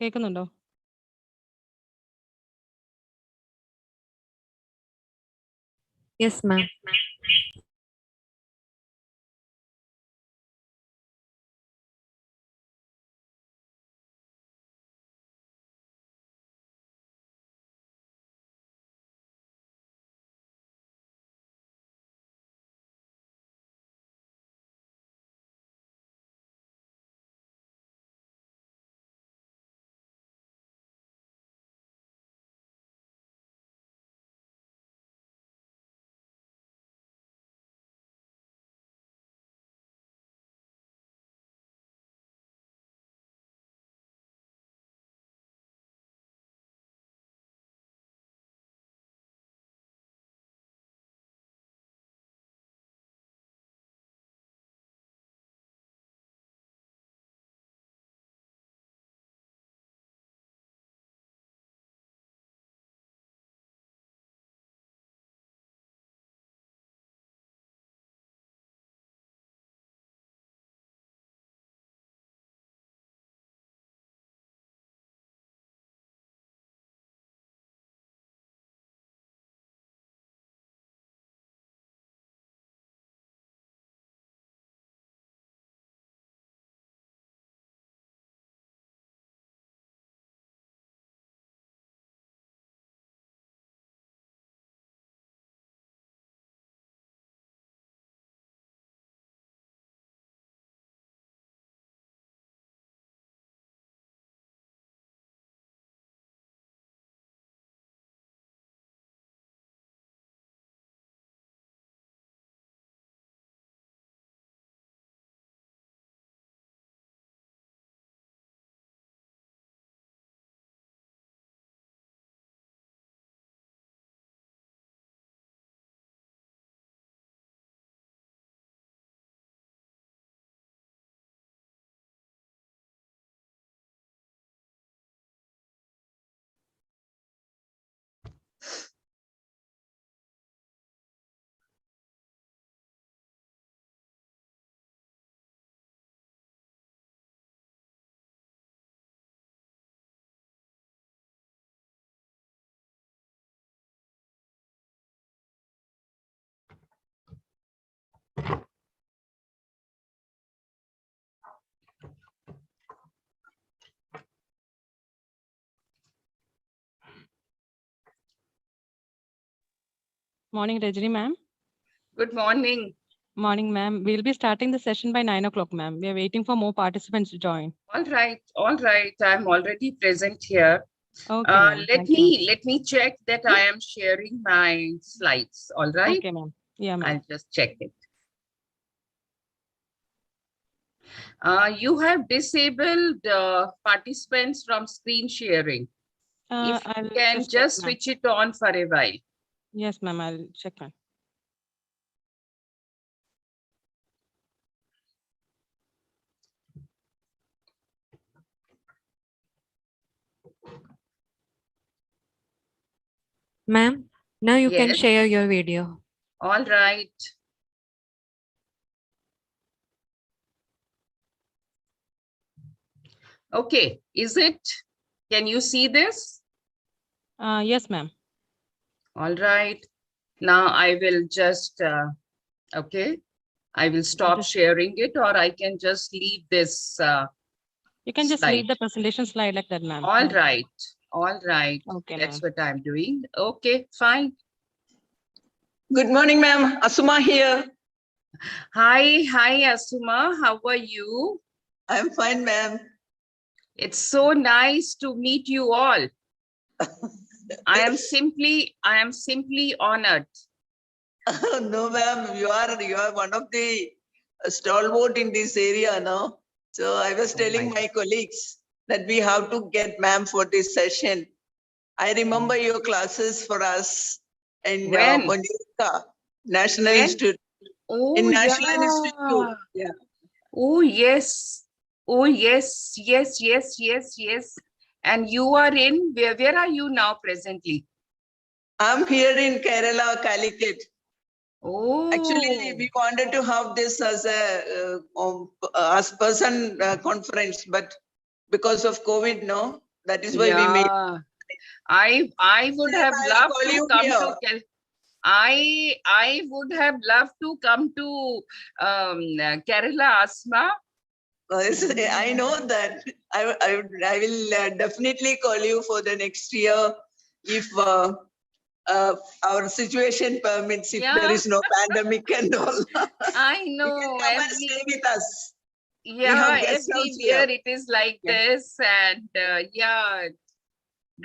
കേൾക്കുന്നുണ്ടോ? Yes, ma'am. Morning, Rajini ma'am. Good morning. Morning, ma'am. We'll be starting the session by 9 o'clock, ma'am. We are waiting for more participants to join. All right. I'm already present here. Okay, ma'am. Let me check that I am sharing my slides. All right. Okay, ma'am. Yeah, ma'am. I'll just check it. You have disabled participants from screen sharing. If you can just switch it on for a while. Yes, ma'am. I'll check, ma'am. Ma'am, now you can Yes. share your video. All right. Okay. Is it? Can you see this? Yes, ma'am. All right. Now I will just, okay. I will stop sharing it, or I can just leave this. You can just leave the presentation slide like that, ma'am. All right. All right. Okay, that's what I'm doing. Okay, fine. Good morning, ma'am. Asuma here. Hi, Asuma. How are you? I'm fine, ma'am. It's so nice to meet you all. I am simply honored. No, ma'am. You are one of the stalwart in this area, no? So I was telling my colleagues that we have to get ma'am for this session. I remember your classes for us in Monica, National Institute. Oh, in National Institute. Yeah. Oh, yes. Oh, yes. And you are in, where are you now presently? I'm here in Kerala, Calicut. Oh. Actually, we wanted to have this as a as person conference, but because of COVID, no, That is why we made. Yeah, I would have I'll loved call to you come here. to I would have loved to come to Kerala, Asma. I know that. I will definitely call you for the next year if our situation permits, if there Yeah. is no pandemic and all. I You can know come and stay with us. yeah, have guest house here. everywhere it is like Yeah. this, and yeah,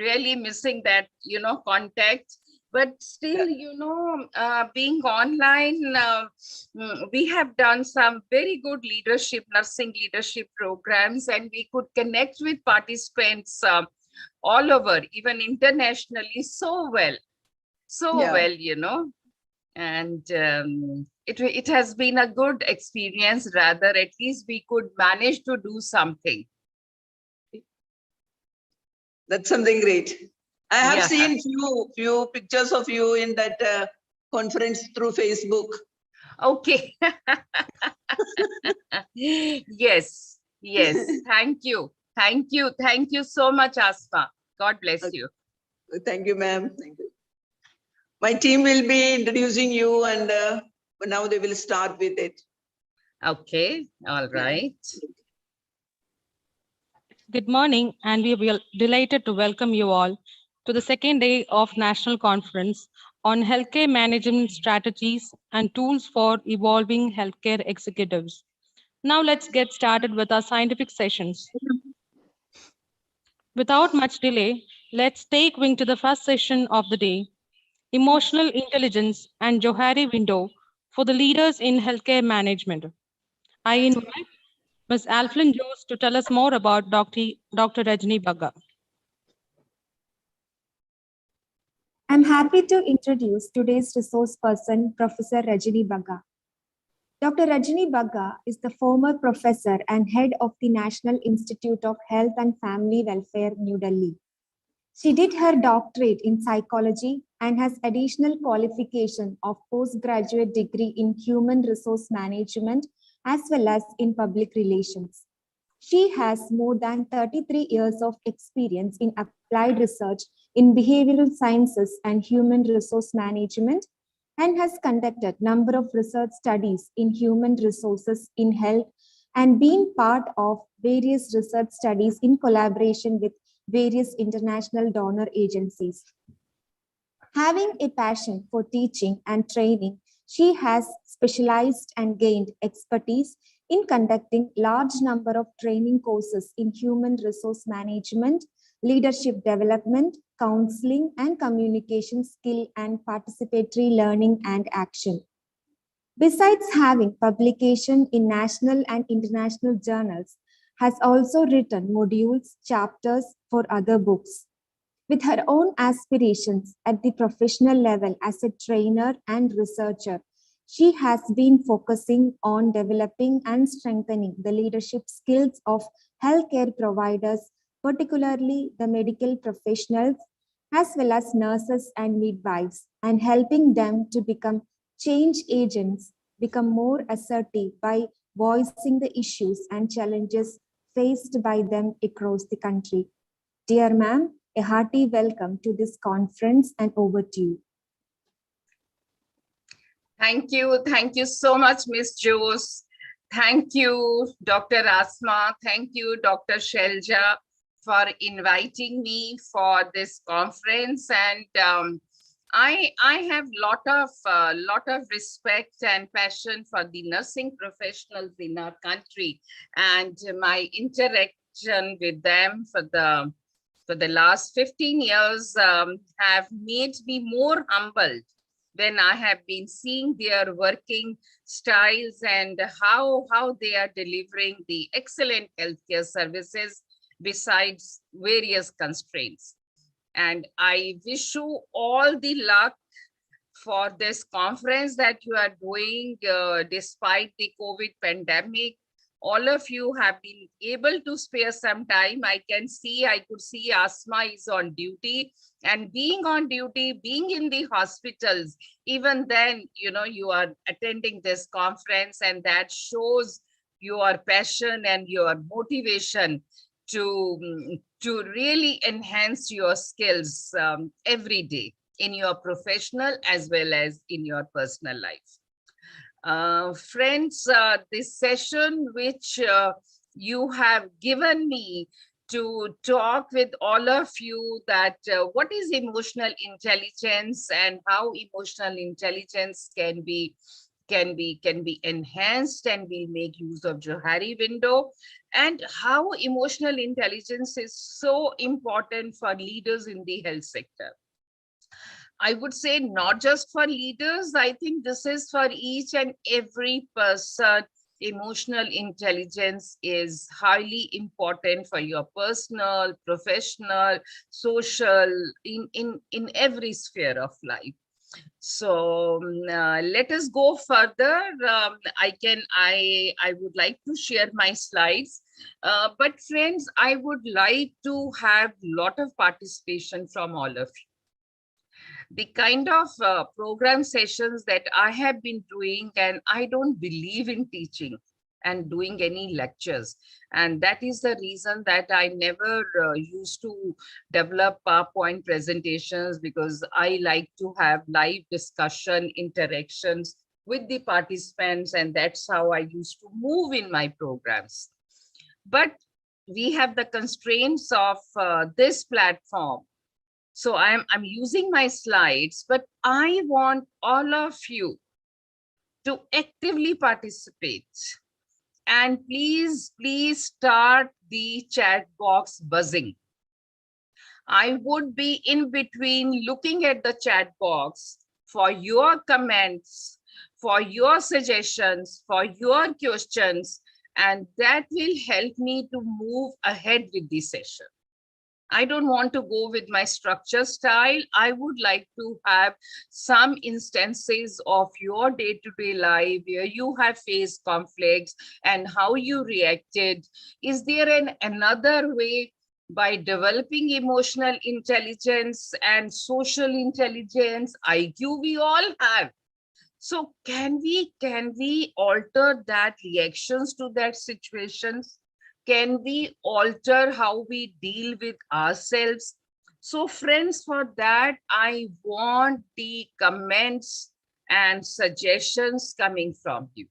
really missing that, contact. But still, being online, we have done some very good nursing leadership programs, and we could connect with participants all over, even internationally, so well, Yeah. and it has been a good experience. Rather, at least we could manage to do something. That's something great. I have Yeah. seen few pictures of you in that conference through Facebook. Okay. Yes. Thank you. Thank you so much, Asma. God bless you. Thank you, ma'am. Thank you. My team will be introducing you, and now they will start with it. Okay. All right. Good morning, and we are delighted to welcome you all to the second day of National Conference on Healthcare Management Strategies and Tools for Evolving Healthcare Executives. Now let's get started with our scientific sessions. Without much delay, let's take wing to the first session of the day, Emotional Intelligence and Johari Window for the Leaders in Healthcare Management. I invite Ms. Alflin Jose to tell us more about Dr. Rajni Bagga. I'm happy to introduce today's resource person, Professor Rajni Bagga. Dr. Rajni Bagga is the former professor and head of the National Institute of Health and Family Welfare, New Delhi. She did her doctorate in psychology and has additional qualification of postgraduate degree in human resource management as well as in public relations. She has more than 33 years of experience in applied research in behavioral sciences and human resource management, and has conducted number of research studies in human resources in health and been part of various research studies in collaboration with various international donor agencies. Having a passion for teaching and training, she has specialized and gained expertise in conducting large number of training courses in human resource management, leadership development, counseling, and communication skill and participatory learning and action. Besides having publication in national and international journals, has also written modules, chapters for other books. With her own aspirations at the professional level as a trainer and researcher, she has been focusing on developing and strengthening the leadership skills of healthcare providers, particularly the medical professionals, as well as nurses and midwives, and helping them to become change agents, become more assertive by voicing the issues and challenges faced by them across the country. Dear ma'am, a hearty welcome to this conference and over to you. Thank you so much, Ms. Jose. Thank you, Dr. Asma. Thank you, Dr. Shelja, for inviting me for this conference. And I have lot of respect and passion for the nursing professionals in our country, and my interaction with them for the last 15 years have made me more humbled when I have been seeing their working styles and how they are delivering the excellent healthcare services besides various constraints. And I wish you all the luck for this conference that you are doing despite the COVID pandemic. All of you have been able to spare some time. I could see Asma is on duty, and being on duty, being in the hospitals, even then, you are attending this conference, and that shows your passion and your motivation to really enhance your skills every day in your professional as well as in your personal life. Friends, this session which you have given me to talk with all of you that what is emotional intelligence and how emotional intelligence can be enhanced, and we'll make use of Johari window, and how emotional intelligence is so important for leaders in the health sector. I would say not just for leaders, I think this is for each and every person. Emotional intelligence is highly important for your personal, professional, social, in every sphere of life. So let us go further. I would like to share my slides, but friends, I would like to have a lot of participation from all of you. The kind of program sessions that I have been doing, and I don't believe in teaching and doing any lectures. And that is the reason that I never used to develop PowerPoint presentations, because I like to have live discussion, interactions with the participants, and that's how I used to move in my programs. But we have the constraints of this platform. So I'm using my slides, but I want all of you to actively participate. And please start the chat box buzzing. I would be in between looking at the chat box for your comments, for your suggestions, for your questions, and that will help me to move ahead with the session. I don't want to go with my structure style. I would like to have some instances of your day-to-day life where you have faced conflicts and how you reacted. Is there another way by developing emotional intelligence and social intelligence, IQ we all have? So can we alter that reactions to that situations? Can we alter how we deal with ourselves? So friends, for that, I want the comments and suggestions coming from you.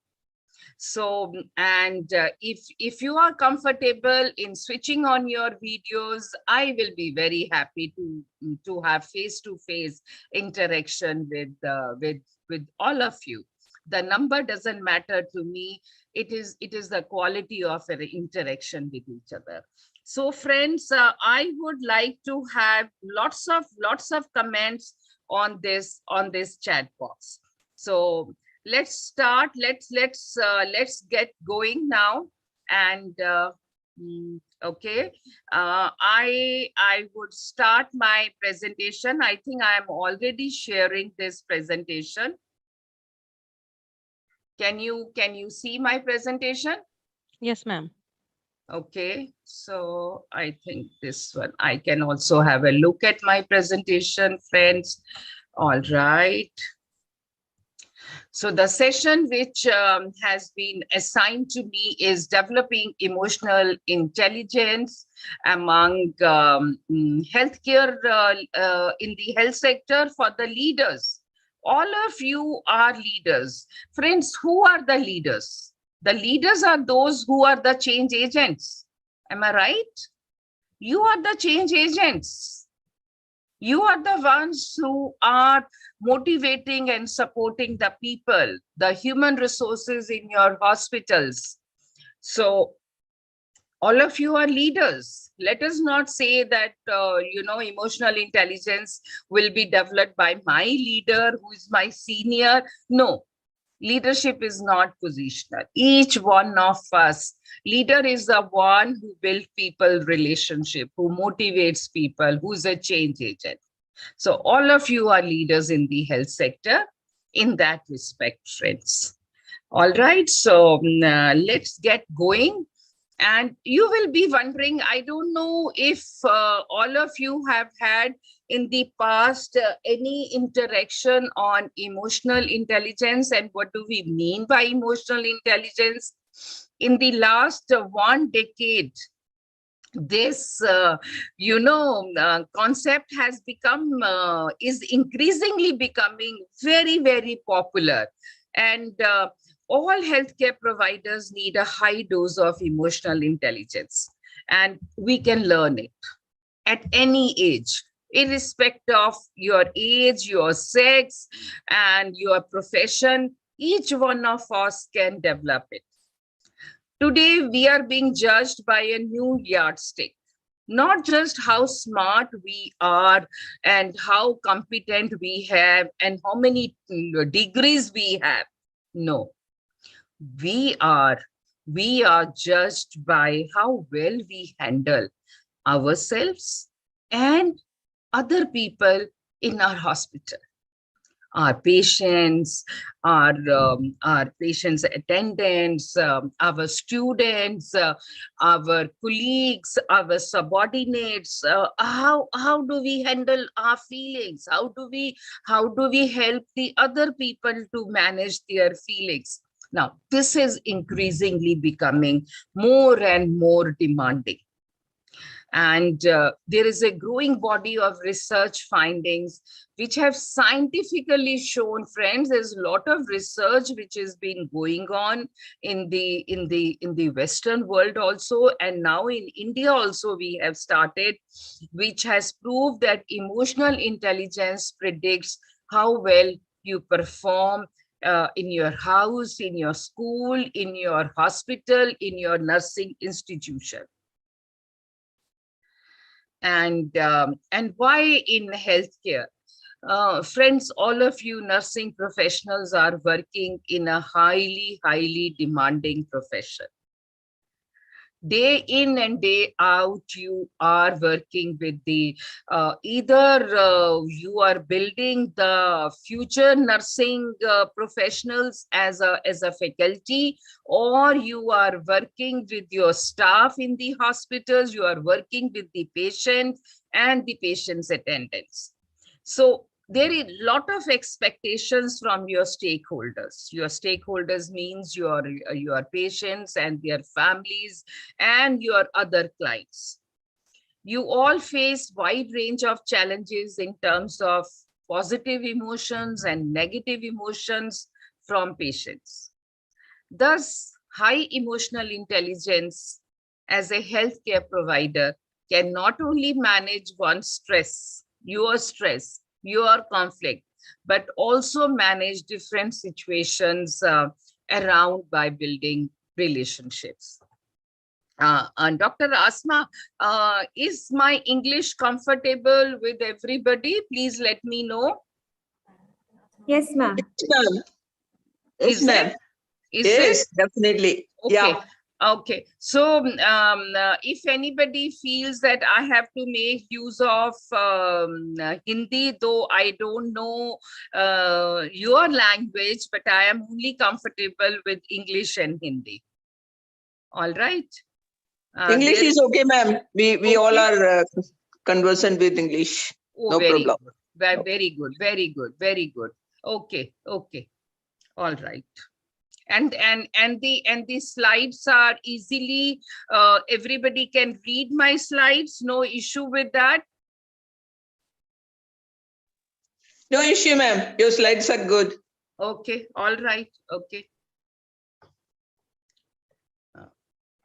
So, and if you are comfortable in switching on your videos, I will be very happy to have face-to-face interaction with all of you. The number doesn't matter to me. It is the quality of an interaction with each other. So friends, I would like to have lots of comments on this chat box. So let's start. Let's get going now. And okay, I would start my presentation. I think I am already sharing this presentation. Can you see my presentation? Yes, ma'am. Okay, so I think this one, I can also have a look at my presentation, friends. All right. So the session which has been assigned to me is developing emotional intelligence among healthcare in the health sector for the leaders. All of you are leaders. Friends, who are the leaders? The leaders are those who are the change agents. Am I right? You are the change agents. You are the ones who are motivating and supporting the people, the human resources in your hospitals. So all of you are leaders. Let us not say that, emotional intelligence will be developed by my leader who is my senior. No, leadership is not positional. Each one of us, leader is the one who builds people relationship, who motivates people, who's a change agent. So all of you are leaders in the health sector in that respect, friends. All right, so let's get going. And you will be wondering, I don't know if all of you have had in the past any interaction on emotional intelligence, and what do we mean by emotional intelligence? In the last 1 decade, this concept has become is increasingly becoming very, very popular, and all healthcare providers need a high dose of emotional intelligence, and we can learn it at any age, irrespective of your age, your sex, and your profession. Each one of us can develop it. Today, we are being judged by a new yardstick, not just how smart we are and how competent we have and how many degrees we have. No, we are we are judged by how well we handle ourselves and other people in our hospital, our patients, our patients' attendants, our students, our colleagues, our subordinates. How do we handle our feelings? How do we help the other people to manage their feelings? Now, this is increasingly becoming more and more demanding. And there is a growing body of research findings which have scientifically shown, friends, there's a lot of research which has been going on in the Western world also, and now in India also we have started, which has proved that emotional intelligence predicts how well you perform in your house, in your school, in your hospital, in your nursing institution. And why in healthcare? Friends, all of you nursing professionals are working in a highly demanding profession. Day in and day out, you are working with the either you are building the future nursing professionals as a faculty, or you are working with your staff in the hospitals, you are working with the patient and the patient's attendants. So there is a lot of expectations from your stakeholders. Your stakeholders means your patients and their families and your other clients. You all face wide range of challenges in terms of positive emotions and negative emotions from patients. Thus, high emotional intelligence as a healthcare provider can not only manage one's stress, your conflict, but also manage different situations around by building relationships. And Dr. Asma, is my English comfortable with everybody? Please let me know. Yes, ma'am. Yes, ma'am. Yes, Is ma'am. it? Is Yes, it? definitely. Okay. Yeah. Okay, so if anybody feels that I have to make use of Hindi, though I don't know your language, but I am only comfortable with English and Hindi. All right. English There is okay, ma'am. We all Okay. are conversant with English. Oh, No very problem. good. Very good. Very good. Very good. Okay. Okay. All right. And the slides are easily everybody can read my slides, no issue with that. No issue, ma'am. Your slides are good. Okay, all right. Okay.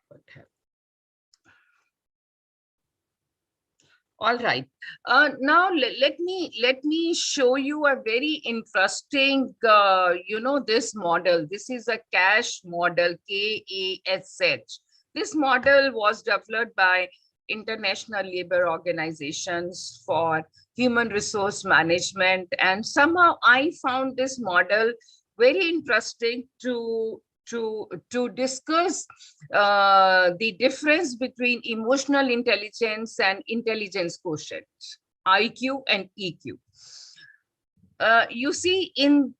What happened? All right. Now let me show you a very interesting this model. This is a cash model, KASH. This model was developed by International Labor Organizations for Human Resource Management, and somehow I found this model very interesting to discuss the difference between emotional intelligence and intelligence quotient, IQ and EQ. You see, in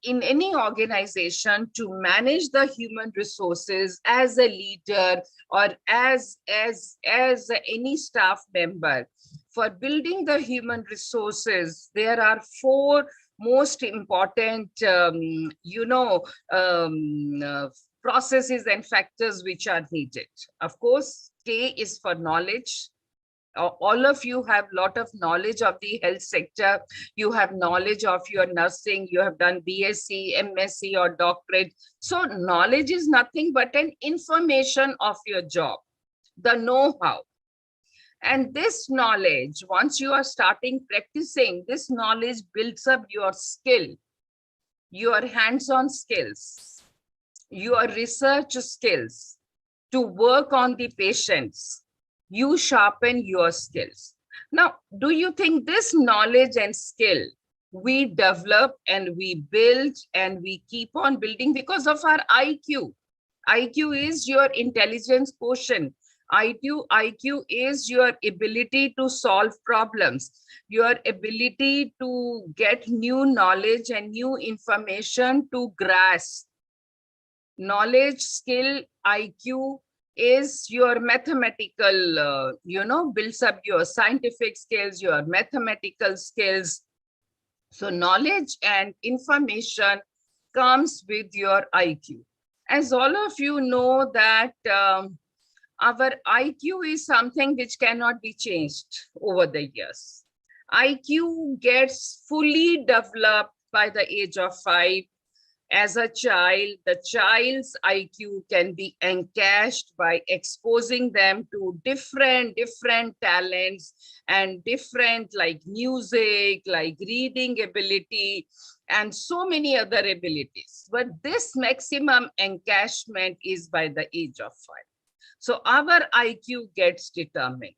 any organization, to manage the human resources as a leader or as any staff member, for building the human resources, there are four most important processes and factors which are needed. Of course, K is for knowledge. All of you have a lot of knowledge of the health sector. You have knowledge of your nursing. You have done BSc, MSc, or doctorate. So knowledge is nothing but an information of your job, the know-how. And this knowledge, once you are starting practicing, this knowledge builds up your skill, your hands-on skills, your research skills to work on the patients. You sharpen your skills. Now, do you think this knowledge and skill we develop and we build and we keep on building because of our IQ? IQ is your intelligence quotient. IQ is your ability to solve problems, your ability to get new knowledge and new information to grasp. Knowledge, skill, IQ is your mathematical, builds up your scientific skills, your mathematical skills. So knowledge and information comes with your IQ. As all of you know that our IQ is something which cannot be changed over the years. IQ gets fully developed by the age of 5. As a child, the child's IQ can be encashed by exposing them to different talents and different like music, like reading ability, and so many other abilities. But this maximum encashment is by the age of 5. So our IQ gets determined.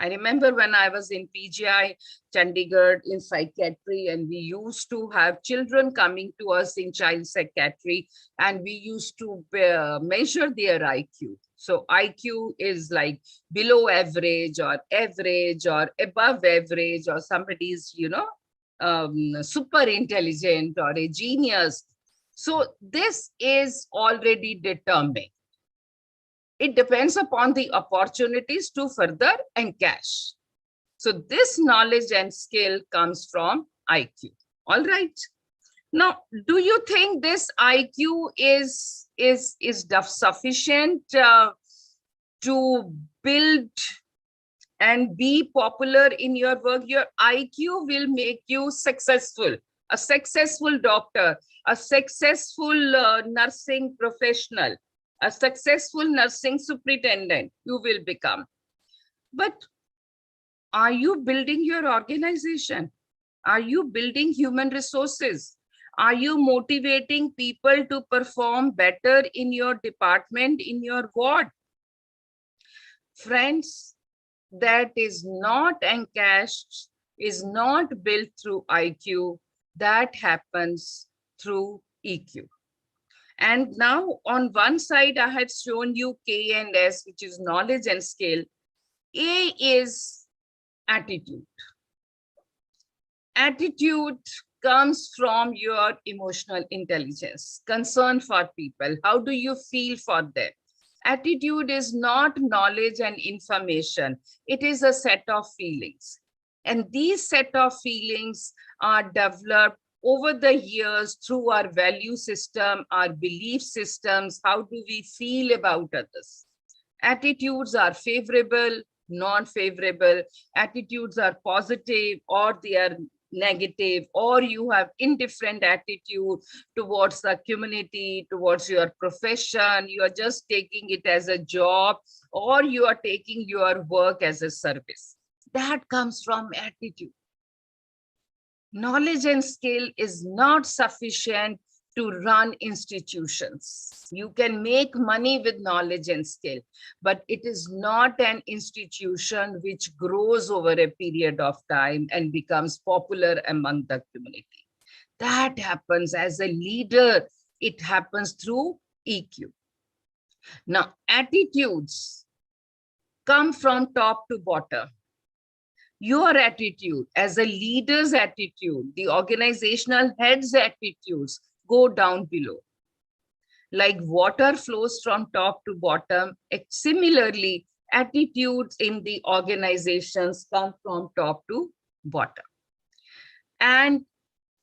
I remember when I was in PGI, Chandigarh in psychiatry, and we used to have children coming to us in child psychiatry, and we used to measure their IQ. So IQ is like below average or above average, or somebody's, super intelligent or a genius. So this is already determined. It depends upon the opportunities to further encash. So this knowledge and skill comes from IQ. All right. Now, do you think this IQ is sufficient to build and be popular in your work? Your IQ will make you successful, a successful doctor, a successful nursing professional, a successful nursing superintendent you will become. But are you building your organization? Are you building human resources? Are you motivating people to perform better in your department, in your ward? Friends, that is not encashed, is not built through IQ. That happens through EQ. And now on one side, I had shown you K and S, which is knowledge and skill. A is attitude. Attitude comes from your emotional intelligence, concern for people. How do you feel for them? Attitude is not knowledge and information. It is a set of feelings. And these set of feelings are developed over the years through our value system, our belief systems. How do we feel about others? Attitudes are favorable, non-favorable. Attitudes are positive or they are negative, or you have indifferent attitude towards the community, towards your profession. You are just taking it as a job, or you are taking your work as a service. That comes from attitude. Knowledge and skill is not sufficient to run institutions. You can make money with knowledge and skill, but it is not an institution which grows over a period of time and becomes popular among the community. That happens as a leader. It happens through EQ. Now, attitudes come from top to bottom. Your attitude as a leader's attitude, the organizational head's attitudes go down below. Like water flows from top to bottom, similarly, attitudes in the organizations come from top to bottom. And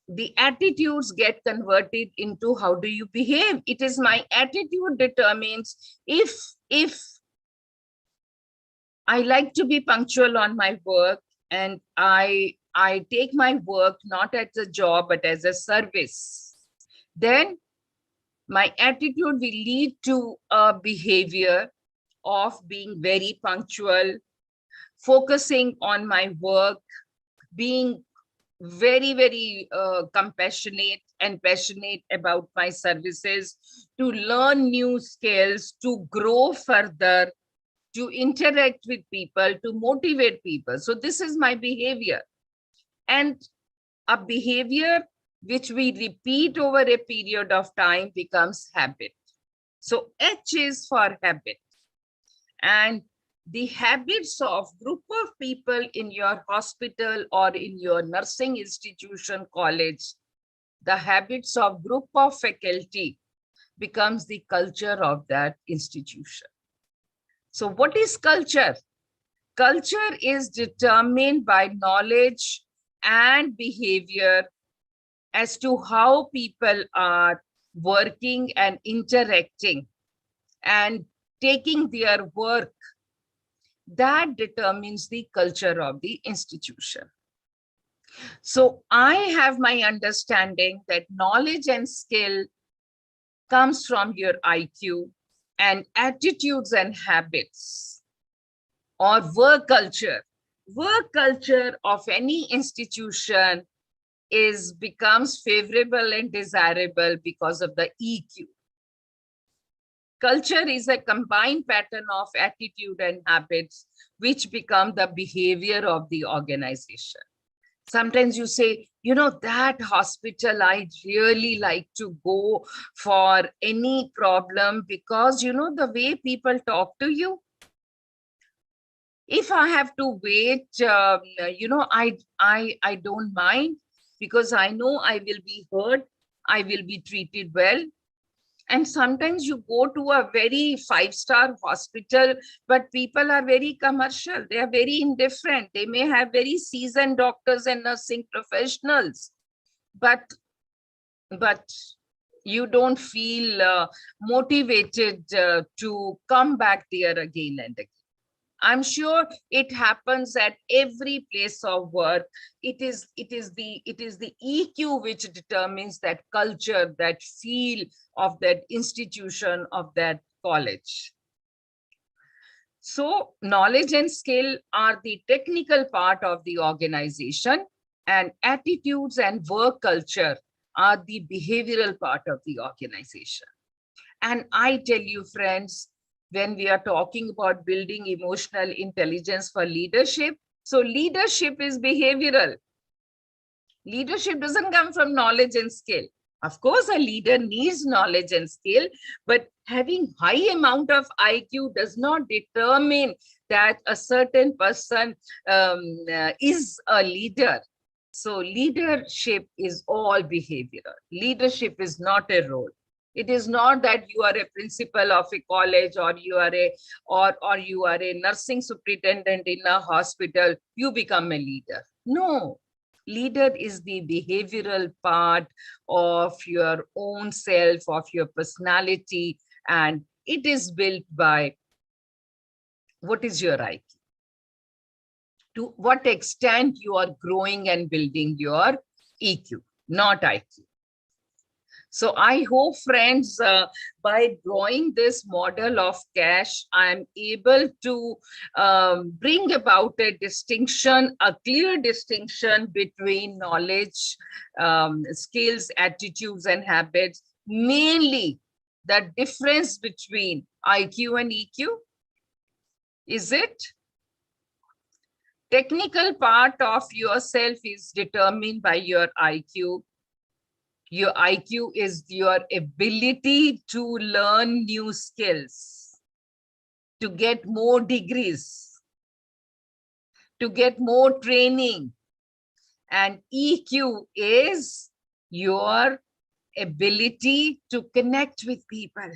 the attitudes get converted into how do you behave. It is my attitude determines if I like to be punctual on my work, and I take my work not as a job but as a service, then my attitude will lead to a behavior of being very punctual, focusing on my work, being very, very compassionate and passionate about my services, to learn new skills, to grow further, to interact with people, to motivate people. So this is my behavior. And a behavior which we repeat over a period of time becomes habit. So H is for habit. And the habits of group of people in your hospital or in your nursing institution, college, the habits of group of faculty becomes the culture of that institution. So what is culture? Culture is determined by knowledge and behavior as to how people are working and interacting and taking their work. That determines the culture of the institution. So I have my understanding that knowledge and skill comes from your IQ, and attitudes and habits or work culture. Work culture of any institution becomes favorable and desirable because of the EQ. Culture is a combined pattern of attitude and habits which become the behavior of the organization. Sometimes you say, you know, that hospital, I'd really like to go for any problem because, you know, the way people talk to you. If I have to wait, you know, I don't mind because I know I will be heard, I will be treated well. And sometimes you go to a very 5-star hospital, but people are very commercial. They are very indifferent. They may have very seasoned doctors and nursing professionals, but you don't feel motivated to come back there again and again. I'm sure it happens at every place of work. It is the EQ which determines that culture, that feel of that institution, of that college. So knowledge and skill are the technical part of the organization, and attitudes and work culture are the behavioral part of the organization. And I tell you, friends, when we are talking about building emotional intelligence for leadership, so leadership is behavioral. Leadership doesn't come from knowledge and skill. Of course, a leader needs knowledge and skill, but having high amount of IQ does not determine that a certain person is a leader. So leadership is all behavioral. Leadership is not a role. It is not that you are a principal of a college or you are a nursing superintendent in a hospital, you become a leader. No, leader is the behavioral part of your own self, of your personality, and it is built by what is your IQ. To what extent you are growing and building your EQ, not IQ. So I hope, friends, by drawing this model of cash, I'm able to bring about a distinction, a clear distinction between knowledge, skills, attitudes, and habits, mainly the difference between IQ and EQ. Is it? Technical part of yourself is determined by your IQ. Your IQ is your ability to learn new skills, to get more degrees, to get more training. And EQ is your ability to connect with people,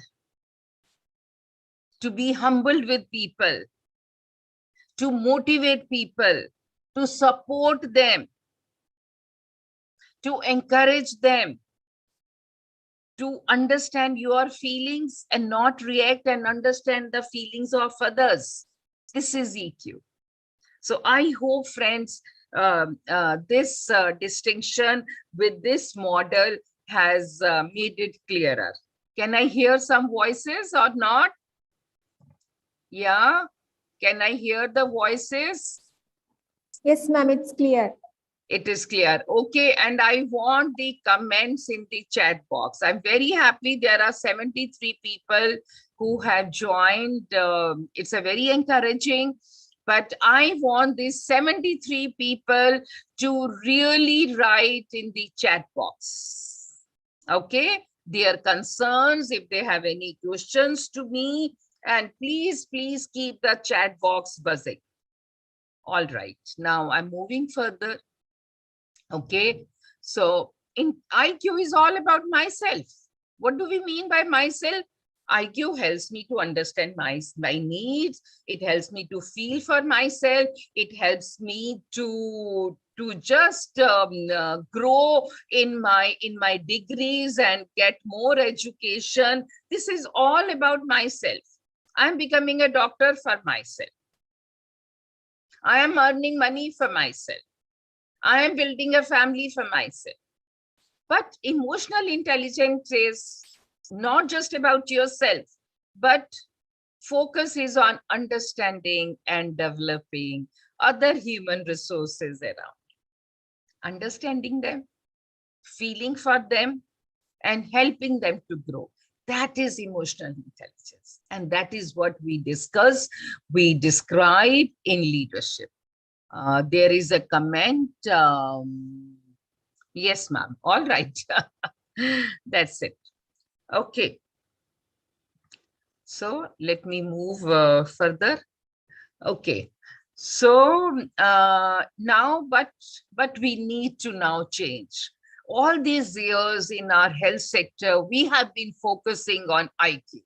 to be humble with people, to motivate people, to support them, to encourage them to understand your feelings and not react and understand the feelings of others. This is EQ. So I hope, friends, this distinction with this model has made it clearer. Can I hear some voices or not? Yeah, can I hear the voices? Yes, ma'am, it's clear. It is clear. Okay, and I want the comments in the chat box. I'm very happy there are 73 people who have joined. It's a very encouraging, but I want these 73 people to really write in the chat box. Okay, their concerns, if they have any questions to me, and please keep the chat box buzzing. All right, now I'm moving further. Okay, so in IQ is all about myself. What do we mean by myself? IQ helps me to understand my needs. It helps me to feel for myself. It helps me to just grow in my degrees and get more education. This is all about myself. I'm becoming a doctor for myself. I am earning money for myself. I am building a family for myself. But emotional intelligence is not just about yourself, but focus is on understanding and developing other human resources around. Understanding them, feeling for them, and helping them to grow. That is emotional intelligence. And that is what we discuss, we describe in leadership. There is a comment. Yes, ma'am. All right. That's it. Okay. So let me move further. Okay. So now, but we need to now change. All these years in our health sector, we have been focusing on IQ.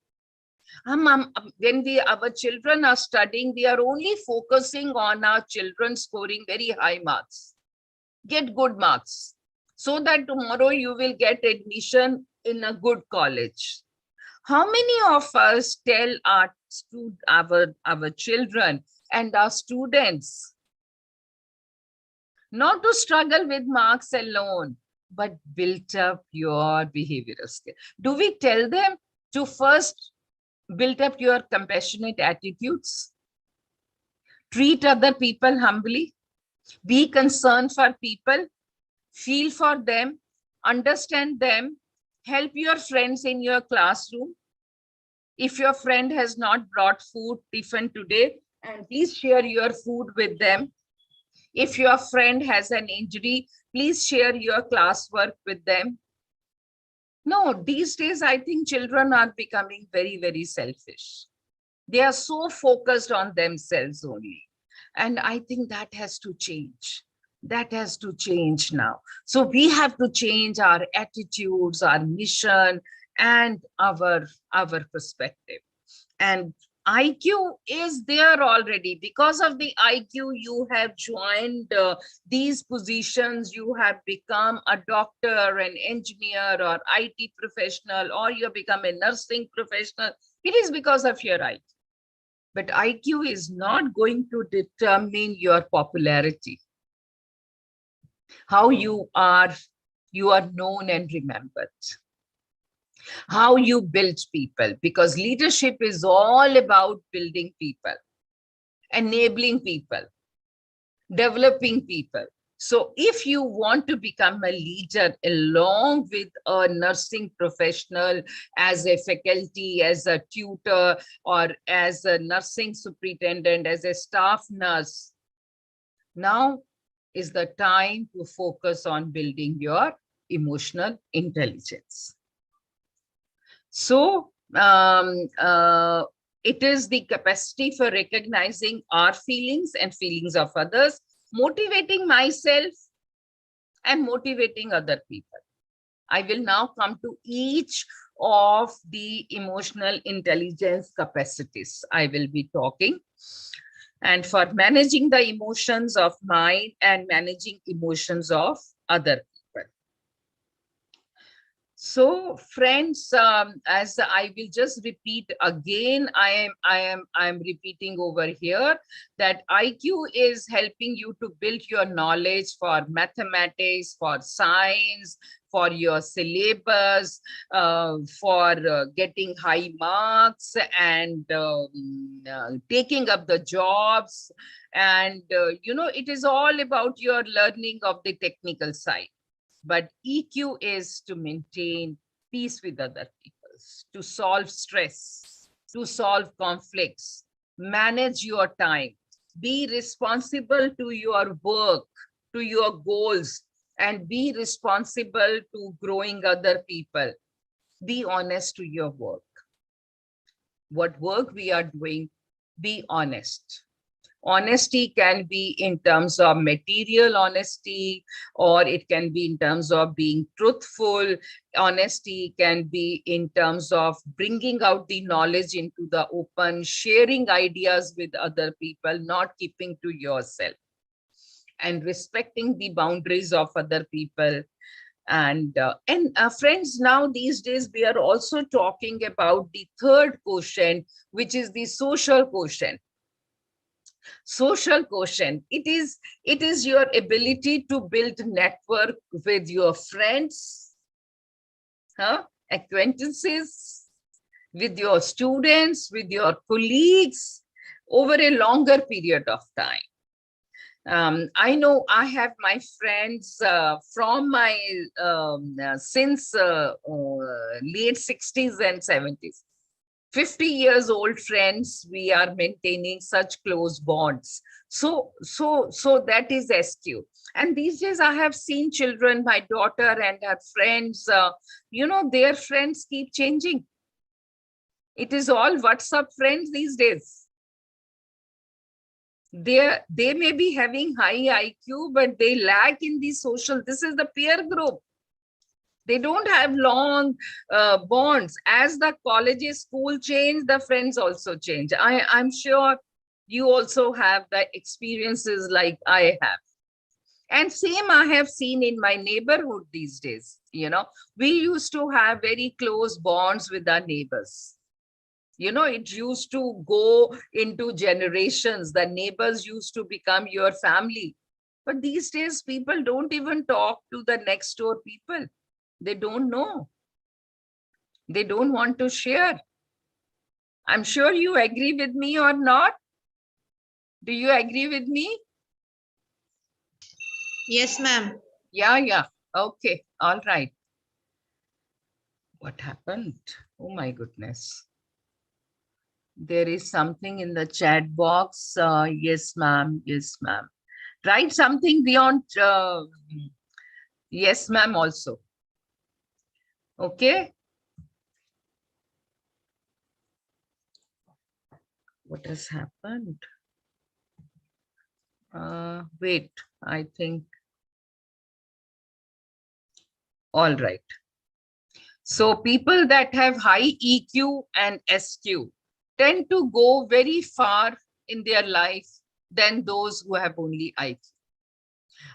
When our children are studying, we are only focusing on our children scoring very high marks. Get good marks so that tomorrow you will get admission in a good college. How many of us tell our children and our students not to struggle with marks alone, but build up your behavioral skill? Do we tell them to first build up your compassionate attitudes, treat other people humbly, be concerned for people, feel for them, understand them, help your friends in your classroom? If your friend has not brought food, tiffin today, and please share your food with them. If your friend has an injury, please share your classwork with them. No, these days, I think children are becoming very, very selfish. They are so focused on themselves only. And I think that has to change. That has to change now. So we have to change our attitudes, our mission, and our perspective. And IQ is there already. Because of the IQ, you have joined these positions. You have become a doctor, an engineer, or IT professional, or you become a nursing professional. It is because of your IQ. But IQ is not going to determine your popularity. How you are known and remembered. How you build people, because leadership is all about building people, enabling people, developing people. So if you want to become a leader along with a nursing professional, as a faculty, as a tutor, or as a nursing superintendent, as a staff nurse, now is the time to focus on building your emotional intelligence. So it is the capacity for recognizing our feelings and feelings of others, motivating myself and motivating other people. I will now come to each of the emotional intelligence capacities I will be talking. And for managing the emotions of mine and managing emotions of other people. So friends, as I will just repeat again, I am repeating over here that IQ is helping you to build your knowledge for mathematics, for science, for your syllabus, for getting high marks and taking up the jobs. And, it is all about your learning of the technical side. But EQ is to maintain peace with other people, to solve stress, to solve conflicts, manage your time, be responsible to your work, to your goals, and be responsible to growing other people. Be honest to your work. What work we are doing, be honest. Honesty can be in terms of material honesty, or it can be in terms of being truthful. Honesty can be in terms of bringing out the knowledge into the open, sharing ideas with other people, not keeping to yourself, and respecting the boundaries of other people. And friends, now these days we are also talking about the third quotient, which is the social quotient. Social quotient, it is your ability to build network with your friends, acquaintances, with your students, with your colleagues over a longer period of time. I know I have my friends from my since late 60s and 70s. 50 years old friends, we are maintaining such close bonds. So that is SQ. And these days I have seen children, my daughter and her friends, their friends keep changing. It is all WhatsApp friends these days. They may be having high IQ, but they lack in the social. This is the peer group. They don't have long bonds. As the colleges, school change, the friends also change. I'm sure you also have the experiences like I have. And same I have seen in my neighborhood these days. We used to have very close bonds with our neighbors. It used to go into generations. The neighbors used to become your family. But these days, people don't even talk to the next door people. They don't know. They don't want to share. I'm sure you agree with me or not. Do you agree with me? Yes, ma'am. Yeah. Okay. All right. What happened? Oh my goodness. There is something in the chat box. Yes, ma'am. Yes, ma'am. Write something beyond yes, ma'am also. Okay. What has happened? Wait, I think. All right. So people that have high EQ and SQ tend to go very far in their life than those who have only IQ.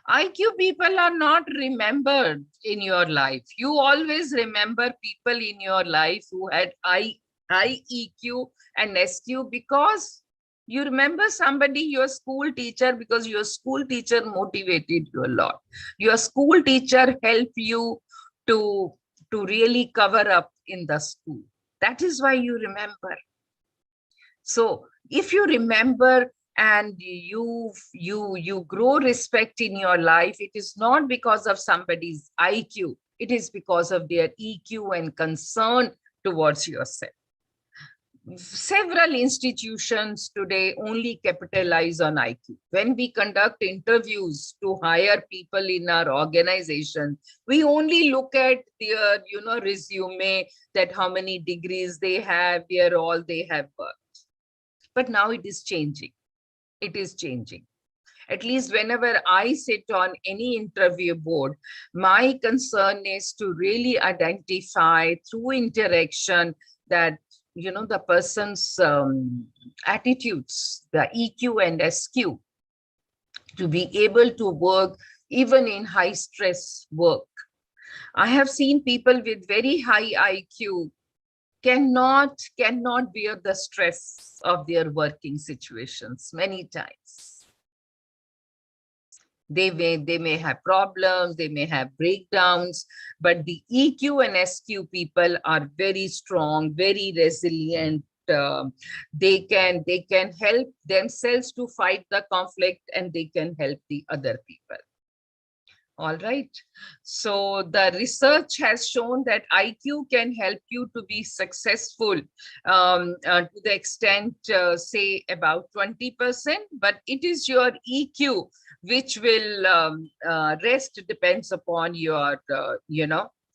IQ people are not remembered in your life. You always remember people in your life who had high EQ and SQ because you remember somebody, your school teacher, because your school teacher motivated you a lot. Your school teacher helped you to really cover up in the school. That is why you remember. So if you remember and you grow respect in your life, it is not because of somebody's IQ, it is because of their EQ and concern towards yourself. Several institutions today only capitalize on IQ. When we conduct interviews to hire people in our organization, we only look at their, resume, that how many degrees they have, where all they have worked. But now it is changing. It is changing. At least whenever I sit on any interview board, my concern is to really identify through interaction that the person's attitudes, the EQ and SQ, to be able to work even in high stress work. I have seen people with very high IQ cannot bear the stress of their working situations many times. They may have problems, they may have breakdowns, but the EQ and SQ people are very strong, very resilient. They can help themselves to fight the conflict, and they can help the other people. All right. So the research has shown that IQ can help you to be successful to the extent, say, about 20%, but it is your EQ which will rest depends upon your,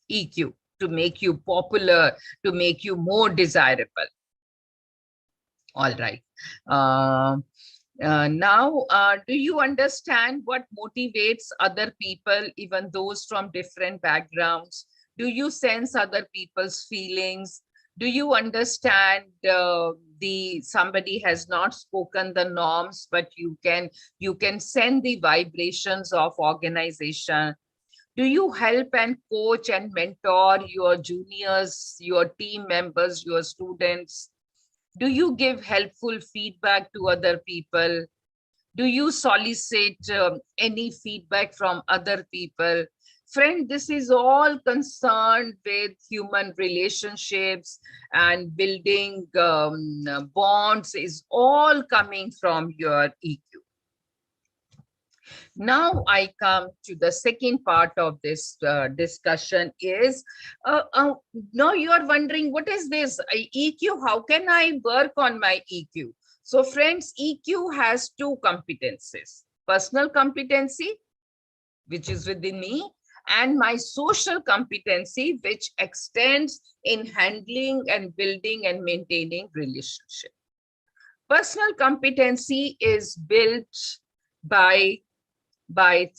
EQ to make you popular, to make you more desirable. All right. Now, do you understand what motivates other people, even those from different backgrounds? Do you sense other people's feelings? Do you understand somebody has not spoken the norms, but you can send the vibrations of organization? Do you help and coach and mentor your juniors, your team members, your students? Do you give helpful feedback to other people? Do you solicit any feedback from other people? Friend, this is all concerned with human relationships, and building bonds is all coming from your EQ. Now I come to the second part of this discussion is, now you are wondering, what is this EQ? How can I work on my EQ? So friends, EQ has two competencies: personal competency, which is within me, and my social competency, which extends in handling and building and maintaining relationship. Personal competency is built by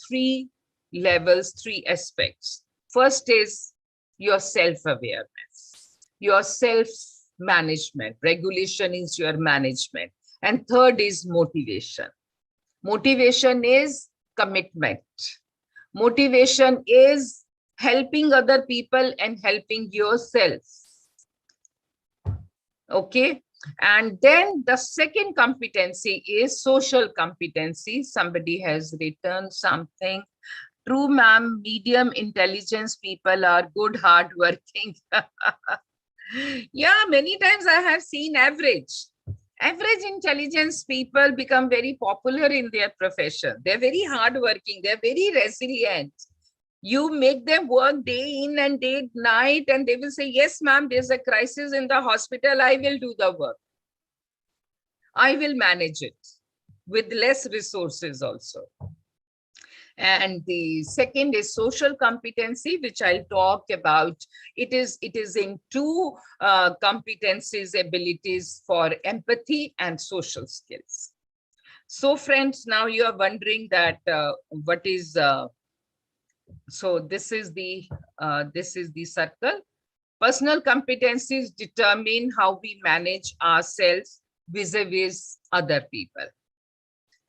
three levels, three aspects. First is your self-awareness, your self-management. Regulation is your management. And third is motivation. Motivation is commitment. Motivation is helping other people and helping yourself. Okay. And then the second competency is social competency. Somebody has written something. True, ma'am, medium intelligence people are good, hardworking. Yeah, many times I have seen average intelligence people become very popular in their profession. They're very hardworking. They're very resilient. You make them work day in and day night, and they will say, yes, ma'am, there's a crisis in the hospital. I will do the work. I will manage it with less resources also. And the second is social competency, which I'll talk about. It is in two competencies, abilities for empathy and social skills. So friends, now you are wondering that what is, so this is the circle. Personal competencies determine how we manage ourselves vis-a-vis other people.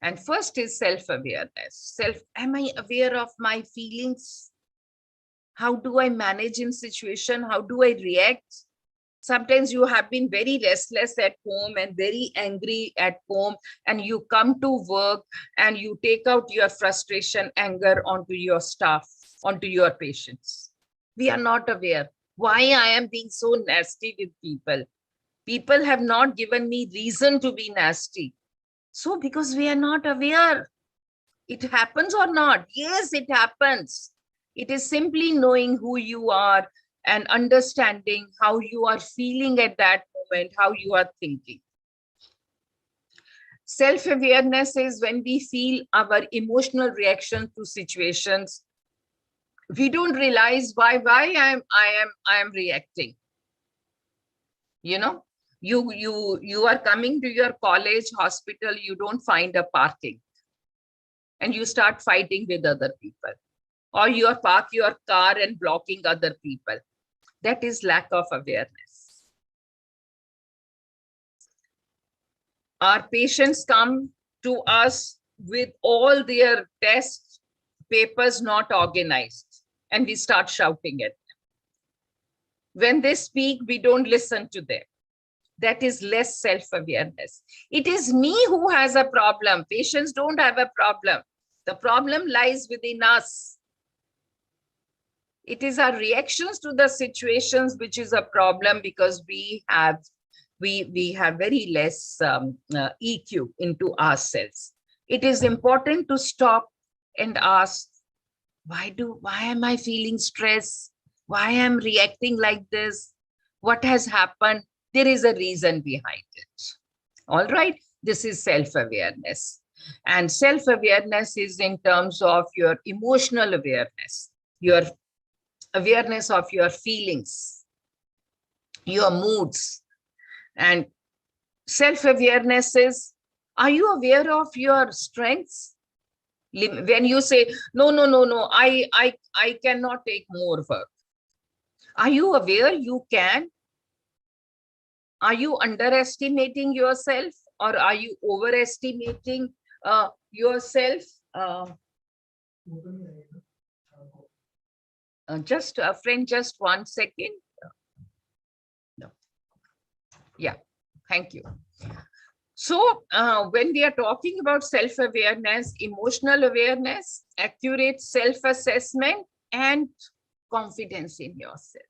And first is self-awareness. Am I aware of my feelings? How do I manage in situation? How do I react? Sometimes you have been very restless at home and very angry at home, and you come to work and you take out your frustration, anger onto your staff, onto your patients. We are not aware why I am being so nasty with people. People have not given me reason to be nasty. So because we are not aware, it happens or not? Yes, it happens. It is simply knowing who you are and understanding how you are feeling at that moment, how you are thinking. Self-awareness is when we feel our emotional reaction to situations. We don't realize why I am reacting. You know, you are coming to your college, hospital, you don't find a parking, and you start fighting with other people, or you park your car and blocking other people. That is lack of awareness. Our patients come to us with all their test papers not organized. and we start shouting at them. When they speak, we don't listen to them. That is less self-awareness. It is me who has a problem. Patients don't have a problem. The problem lies within us. It is our reactions to the situations which is a problem, because we have very less EQ into ourselves. It is important to stop and ask, why am I feeling stress? Why am I reacting like this? What has happened? There is a reason behind it. All right. This is self-awareness. And self-awareness is in terms of your emotional awareness, your awareness of your feelings, your moods. And self-awareness is, are you aware of your strengths? When you say, no, I cannot take more work. Are you aware you can? Are you underestimating yourself, or are you overestimating yourself? Just a friend, just 1 second. No. Yeah, thank you. So when we are talking about self-awareness, emotional awareness, accurate self-assessment, and confidence in yourself.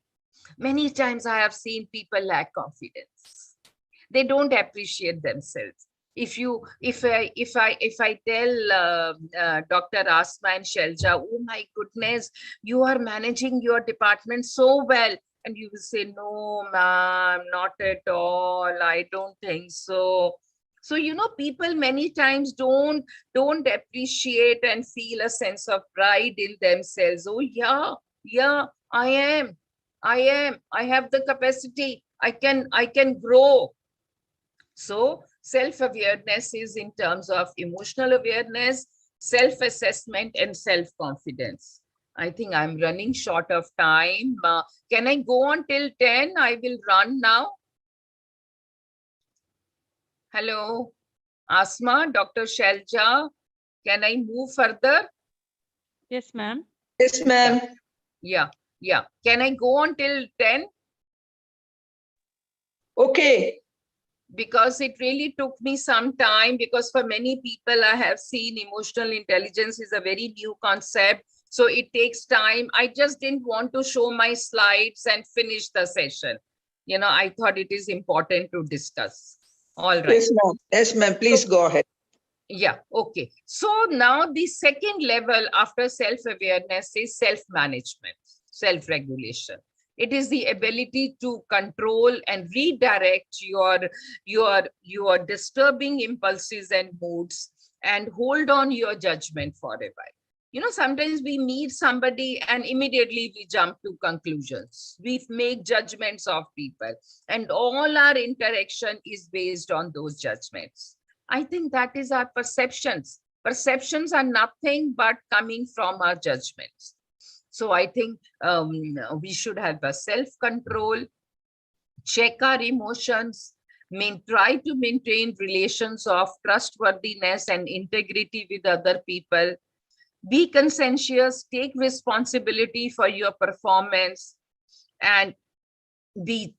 Many times I have seen people lack confidence. They don't appreciate themselves. If I tell Dr. Asma and Shelja, oh my goodness, you are managing your department so well, and you will say, no, ma'am, not at all. I don't think so. So, you know, people many times don't appreciate and feel a sense of pride in themselves. Oh yeah, I have the capacity. I can grow. So self-awareness is in terms of emotional awareness, self-assessment, and self-confidence. I think I'm running short of time. Can I go on till 10? I will run now. Hello, Asma, Dr. Shelja, can I move further? Yes, ma'am. Yes, ma'am. Yeah. Can I go on till 10? Okay. Because it really took me some time, because for many people I have seen emotional intelligence is a very new concept. So it takes time. I just didn't want to show my slides and finish the session. You know, I thought it is important to discuss. All right. Yes, ma'am. Yes, ma'am. Please go ahead. Yeah, okay. So now the second level after self-awareness is self-management, self-regulation. It is the ability to control and redirect your disturbing impulses and moods, and hold on your judgment for a while. You know, sometimes we meet somebody and immediately we jump to conclusions. We make judgments of people, and all our interaction is based on those judgments. I think that is our perceptions. Perceptions are nothing but coming from our judgments. So I think we should have a self-control, check our emotions, try to maintain relations of trustworthiness and integrity with other people. Be conscientious, take responsibility for your performance, and be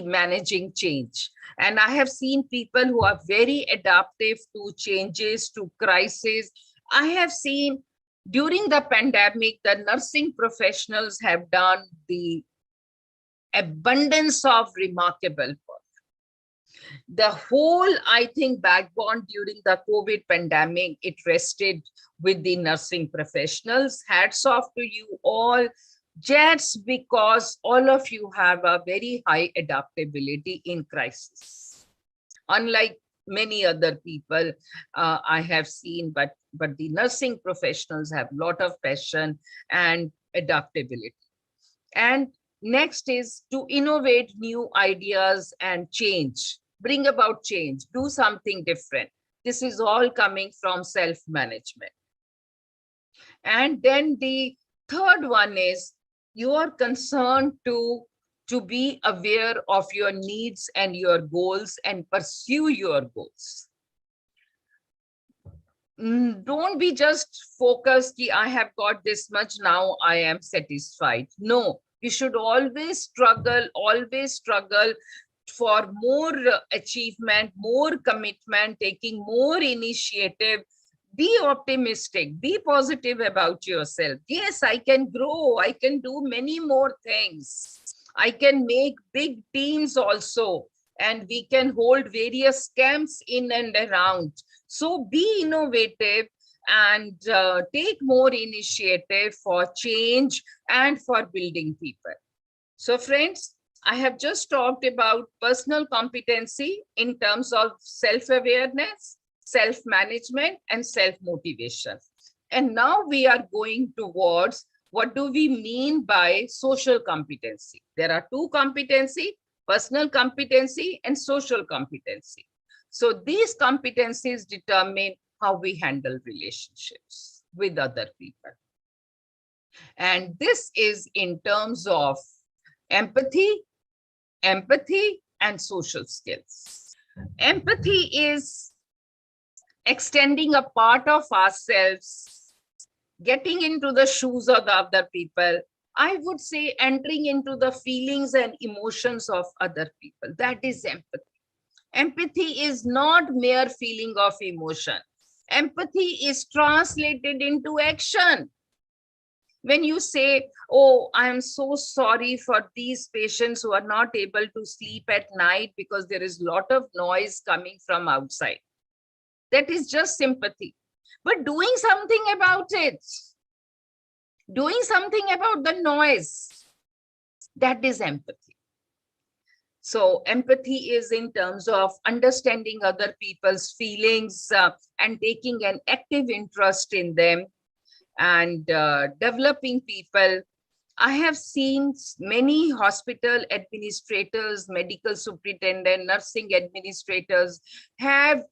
managing change. And I have seen people who are very adaptive to changes, to crisis. I have seen during the pandemic, the nursing professionals have done the abundance of remarkable work. The whole, I think, backbone during the COVID pandemic, it rested with the nursing professionals. Hats off to you all, just because all of you have a very high adaptability in crisis. Unlike many other people I have seen, but the nursing professionals have a lot of passion and adaptability. And next is to innovate new ideas and change, bring about change, do something different. This is all coming from self-management. And then the third one is you are concerned to be aware of your needs and your goals and pursue your goals. don't be just focused ki I have got this much, now I am satisfied. No, you should always struggle for more achievement, more commitment, taking more initiative. Be optimistic, be positive about yourself. Yes, I can grow, I can do many more things. I can make big teams also, and we can hold various camps in and around. So be innovative and take more initiative for change and for building people. So friends, I have just talked about personal competency in terms of self-awareness, self-management, and self-motivation. And now we are going towards what do we mean by social competency. There are two competency, personal competency and social competency. So these competencies determine how we handle relationships with other people. And this is in terms of empathy, and social skills. Empathy is extending a part of ourselves, getting into the shoes of the other people. I would say entering into the feelings and emotions of other people. That is empathy. Empathy is not mere feeling of emotion. Empathy is translated into action. When you say, oh, I am so sorry for these patients who are not able to sleep at night because there is a lot of noise coming from outside. That is just sympathy. But doing something about it, doing something about the noise, that is empathy. So empathy is in terms of understanding other people's feelings and taking an active interest in them and developing people. I have seen many hospital administrators, medical superintendent, nursing administrators have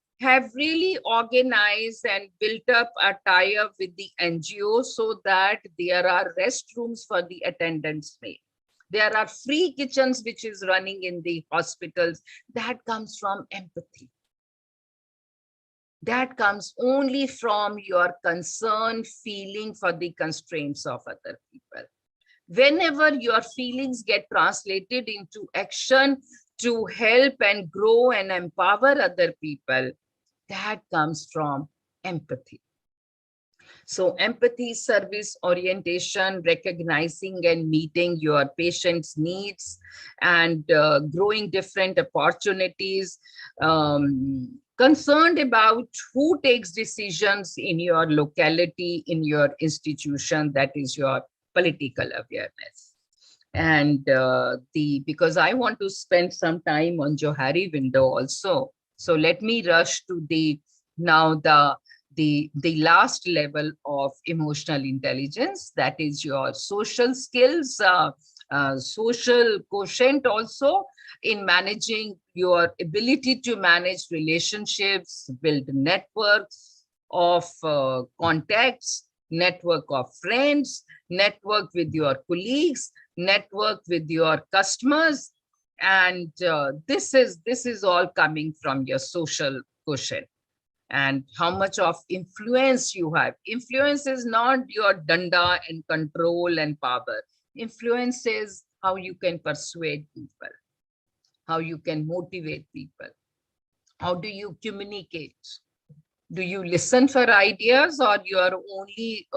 really organized and built up a tie-up with the NGO so that there are restrooms for the attendants made. There are free kitchens which is running in the hospitals. That comes from empathy. That comes only from your concern, feeling for the constraints of other people. Whenever your feelings get translated into action to help and grow and empower other people, that comes from empathy. So empathy, service orientation, recognizing and meeting your patient's needs and growing different opportunities, concerned about who takes decisions in your locality, in your institution, that is your political awareness. And because I want to spend some time on Johari window also. So let me rush to the last level of emotional intelligence, that is your social skills, social quotient also in managing your ability to manage relationships, build networks of contacts, network of friends, network with your colleagues, network with your customers. And this is all coming from your social quotient. And how much of influence you have. Influence is not your danda and control and power. Influence is how you can persuade people, how you can motivate people. How do you communicate? Do you listen for ideas, or you are only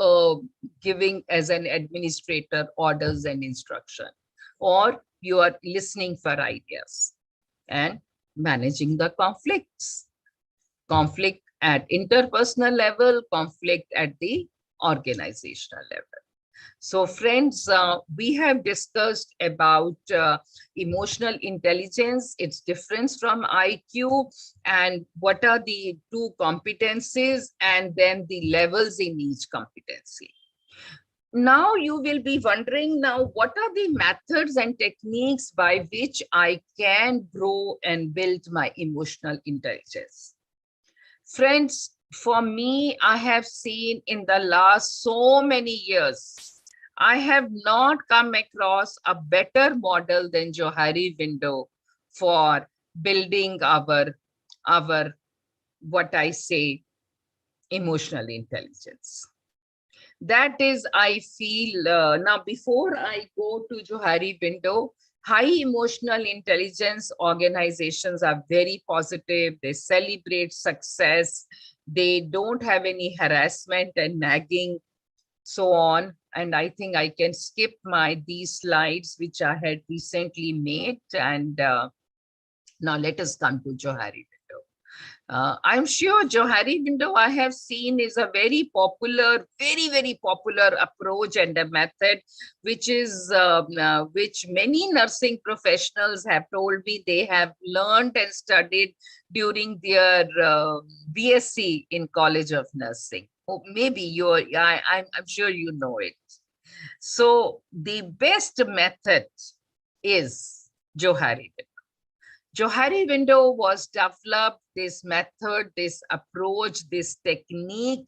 giving as an administrator orders and instruction, or you are listening for ideas and managing the conflicts? Conflict at interpersonal level, conflict at the organizational level. So friends, we have discussed about emotional intelligence, its difference from IQ, and what are the two competencies, and then the levels in each competency. Now you will be wondering, now what are the methods and techniques by which I can grow and build my emotional intelligence? Friends, for me, I have seen in the last so many years, I have not come across a better model than Johari window for building our what I say, emotional intelligence. That is, I feel, now before I go to Johari window, high emotional intelligence organizations are very positive. They celebrate success. They don't have any harassment and nagging, so on. And I think I can skip these slides, which I had recently made. And now let us come to Johari window. I'm sure Johari window I have seen is a very popular, very popular approach and a method, which many nursing professionals have told me they have learned and studied during their BSc in College of Nursing. Oh, maybe I'm sure you know it. So the best method is Johari window. Johari window was developed, this method, this approach, this technique,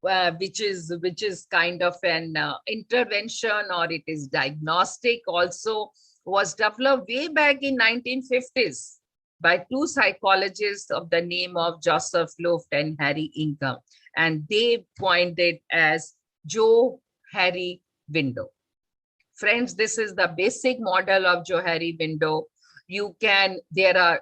which is kind of an intervention, or it is diagnostic also, was developed way back in 1950s by two psychologists of the name of Joseph Luft and Harry Ingham. And they coined it as Johari window. Friends, this is the basic model of Johari window. You can, there are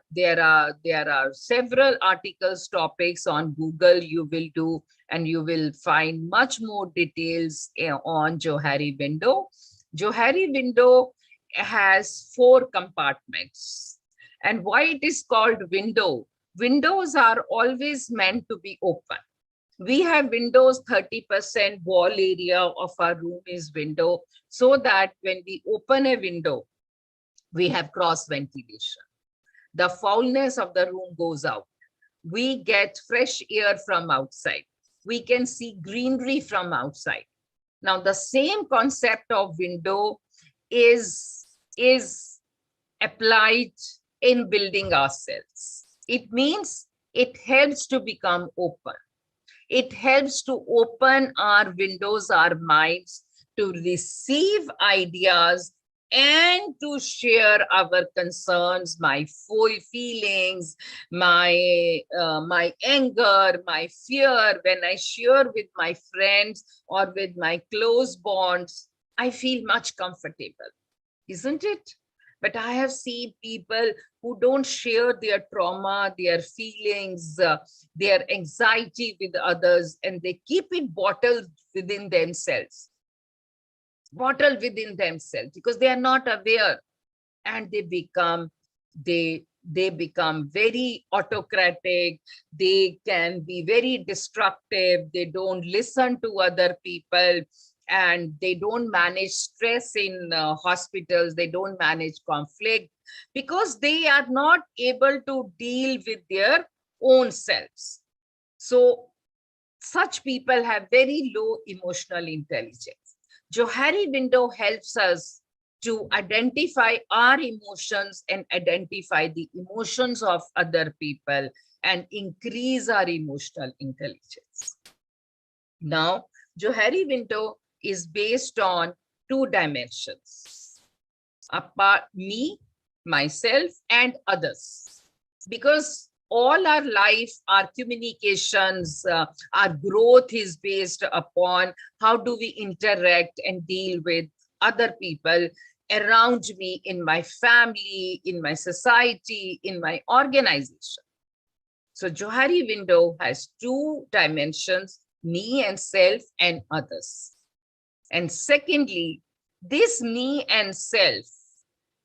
several articles, topics on Google you will do, and you will find much more details on Johari window. Johari window has 4 compartments. And why it is called window? Windows are always meant to be open. We have windows, 30% wall area of our room is window, so that when we open a window, we have cross ventilation. The foulness of the room goes out. We get fresh air from outside. We can see greenery from outside. Now, the same concept of window is applied in building ourselves. It means it helps to become open. It helps to open our windows, our minds, to receive ideas and to share our concerns, my full feelings, my anger, my fear. When I share with my friends or with my close bonds, I feel much comfortable, isn't it? But I have seen people who don't share their trauma, their feelings, their anxiety with others, and they keep it bottled within themselves. Because they are not aware, and they become very autocratic. They can be very destructive. They don't listen to other people, and they don't manage stress in hospitals. They don't manage conflict because they are not able to deal with their own selves. So such people have very low emotional intelligence. Johari window helps us to identify our emotions and identify the emotions of other people and increase our emotional intelligence. Now, Johari window is based on 2 dimensions: apart me, myself, and others. Because all our life, our communications, our growth is based upon how do we interact and deal with other people around me, in my family, in my society, in my organization. So Johari window has 2 dimensions: me and self and others. And secondly, this me and self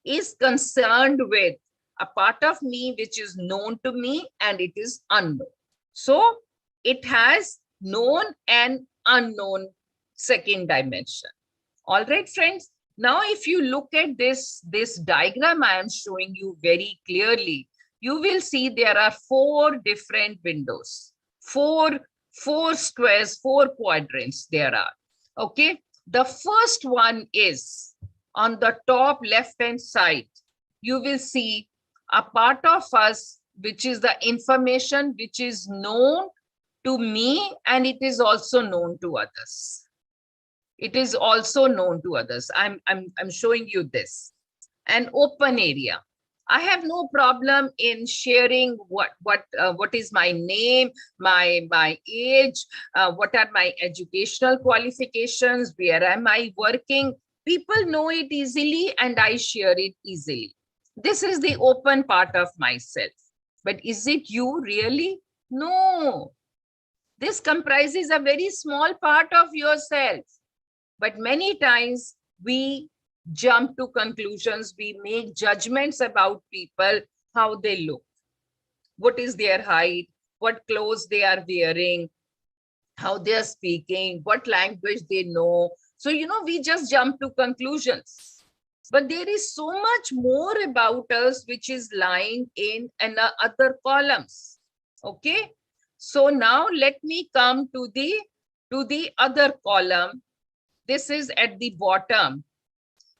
is concerned with a part of me which is known to me and it is unknown. So it has known and unknown second dimension. All right, friends. Now, if you look at this diagram I am showing you very clearly, you will see there are 4 different windows, four squares, 4 quadrants there are. Okay. The first one is on the top left-hand side. You will see a part of us, which is the information which is known to me, and it is also known to others. It is also known to others. I'm showing you this. An open area. I have no problem in sharing what is my name, my age, what are my educational qualifications, where am I working. People know it easily and I share it easily. This is the open part of myself. But is it you really? No. This comprises a very small part of yourself. But many times we jump to conclusions, we make judgments about people, how they look, what is their height, what clothes they are wearing, how they are speaking, what language they know. So, we just jump to conclusions. But there is so much more about us which is lying in other columns. Okay. So now let me come to the other column. This is at the bottom.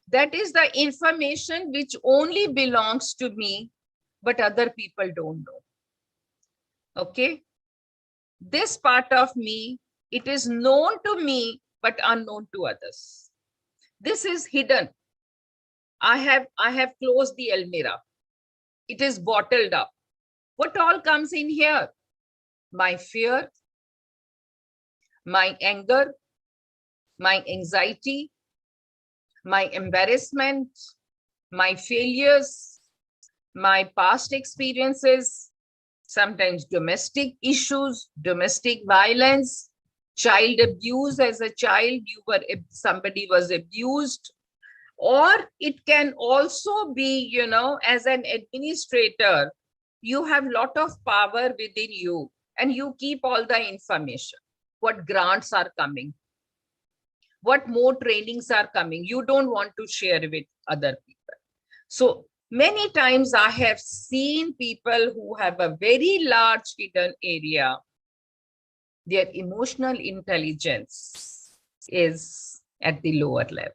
That is the information which only belongs to me, but other people don't know. Okay. This part of me, it is known to me, but unknown to others. This is hidden. I have closed the almirah. It is bottled up. What all comes in here? My fear, my anger, my anxiety, my embarrassment, my failures, my past experiences, sometimes domestic issues, domestic violence, child abuse. As a child, somebody was abused. Or it can also be, as an administrator, you have a lot of power within you and you keep all the information. What grants are coming? What more trainings are coming? You don't want to share with other people. So many times I have seen people who have a very large hidden area. Their emotional intelligence is at the lower level.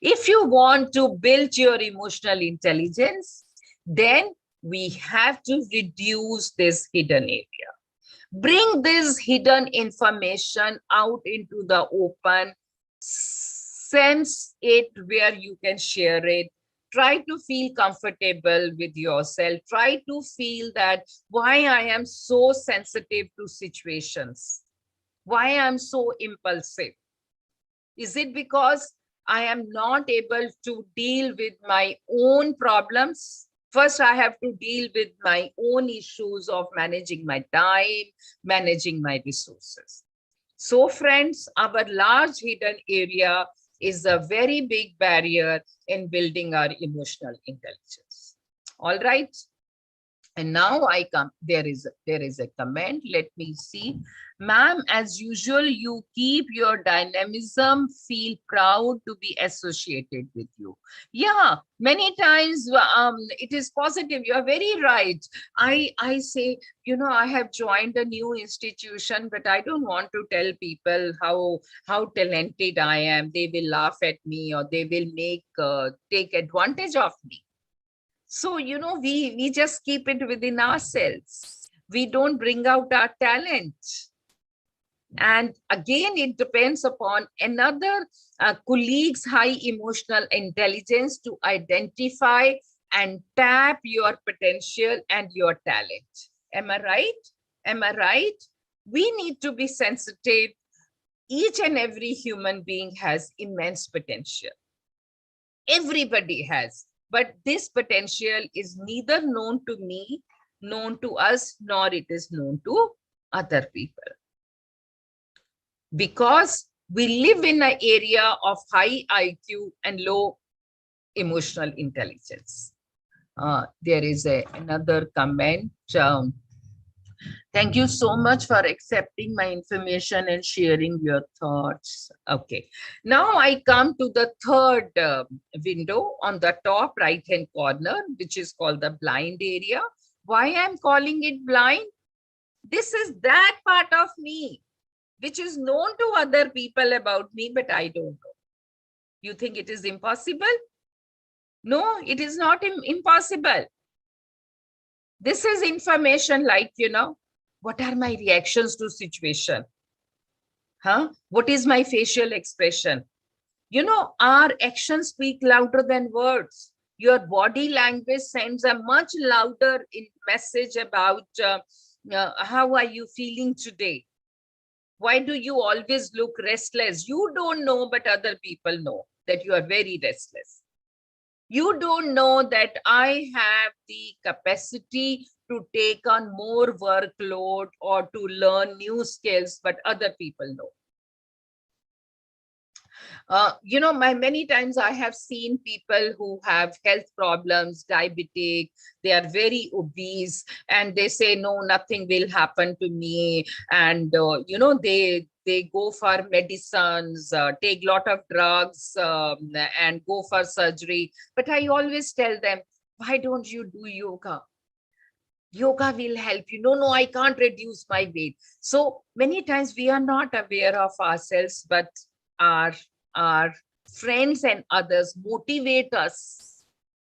If you want to build your emotional intelligence, then we have to reduce this hidden area. Bring this hidden information out into the open, sense it where you can share it. Try to feel comfortable with yourself. Try to feel that why I am so sensitive to situations, why I'm so impulsive. Is it because I am not able to deal with my own problems? First, I have to deal with my own issues of managing my time, managing my resources. So friends, our large hidden area is a very big barrier in building our emotional intelligence. All right. And now I come, there is a comment. Let me see. Ma'am, as usual, you keep your dynamism, feel proud to be associated with you. Yeah, many times it is positive. You are very right. I say, I have joined a new institution, but I don't want to tell people how talented I am. They will laugh at me or they will take advantage of me. So, we just keep it within ourselves. We don't bring out our talent. And again, it depends upon another colleague's high emotional intelligence to identify and tap your potential and your talent. Am I right? Am I right? We need to be sensitive. Each and every human being has immense potential. Everybody has. But this potential is neither known to me, known to us, nor it is known to other people. Because we live in an area of high IQ and low emotional intelligence. There is another comment. Thank you so much for accepting my information and sharing your thoughts. Okay, now I come to the third window on the top right-hand corner, which is called the blind area. Why I'm calling it blind? This is that part of me which is known to other people about me, but I don't know. You think it is impossible? No, it is not impossible. This is information like, what are my reactions to situation? What is my facial expression? Our actions speak louder than words. Your body language sends a much louder message about how are you feeling today? Why do you always look restless? You don't know, but other people know that you are very restless. You don't know that I have the capacity to take on more workload or to learn new skills, but other people know. Many times I have seen people who have health problems, diabetic, they are very obese, and they say, no, nothing will happen to me. And, they go for medicines, take lot of drugs, and go for surgery. But I always tell them, why don't you do yoga? Yoga will help you. No, I can't reduce my weight. So many times we are not aware of ourselves, but our our friends and others motivate us,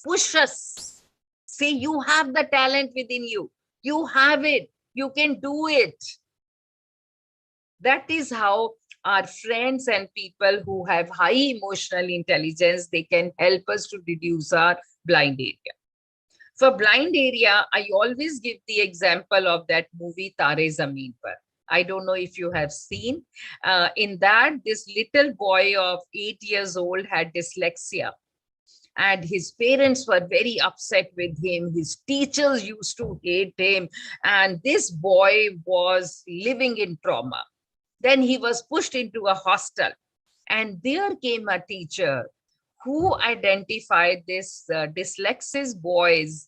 push us, say, you have the talent within you. You have it. You can do it. That is how our friends and people who have high emotional intelligence, they can help us to reduce our blind area. For blind area, I always give the example of that movie Tare Zameen Par. I don't know if you have seen. In that, this little boy of 8 years old had dyslexia. And his parents were very upset with him. His teachers used to hate him. And this boy was living in trauma. Then he was pushed into a hostel. And there came a teacher who identified this dyslexic boy's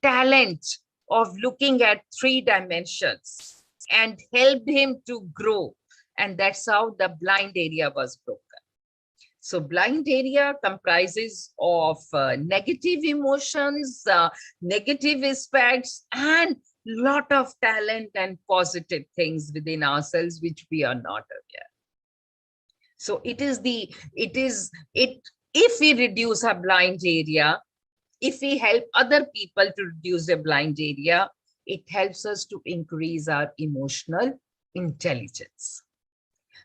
talent of looking at 3 dimensions and helped him to grow. And that's how the blind area was broken. So blind area comprises of negative emotions, negative aspects, and lot of talent and positive things within ourselves, which we are not aware. So if we reduce our blind area, if we help other people to reduce their blind area, it helps us to increase our emotional intelligence.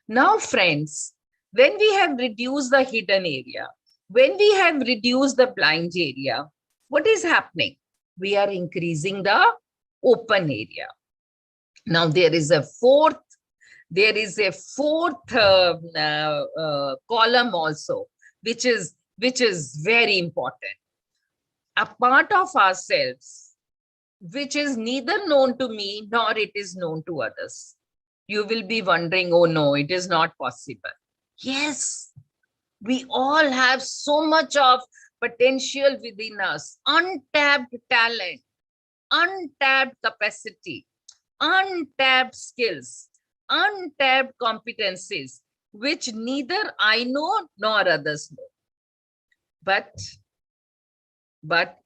Now, friends, when we have reduced the hidden area, when we have reduced the blind area, what is happening? We are increasing the open area. Now, there is a fourth column also, which is very important. A part of ourselves, which is neither known to me nor it is known to others. You will be wondering, oh no, it is not possible. Yes, we all have so much of potential within us, untapped talent, untapped capacity, untapped skills, untapped competencies, which neither I know nor others know. But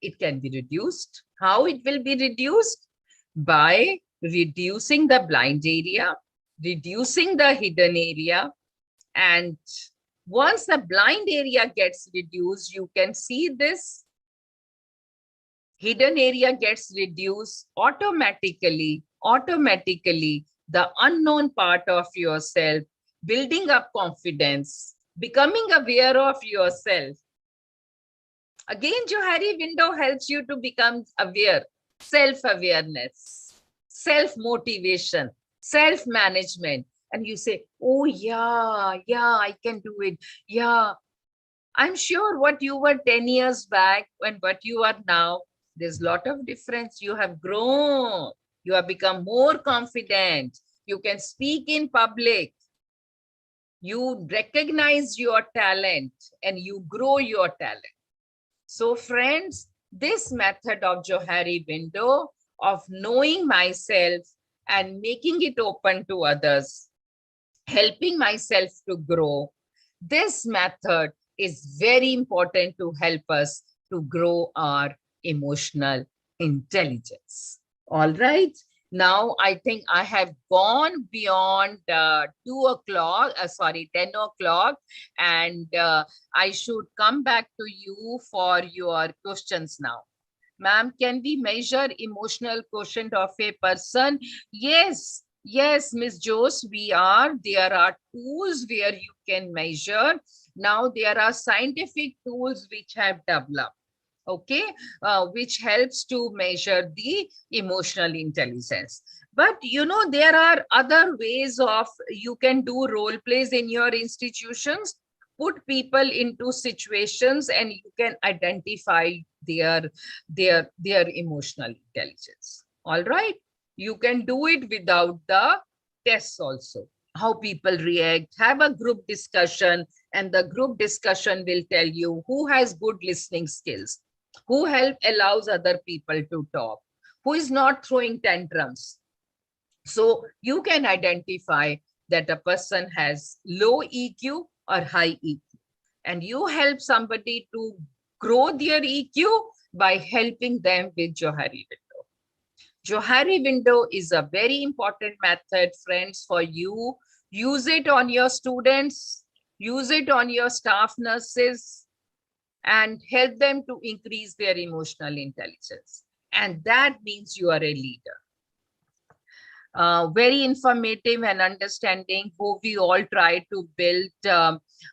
it can be reduced. How it will be reduced? By reducing the blind area, reducing the hidden area. And once the blind area gets reduced, you can see this hidden area gets reduced automatically, the unknown part of yourself, building up confidence, becoming aware of yourself. Again, Johari window helps you to become aware, self-awareness, self-motivation, self-management. And you say, oh yeah, I can do it. Yeah, I'm sure what you were 10 years back and what you are now, there's a lot of difference. You have grown. You have become more confident. You can speak in public. You recognize your talent and you grow your talent. So friends, this method of Johari window of knowing myself and making it open to others, helping myself to grow, this method is very important to help us to grow our emotional intelligence. All right. Now, I think I have gone beyond 10 o'clock, and I should come back to you for your questions now. Ma'am, can we measure emotional quotient of a person? Yes, Yes, Miss Jose, we are. There are tools where you can measure. Now there are scientific tools which have developed, okay, which helps to measure the emotional intelligence. But you know, there are other ways of, you can do role plays in your institutions, put people into situations and you can identify their emotional intelligence. All right. You can do it without the tests also. How people react, have a group discussion, and the group discussion will tell you who has good listening skills, who allows other people to talk, who is not throwing tantrums. So you can identify that a person has low EQ or high EQ, and you help somebody to grow their EQ by helping them with Johari window. Johari window is a very important method, friends, for you. Use it on your students, use it on your staff nurses, and help them to increase their emotional intelligence. And that means you are a leader. Very informative and understanding. Hope we all try to build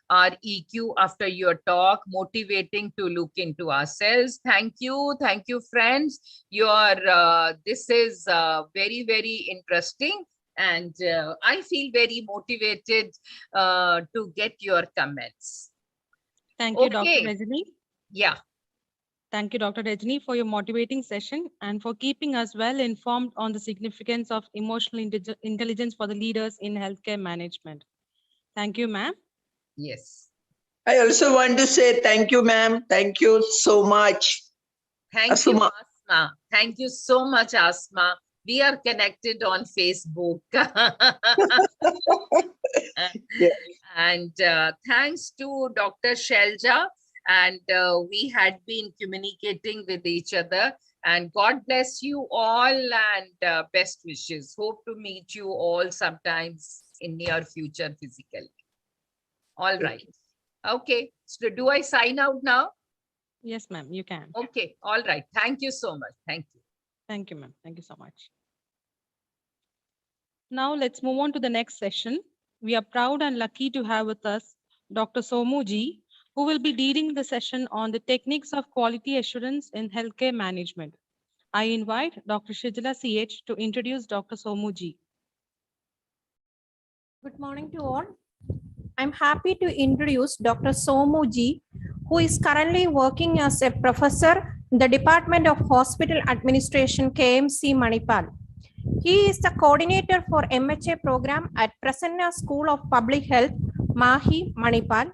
our EQ after your talk, motivating to look into ourselves. Thank you, friends. This is very, very interesting, and I feel very motivated to get your comments. Thank you, Dr. Okay. Rajni. Yeah. Thank you, Dr. Rajni, for your motivating session and for keeping us well informed on the significance of emotional intelligence for the leaders in healthcare management. Thank you, ma'am. Yes. I also want to say thank you, ma'am. Thank you so much. Thank Asuma. you, Asma. Thank you so much, Asma. We are connected on Facebook. Yeah. And thanks to Dr. Shelja. And we had been communicating with each other. And God bless you all, and best wishes. Hope to meet you all sometimes in near future physically. All right. Okay. So do I sign out now? Yes, ma'am, you can. Okay. All right. Thank you so much. Thank you. Thank you, ma'am. Thank you so much. Now let's move on to the next session. We are proud and lucky to have with us Dr. Somu Ji, who will be leading the session on the techniques of quality assurance in healthcare management. I invite Dr. Shijala CH to introduce Dr. Somu Ji. Good morning to all. I'm happy to introduce Dr. Somu Ji, who is currently working as a professor in the Department of Hospital Administration, KMC Manipal. He is the coordinator for MHA program at Prasanna School of Public Health, Mahi, Manipal.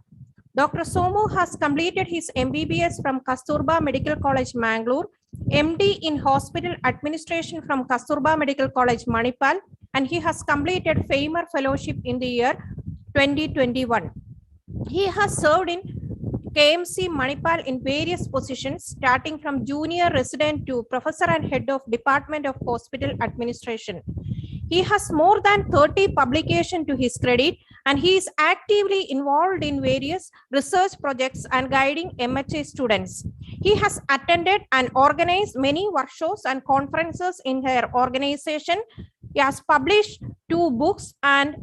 Dr. Somu has completed his MBBS from Kasturba Medical College, Mangalore, MD in Hospital Administration from Kasturba Medical College, Manipal, and he has completed FAMER Fellowship in the year 2021. He has served in KMC Manipal in various positions, starting from junior resident to professor and head of Department of Hospital Administration. He has more than 30 publications to his credit, and he is actively involved in various research projects and guiding MHA students. He has attended and organized many workshops and conferences in her organization. He has published 2 books and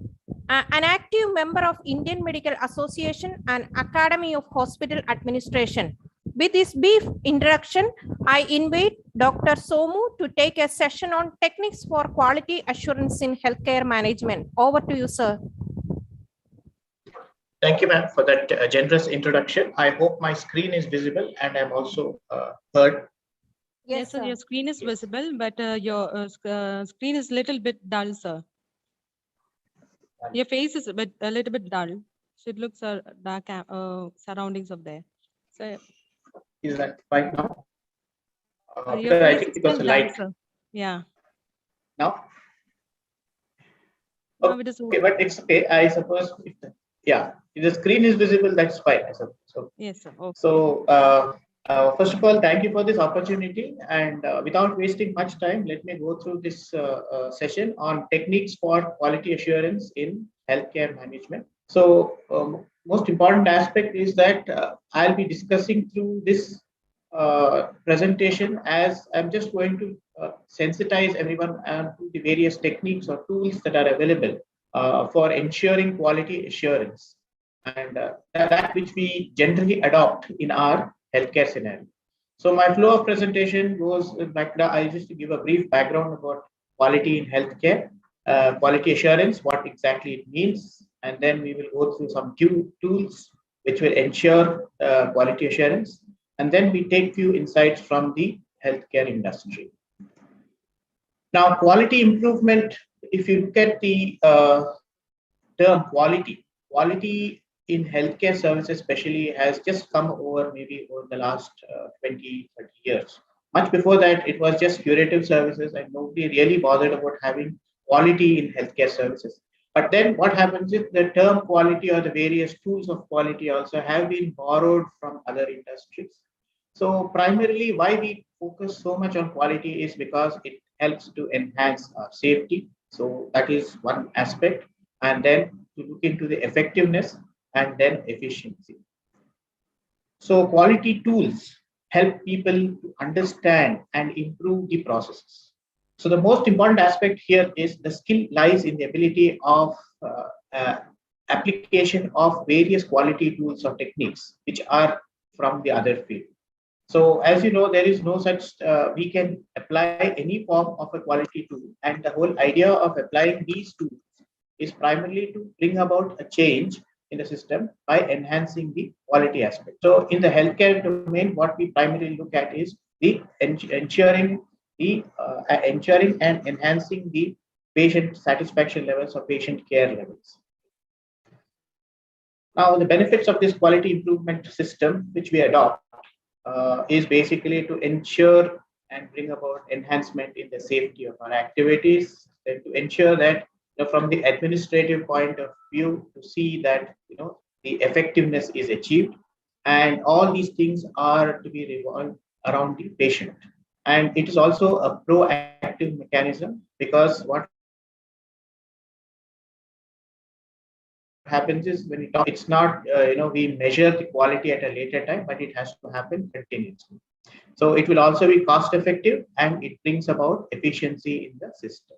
an active member of Indian Medical Association and Academy of Hospital Administration. With this brief introduction, I invite Dr. Somu to take a session on techniques for quality assurance in healthcare management. Over to you, sir. Thank you, ma'am, for that generous introduction. I hope my screen is visible and I'm also heard. Yes, sir. Your screen is visible, but your screen is a little bit dull, sir. Your face is a little bit dull. So it looks dark surroundings of there. So is that fine now? Your I face think is it was still light. dull, sir. Yeah. Now? Now it is Okay, but it's okay. I suppose, if the screen is visible, that's fine. So, yes, sir. Okay. So, first of all, thank you for this opportunity. And without wasting much time, let me go through this session on techniques for quality assurance in healthcare management. So, most important aspect is that I'll be discussing through this presentation, as I'm just going to sensitize everyone to the various techniques or tools that are available for ensuring quality assurance, and that which we generally adopt in our healthcare scenario. So my flow of presentation goes back. I just to give a brief background about quality in healthcare, quality assurance, what exactly it means, and then we will go through some tools which will ensure quality assurance, and then we take few insights from the healthcare industry. Now, quality improvement, if you look at the term quality in healthcare services especially has just come over maybe over the last 20, 30 years. Much before that, it was just curative services and nobody really bothered about having quality in healthcare services. But then what happens is the term quality or the various tools of quality also have been borrowed from other industries. So primarily why we focus so much on quality is because it helps to enhance our safety. So that is one aspect. And then to look into the effectiveness and then efficiency. So quality tools help people to understand and improve the processes. So the most important aspect here is the skill lies in the ability of application of various quality tools or techniques which are from the other field. So as you know, there is no such, we can apply any form of a quality tool, and the whole idea of applying these tools is primarily to bring about a change in the system by enhancing the quality aspect. So in the healthcare domain, what we primarily look at is the ensuring and enhancing the patient satisfaction levels or patient care levels. Now, the benefits of this quality improvement system, which we adopt, is basically to ensure and bring about enhancement in the safety of our activities, and to ensure that from the administrative point of view, to see that the effectiveness is achieved, and all these things are to be revolved around the patient. And it is also a proactive mechanism, because what happens is when it's not we measure the quality at a later time, but it has to happen continuously. So it will also be cost effective and it brings about efficiency in the system.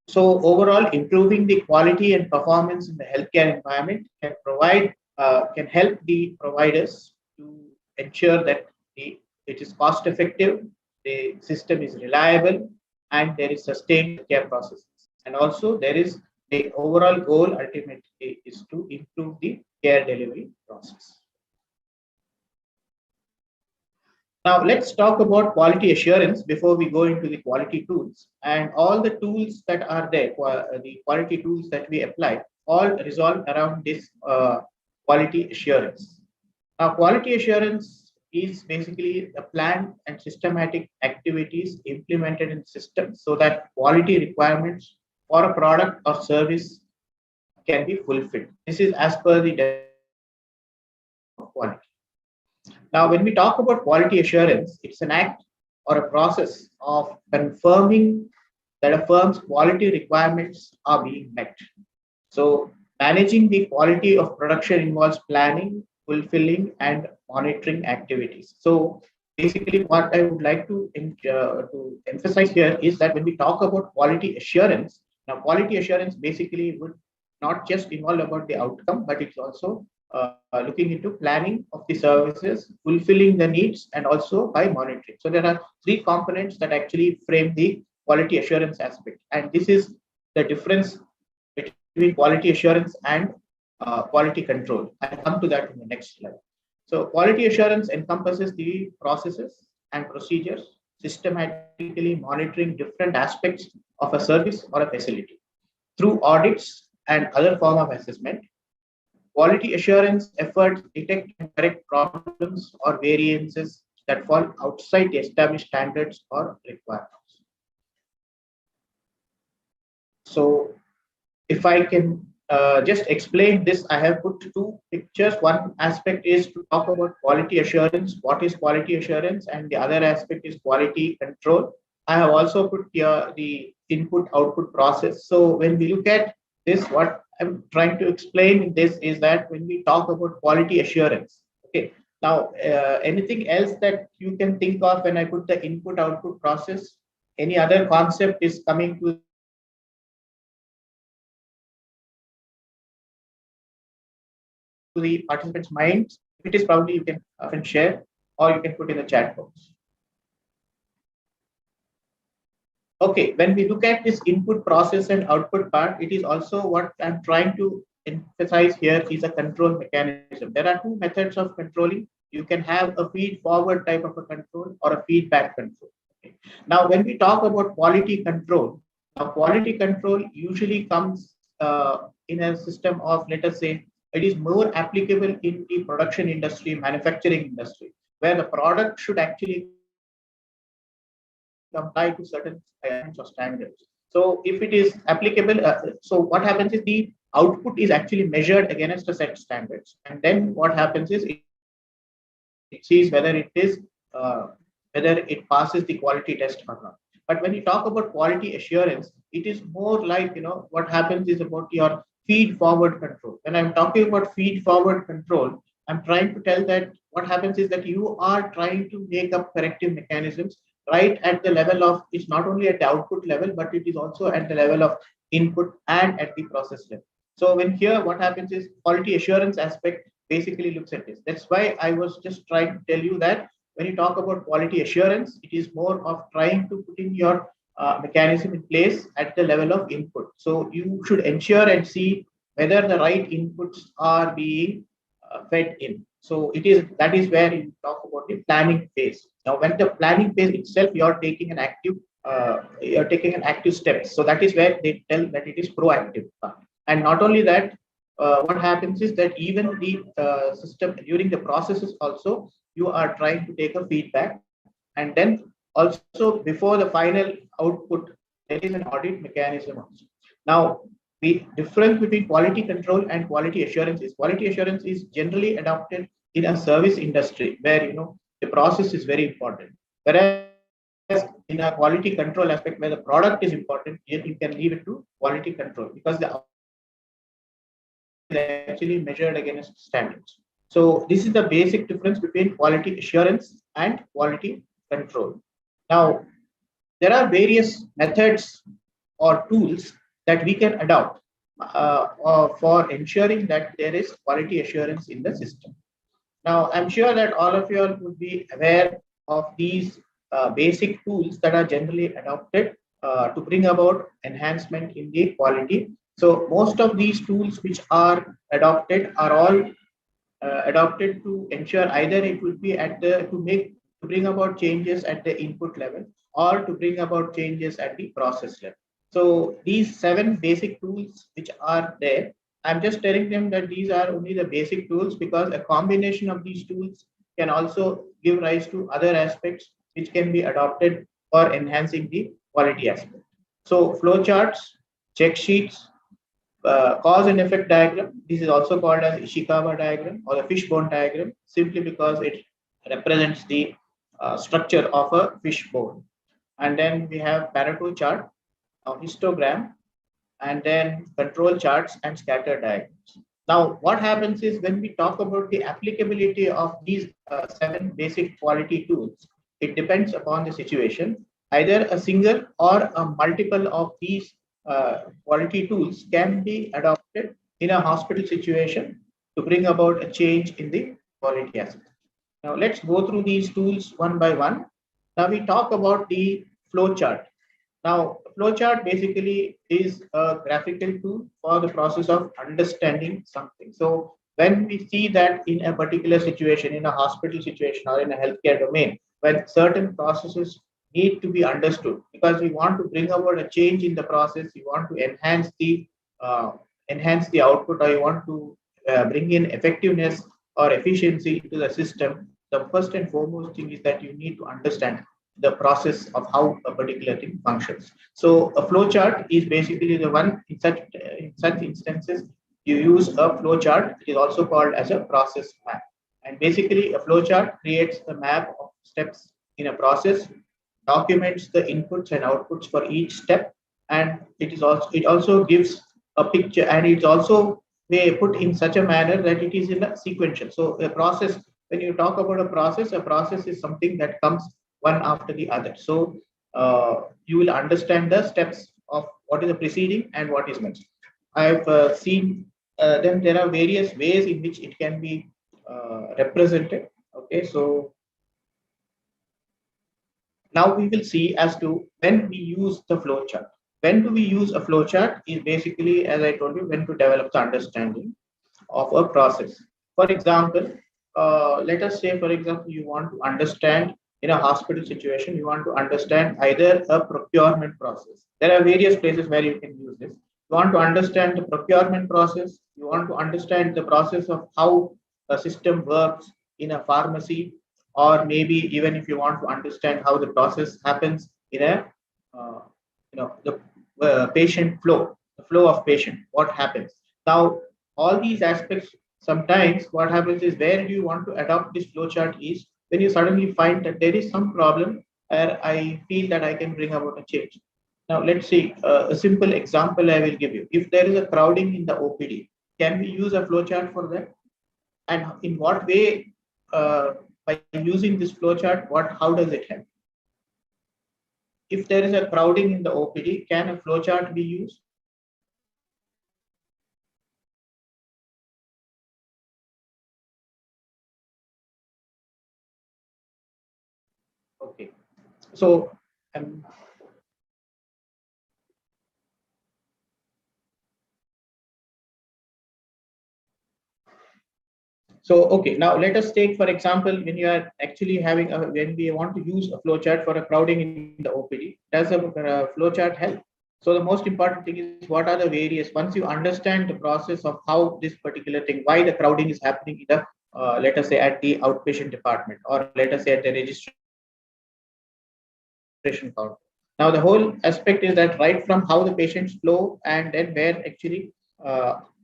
So overall, improving the quality and performance in the healthcare environment can help the providers to ensure that it is cost effective, the system is reliable, and there is sustained care processes. And also there is the overall goal ultimately is to improve the care delivery process. Now let's talk about quality assurance before we go into the quality tools. And all the tools that are there, the quality tools that we apply, all resolve around this quality assurance. Now, quality assurance is basically the planned and systematic activities implemented in systems so that quality requirements for a product or service can be fulfilled. This is as per the definition of quality. Now, when we talk about quality assurance, it's an act or a process of confirming that a firm's quality requirements are being met. So, managing the quality of production involves planning, fulfilling, and monitoring activities. So, basically, what I would like to emphasize here is that when we talk about quality assurance, now quality assurance basically would not just involve about the outcome, but it's also looking into planning of the services, fulfilling the needs, and also by monitoring. So there are three components that actually frame the quality assurance aspect. And this is the difference between quality assurance and quality control. I'll come to that in the next slide. So quality assurance encompasses the processes and procedures, systematically monitoring different aspects of a service or a facility through audits and other form of assessment. Quality assurance efforts detect and correct problems or variances that fall outside the established standards or requirements. So, if I can just explain this, I have put two pictures. One aspect is to talk about quality assurance, what is quality assurance, and the other aspect is quality control. I have also put here the input-output process. So, when we look at this, what I'm trying to explain in this is that when we talk about quality assurance, okay, Now, anything else that you can think of when I put the input output process? Any other concept is coming to the participants' minds? If it is, probably you can share, or you can put in the chat box. Okay, when we look at this input process and output part, it is also what I'm trying to emphasize here is a control mechanism. There are two methods of controlling. You can have a feed forward type of a control or a feedback control. Okay. Now, when we talk about quality control, now quality control usually comes in a system of, let us say, it is more applicable in the production industry, manufacturing industry, where the product should actually comply to certain requirements or standards. So if it is applicable, so what happens is the output is actually measured against a set standards, and then what happens is it sees whether it is whether it passes the quality test or not. But when you talk about quality assurance, it is more like, what happens is about your feed forward control. When I'm talking about feed forward control, I'm trying to tell that what happens is that you are trying to make up corrective mechanisms right at the level of, it's not only at the output level, but it is also at the level of input and at the process level. So when here, what happens is quality assurance aspect basically looks at this. That's why I was just trying to tell you that when you talk about quality assurance, it is more of trying to put in your mechanism in place at the level of input. So you should ensure and see whether the right inputs are being fed in. So that is where you talk about the planning phase. Now, when the planning phase itself, you're taking an active step. So that is where they tell that it is proactive. And not only that, what happens is that even the system during the processes also, you are trying to take a feedback, and then also before the final output, there is an audit mechanism also. Now, the difference between quality control and quality assurance is generally adopted in a service industry where the process is very important. Whereas in a quality control aspect where the product is important, you can leave it to quality control because the actually measured against standards. So this is the basic difference between quality assurance and quality control. Now, there are various methods or tools that we can adopt for ensuring that there is quality assurance in the system. Now, I'm sure that all of you would be aware of these basic tools that are generally adopted to bring about enhancement in the quality. So most of these tools which are adopted are all adopted to ensure either it would be to bring about changes at the input level or to bring about changes at the process level. So these 7 basic tools which are there, I'm just telling them that these are only the basic tools because a combination of these tools can also give rise to other aspects which can be adopted for enhancing the quality aspect. So flowcharts, check sheets, cause and effect diagram. This is also called as Ishikawa diagram or the fishbone diagram, simply because it represents the structure of a fishbone. And then we have Pareto chart, a histogram, and then control charts and scatter diagrams. Now, what happens is when we talk about the applicability of these 7 basic quality tools, it depends upon the situation. Either a single or a multiple of these quality tools can be adopted in a hospital situation to bring about a change in the quality aspect. Now, let's go through these tools one by one. Now, we talk about the flow chart. Now, flowchart basically is a graphical tool for the process of understanding something. So when we see that in a particular situation, in a hospital situation or in a healthcare domain, when certain processes need to be understood, because we want to bring about a change in the process, you want to enhance the output, or you want to bring in effectiveness or efficiency to the system, the first and foremost thing is that you need to understand the process of how a particular thing functions. So a flow chart is basically the one in such instances you use a flow chart. It is also called as a process map. And basically a flow chart creates the map of steps in a process, documents the inputs and outputs for each step, and it also gives a picture, and it's also put in such a manner that it is in a sequential. So a process when you talk about a process is something that comes one after the other. So you will understand the steps of what is the preceding and what is next. I've seen then there are various ways in which it can be represented. Okay, so now we will see as to when we use the flow chart. When do we use a flow chart is basically, as I told you, when to develop the understanding of a process. For example, let us say, for example, you want to understand in a hospital situation, you want to understand either a procurement process. There are various places where you can use this. You want to understand the procurement process. You want to understand the process of how a system works in a pharmacy, or maybe even if you want to understand how the process happens in a, the patient flow, the flow of patient, what happens. Now, all these aspects, sometimes what happens is where do you want to adopt this flowchart is when you suddenly find that there is some problem where I feel that I can bring about a change. Now, let's see a simple example I will give you. If there is a crowding in the OPD, can we use a flowchart for that? And in what way, by using this flowchart, how does it help? If there is a crowding in the OPD, can a flowchart be used? Okay, so okay, now let us take, for example, when you are actually having when we want to use a flowchart for a crowding in the OPD, does a flowchart help? So the most important thing is what are the various, once you understand the process of how this particular thing, why the crowding is happening in the, let us say at the outpatient department, or let us say at the registration counter. Now the whole aspect is that right from how the patients flow and then where actually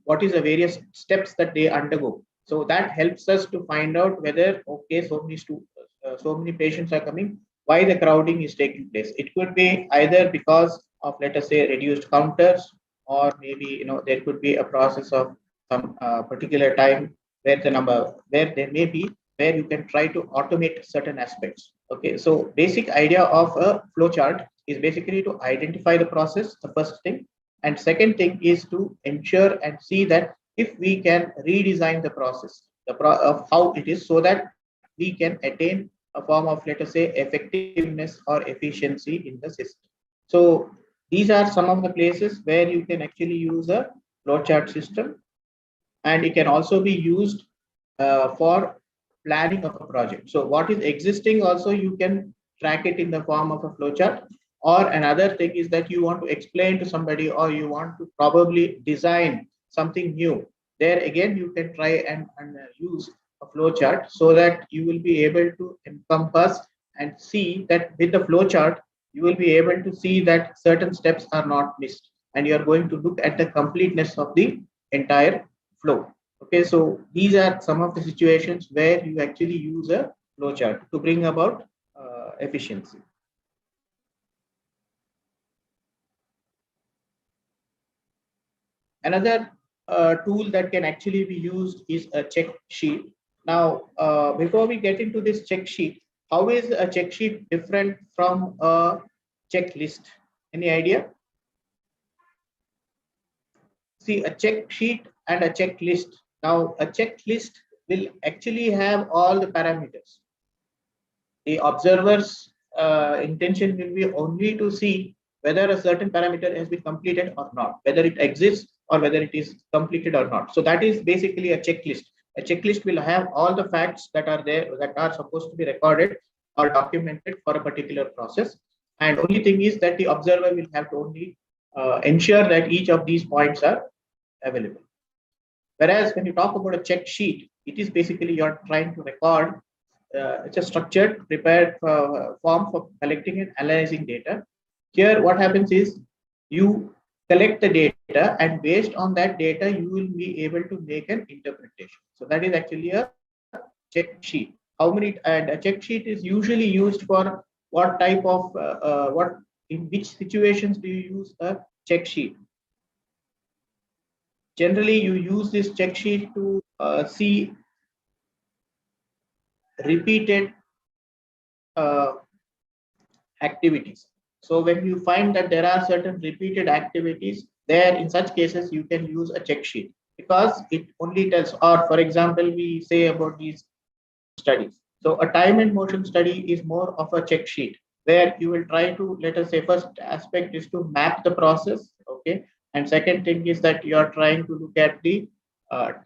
what is the various steps that they undergo. So that helps us to find out whether, okay, so many patients are coming, why the crowding is taking place. It could be either because of, let us say, reduced counters, or maybe there could be a process of some particular time where there may be where you can try to automate certain aspects. Okay, so basic idea of a flowchart is basically to identify the process, the first thing, and second thing is to ensure and see that if we can redesign the process, of how it is, so that we can attain a form of, let us say, effectiveness or efficiency in the system. So these are some of the places where you can actually use a flowchart system, and it can also be used for planning of a project. So what is existing also you can track it in the form of a flowchart. Or another thing is that you want to explain to somebody, or you want to probably design something new. There again, you can try and use a flowchart, so that you will be able to encompass and see that with the flowchart, you will be able to see that certain steps are not missed, and you are going to look at the completeness of the entire flow. Okay, so these are some of the situations where you actually use a flowchart to bring about efficiency. Another tool that can actually be used is a check sheet. Now, before we get into this check sheet, how is a check sheet different from a checklist? Any idea? See, a check sheet and a checklist. Now, a checklist will actually have all the parameters. The observer's intention will be only to see whether a certain parameter has been completed or not, whether it exists or whether it is completed or not. So that is basically a checklist. A checklist will have all the facts that are there, that are supposed to be recorded or documented for a particular process. And only thing is that the observer will have to only ensure that each of these points are available. Whereas when you talk about a check sheet, it is basically you're trying to record. It's a structured, prepared form for collecting and analyzing data. Here, what happens is you collect the data, and based on that data, you will be able to make an interpretation. So that is actually a check sheet. How many, and a check sheet is usually used for what type of in which situations do you use a check sheet? Generally, you use this check sheet to see repeated activities. So when you find that there are certain repeated activities, there in such cases you can use a check sheet, because it only tells, or for example, we say about these studies. So a time and motion study is more of a check sheet, where you will try to, let us say, first aspect is to map the process, okay, and second thing is that you are trying to look at the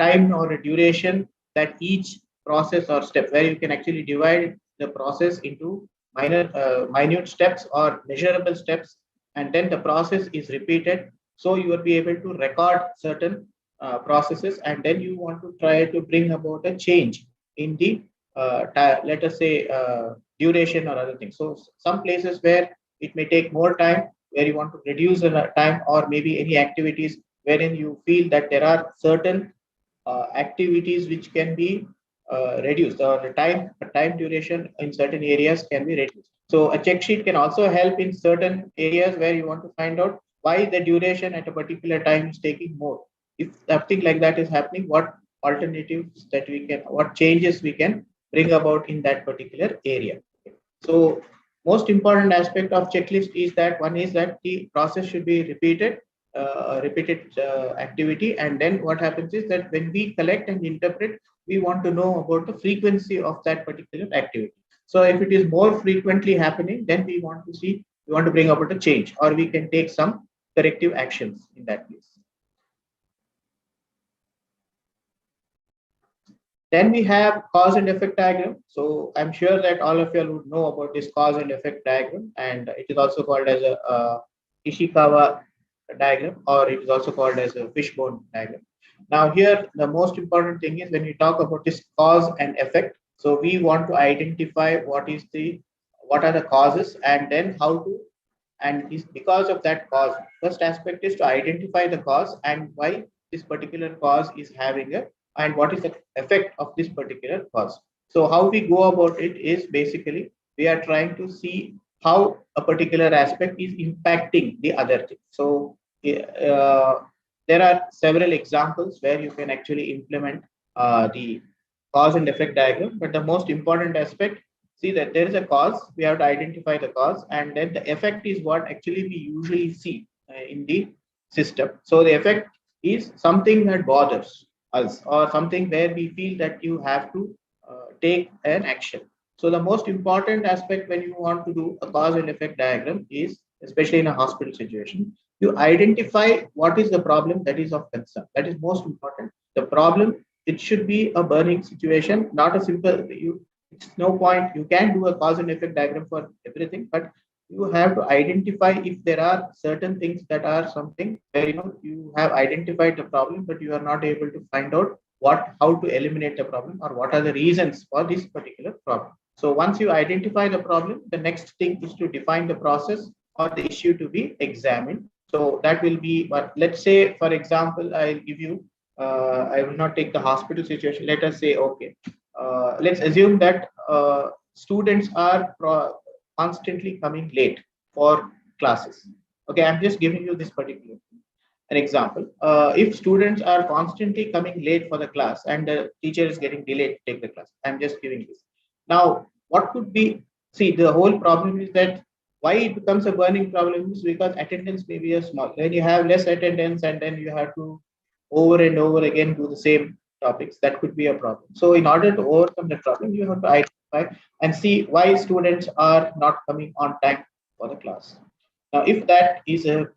time or a duration that each process or step, where you can actually divide the process into minute steps or measurable steps, and then the process is repeated, so you will be able to record certain processes, and then you want to try to bring about a change in the let us say duration or other things. So some places where it may take more time, where you want to reduce the time, or maybe any activities wherein you feel that there are certain activities which can be reduced, or the time duration in certain areas can be reduced. So a check sheet can also help in certain areas where you want to find out why the duration at a particular time is taking more. If something like that is happening, what alternatives that we can, what changes we can bring about in that particular area. So most important aspect of checklist is that one is that the process should be repeated activity, and then what happens is that when we collect and interpret, we want to know about the frequency of that particular activity. So if it is more frequently happening, then we want to see, we want to bring about a change, or we can take some corrective actions in that case. Then we have cause and effect diagram. So I'm sure that all of you would know about this cause and effect diagram, and it is also called as a Ishikawa diagram, or it is also called as a fishbone diagram. Now here, the most important thing is when we talk about this cause and effect. So we want to identify what are the causes, and then how to, and is because of that cause. First aspect is to identify the cause and why this particular cause is having a, and what is the effect of this particular cause. So how we go about it is basically we are trying to see how a particular aspect is impacting the other thing. So there are several examples where you can actually implement the cause and effect diagram, but the most important aspect, see that there is a cause, we have to identify the cause, and then the effect is what actually we usually see in the system. So the effect is something that bothers us, or something where we feel that you have to take an action. So the most important aspect when you want to do a cause and effect diagram is, especially in a hospital situation, you identify what is the problem that is of concern. That is most important. The problem, it should be a burning situation, not a simple, it's no point, you can do a cause and effect diagram for everything, but you have to identify if there are certain things that are something where you have identified the problem, but you are not able to find out how to eliminate the problem, or what are the reasons for this particular problem. So once you identify the problem, the next thing is to define the process or the issue to be examined. So that will be what, let's say, for example, I'll give you, I will not take the hospital situation. Let us say, okay, let's assume that students are constantly coming late for classes. Okay, I'm just giving you this particular an example. If students are constantly coming late for the class and the teacher is getting delayed to take the class, I'm just giving this. Now, what could be, see, the whole problem is that why it becomes a burning problem is because attendance may be a small. When you have less attendance and then you have to over and over again do the same topics, that could be a problem. So in order to overcome the problem, you have to identify and see why students are not coming on time for the class. Now, if that is a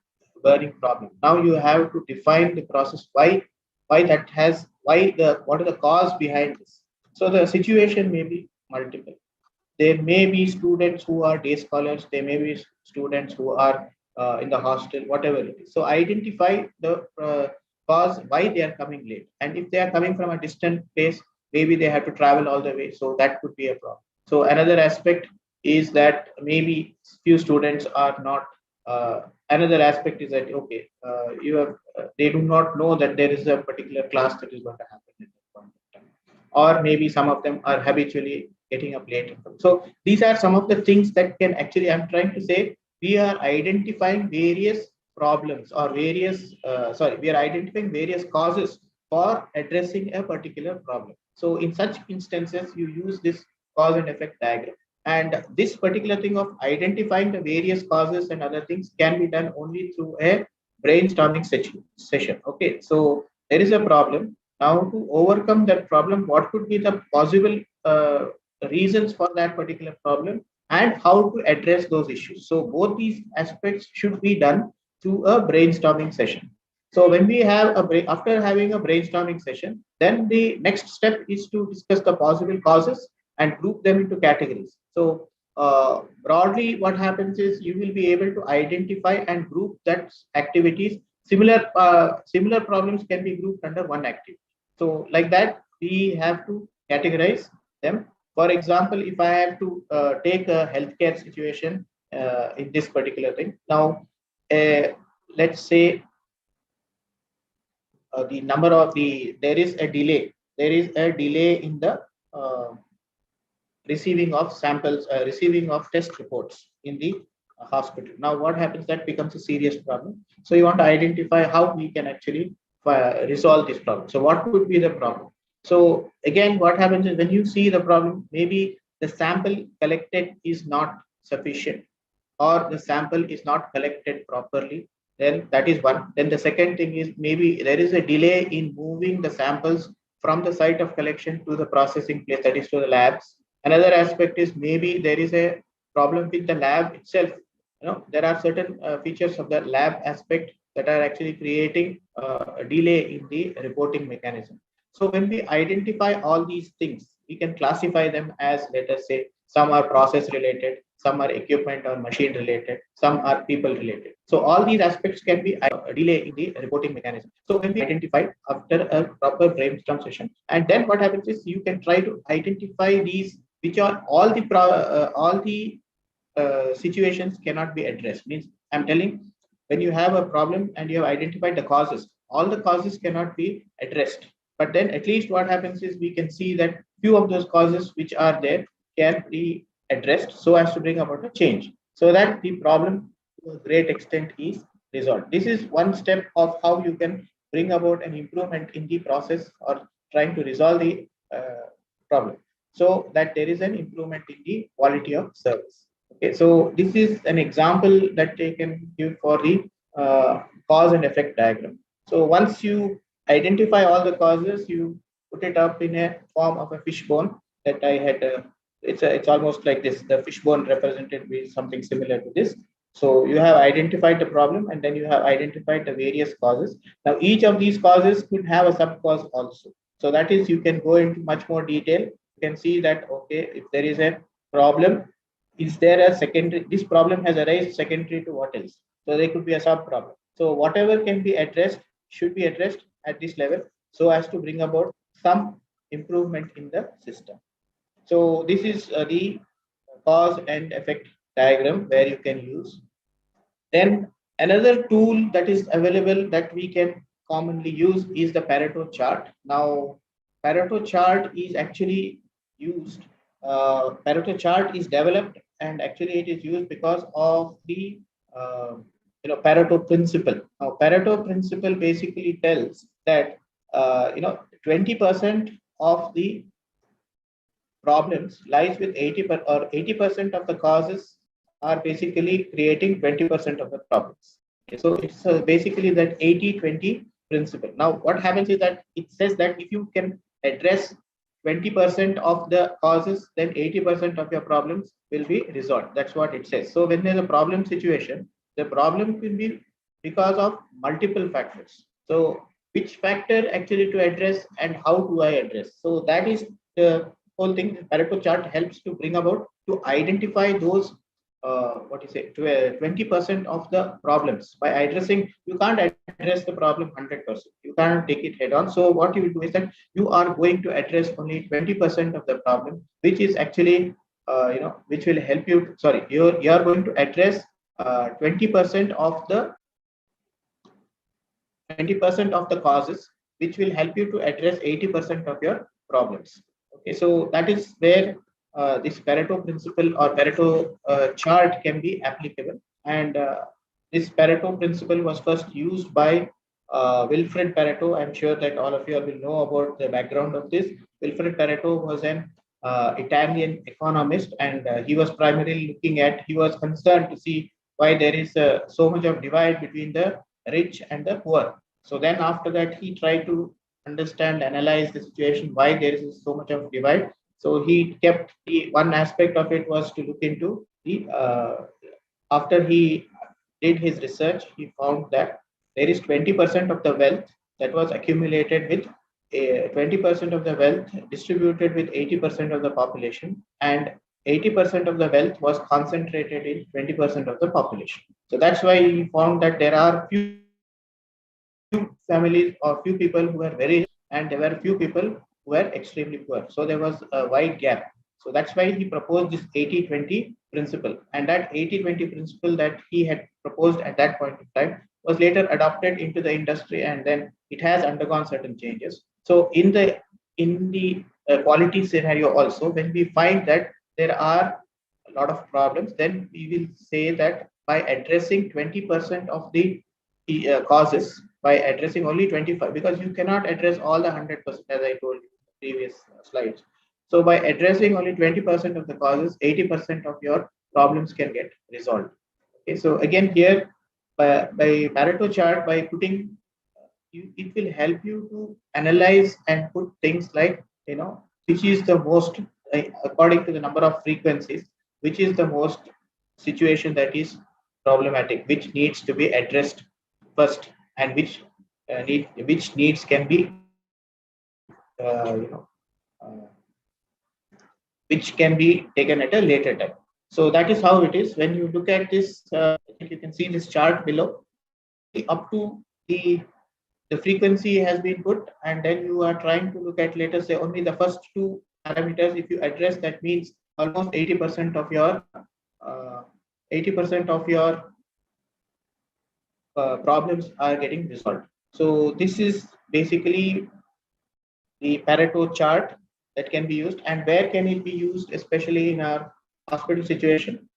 burning problem, now you have to define the process, why that has, what are the cause behind this. So the situation may be multiple. There may be students who are day scholars, there may be students who are in the hostel, whatever it is. So identify the cause why they are coming late, and if they are coming from a distant place, maybe they have to travel all the way, so that could be a problem. So another aspect is that maybe few students are not another aspect is that, okay, you have they do not know that there is a particular class that is going to happen at that point of time, or maybe some of them are habitually getting up late. So these are some of the things that can actually, I'm trying to say, we are identifying various problems or various we are identifying various causes for addressing a particular problem. So in such instances, you use this cause and effect diagram. And this particular thing of identifying the various causes and other things can be done only through a brainstorming session. Okay, so there is a problem. Now, to overcome that problem, what could be the possible reasons for that particular problem and how to address those issues? So both these aspects should be done through a brainstorming session. So when we have after having a brainstorming session, then the next step is to discuss the possible causes and group them into categories. So broadly, what happens is you will be able to identify and group that activities. Similar problems can be grouped under one activity. So like that, we have to categorize them. For example, if I have to take a healthcare situation in this particular thing, now let's say the number of there is a delay in the uh, receiving of samples, receiving of test reports in the hospital. Now, what happens, that becomes a serious problem. So you want to identify how we can actually resolve this problem. So what could be the problem? So again, what happens is when you see the problem, maybe the sample collected is not sufficient or the sample is not collected properly. Then that is one. Then the second thing is maybe there is a delay in moving the samples from the site of collection to the processing place, that is to the labs. Another aspect is maybe there is a problem with the lab itself. There are certain features of the lab aspect that are actually creating a delay in the reporting mechanism. So when we identify all these things, we can classify them as, let us say, some are process related, some are equipment or machine related, some are people related. So all these aspects can be a delay in the reporting mechanism. So when we identify after a proper brainstorm session, and then what happens is you can try to identify these, which are all the situations cannot be addressed. Means I'm telling, when you have a problem and you have identified the causes, all the causes cannot be addressed. But then at least what happens is we can see that few of those causes which are there can be addressed so as to bring about a change, so that the problem to a great extent is resolved. This is one step of how you can bring about an improvement in the process or trying to resolve the problem, so that there is an improvement in the quality of service. Okay, so this is an example that they can give for the cause and effect diagram. So once you identify all the causes, you put it up in a form of a fishbone that I had. It's almost like this. The fishbone represented with something similar to this. So you have identified the problem, and then you have identified the various causes. Now each of these causes could have a sub cause also. So that is, you can go into much more detail. You can see that, okay, if there is a problem, is there a secondary, this problem has arisen secondary to what else? So there could be a sub problem. So whatever can be addressed should be addressed at this level so as to bring about some improvement in the system. So this is the cause and effect diagram where you can use. Then another tool that is available that we can commonly use is the Pareto chart. Now, Pareto chart is actually used. Pareto chart is developed, and actually it is used because of the Pareto principle. Now, Pareto principle basically tells that 20% of the problems lies with 80% of the causes are basically creating 20% of the problems. Okay, so it's basically that 80-20 principle. Now, what happens is that it says that if you can address 20% of the causes, then 80% of your problems will be resolved. That's what it says. So when there's a problem situation, the problem will be because of multiple factors. So which factor actually to address and how do I address? So that is the whole thing. The Pareto chart helps to bring about, to identify those 20% of the problems. By addressing, you can't address the problem 100%. You can't take it head on. So what you will do is that you are going to address only 20% of the problem, which is actually which will help you. Sorry, you are going to address 20% of the 20% of the causes, which will help you to address 80% of your problems. Okay, so that is where this Pareto principle or Pareto chart can be applicable. And this Pareto principle was first used by Wilfred Pareto. I'm sure that all of you will know about the background of this. Wilfred Pareto was an Italian economist, and he was primarily he was concerned to see why there is so much of divide between the rich and the poor. So then after that, he tried to understand, analyze the situation, why there is so much of divide. So he kept one aspect of it was to look into after he did his research, he found that there is 20% of the wealth that was accumulated with 20% of the wealth distributed with 80% of the population, and 80% of the wealth was concentrated in 20% of the population. So that's why he found that there are few families or few people who were very rich, and there were few people who were extremely poor. So there was a wide gap. So that's why he proposed this 80-20 principle. And that 80-20 principle that he had proposed at that point of time was later adopted into the industry, and then it has undergone certain changes. So in the quality scenario also, when we find that there are a lot of problems, then we will say that by addressing 20% of the causes, by addressing only 25, because you cannot address all the 100%, as I told you in the previous slides. So by addressing only 20% of the causes, 80% of your problems can get resolved. Okay, so again here, by Pareto chart, by putting it will help you to analyze and put things like, which is the most, according to the number of frequencies, which is the most situation that is problematic, which needs to be addressed first, and which needs can be uh, you know uh, which can be taken at a later time. So that is how it is. When you look at this, I think you can see this chart below. Up to the frequency has been put, and then you are trying to look at, let us say, only the first two parameters. If you address, that means almost 80% of your 80% of your problems are getting resolved. So this is basically the Pareto chart that can be used. And where can it be used, especially in our hospital situation?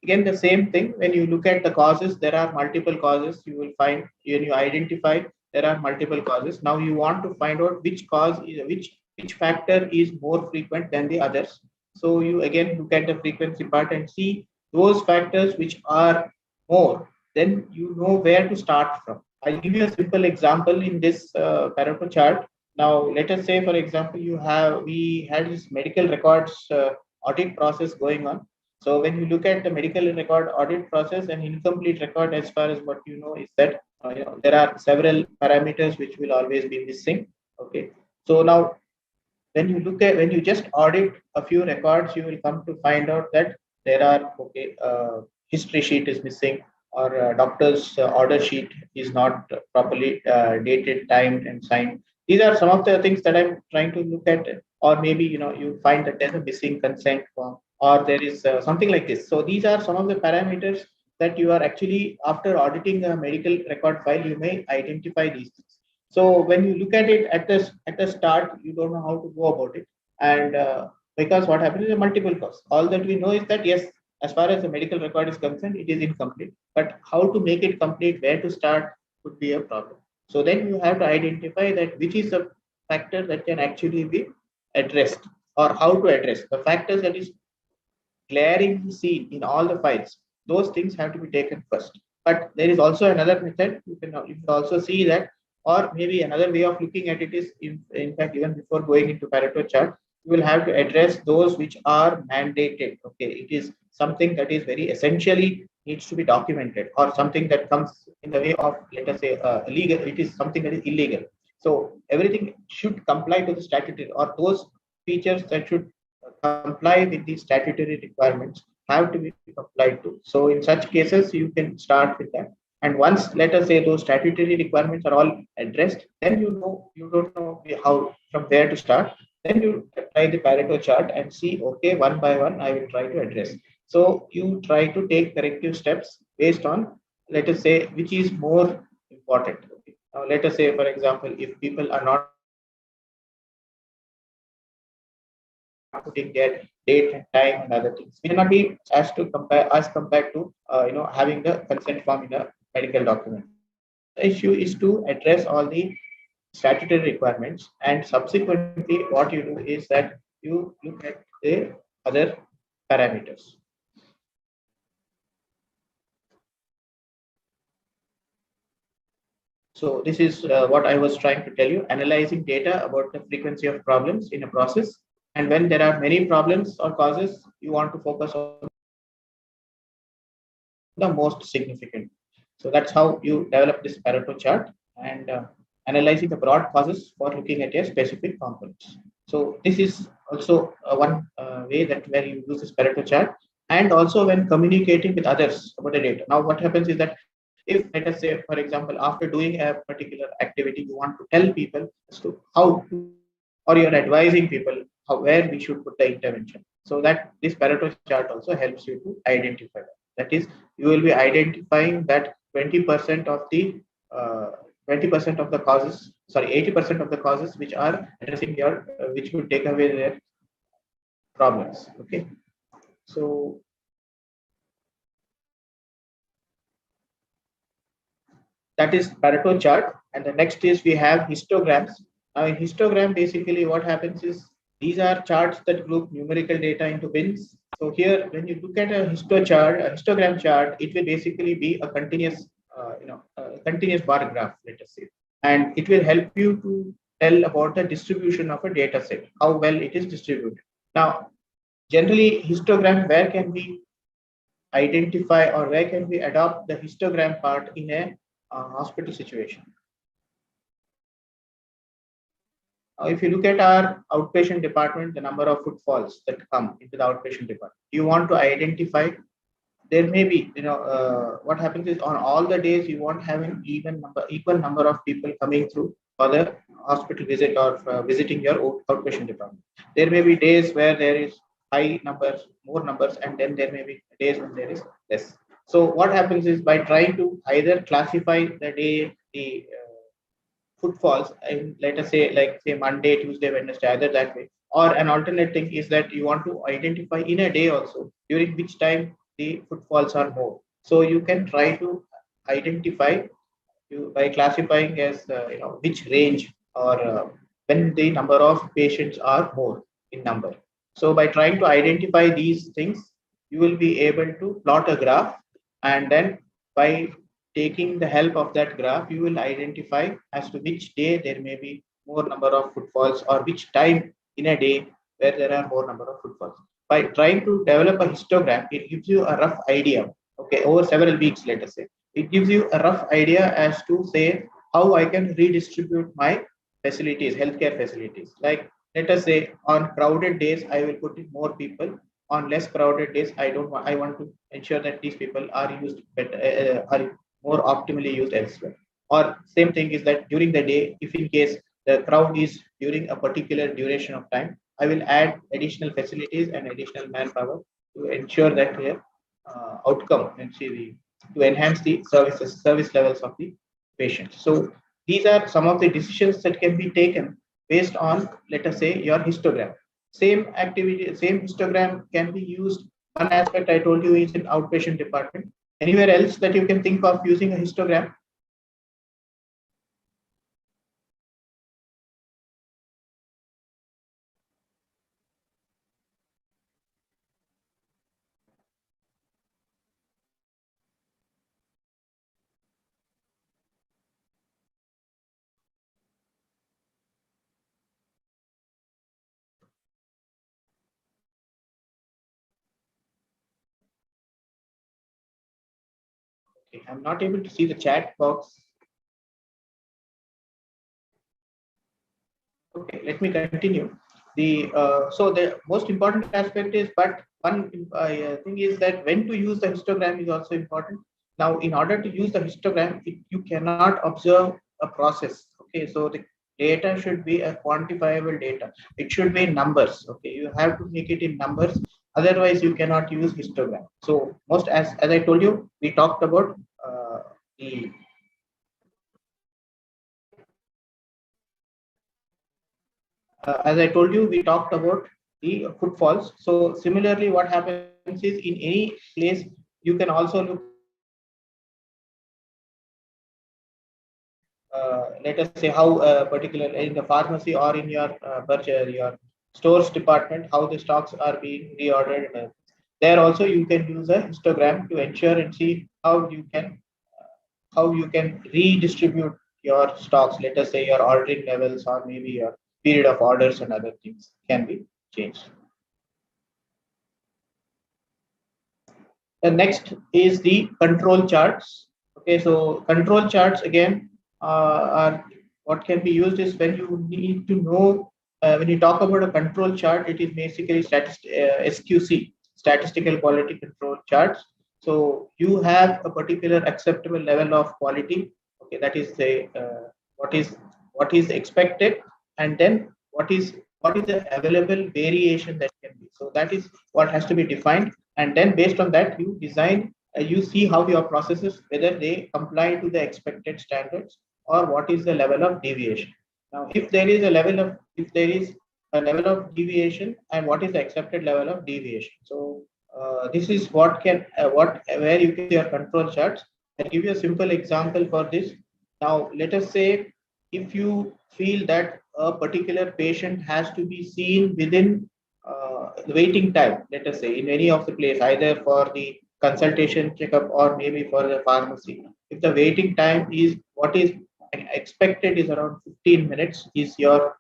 Again, the same thing. When you look at the causes, there are multiple causes. You will find, when you identify, there are multiple causes. Now you want to find out which cause is which factor is more frequent than the others. So you again look at the frequency part and see those factors which are more. Then you know where to start from. I'll give you a simple example in this Pareto chart. Now, let us say, for example, we had this medical records audit process going on. So when you look at the medical record audit process, an incomplete record, as far as what you know, is that there are several parameters which will always be missing. Okay. So now when you just audit a few records, you will come to find out that there are history sheet is missing, or doctor's order sheet is not properly dated, timed, and signed. These are some of the things that I'm trying to look at. Or maybe you find that there's a missing consent form, or there is something like this. So these are some of the parameters that you are actually, after auditing a medical record file, you may identify these things. So when you look at it at the start, you don't know how to go about it, and because what happens is a multiple cause. All that we know is that yes, as far as the medical record is concerned, it is incomplete. But how to make it complete, where to start, could be a problem. So then you have to identify that which is the factor that can actually be addressed, or how to address the factors that is glaringly seen in all the files. Those things have to be taken first. But there is also another method. You can also see that, or maybe another way of looking at it is, in fact, even before going into Pareto chart, you will have to address those which are mandated. Okay, it is something that is very essentially needs to be documented, or something that comes in the way of, let us say, illegal. It is something that is illegal. So everything should comply to the statutory, or those features that should comply with the statutory requirements have to be complied to. So in such cases, you can start with that. And once, let us say, those statutory requirements are all addressed, then you don't know how, from where to start. Then you try the Pareto chart and see, okay, one by one, I will try to address. So you try to take corrective steps based on, let us say, which is more important. Okay. Now, let us say, for example, if people are not putting their date and time and other things, we cannot be as compared to having the consent form in a medical document. The issue is to address all the statutory requirements, and subsequently what you do is that you look at the other parameters. So this is what I was trying to tell you, analyzing data about the frequency of problems in a process. And when there are many problems or causes, you want to focus on the most significant. So that's how you develop this Pareto chart, and analyzing the broad causes for looking at a specific components. So this is also one way that where you use this Pareto chart, and also when communicating with others about the data. Now what happens is that if, let us say, for example, after doing a particular activity, you want to tell people as to how to, or you're advising people how, where we should put the intervention. So that this Pareto chart also helps you to identify that. That is, you will be identifying that 20% of the 20% of the causes, sorry, 80% of the causes which are addressing your, which would take away their problems. Okay, so that is Pareto chart. And the next is we have histograms. Now in histogram, basically what happens is these are charts that group numerical data into bins. So here, when you look at a histogram chart, it will basically be a continuous, continuous bar graph, let us say, and it will help you to tell about the distribution of a data set, how well it is distributed. Now, generally, histogram, where can we identify or where can we adopt the histogram part in a hospital situation? If you look at our outpatient department, the number of footfalls that come into the outpatient department, you want to identify. There may be, what happens is on all the days you won't have an equal number of people coming through for the hospital visit or visiting your outpatient department. There may be days where there is high numbers, more numbers, and then there may be days when there is less. So what happens is, by trying to either classify the day, the footfalls, and let us say, like say Monday, Tuesday, Wednesday, either that way, or an alternate thing is that you want to identify in a day also during which time the footfalls are more. So you can try to identify you by classifying as which range, or when the number of patients are more in number. So by trying to identify these things, you will be able to plot a graph, and then by taking the help of that graph, you will identify as to which day there may be more number of footfalls, or which time in a day where there are more number of footfalls. By trying to develop a histogram, it gives you a rough idea, okay, over several weeks, let us say. It gives you a rough idea as to say how I can redistribute my facilities, healthcare facilities. Like, let us say on crowded days, I will put in more people. On less crowded days, I don't want. I want to ensure that these people are used better, are more optimally used elsewhere. Or same thing is that during the day, if in case the crowd is during a particular duration of time, I will add additional facilities and additional manpower to ensure that their outcome and see the to enhance the service levels of the patient. So these are some of the decisions that can be taken based on, let us say, your histogram. Same activity, same histogram can be used. One aspect I told you is in outpatient department. Anywhere else that you can think of using a histogram? Okay, I'm not able to see the chat box. Okay, let me continue. The so the most important aspect is, but one thing is that when to use the histogram is also important. Now, in order to use the histogram, you cannot observe a process. Okay, so the data should be a quantifiable data. It should be numbers. Okay, you have to make it in numbers. Otherwise, you cannot use histogram. So most, as I told you, we talked about the as I told you, we talked about the footfalls. So similarly, what happens is, in any place, you can also look let us say how particular in the pharmacy or in your your stores department, how the stocks are being reordered. There also you can use a histogram to ensure and see how you can redistribute your stocks. Let us say your ordering levels or maybe your period of orders and other things can be changed. The next is the control charts. Okay, so control charts again are what can be used is when you need to know when you talk about a control chart, it is basically SQC, statistical quality control charts. So you have a particular acceptable level of quality. Okay, that is the what is what is expected, and then what is the available variation that can be. So that is what has to be defined, and then based on that you design you see how your processes whether they comply to the expected standards or what is the level of deviation. Now if there is a level of deviation, and what is the accepted level of deviation. So this is what can what where you can your control charts. I'll give you a simple example for this. Now let us say if you feel that a particular patient has to be seen within the waiting time, let us say in any of the place, either for the consultation checkup or maybe for the pharmacy. If the waiting time is what is expected is around 15 minutes is your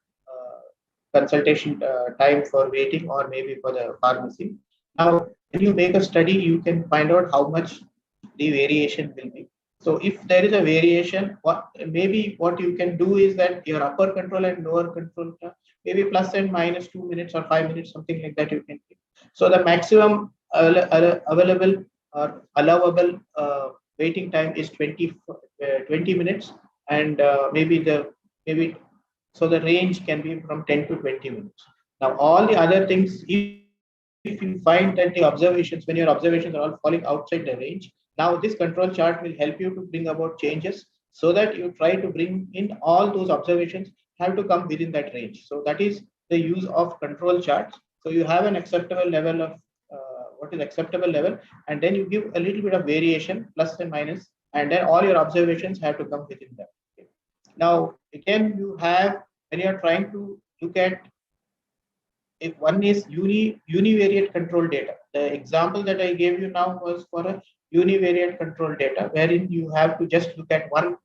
consultation time for waiting or maybe for the pharmacy. Now, when you make a study, you can find out how much the variation will be. So if there is a variation, what you can do is that your upper control and lower control maybe plus and minus 2 minutes or 5 minutes, something like that you can keep. So the maximum available or allowable waiting time is 20 minutes, and maybe so the range can be from 10 to 20 minutes. Now all the other things, if you find that the observations, when your observations are all falling outside the range, now this control chart will help you to bring about changes so that you try to bring in all those observations have to come within that range. So that is the use of control charts. So you have an acceptable level of what is acceptable level, and then you give a little bit of variation, plus and minus, and then all your observations have to come within that. Okay. Now again, you have when you are trying to look at if one is univariate control data. The example that I gave you now was for a univariate control data, wherein you have to just look at one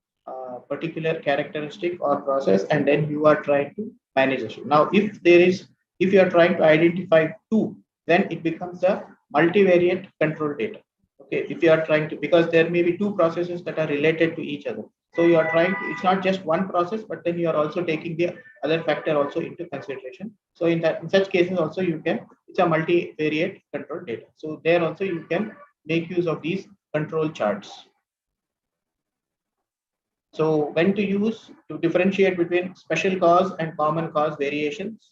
particular characteristic or process, and then you are trying to manage it. Now, if you are trying to identify two, then it becomes a multivariate control data. Okay, if you are trying to, because there may be two processes that are related to each other. So you are trying to, it's not just one process, but then you are also taking the other factor also into consideration. So in such cases also you can, it's a multivariate control data. So there also you can make use of these control charts. So when to use to differentiate between special cause and common cause variations.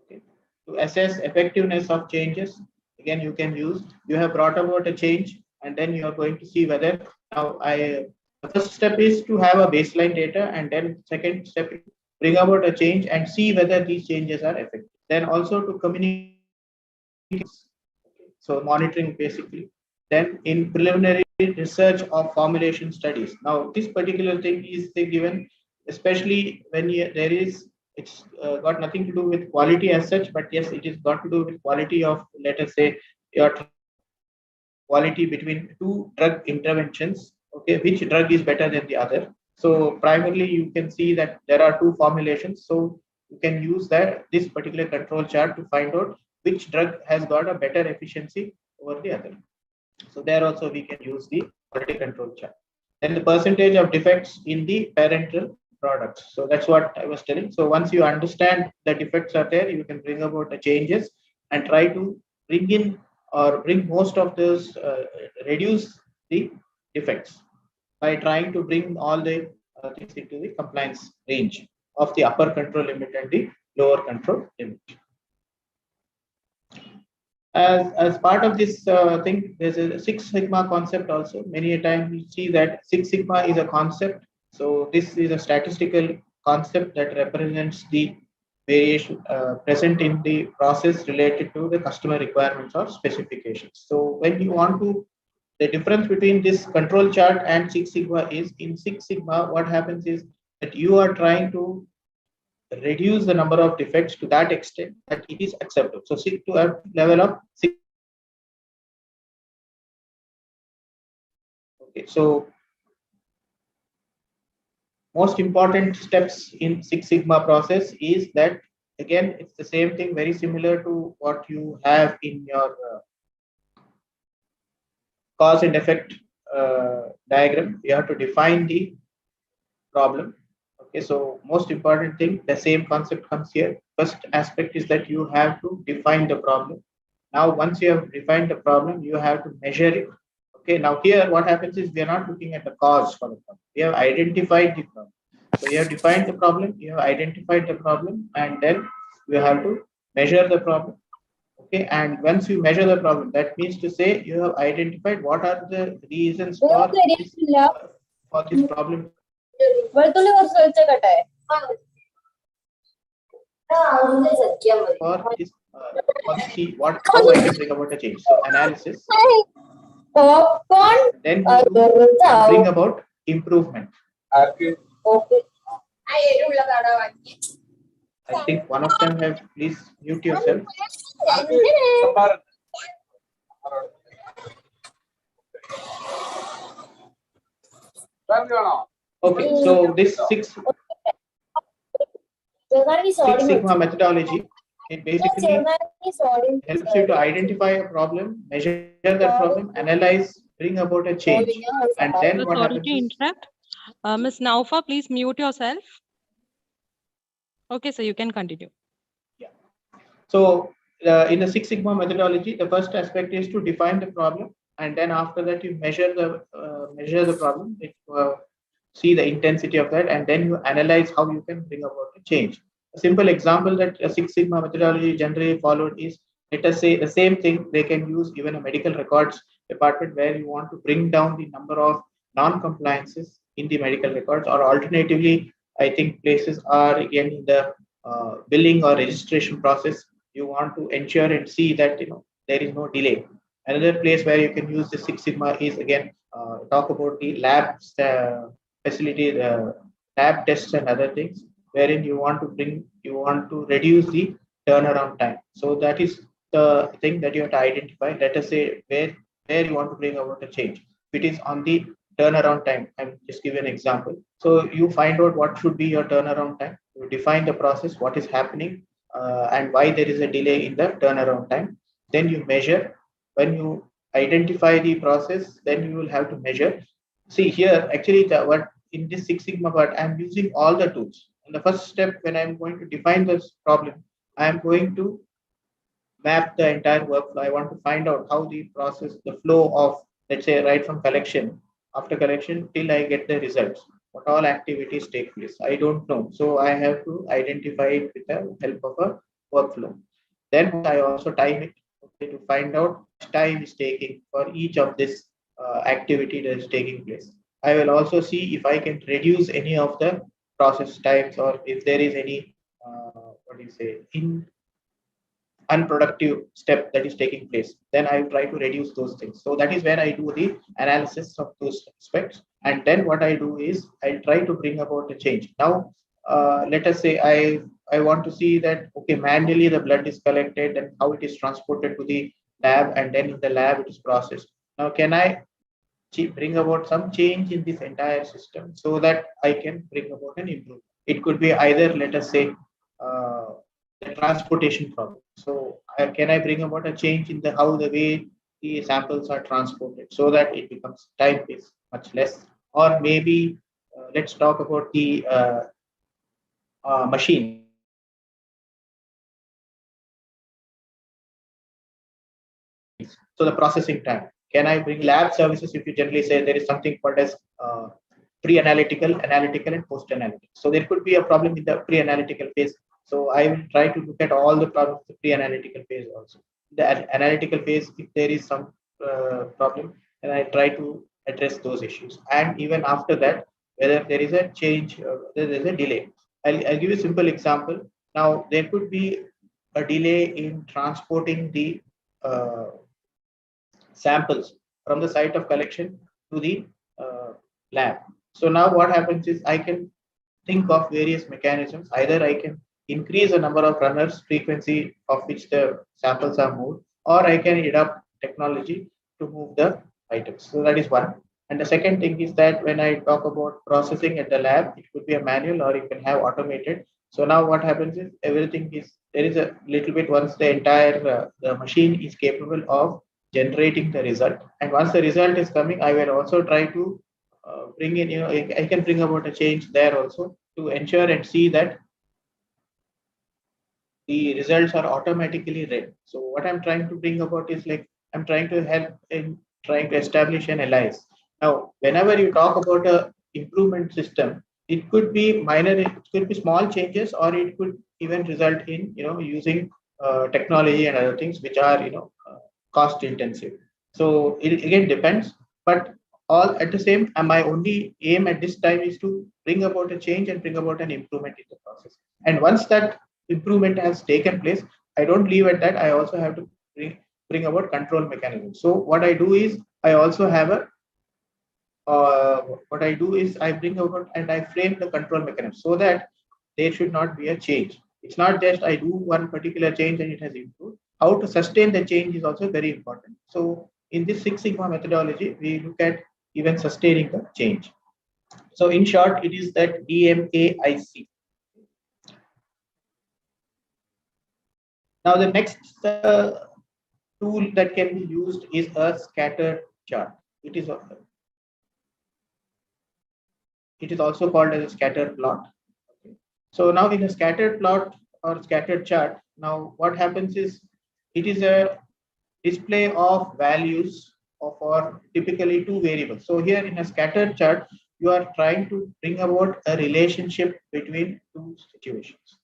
Okay. To assess effectiveness of changes, again you can use, you have brought about a change, and then you are going to see whether the first step is to have a baseline data, and then second step is bring about a change and see whether these changes are effective. Then also to communicate, so monitoring basically. Then in preliminary research of formulation studies. Now this particular thing is given, especially when there is, it's got nothing to do with quality as such, but yes, it is got to do with quality of, let us say, your quality between two drug interventions. Okay, which drug is better than the other. So primarily you can see that there are two formulations. So you can use this particular control chart to find out which drug has got a better efficiency over the other. So there also we can use the quality control chart. Then the percentage of defects in the parental products. So that's what I was telling. So once you understand the defects are there, you can bring about the changes and try to bring in or bring most of those, reduce the defects by trying to bring all the things into the compliance range of the upper control limit and the lower control limit. As part of this thing, there's a Six Sigma concept also. Many a time we see that Six Sigma is a concept. So this is a statistical concept that represents the variation present in the process related to the customer requirements or specifications. So when you want to, the difference between this control chart and Six Sigma is, in Six Sigma, what happens is that you are trying to reduce the number of defects to that extent that it is acceptable. So to a level of 6. Okay, so most important steps in Six Sigma process is that, again, it's the same thing, very similar to what you have in your cause and effect diagram. You have to define the problem. Okay, so most important thing, the same concept comes here. First aspect is that you have to define the problem. Now, once you have defined the problem, you have to measure it. Okay, now here what happens is we are not looking at the cause for the problem. We have identified the problem. So you have defined the problem, you have identified the problem, and then you have to measure the problem. Okay, and once you measure the problem, that means to say you have identified what are the reasons for this problem. For this, see what how I can bring about a change. So analysis. Then you bring about improvement. I think one of them have, please mute yourself. Okay, so this Six Sigma methodology, it basically helps you to identify a problem, measure that problem, analyze, bring about a change, and then what Sorry happens to is, interrupt. Ms. Naufa, please mute yourself. Okay, so you can continue. yeah. So in the Six Sigma methodology, the first aspect is to define the problem, and then after that you measure the problem, see the intensity of that, and then you analyze how you can bring about a change. A simple example that a Six Sigma methodology generally followed is, let us say the same thing they can use even a medical records department where you want to bring down the number of non-compliances in the medical records, or alternatively, I think places are again in the billing or registration process. You want to ensure and see that there is no delay. Another place where you can use the Six Sigma is again talk about the labs facility, lab tests and other things, wherein you want to reduce the turnaround time. So that is the thing that you have to identify. Let us say where you want to bring about a change. If it is on the turnaround time, I'm just give an example. So you find out what should be your turnaround time. You define the process, what is happening, and why there is a delay in the turnaround time. Then you measure. When you identify the process, then you will have to measure. See here, actually, what in this Six Sigma part, I'm using all the tools. In the first step, when I'm going to define this problem, I'm going to map the entire workflow. I want to find out how the process, the flow of, let's say, right from collection, after collection till I get the results, what all activities take place. I don't know. So I have to identify it with the help of a workflow. Then I also time it, okay, to find out time is taking for each of this activity that is taking place. I will also see if I can reduce any of the process times, or if there is any what do you say, unproductive step that is taking place, then I try to reduce those things. So that is where I do the analysis of those aspects, and then what I do is I try to bring about a change. Now let us say I want to see that, okay, manually the blood is collected and how it is transported to the lab, and then in the lab it is processed. Now can I bring about some change in this entire system so that I can bring about an improvement? It could be either, let us say, uh, the transportation problem. So can I bring about a change in the how the way the samples are transported so that it becomes time is much less? Or maybe let's talk about the machines. So the processing time. Can I bring lab services? If you generally say there is something called as pre-analytical, analytical, and post-analytical. So there could be a problem in the pre-analytical phase. So I will try to look at all the problems in the pre-analytical phase also. The analytical phase, if there is some problem, then I try to address those issues. And even after that, whether there is a change, whether there is a delay. I'll give you a simple example. Now there could be a delay in transporting the samples from the site of collection to the lab. So now what happens is I can think of various mechanisms. Either I can increase the number of runners, frequency of which the samples are moved, or I can adopt technology to move the items. So that is one. And the second thing is that when I talk about processing at the lab, it could be a manual or you can have automated. So now what happens is everything is, there is a little bit once the entire the machine is capable of generating the result. And once the result is coming, I will also try to bring in, I can bring about a change there also to ensure and see that the results are automatically read. So what I'm trying to bring about is like I'm trying to help in trying to establish an alliance. Now, whenever you talk about a improvement system, it could be minor, it could be small changes, or it could even result in using technology and other things which are cost intensive. So it again depends, but all at the same, my only aim at this time is to bring about a change and bring about an improvement in the process. And once that improvement has taken place, I don't leave at that. I also have to bring about control mechanisms. So what I do is I also have a what I do is I bring about and I frame the control mechanism so that there should not be a change. It's not just I do one particular change and it has improved. How to sustain the change is also very important. So in this Six Sigma methodology, we look at even sustaining the change. So in short, it is that DMAIC. Now the next tool that can be used is a scatter chart. It is also called as a scatter plot. Okay. So now in a scattered plot or scattered chart, now what happens is it is a display of values for typically two variables. So here in a scattered chart, you are trying to bring about a relationship between two situations.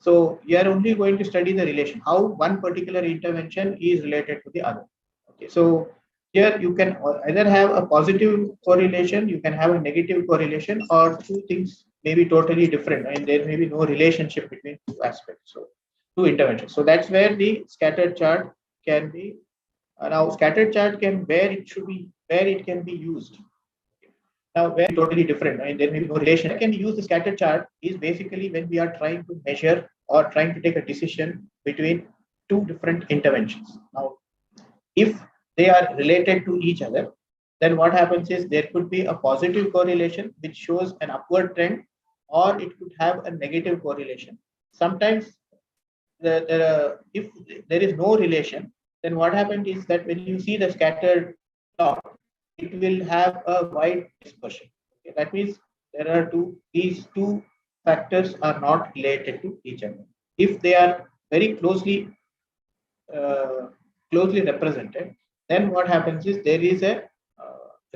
So you are only going to study the relation, how one particular intervention is related to the other. Okay, so here you can either have a positive correlation, you can have a negative correlation, or two things may be totally different, and there may be no relationship between two aspects. So two interventions. So that's where the scattered chart can be. Now scattered chart can where it can be used. Now, where totally different, and there may be no relation. I can use the scatter chart is basically when we are trying to measure or trying to take a decision between two different interventions. Now, if they are related to each other, then what happens is there could be a positive correlation which shows an upward trend, or it could have a negative correlation. Sometimes, if there is no relation, then what happens is that when you see the scattered plot, it will have a wide dispersion. Okay, that means there are these two factors are not related to each other. If they are very uh, closely represented, then what happens is there is a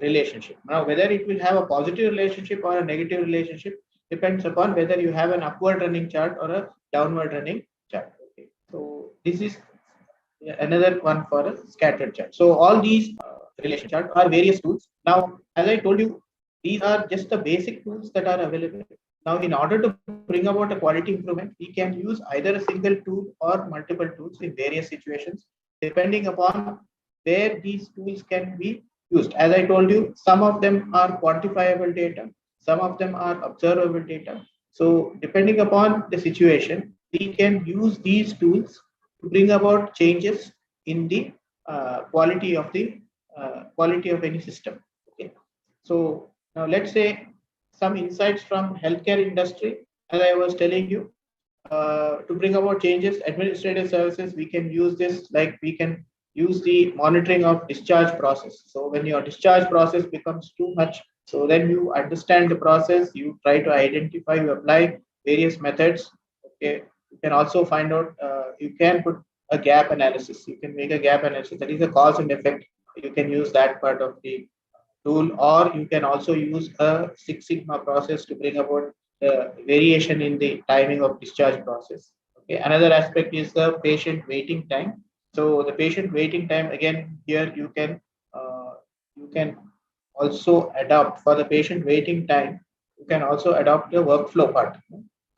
relationship. Now, whether it will have a positive relationship or a negative relationship depends upon whether you have an upward running chart or a downward running chart. Okay. So this is another one for a scattered chart. So all these relation chart are various tools. Now, as I told you, these are just the basic tools that are available. Now, in order to bring about a quality improvement, we can use either a single tool or multiple tools in various situations, depending upon where these tools can be used. As I told you, some of them are quantifiable data, some of them are observable data. So, depending upon the situation, we can use these tools to bring about changes in the quality of any system. Okay, so now let's say some insights from healthcare industry. As I was telling you, to bring about changes, administrative services, we can use this, like we can use the monitoring of discharge process. So when your discharge process becomes too much, so then you understand the process, you try to identify, you apply various methods. Okay, you can also find out, you can put a gap analysis, you can make a gap analysis, that is a cause and effect. You can use that part of the tool, or you can also use a Six Sigma process to bring about variation in the timing of discharge process. Okay, another aspect is the patient waiting time. So the patient waiting time, again, here you can also adopt for the patient waiting time. You can also adopt the workflow part,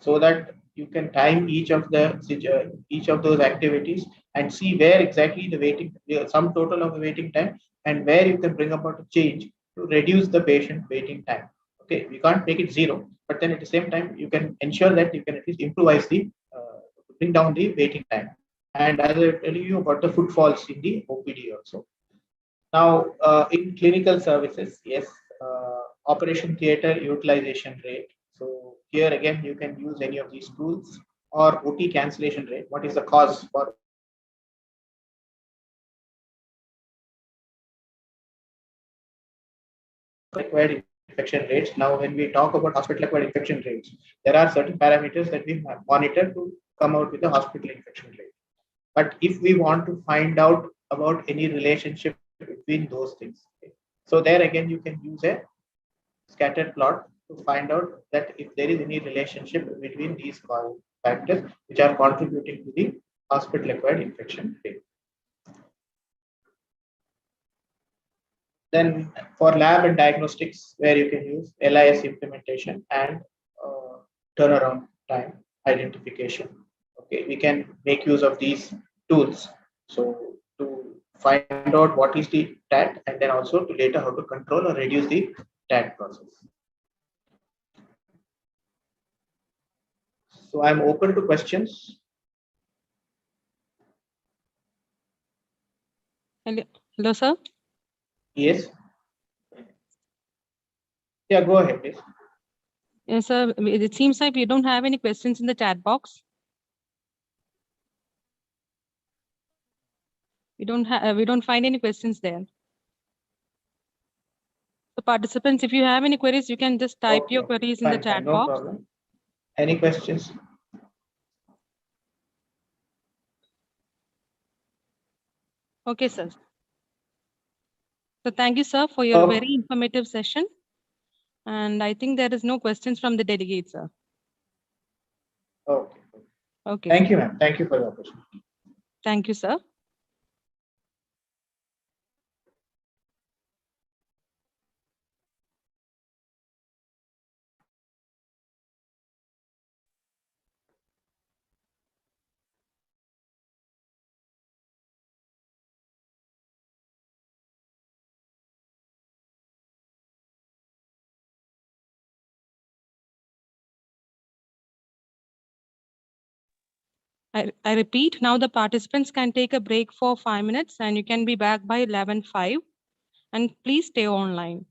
so that you can time each of those activities and see where exactly the sum total of the waiting time, and where you can bring about a change to reduce the patient waiting time. Okay, we can't make it zero, but then at the same time, you can ensure that you can at least improvise bring down the waiting time. And as I tell you about the footfalls in the OPD also. Now, in clinical services, yes, operation theater utilization rate. So here again, you can use any of these tools or OT cancellation rate. What is the cause for acquired infection rates? Now, when we talk about hospital acquired infection rates, there are certain parameters that we monitor to come out with the hospital infection rate. But if we want to find out about any relationship between those things, okay, so there again, you can use a scatter plot to find out that if there is any relationship between these factors which are contributing to the hospital acquired infection rate. Then for lab and diagnostics, where you can use LIS implementation and turnaround time identification. Okay, we can make use of these tools. So to find out what is the TAT, and then also to later how to control or reduce the TAT process. So I'm open to questions. Hello, sir. Yes. Yeah, go ahead, please. Yes, sir. It seems like we don't have any questions in the chat box. We don't find any questions there. So participants, if you have any queries, you can just type your queries in the chat no box. problem. Any questions? Okay, sir. So thank you, sir, for your very informative session. And I think there is no questions from the delegates, sir. Okay. Okay. Thank you, ma'am. Thank you for the opportunity. Thank you, sir. I repeat, now the participants can take a break for 5 minutes and you can be back by 11:05. And please stay online.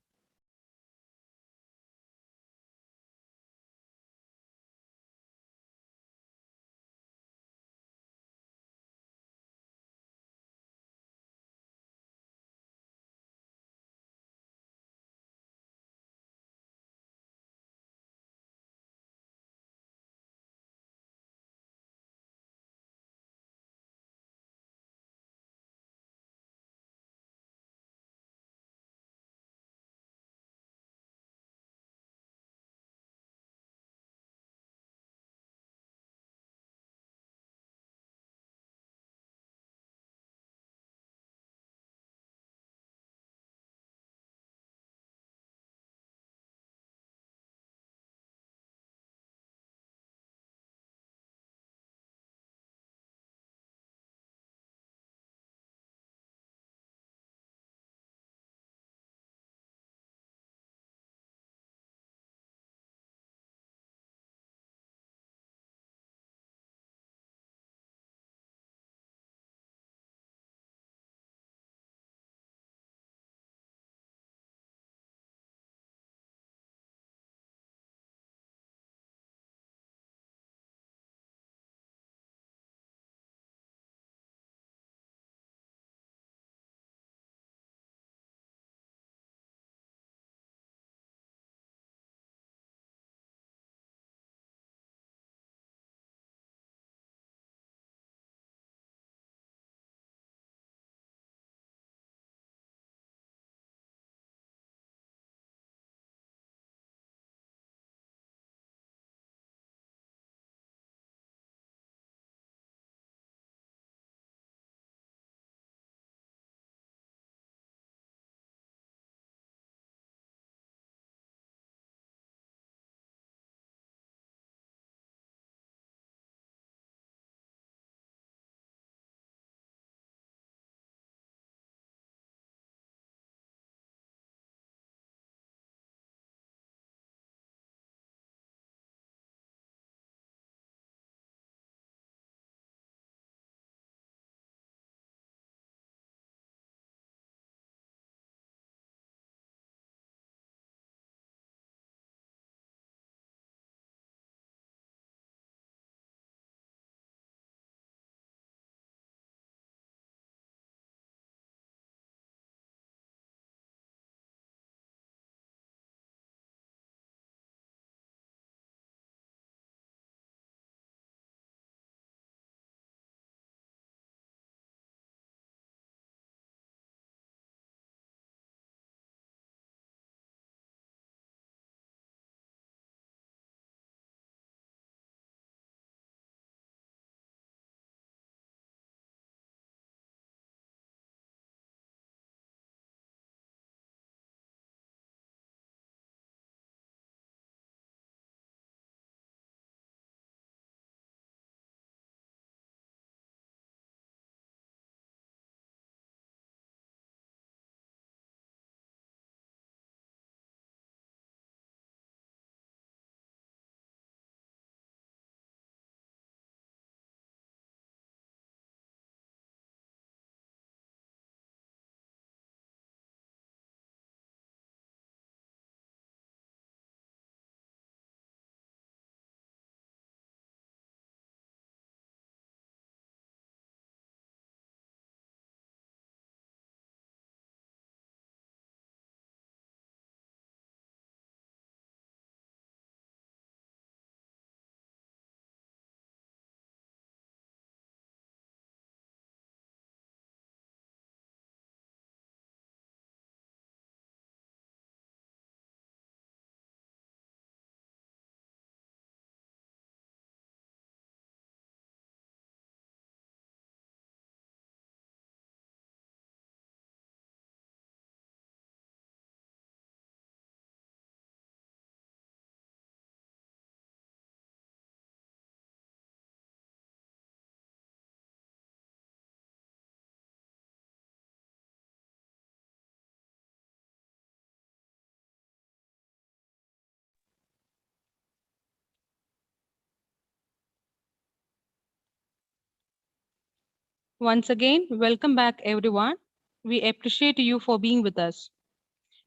Once again, welcome back everyone. We appreciate you for being with us.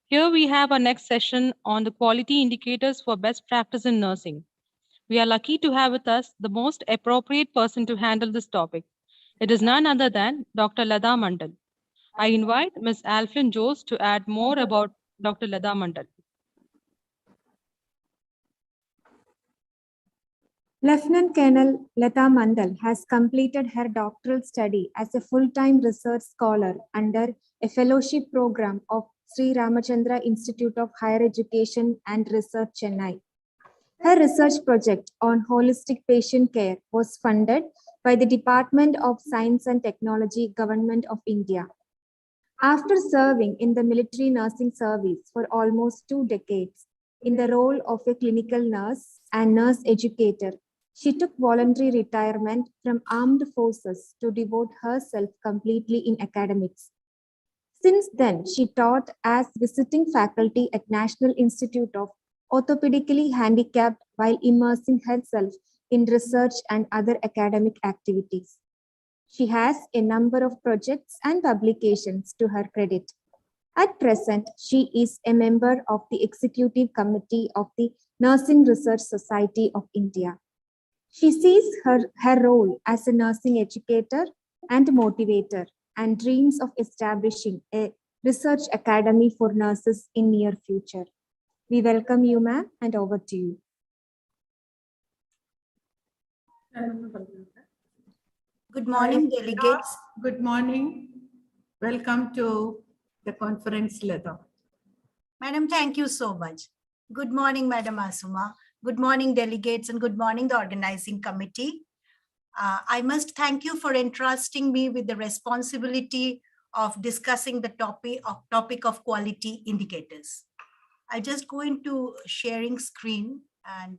Here we have our next session on the quality indicators for best practice in nursing. We are lucky to have with us the most appropriate person to handle this topic. It is none other than Dr. Lada Mandal. I invite Ms. Alfin Jose to add more about Dr. Lada Mandal. Lieutenant Colonel Lata Mandal has completed her doctoral study as a full-time research scholar under a fellowship program of Sri Ramachandra Institute of Higher Education and Research, Chennai. Her research project on holistic patient care was funded by the Department of Science and Technology, Government of India. After serving in the military nursing service for almost 2 decades in the role of a clinical nurse and nurse educator, she took voluntary retirement from armed forces to devote herself completely in academics. Since then, she taught as visiting faculty at National Institute of Orthopedically Handicapped while immersing herself in research and other academic activities. She has a number of projects and publications to her credit. At present, she is a member of the Executive Committee of the Nursing Research Society of India. She sees her role as a nursing educator and motivator and dreams of establishing a research academy for nurses in near future. We welcome you, ma'am, and over to you. Good morning, delegates. Good morning. Welcome to the conference, Lata. Madam, thank you so much. Good morning, Madam Asuma. Good morning, delegates, and good morning, the organizing committee. I must thank you for entrusting me with the responsibility of discussing the topic of quality indicators. I'll just go into sharing screen and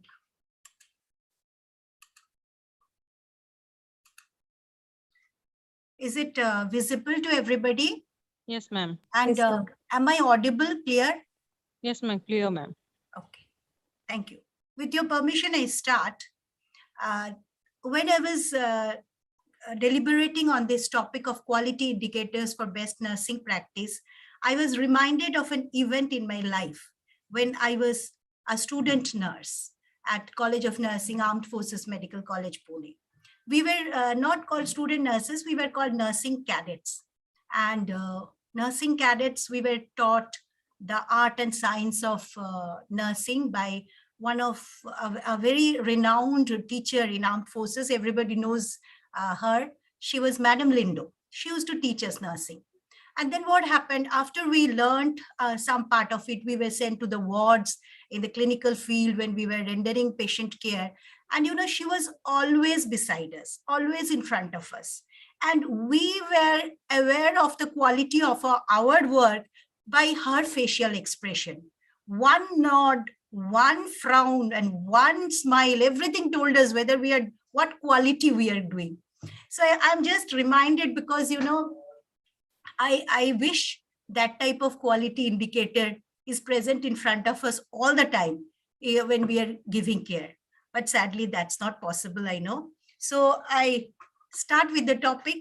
is it visible to everybody? Yes, ma'am. And Yes, ma'am. am I audible, clear? Yes, ma'am. Clear, ma'am. Okay, thank you. With your permission, I start. When I was deliberating on this topic of quality indicators for best nursing practice, I was reminded of an event in my life when I was a student nurse at College of Nursing, Armed Forces Medical College, Pune. We were not called student nurses, we were called nursing cadets. And nursing cadets, we were taught the art and science of nursing by one of a very renowned teacher in armed forces. Everybody knows her. She was Madam Lindo. She used to teach us nursing. And then what happened after we learned some part of it, we were sent to the wards in the clinical field when we were rendering patient care. And, she was always beside us, always in front of us. And we were aware of the quality of our work by her facial expression. One nod, one frown, and one smile, everything told us whether what quality we are doing. So I'm just reminded because, I wish that type of quality indicator is present in front of us all the time when we are giving care. But sadly, that's not possible, I know. So I start with the topic.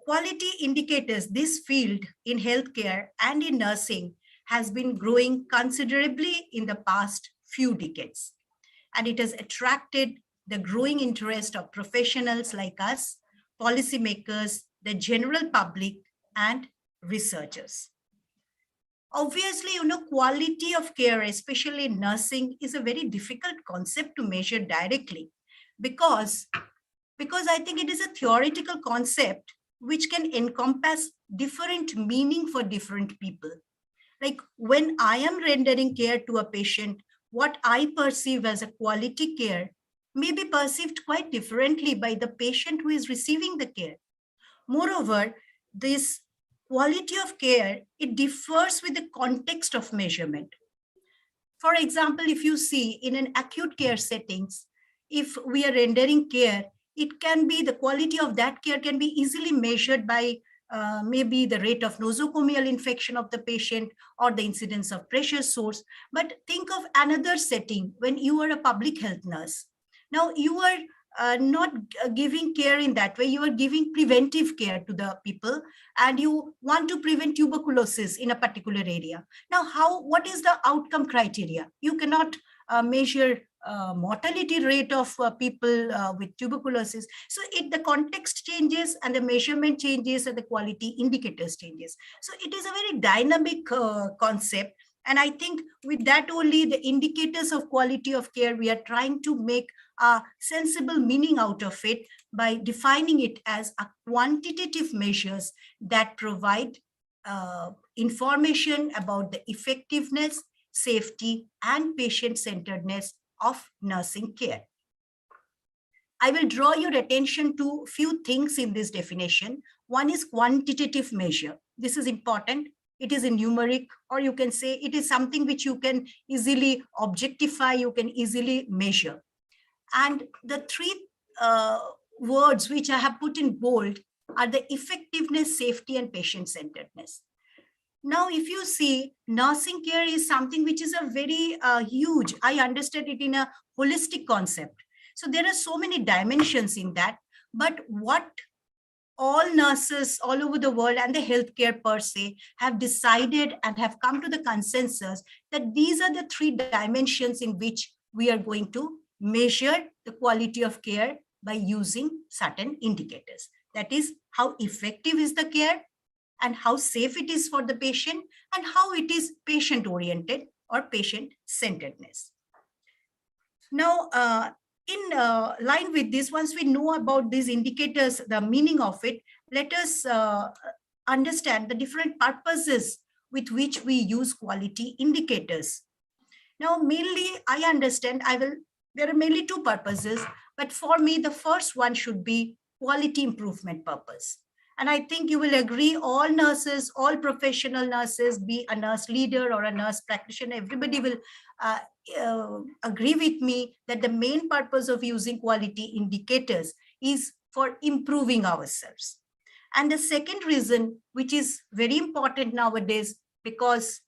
Quality indicators, this field in healthcare and in nursing has been growing considerably in the past few decades. And it has attracted the growing interest of professionals like us, policymakers, the general public, and researchers. Obviously, quality of care, especially in nursing, is a very difficult concept to measure directly because I think it is a theoretical concept which can encompass different meaning for different people. Like when I am rendering care to a patient, what I perceive as a quality care may be perceived quite differently by the patient who is receiving the care. Moreover, this quality of care, it differs with the context of measurement. For example, if you see in an acute care settings, if we are rendering care, it can be the quality of that care can be easily measured by maybe the rate of nosocomial infection of the patient or the incidence of pressure sores. But think of another setting when you are a public health nurse. Now you are not giving care in that way. You are giving preventive care to the people, and you want to prevent tuberculosis in a particular area. Now, what is the outcome criteria? You cannot measure mortality rate of people with tuberculosis. So the context changes and the measurement changes and the quality indicators changes. So it is a very dynamic concept. And I think with that only, the indicators of quality of care, we are trying to make a sensible meaning out of it by defining it as a quantitative measures that provide information about the effectiveness, safety, and patient-centeredness of nursing care. I will draw your attention to few things in this definition. One is quantitative measure. This is important. It is a numeric, or you can say it is something which you can easily objectify, you can easily measure. And the three words which I have put in bold are the effectiveness, safety, and patient-centeredness. Now, if you see, nursing care is something which is a very huge, I understand it in a holistic concept. So there are so many dimensions in that, but what all nurses all over the world and the healthcare per se have decided and have come to the consensus that these are the three dimensions in which we are going to measure the quality of care by using certain indicators. That is, how effective is the care, and how safe it is for the patient, and how it is patient-oriented or patient-centeredness. Now, in line with this, once we know about these indicators, the meaning of it, let us understand the different purposes with which we use quality indicators. Now, mainly, I understand there are mainly two purposes, but for me, the first one should be quality improvement purpose. And I think you will agree, all nurses, all professional nurses, be a nurse leader or a nurse practitioner, everybody will agree with me that the main purpose of using quality indicators is for improving ourselves. And the second reason, which is very important nowadays, because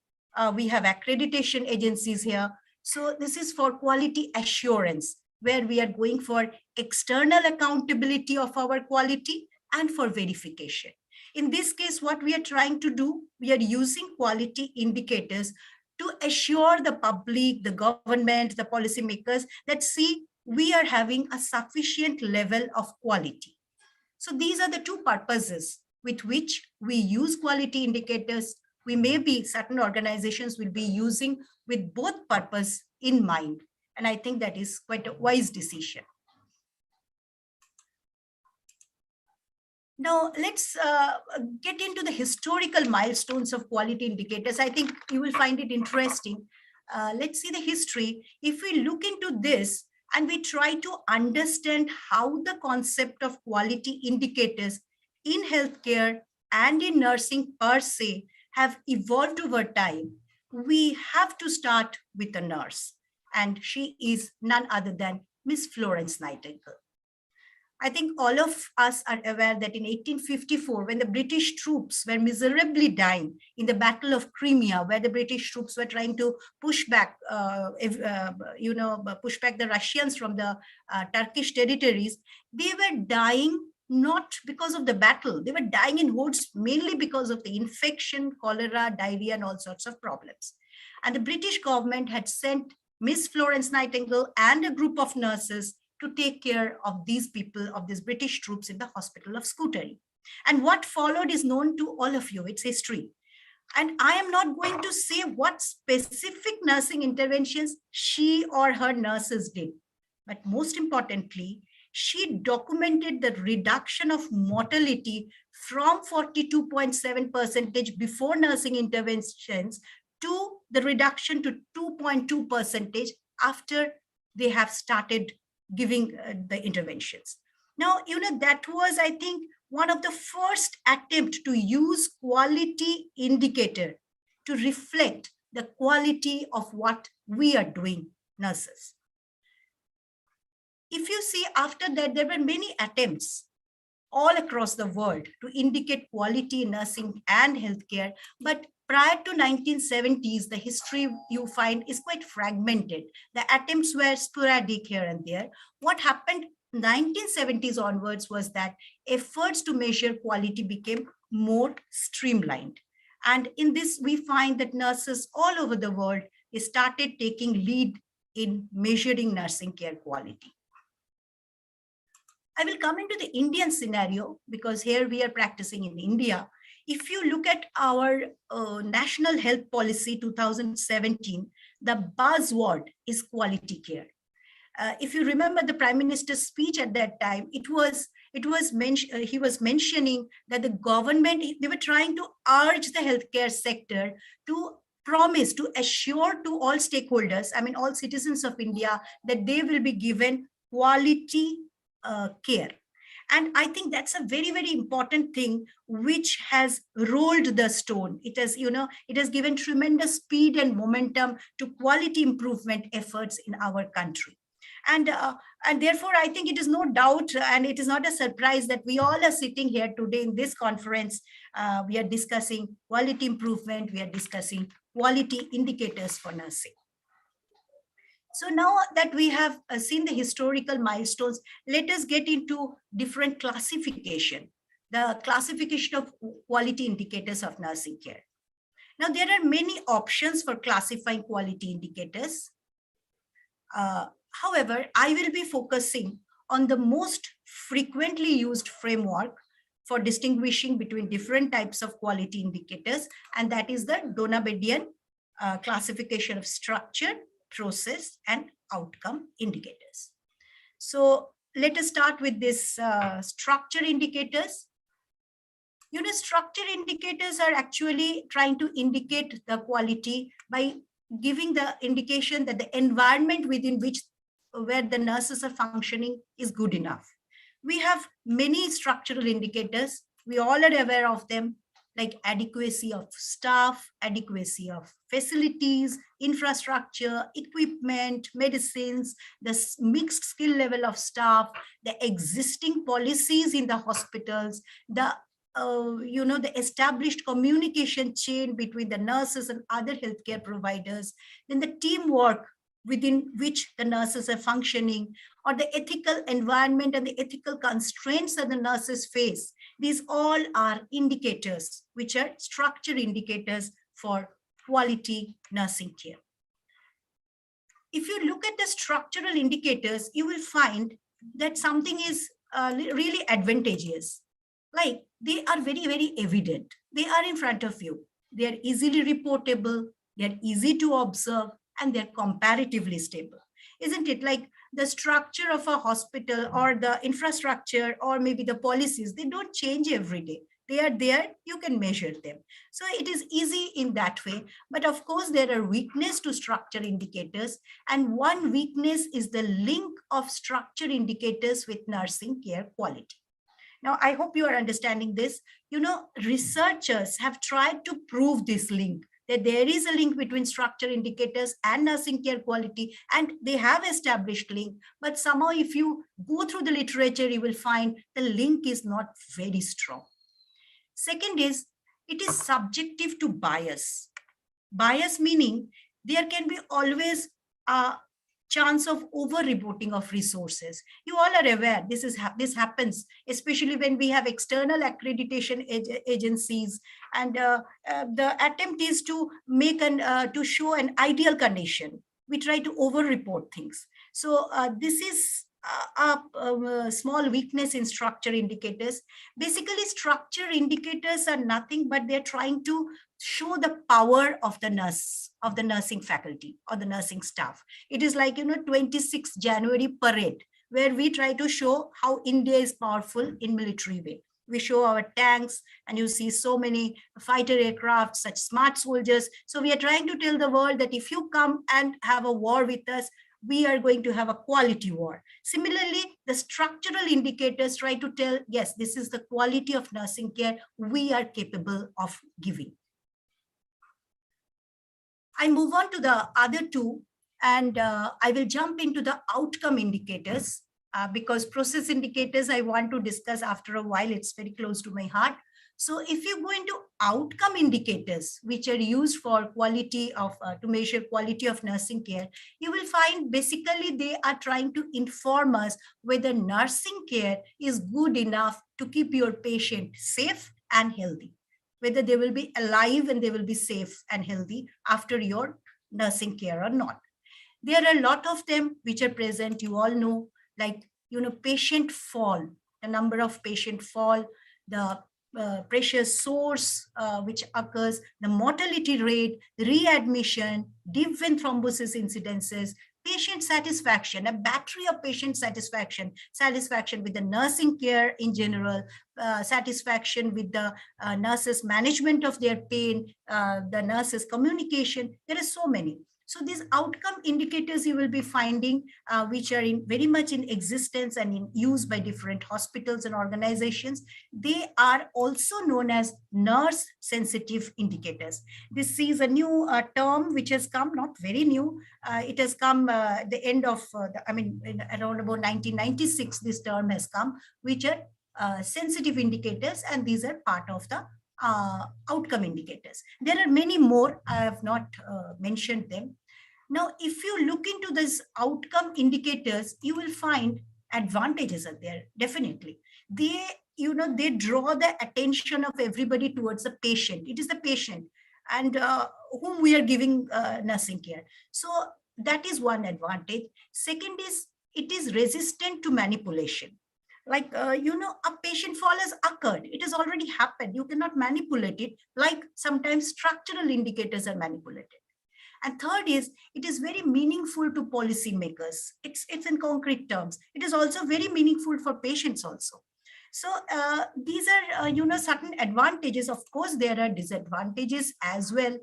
we have accreditation agencies here. So this is for quality assurance, where we are going for external accountability of our quality and for verification. In this case, what we are trying to do, we are using quality indicators to assure the public, the government, the policymakers that see we are having a sufficient level of quality. So these are the two purposes with which we use quality indicators. We may be, certain organizations will be using with both purpose in mind. And I think that is quite a wise decision. Now, let's get into the historical milestones of quality indicators. I think you will find it interesting. Let's see the history. If we look into this and we try to understand how the concept of quality indicators in healthcare and in nursing per se have evolved over time, we have to start with a nurse. And she is none other than Miss Florence Nightingale. I think all of us are aware that in 1854, when the British troops were miserably dying in the Battle of Crimea, where the British troops were trying to push back, push back the Russians from the Turkish territories, they were dying not because of the battle. They were dying in hordes, mainly because of the infection, cholera, diarrhea, and all sorts of problems. And the British government had sent Miss Florence Nightingale and a group of nurses to take care of these people, of these British troops in the hospital of Scutari. And what followed is known to all of you, it's history. And I am not going to say what specific nursing interventions she or her nurses did. But most importantly, she documented the reduction of mortality from 42.7% before nursing interventions to the reduction to 2.2% after they have started giving the interventions. Now, that was, I think, one of the first attempt to use quality indicator to reflect the quality of what we are doing, nurses. If you see, after that, there were many attempts all across the world to indicate quality in nursing and healthcare, but prior to 1970s, the history you find is quite fragmented. The attempts were sporadic here and there. What happened 1970s onwards was that efforts to measure quality became more streamlined. And in this, we find that nurses all over the world started taking lead in measuring nursing care quality. I will come into the Indian scenario because here we are practicing in India. If you look at our National Health Policy 2017, the buzzword is quality care. If you remember the Prime Minister's speech at that time, he was mentioning that the government, they were trying to urge the healthcare sector to promise, to assure to all stakeholders, I mean, all citizens of India, that they will be given quality care. And I think that's a very, very important thing which has rolled the stone. It has, it has given tremendous speed and momentum to quality improvement efforts in our country. And therefore, I think it is no doubt, and it is not a surprise that we all are sitting here today in this conference. We are discussing quality improvement. We are discussing quality indicators for nursing. So now that we have seen the historical milestones, let us get into different classification, the classification of quality indicators of nursing care. Now, there are many options for classifying quality indicators. However, I will be focusing on the most frequently used framework for distinguishing between different types of quality indicators, and that is the Donabedian classification of structure, process, and outcome indicators. So let us start with this structure indicators. Structure indicators are actually trying to indicate the quality by giving the indication that the environment within which where the nurses are functioning is good enough. We have many structural indicators. We all are aware of them, like adequacy of staff, adequacy of facilities, infrastructure, equipment, medicines, the mixed skill level of staff, the existing policies in the hospitals, the the established communication chain between the nurses and other healthcare providers, then the teamwork within which the nurses are functioning, or the ethical environment and the ethical constraints that the nurses face. These all are indicators, which are structure indicators for quality nursing care. If you look at the structural indicators, you will find that something is really advantageous. Like, they are very, very evident. They are in front of you. They are easily reportable. They are easy to observe, and they're comparatively stable. Isn't it? Like the structure of a hospital or the infrastructure or maybe the policies, they don't change every day. They are there, you can measure them. So it is easy in that way. But of course, there are weaknesses to structure indicators. And one weakness is the link of structure indicators with nursing care quality. Now, I hope you are understanding this. Researchers have tried to prove this link, that there is a link between structure indicators and nursing care quality, and they have established link. But somehow, if you go through the literature, you will find the link is not very strong. Second is, it is subjective to bias. Bias meaning there can be always a chance of over-reporting of resources. You all are aware this happens, especially when we have external accreditation agencies, and the attempt is to make to show an ideal condition. We try to over-report things. So this is a small weakness in structure indicators. Basically, structure indicators are nothing but they're trying to show the power of the nurse, of the nursing faculty or the nursing staff. It is like, 26th January parade, where we try to show how India is powerful in military way. We show our tanks, and you see so many fighter aircraft, such smart soldiers. So we are trying to tell the world that if you come and have a war with us, we are going to have a quality war. Similarly, the structural indicators try to tell, yes, this is the quality of nursing care we are capable of giving. I move on to the other two, and I will jump into the outcome indicators because process indicators I want to discuss after a while. It's very close to my heart. So if you go into outcome indicators, which are used for quality of, to measure quality of nursing care, you will find basically they are trying to inform us whether nursing care is good enough to keep your patient safe and healthy, whether they will be alive and they will be safe and healthy after your nursing care or not. There are a lot of them which are present, you all know, like, patient fall, the number of patient fall, the pressure source which occurs, the mortality rate, readmission, deep vein thrombosis incidences, patient satisfaction, a battery of patient satisfaction, satisfaction with the nursing care in general, satisfaction with the nurses' management of their pain, the nurses' communication. There are so many. So these outcome indicators you will be finding, which are very much in existence and in use by different hospitals and organizations. They are also known as nurse sensitive indicators. This is a new term which has come, not very new. It has come the end of, around about 1996, this term has come, which are sensitive indicators, and these are part of the outcome indicators. There are many more. I have not mentioned them. Now, if you look into these outcome indicators, you will find advantages are there, definitely. They, they draw the attention of everybody towards the patient. It is the patient and whom we are giving nursing care. So that is one advantage. Second is, it is resistant to manipulation. Like, a patient fall has occurred. It has already happened. You cannot manipulate it, like sometimes structural indicators are manipulated. And third is, it is very meaningful to policymakers. It's in concrete terms. It is also very meaningful for patients also. So these are, certain advantages. Of course, there are disadvantages as well.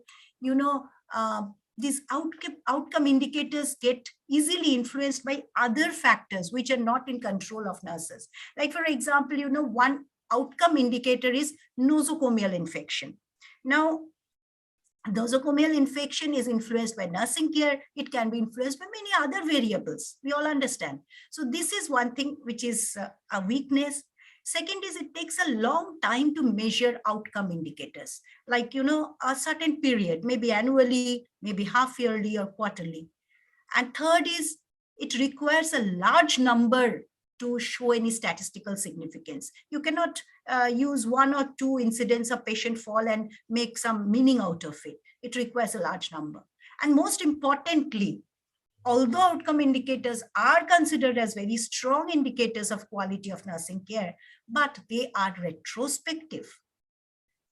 These outcome indicators get easily influenced by other factors which are not in control of nurses. Like, for example, one outcome indicator is nosocomial infection. Now, nosocomial infection is influenced by nursing care. It can be influenced by many other variables. We all understand. So this is one thing which is a weakness. Second is, it takes a long time to measure outcome indicators, like, a certain period, maybe annually, maybe half yearly or quarterly. And third is, it requires a large number to show any statistical significance. You cannot use one or two incidents of patient fall and make some meaning out of it. It requires a large number. And most importantly, although outcome indicators are considered as very strong indicators of quality of nursing care, but they are retrospective.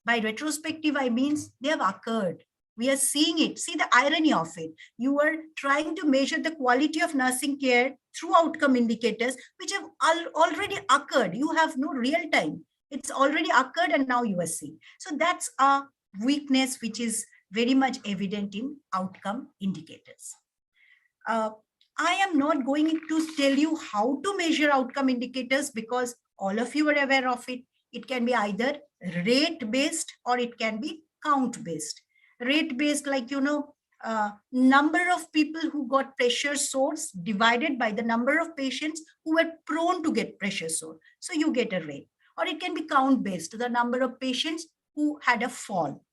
By retrospective, I mean they have occurred. We are seeing it. See the irony of it. You are trying to measure the quality of nursing care through outcome indicators, which have already occurred. You have no real time. It's already occurred and now you are seeing. So that's a weakness which is very much evident in outcome indicators. I am not going to tell you how to measure outcome indicators because all of you are aware of it. It can be either rate-based or it can be count-based. Rate-based, like, number of people who got pressure sores divided by the number of patients who were prone to get pressure sore. So you get a rate. Or it can be count-based, the number of patients who had a fall.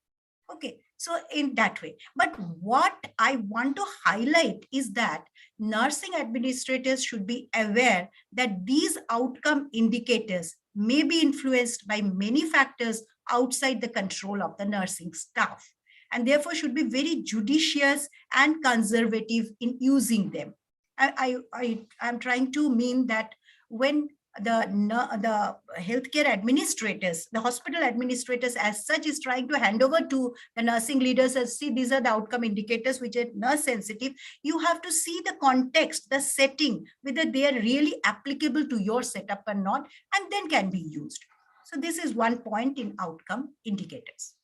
Okay, so in that way. But what I want to highlight is that nursing administrators should be aware that these outcome indicators may be influenced by many factors outside the control of the nursing staff, and therefore should be very judicious and conservative in using them. I'm trying to mean that when the healthcare administrators, the hospital administrators as such is trying to hand over to the nursing leaders and see these are the outcome indicators which are nurse sensitive, you have to see the context, the setting, whether they are really applicable to your setup or not, and then can be used. So this is one point in outcome indicators.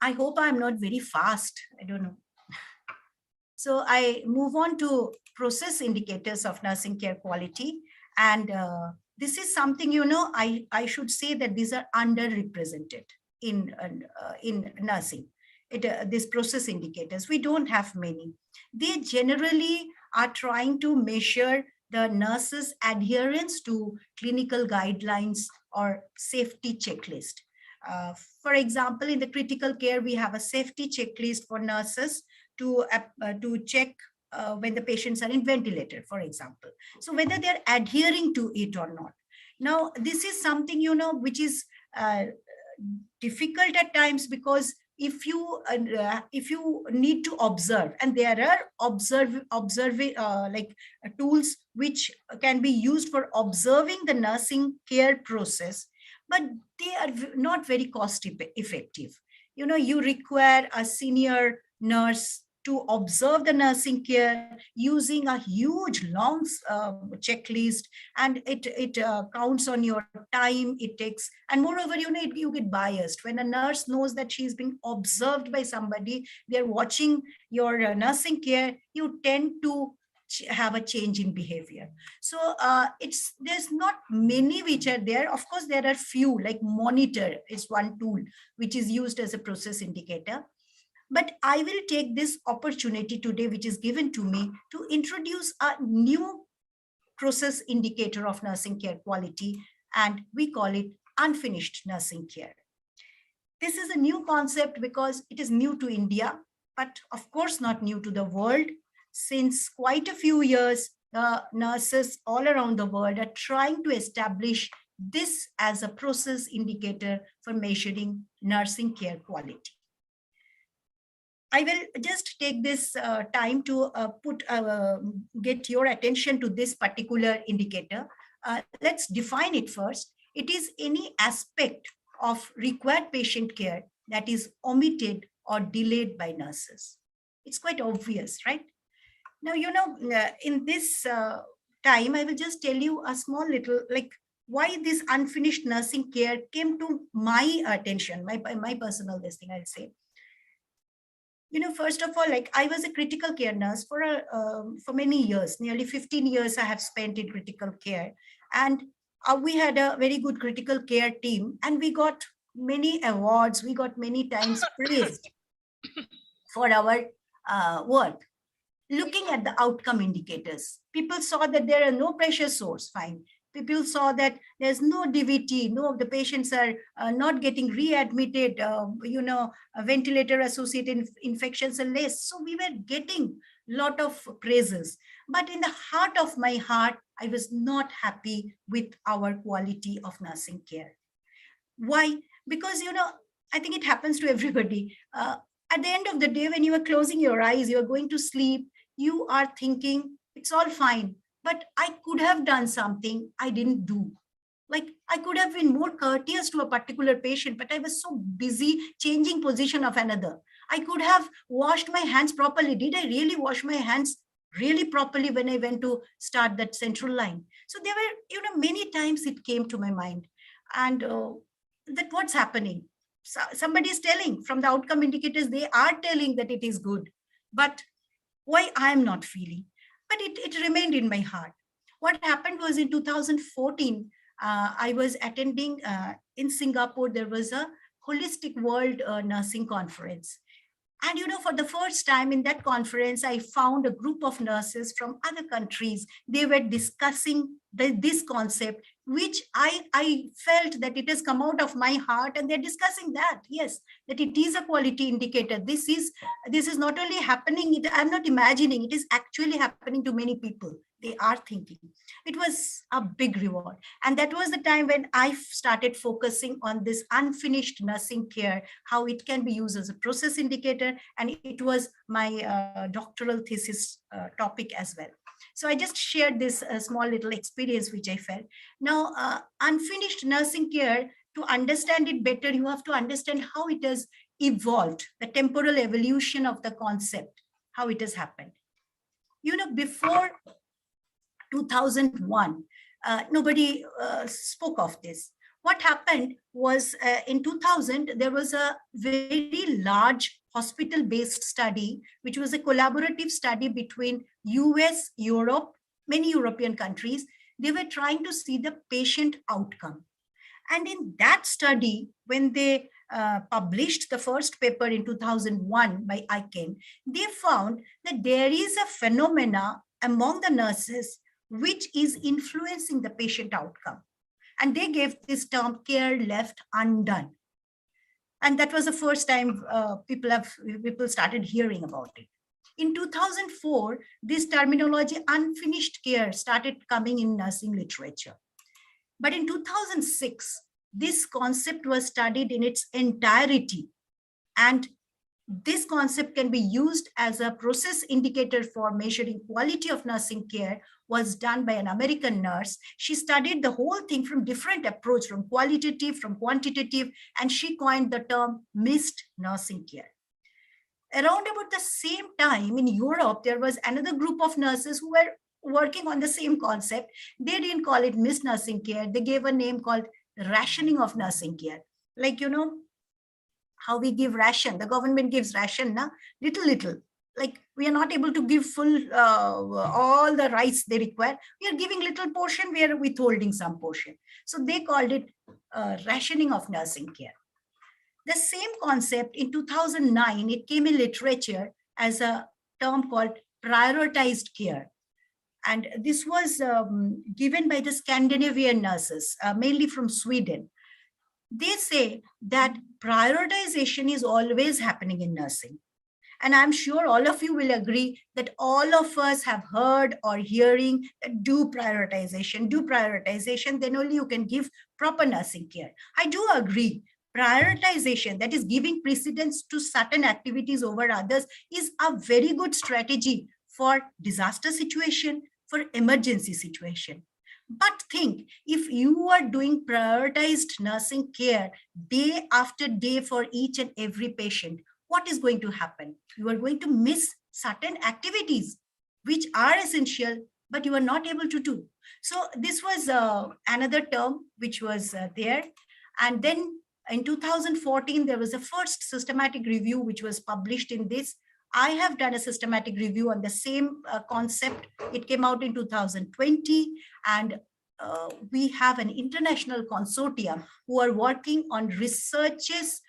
I hope I'm not very fast. I don't know. So I move on to process indicators of nursing care quality. And this is something, I should say that these are underrepresented in nursing. These process indicators, we don't have many. They generally are trying to measure the nurses' adherence to clinical guidelines or safety checklist. For example, in the critical care, we have a safety checklist for nurses to check when the patients are in ventilator, for example. So whether they're adhering to it or not. Now, this is something, which is difficult at times, because if you need to observe, and there are tools which can be used for observing the nursing care process, but they are not very cost effective. You require a senior nurse to observe the nursing care using a huge long checklist, and it counts on your time it takes, and moreover, you get biased when a nurse knows that she is being observed by somebody, they're watching your nursing care, you tend to have a change in behavior. So there's not many which are there. Of course, there are few, like monitor is one tool which is used as a process indicator. But I will take this opportunity today, which is given to me, to introduce a new process indicator of nursing care quality, and we call it unfinished nursing care. This is a new concept because it is new to India, but of course not new to the world. Since quite a few years, nurses all around the world are trying to establish this as a process indicator for measuring nursing care quality. I will just take this time to get your attention to this particular indicator. Let's define it first. It is any aspect of required patient care that is omitted or delayed by nurses. It's quite obvious, right? Now, in this time, I will just tell you a small little, why this unfinished nursing care came to my attention, my personal this thing, I'll say. First of all, I was a critical care nurse for many years, nearly 15 years I have spent in critical care. And we had a very good critical care team, and we got many awards. We got many times praised for our work. Looking at the outcome indicators, people saw that there are no pressure source, fine. People saw that there's no DVT, the patients are not getting readmitted, ventilator-associated infections are less. So we were getting a lot of praises. But in the heart of my heart, I was not happy with our quality of nursing care. Why? Because, I think it happens to everybody. At the end of the day, when you are closing your eyes, you are going to sleep, you are thinking, it's all fine. But I could have done something I didn't do. I could have been more courteous to a particular patient, but I was so busy changing position of another. I could have washed my hands properly. Did I really wash my hands really properly when I went to start that central line? So there were, many times it came to my mind, and that what's happening. So somebody is telling from the outcome indicators, they are telling that it is good, but why I am not feeling? But it remained in my heart. What happened was in 2014, I was attending in Singapore, there was a holistic world nursing conference. And, for the first time in that conference, I found a group of nurses from other countries. They were discussing this concept, which I felt that it has come out of my heart, and they're discussing that, yes, that it is a quality indicator. This is not only happening, I'm not imagining, it is actually happening to many people. They are thinking. It was a big reward. And that was the time when I started focusing on this unfinished nursing care, how it can be used as a process indicator. And it was my doctoral thesis topic as well. So I just shared this small little experience which I felt. Now, unfinished nursing care, to understand it better, you have to understand how it has evolved, the temporal evolution of the concept, how it has happened. Before 2001, nobody spoke of this. What happened was in 2000, there was a very large hospital-based study, which was a collaborative study between US, Europe, many European countries. They were trying to see the patient outcome. And in that study, when they published the first paper in 2001 by ICANN, they found that there is a phenomena among the nurses which is influencing the patient outcome. And they gave this term care left undone. And that was the first time people started hearing about it. In 2004, this terminology unfinished care started coming in nursing literature. But in 2006, this concept was studied in its entirety. And this concept can be used as a process indicator for measuring quality of nursing care was done by an American nurse. She studied the whole thing from different approach, from qualitative, from quantitative, and she coined the term missed nursing care. Around about the same time in Europe, there was another group of nurses who were working on the same concept. They didn't call it missed nursing care. They gave a name called rationing of nursing care. Like, you know, how we give ration, the government gives ration, little. Like we are not able to give full all the rice they require. We are giving little portion, we are withholding some portion. So they called it rationing of nursing care. The same concept in 2009, it came in literature as a term called prioritized care. And this was given by the Scandinavian nurses, mainly from Sweden. They say that prioritization is always happening in nursing. And I'm sure all of you will agree that all of us have heard or hearing that do prioritization, then only you can give proper nursing care. I do agree. Prioritization, that is giving precedence to certain activities over others, is a very good strategy for disaster situation, for emergency situation. But think, if you are doing prioritized nursing care day after day for each and every patient, what is going to happen? You are going to miss certain activities which are essential, but you are not able to do. So this was another term which was there. And then in 2014, there was a first systematic review which was published in this. I have done a systematic review on the same concept. It came out in 2020, and we have an international consortium who are working on researches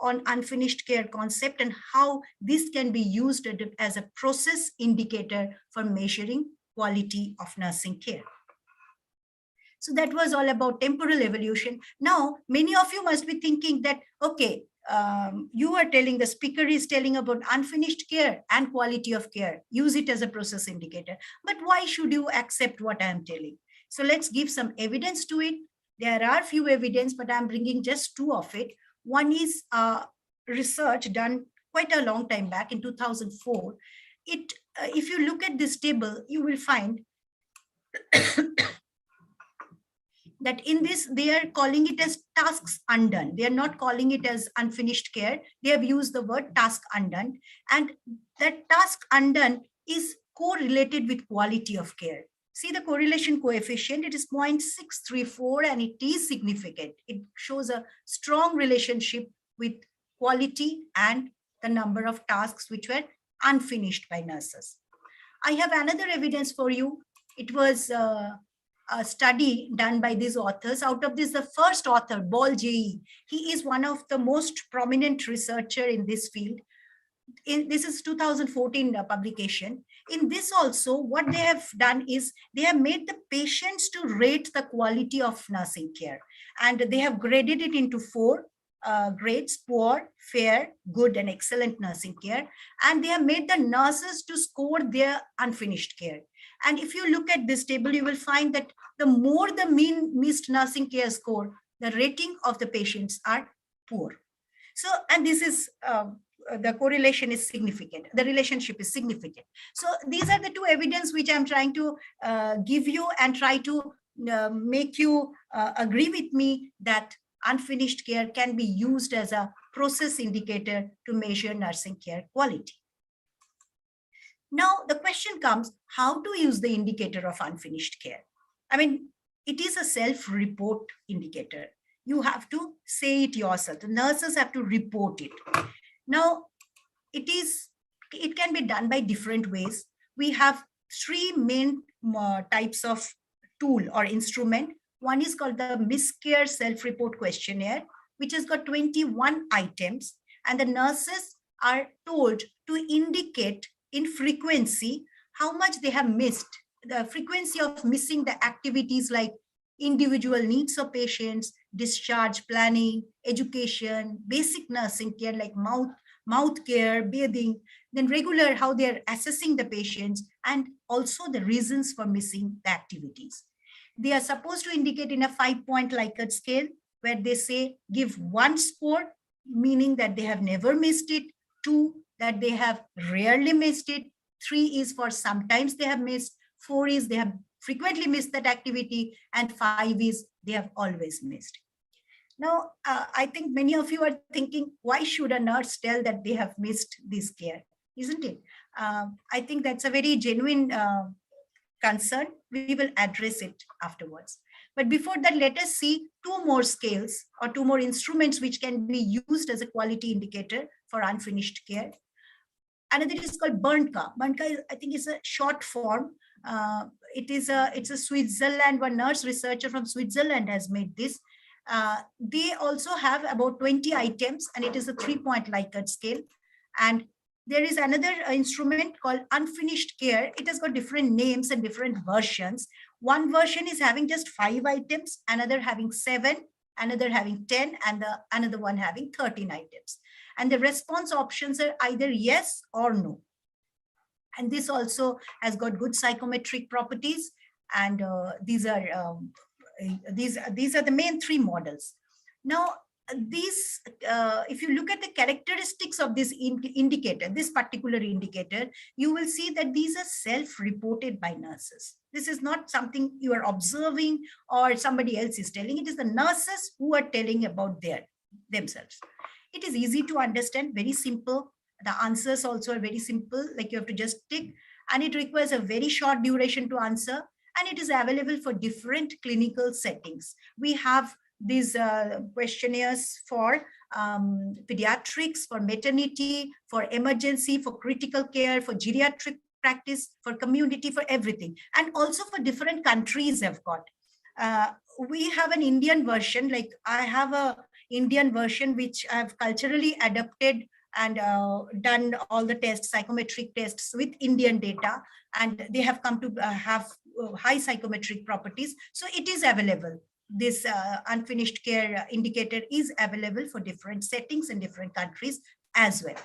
on unfinished care concept and how this can be used as a process indicator for measuring quality of nursing care. So that was all about temporal evolution. Now, many of you must be thinking that, okay, you are telling, the speaker is telling about unfinished care and quality of care. Use it as a process indicator. But why should you accept what I am telling? So let's give some evidence to it. There are few evidence, but I'm bringing just two of it. One is research done quite a long time back in 2004. If you look at this table, you will find that in this, they are calling it as tasks undone. They are not calling it as unfinished care. They have used the word task undone. And that task undone is correlated with quality of care. See the correlation coefficient, it is 0.634 and it is significant. It shows a strong relationship with quality and the number of tasks which were unfinished by nurses. I have another evidence for you. It was a study done by these authors. Out of this, the first author, Ball J.E., he is one of the most prominent researcher in this field. This is 2014 publication. In this also, what they have done is they have made the patients to rate the quality of nursing care. And they have graded it into 4 grades: poor, fair, good, and excellent nursing care. And they have made the nurses to score their unfinished care. And if you look at this table, you will find that the more the mean missed nursing care score, the rating of the patients are poor. So, and this is, the correlation is significant. The relationship is significant. So these are the two evidence which I'm trying to give you and try to make you agree with me that unfinished care can be used as a process indicator to measure nursing care quality. Now, the question comes, how to use the indicator of unfinished care? I mean, it is a self-report indicator. You have to say it yourself. The nurses have to report it. Now, it can be done by different ways. We have 3 main types of tool or instrument. One is called the MISCARE self-report questionnaire, which has got 21 items, and the nurses are told to indicate in frequency how much they have missed the frequency of missing the activities like individual needs of patients, discharge planning, education, basic nursing care like mouth care, bathing, then regular how they're assessing the patients, and also the reasons for missing the activities. They are supposed to indicate in a 5-point Likert scale where they say give 1 score, meaning that they have never missed it, 2 that they have rarely missed it, 3 is for sometimes they have missed, 4 is they have frequently missed that activity, and 5 is they have always missed. Now, I think many of you are thinking, why should a nurse tell that they have missed this care, isn't it? I think that's a very genuine concern. We will address it afterwards. But before that, let us see 2 more scales or 2 more instruments which can be used as a quality indicator for unfinished care. Another is called BERNCA. BERNCA, I think, is a short form. It's a Switzerland, one nurse researcher from Switzerland has made this. They also have about 20 items, and it is a 3-point Likert scale. And there is another instrument called unfinished care. It has got different names and different versions. One version is having just 5 items, another having 7, another having 10, and another one having 13 items. And the response options are either yes or no. And this also has got good psychometric properties. And these are the main 3 models. Now, if you look at the characteristics of this indicator, this particular indicator, you will see that these are self-reported by nurses. This is not something you are observing or somebody else is telling. It is the nurses who are telling about themselves. It is easy to understand, very simple. The answers also are very simple, like you have to just tick, and it requires a very short duration to answer, and it is available for different clinical settings. We have these questionnaires for pediatrics, for maternity, for emergency, for critical care, for geriatric practice, for community, for everything, and also for different countries have got. We have an Indian version, like I have a Indian version which I've culturally adapted and done all the tests, psychometric tests with Indian data, and they have come to have high psychometric properties. So it is available. This unfinished care indicator is available for different settings in different countries as well.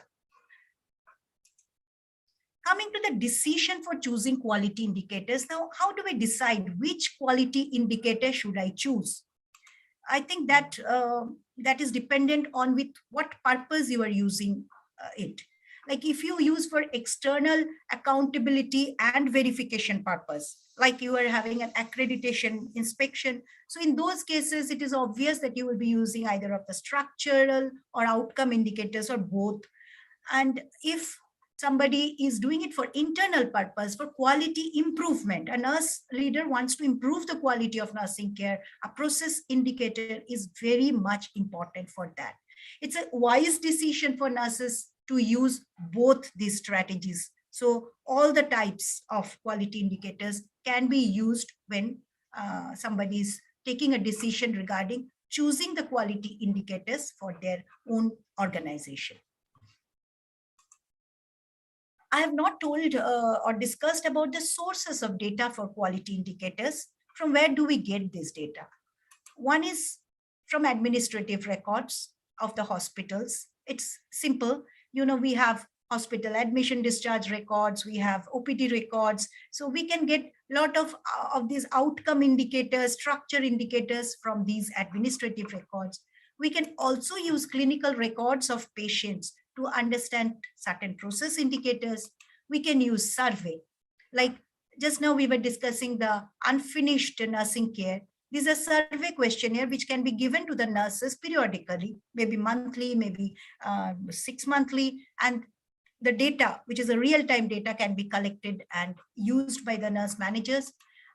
Coming to the decision for choosing quality indicators. Now, how do we decide which quality indicator should I choose? I think that that is dependent on with what purpose you are using it. Like if you use for external accountability and verification purpose, like you are having an accreditation inspection. So in those cases, it is obvious that you will be using either of the structural or outcome indicators or both. And if somebody is doing it for internal purpose, for quality improvement, a nurse leader wants to improve the quality of nursing care, a process indicator is very much important for that. It's a wise decision for nurses to use both these strategies. So all the types of quality indicators can be used when somebody is taking a decision regarding choosing the quality indicators for their own organization. I have not told or discussed about the sources of data for quality indicators. From where do we get this data? One is from administrative records of the hospitals. It's simple. You know, we have hospital admission discharge records, we have OPD records. So we can get a lot of these outcome indicators, structure indicators from these administrative records. We can also use clinical records of patients to understand certain process indicators. We can use survey. Like just now we were discussing the unfinished nursing care. These are survey questionnaire which can be given to the nurses periodically, maybe monthly, maybe 6 monthly, and the data, which is a real-time data, can be collected and used by the nurse managers.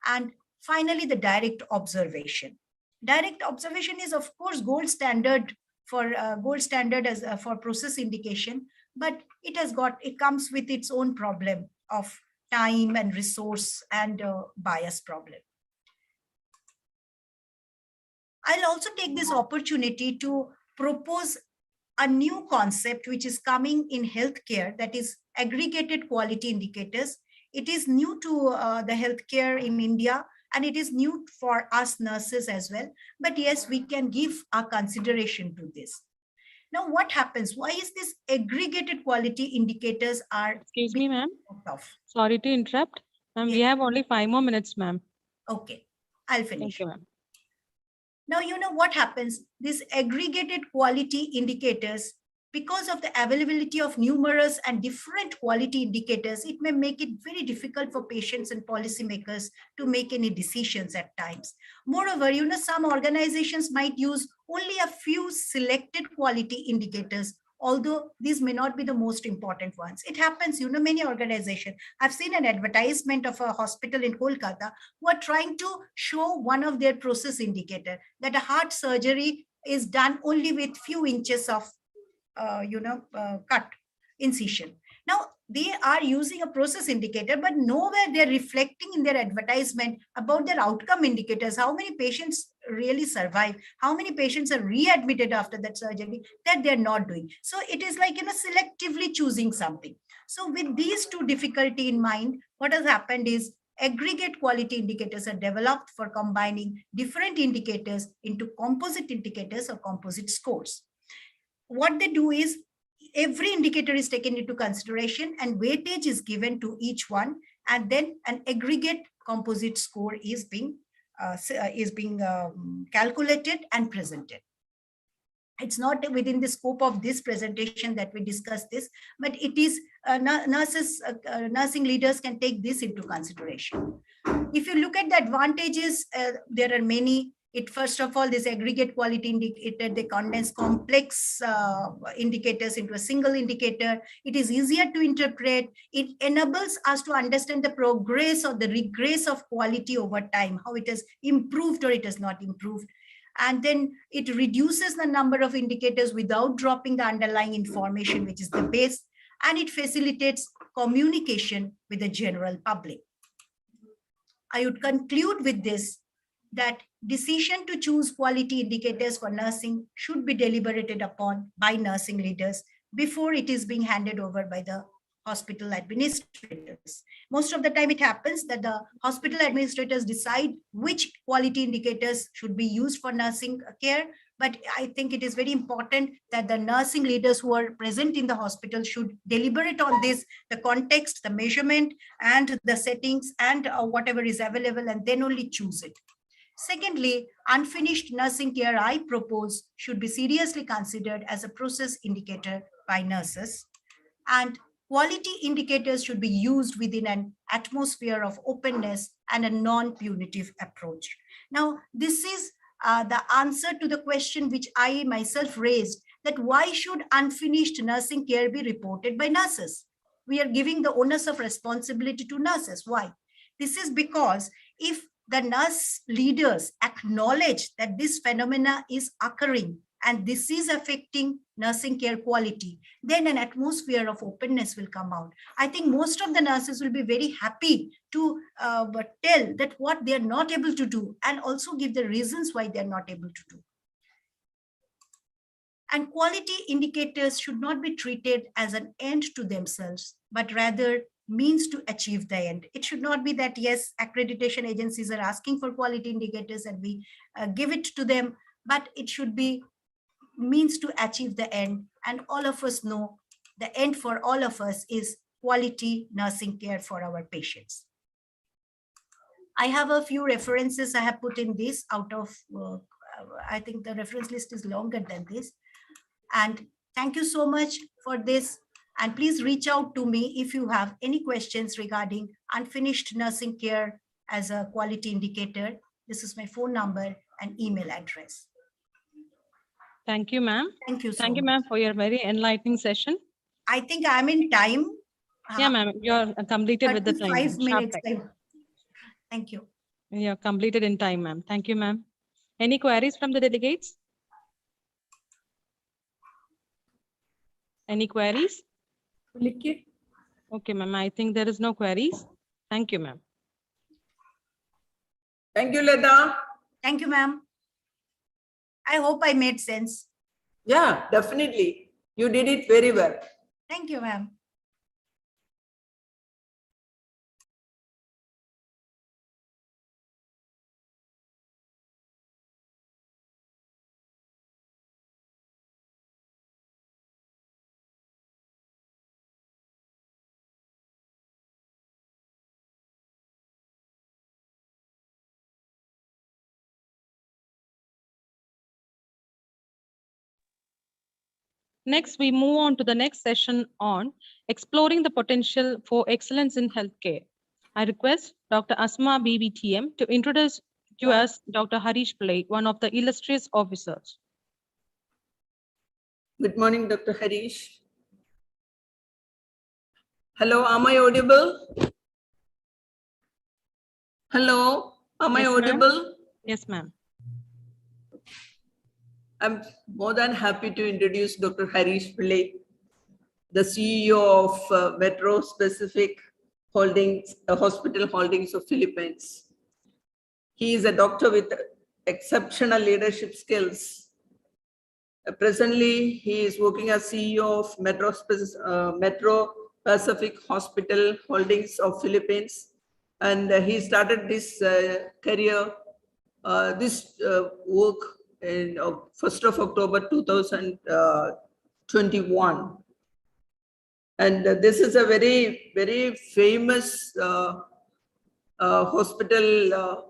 And finally, the direct observation. Direct observation is, of course, gold standard as for process indication, but it comes with its own problem of time and resource and bias problem. I'll also take this opportunity to propose a new concept which is coming in healthcare, that is aggregated quality indicators. It is new to the healthcare in India, and it is new for us nurses as well. But yes, we can give our consideration to this. Now, what happens? Why is this aggregated quality indicators are Excuse me, ma'am. being talked of? Sorry to interrupt. Ma'am, we Yes. have only 5 more minutes, ma'am. Okay, I'll Thank finish. you, ma'am. Now, you know what happens? These aggregated quality indicators, because of the availability of numerous and different quality indicators, it may make it very difficult for patients and policymakers to make any decisions at times. Moreover, you know, some organizations might use only a few selected quality indicators, although these may not be the most important ones. It happens, you know, many organizations. I've seen an advertisement of a hospital in Kolkata who are trying to show one of their process indicator, that a heart surgery is done only with few inches of cut incision. Now they are using a process indicator, but nowhere they're reflecting in their advertisement about their outcome indicators, how many patients really survive, how many patients are readmitted after that surgery, that they're not doing. So it is like, you know, selectively choosing something. So with these two difficulty in mind, what has happened is aggregate quality indicators are developed for combining different indicators into composite indicators or composite scores. What they do is every indicator is taken into consideration and weightage is given to each one, and then an aggregate composite score is being calculated and presented. It's not within the scope of this presentation that we discuss this, but it is nursing leaders can take this into consideration. If you look at the advantages, there are many. It first of all, this aggregate quality indicator, they condense complex indicators into a single indicator. It is easier to interpret. It enables us to understand the progress or the regress of quality over time, how it has improved or it has not improved. And then it reduces the number of indicators without dropping the underlying information, which is the base, and it facilitates communication with the general public. I would conclude with this, that decision to choose quality indicators for nursing should be deliberated upon by nursing leaders before it is being handed over by the hospital administrators. Most of the time it happens that the hospital administrators decide which quality indicators should be used for nursing care, but I think it is very important that the nursing leaders who are present in the hospital should deliberate on this, the context, the measurement, and the settings, and whatever is available, and then only choose it. Secondly, unfinished nursing care, I propose, should be seriously considered as a process indicator by nurses, and quality indicators should be used within an atmosphere of openness and a non-punitive approach. Now, this is the answer to the question which I myself raised, that why should unfinished nursing care be reported by nurses? We are giving the onus of responsibility to nurses. Why? This is because if the nurse leaders acknowledge that this phenomena is occurring and this is affecting nursing care quality, then an atmosphere of openness will come out. I think most of the nurses will be very happy to tell that what they are not able to do, and also give the reasons why they are not able to do. And quality indicators should not be treated as an end to themselves, but rather means to achieve the end. It should not be that, yes, accreditation agencies are asking for quality indicators and we give it to them, but it should be means to achieve the end. And all of us know the end for all of us is quality nursing care for our patients. I have a few references I have put in this out of, I think the reference list is longer than this. And thank you so much for this. And please reach out to me if you have any questions regarding unfinished nursing care as a quality indicator. This is my phone number and email address. Thank you, ma'am. Thank you so Thank you, much. ma'am, for your very enlightening session. I think I'm in time. Yeah, ma'am, you're completed with the time. 5 ma'am. Sharp minutes. time. Thank you. You're completed in time, ma'am. Thank you, ma'am. Any queries from the delegates? Any queries? Okay, ma'am. I think there is no queries. Thank you, ma'am. Thank you, Leda. Thank you, ma'am. I hope I made sense. Yeah, definitely. You did it very well. Thank you, ma'am. Next, we move on to the next session on exploring the potential for excellence in healthcare. I request Dr. Asma BBTM to introduce to us Dr. Harish Pillai, one of the illustrious officers. Good morning, Dr. Harish. Hello, am I audible? Hello, am I Yes, ma'am. audible? Yes, ma'am. I'm more than happy to introduce Dr. Harish Pillai, the CEO of Metro Specific Holdings, Hospital Holdings of Philippines. He is a doctor with exceptional leadership skills. Presently, he is working as CEO of Metro Pacific Hospital Holdings of Philippines, and he started this career, this work in 1st of October 2021. And this is a very, very famous hospital,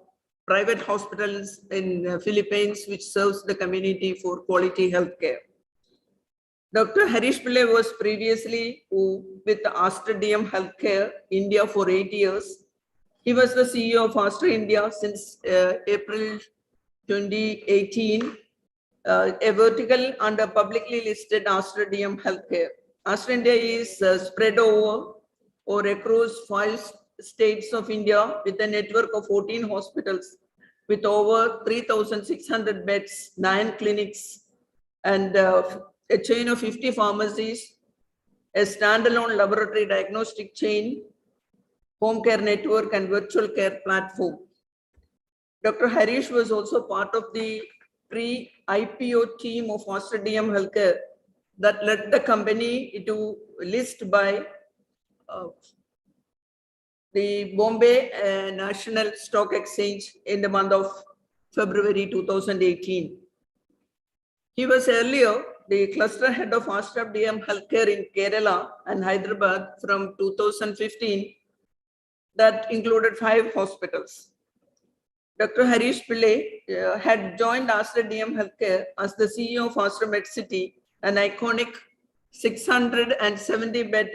private hospitals in Philippines, which serves the community for quality healthcare. Dr. Harish Pillai was previously with Aster DM Healthcare India for 8 years. He was the CEO of Aster India since April 2018, a vertical and a publicly listed Aster DM Healthcare. Aster India is spread over or across 5 states of India with a network of 14 hospitals with over 3,600 beds, 9 clinics, and a chain of 50 pharmacies, a standalone laboratory diagnostic chain, home care network, and virtual care platform. Dr. Harish was also part of the pre-IPO team of Aster DM Healthcare that led the company to list by the Bombay National Stock Exchange in the month of February 2018. He was earlier the cluster head of Aster DM Healthcare in Kerala and Hyderabad from 2015 that included 5 hospitals. Dr. Harish Pillai had joined Aster DM Healthcare as the CEO of Aster MedCity, an iconic 670-bed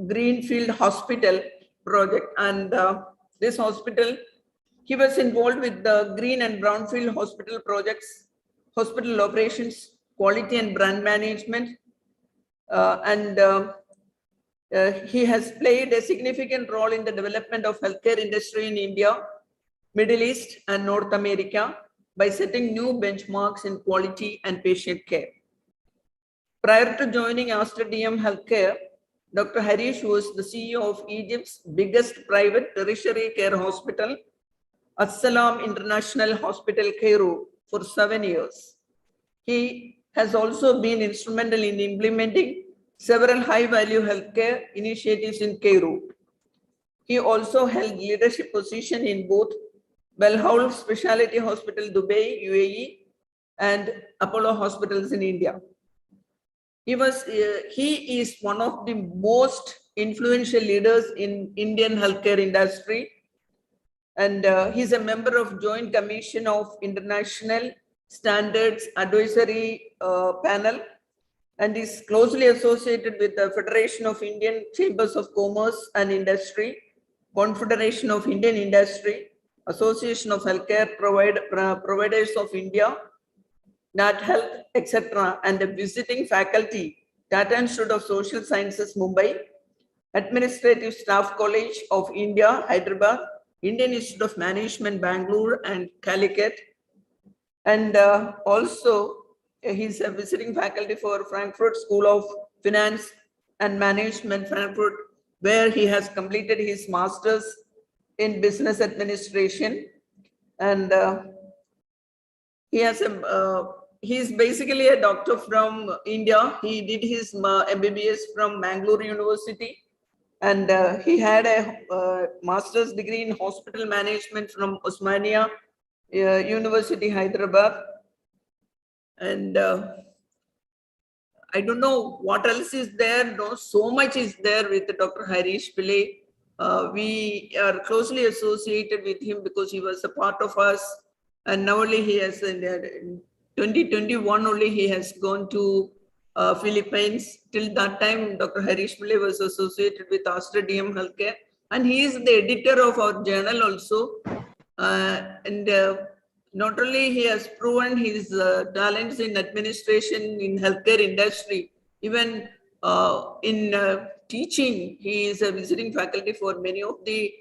Greenfield Hospital project. And this hospital, he was involved with the Green and Brownfield Hospital projects, hospital operations, quality and brand management. He has played a significant role in the development of healthcare industry in India, Middle East, and North America by setting new benchmarks in quality and patient care. Prior to joining Aster DM Healthcare, Dr. Harish was the CEO of Egypt's biggest private tertiary care hospital, As-Salam International Hospital, Cairo, for 7 years. He has also been instrumental in implementing several high-value healthcare initiatives in Cairo. He also held leadership position in both Belhaul Specialty Hospital, Dubai, UAE, and Apollo Hospitals in India. He is one of the most influential leaders in Indian healthcare industry, and he's a member of Joint Commission of International Standards Advisory Panel, and is closely associated with the Federation of Indian Chambers of Commerce and Industry, Confederation of Indian Industry, Association of Healthcare Providers of India, Nat Health, etc., and a visiting faculty, Tata Institute of Social Sciences, Mumbai, Administrative Staff College of India, Hyderabad, Indian Institute of Management, Bangalore and Calicut, and also he's a visiting faculty for Frankfurt School of Finance and Management, Frankfurt, where he has completed his master's in business administration, and he's basically a doctor from India. He did his MBBS from Bangalore University, and he had a master's degree in hospital management from Osmania University, Hyderabad. And I don't know what else is there. No, so much is there with Dr. Harish Pillai. We are closely associated with him because he was a part of us, and now only he has 2021 only he has gone to Philippines. Till that time, Dr. Harish Pillai was associated with Astra DM Healthcare, and he is the editor of our journal also. And not only he has proven his talents in administration in healthcare industry, even in teaching, he is a visiting faculty for many of the,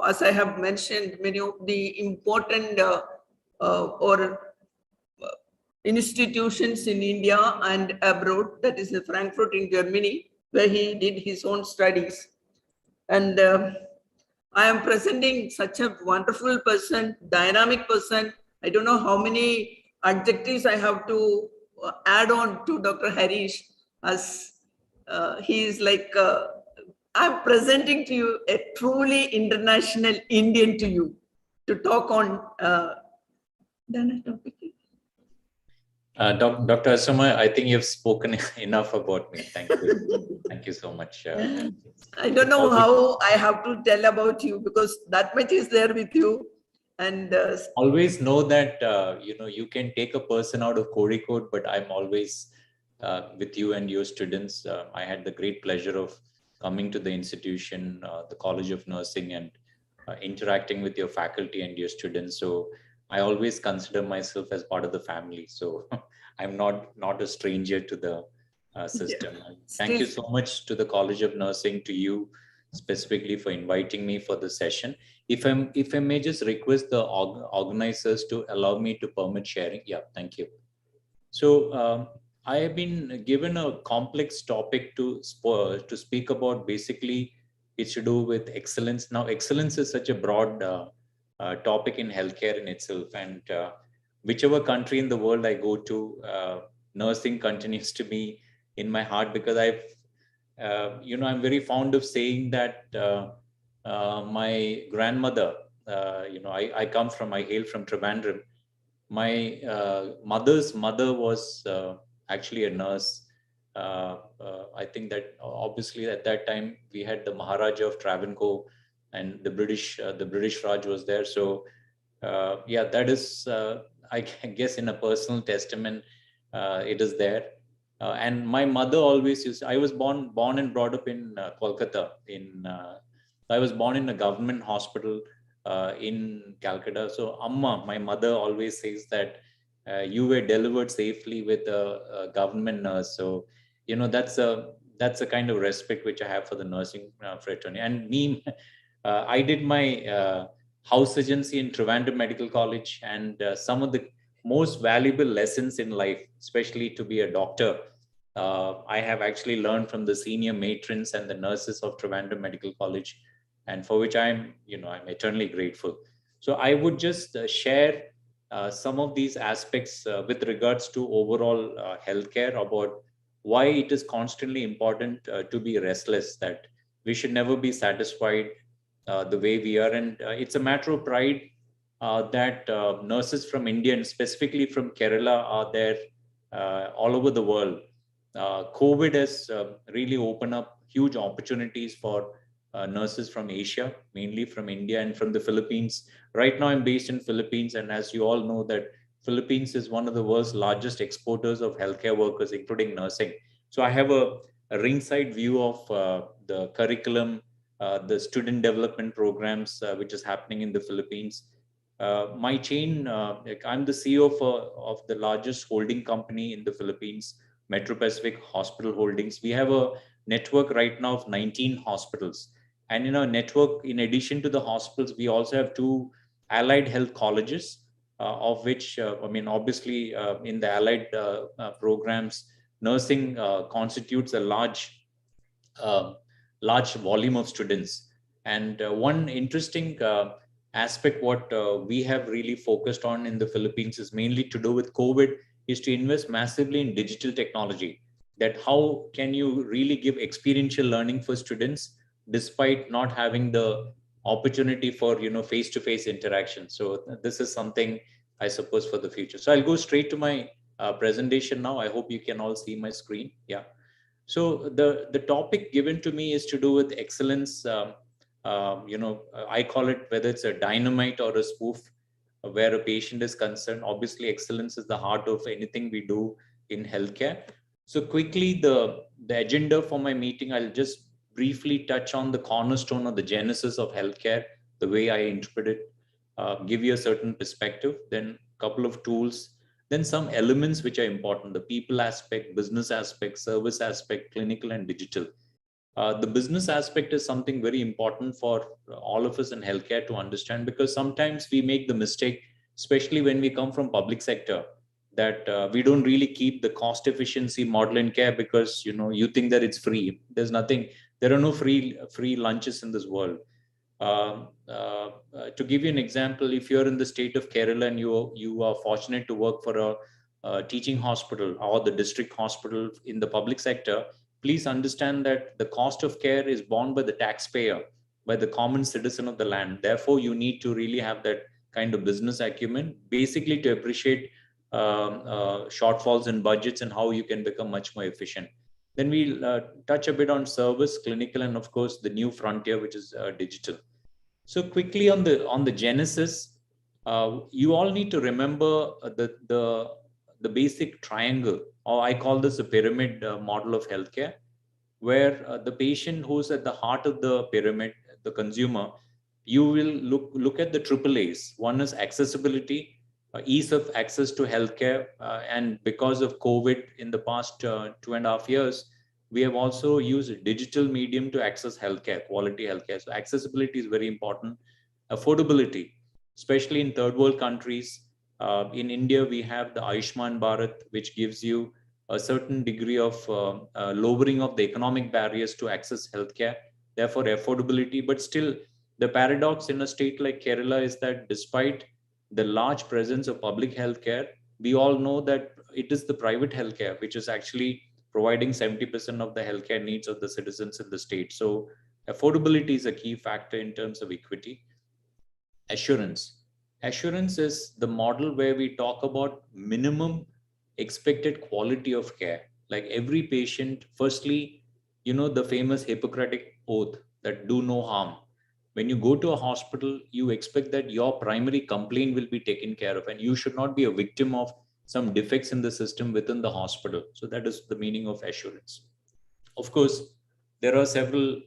as I have mentioned, many of the important or institutions in India and abroad, that is Frankfurt in Germany, where he did his own studies. And I am presenting such a wonderful person, dynamic person. I don't know how many adjectives I have to add on to Dr. Harish, as he is like, I'm presenting to you a truly international Indian to you to talk on Dana topic. Dr. Asuma, I think you've spoken enough about me. Thank you. Thank you so much. I don't know how I have to tell about you, because that much is there with you. And always know that, you can take a person out of Kozhikode, but I'm always with you and your students. I had the great pleasure of coming to the institution, the College of Nursing, and interacting with your faculty and your students. So I always consider myself as part of the family. So I'm not a stranger to the system. Yeah. Thank you so much to the College of Nursing, to you specifically for inviting me for the session. If I may just request the organizers to allow me to permit sharing. Yeah, thank you. So I have been given a complex topic to speak about. Basically, it's to do with excellence. Now, excellence is such a broad topic in healthcare in itself, and whichever country in the world I go to, nursing continues to be in my heart, because I'm very fond of saying that my grandmother, I hail from Trivandrum. My mother's mother was actually a nurse. I think that obviously at that time we had the Maharaja of Travancore, and the British Raj was there. So that is, I guess, in a personal testament, it is there. And my mother always used. I was born and brought up in Kolkata. I was born in a government hospital in Calcutta. So Amma, my mother, always says that you were delivered safely with a government nurse. So that's a kind of respect which I have for the nursing fraternity. And me, I did my house agency in Trivandrum Medical College, and some of the most valuable lessons in life, especially to be a doctor, I have actually learned from the senior matrons and the nurses of Trivandrum Medical College, and for which I'm eternally grateful. So I would just share some of these aspects with regards to overall healthcare, about why it is constantly important to be restless, that we should never be satisfied the way we are. And it's a matter of pride that nurses from India, and specifically from Kerala, are there all over the world. COVID has really opened up huge opportunities for nurses from Asia, mainly from India and from the Philippines. Right now I'm based in Philippines, and as you all know that Philippines is one of the world's largest exporters of healthcare workers, including nursing. So I have a ringside view of the curriculum, the student development programs, which is happening in the Philippines. My chain, I'm the CEO of the largest holding company in the Philippines, Metro Pacific Hospital Holdings. We have a network right now of 19 hospitals. And in our network, in addition to the hospitals, we also have 2 allied health colleges, of which, obviously, in the allied programs, nursing constitutes a large volume of students. And one interesting aspect what we have really focused on in the Philippines is mainly to do with COVID, is to invest massively in digital technology. That how can you really give experiential learning for students despite not having the opportunity for face-to-face interaction. So this is something I suppose for the future. So I'll go straight to my presentation now. I hope you can all see my screen. Yeah. So the topic given to me is to do with excellence. I call it, whether it's a dynamite or a spoof. where a patient is concerned. Obviously, excellence is the heart of anything we do in healthcare. So quickly, the agenda for my meeting, I'll just briefly touch on the cornerstone or the genesis of healthcare, the way I interpret it, give you a certain perspective, then a couple of tools, then some elements which are important, the people aspect, business aspect, service aspect, clinical and digital. The business aspect is something very important for all of us in healthcare to understand, because sometimes we make the mistake, especially when we come from public sector, that we don't really keep the cost efficiency model in care, because you think that it's free. There's nothing. There are no free lunches in this world. To give you an example, if you're in the state of Kerala and you are fortunate to work for a teaching hospital or the district hospital in the public sector, please understand that the cost of care is borne by the taxpayer, by the common citizen of the land. Therefore, you need to really have that kind of business acumen, basically to appreciate shortfalls in budgets and how you can become much more efficient. Then we'll touch a bit on service, clinical, and of course the new frontier, which is digital. So quickly on the genesis, you all need to remember the basic triangle, or I call this a pyramid model of healthcare, where the patient who's at the heart of the pyramid, the consumer, you will look at the triple A's. One is accessibility, ease of access to healthcare, and because of COVID in the past 2.5 years, we have also used digital medium to access healthcare, quality healthcare. So accessibility is very important. Affordability, especially in third world countries. In India, we have the Ayushman Bharat, which gives you a certain degree of lowering of the economic barriers to access healthcare, therefore affordability. But still, the paradox in a state like Kerala is that despite the large presence of public healthcare, we all know that it is the private healthcare which is actually providing 70% of the healthcare needs of the citizens in the state. So affordability is a key factor in terms of equity. Assurance. Assurance is the model where we talk about minimum expected quality of care. Like every patient, firstly, the famous Hippocratic oath that do no harm. When you go to a hospital, you expect that your primary complaint will be taken care of, and you should not be a victim of some defects in the system within the hospital. So that is the meaning of assurance. Of course, there are several,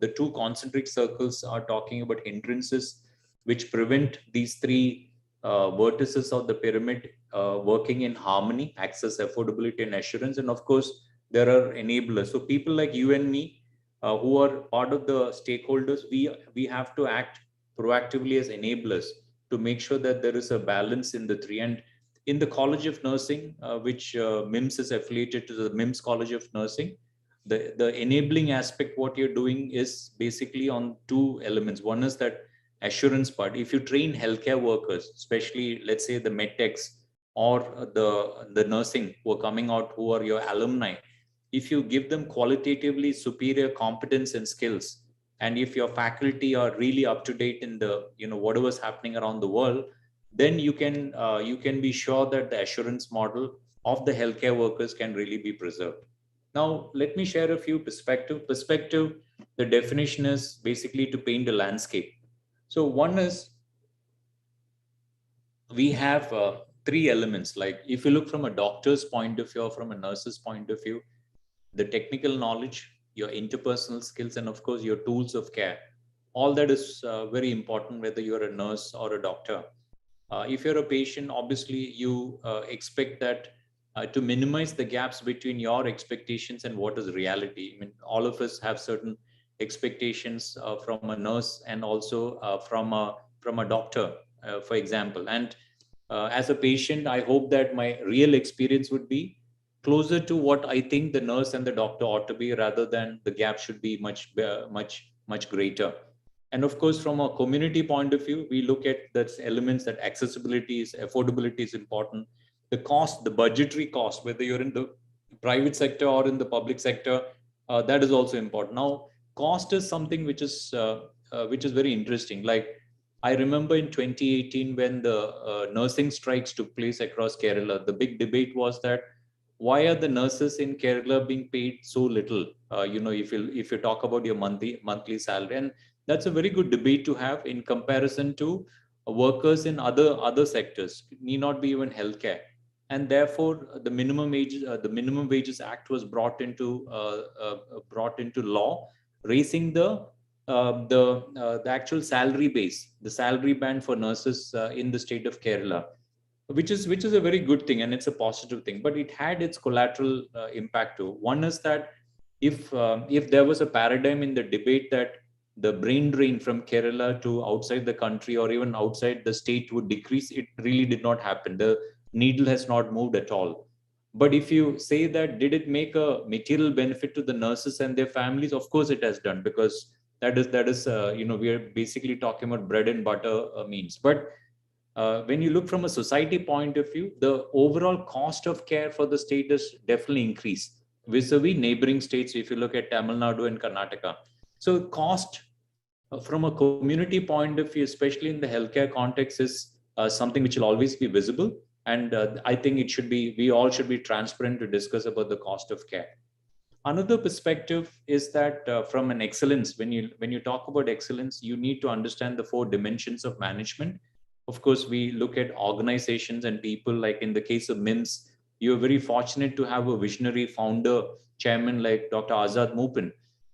the two concentric circles are talking about hindrances which prevent these three vertices of the pyramid working in harmony: access, affordability, and assurance. And of course, there are enablers. So people like you and me, who are part of the stakeholders, we have to act proactively as enablers to make sure that there is a balance in the three. And in the College of Nursing, which MIMS is affiliated to, the MIMS College of Nursing, the enabling aspect, what you're doing is basically on two elements. One is that assurance part. If you train healthcare workers, especially let's say the medtechs or the nursing who are coming out, who are your alumni, if you give them qualitatively superior competence and skills, and if your faculty are really up to date in the whatever's happening around the world, then you can be sure that the assurance model of the healthcare workers can really be preserved. Now, let me share a few perspective. The definition is basically to paint a landscape. So one is, we have three elements. Like if you look from a doctor's point of view or from a nurse's point of view, the technical knowledge, your interpersonal skills, and of course your tools of care. All that is very important, whether you're a nurse or a doctor. If you're a patient, obviously you expect that to minimize the gaps between your expectations and what is reality. I mean, all of us have certain expectations from a nurse and also from a doctor, for example. And as a patient, I hope that my real experience would be closer to what I think the nurse and the doctor ought to be, rather than the gap should be much greater. And of course, from a community point of view, we look at the elements that accessibility is, affordability is important. The cost, the budgetary cost, whether you're in the private sector or in the public sector, that is also important. Now, cost is something which is very interesting. Like I remember in 2018 when the nursing strikes took place across Kerala, the big debate was that why are the nurses in Kerala being paid so little? If you talk about your monthly salary, and that's a very good debate to have in comparison to workers in other sectors, need not be even healthcare. And therefore, the Minimum Wages Act was brought into law, raising the actual salary base, the salary band for nurses in the state of Kerala, which is a very good thing, and it's a positive thing. But it had its collateral impact too. One is that if there was a paradigm in the debate that the brain drain from Kerala to outside the country or even outside the state would decrease, it really did not happen. The needle has not moved at all. But if you say that, did it make a material benefit to the nurses and their families? Of course it has done, because that is we are basically talking about bread and butter means. But when you look from a society point of view, the overall cost of care for the state has definitely increased vis-a-vis neighboring states. If you look at Tamil Nadu and Karnataka, so cost from a community point of view, especially in the healthcare context, is something which will always be visible. And I think we all should be transparent to discuss about the cost of care. Another perspective is that from an excellence, when you talk about excellence, you need to understand the 4 dimensions of management. Of course, we look at organizations and people. Like in the case of MIMS, you're very fortunate to have a visionary founder, chairman like Dr. Azad Mopin.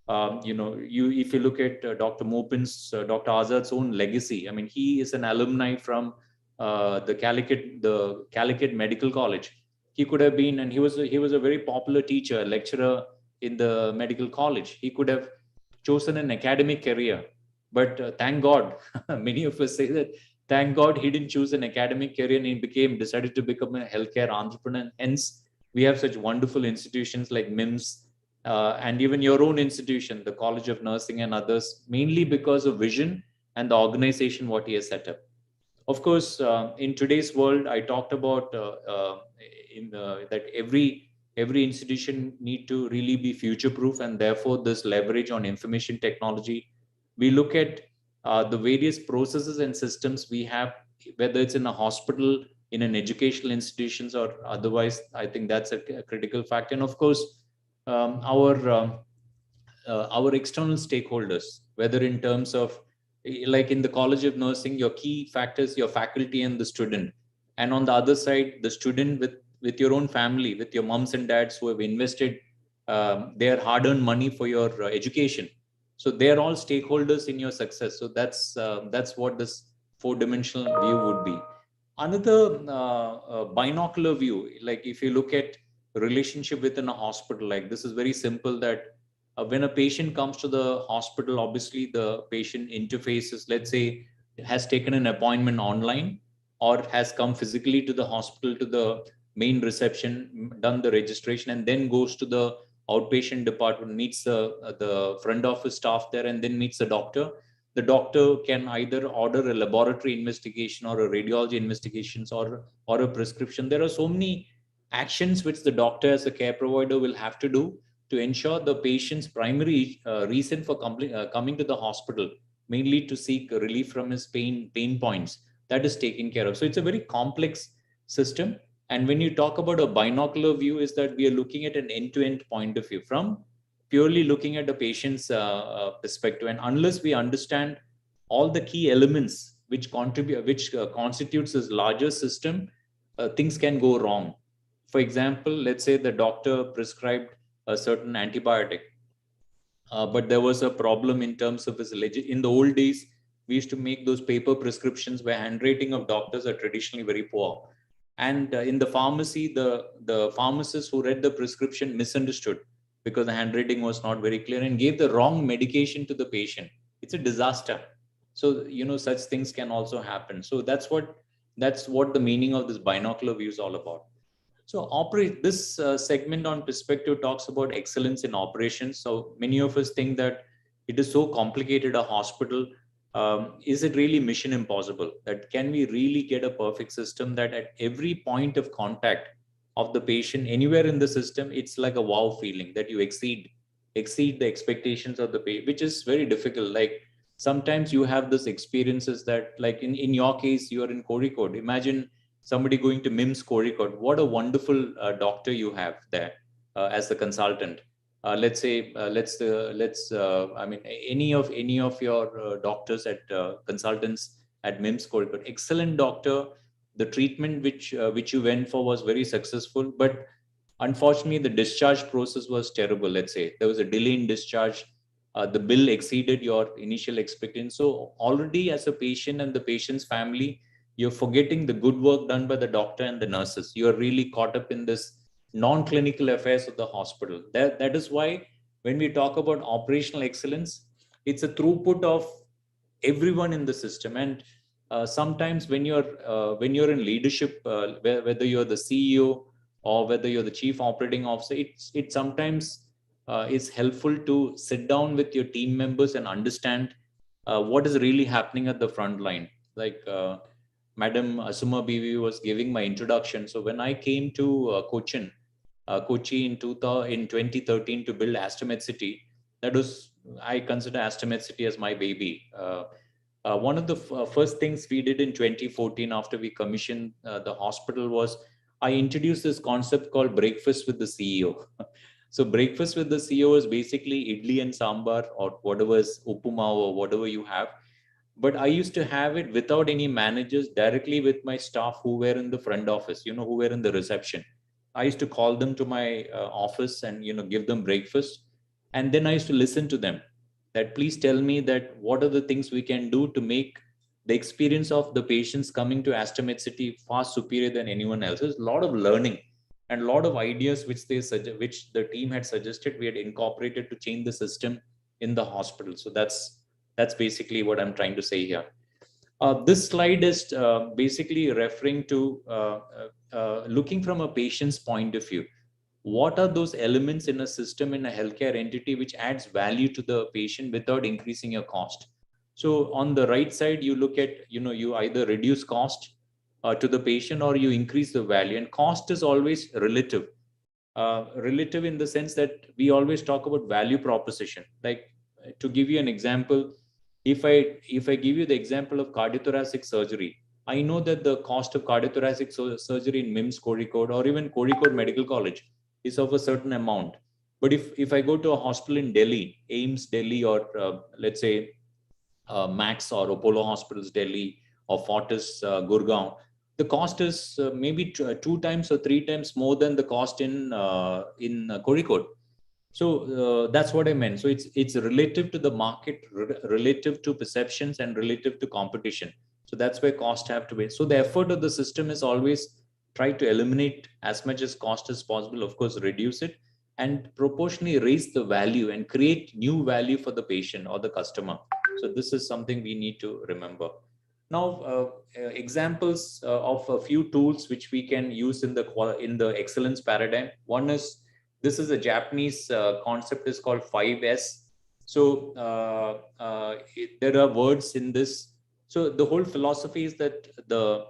If you look at Dr. Azad's own legacy, I mean, he is an alumni from the Calicut Medical College. He could have been, and he was a very popular teacher, lecturer in the medical college. He could have chosen an academic career, but thank God, many of us say that, thank God he didn't choose an academic career, and he decided to become a healthcare entrepreneur. Hence, we have such wonderful institutions like MIMS, and even your own institution, the College of Nursing and others, mainly because of vision and the organization what he has set up. Of course, in today's world, I talked about that every institution need to really be future proof, and therefore this leverage on information technology. We look at the various processes and systems we have, whether it's in a hospital, in an educational institutions, or otherwise. I think that's a critical factor. And of course, our external stakeholders, whether in terms of, like in the College of Nursing, your key factors, your faculty and the student. And on the other side, the student with your own family, with your moms and dads who have invested their hard-earned money for your education. So they're all stakeholders in your success. So that's what this 4-dimensional view would be. Another binocular view, like if you look at relationship within a hospital, like this is very simple, that when a patient comes to the hospital, obviously the patient interfaces, let's say, has taken an appointment online or has come physically to the hospital, to the main reception, done the registration, and then goes to the outpatient department, meets the front office staff there, and then meets the doctor. The doctor can either order a laboratory investigation or a radiology investigations or a prescription. There are so many actions which the doctor as a care provider will have to do to ensure the patient's primary reason for coming to the hospital, mainly to seek relief from his pain points, that is taken care of. So it's a very complex system. And when you talk about a binocular view, is that we are looking at an end-to-end point of view, from purely looking at the patient's perspective. And unless we understand all the key elements which constitutes this larger system, things can go wrong. For example, let's say the doctor prescribed a certain antibiotic, but there was a problem in terms of his in the old days, we used to make those paper prescriptions where handwriting of doctors are traditionally very poor. And in the pharmacy, the pharmacist who read the prescription misunderstood because the handwriting was not very clear and gave the wrong medication to the patient. It's a disaster. So, such things can also happen. So that's what the meaning of this binocular view is all about. So this segment on perspective talks about excellence in operations. So many of us think that it is so complicated, a hospital. Is it really mission impossible? That can we really get a perfect system that at every point of contact of the patient, anywhere in the system, it's like a wow feeling that you exceed the expectations of the patient, which is very difficult. Like sometimes you have this experiences that, like in your case, you are in Kozhikode. Imagine somebody going to MIMS Kozhikode. What a wonderful doctor you have there as the consultant. Let's say, I mean, any of your doctors at consultants at MIMS Kozhikode. Excellent doctor. The treatment which you went for was very successful, but unfortunately, the discharge process was terrible. Let's say there was a delay in discharge. The bill exceeded your initial expectation. So already as a patient and the patient's family, you're forgetting the good work done by the doctor and the nurses. You're really caught up in this non-clinical affairs of the hospital. That is why when we talk about operational excellence, it's a throughput of everyone in the system. And sometimes when you're in leadership, whether you're the CEO or whether you're the chief operating officer, it sometimes is helpful to sit down with your team members and understand what is really happening at the front line. Like Madam Asuma Bibi was giving my introduction. So when I came to Kochi in 2013 to build Astomed City, I consider Astomed City as my baby. One of the first things we did in 2014 after we commissioned the hospital was I introduced this concept called breakfast with the CEO. So breakfast with the CEO is basically idli and sambar or whatever is upuma or whatever you have. But I used to have it without any managers, directly with my staff who were in the front office, who were in the reception. I used to call them to my office and, give them breakfast. And then I used to listen to them that please tell me that what are the things we can do to make the experience of the patients coming to Astomed City far superior than anyone else. There's a lot of learning and a lot of ideas which the team had suggested we had incorporated to change the system in the hospital. So that's basically what I'm trying to say here. This slide is basically referring to looking from a patient's point of view. What are those elements in a system, in a healthcare entity, which adds value to the patient without increasing your cost? So on the right side, you look at, you either reduce cost to the patient or you increase the value. And cost is always relative. Relative in the sense that we always talk about value proposition. Like to give you an example, if I give you the example of cardiothoracic surgery, I know that the cost of cardiothoracic surgery in MIMS Kozhikode or even Kozhikode Medical College is of a certain amount. But if I go to a hospital in Delhi, AIMS Delhi, or let's say Max or Apollo Hospitals Delhi or Fortis Gurgaon, the cost is maybe 2 times or 3 times more than the cost in Kozhikode. So that's what I meant. So it's relative to the market, relative to perceptions, and relative to competition. So that's where cost have to be. So the effort of the system is always try to eliminate as much as cost as possible, of course, reduce it, and proportionally raise the value and create new value for the patient or the customer. So this is something we need to remember. Now, examples of a few tools which we can use in the excellence paradigm. One is, this is a Japanese concept, is called 5S. So there are words in this. So the whole philosophy is that the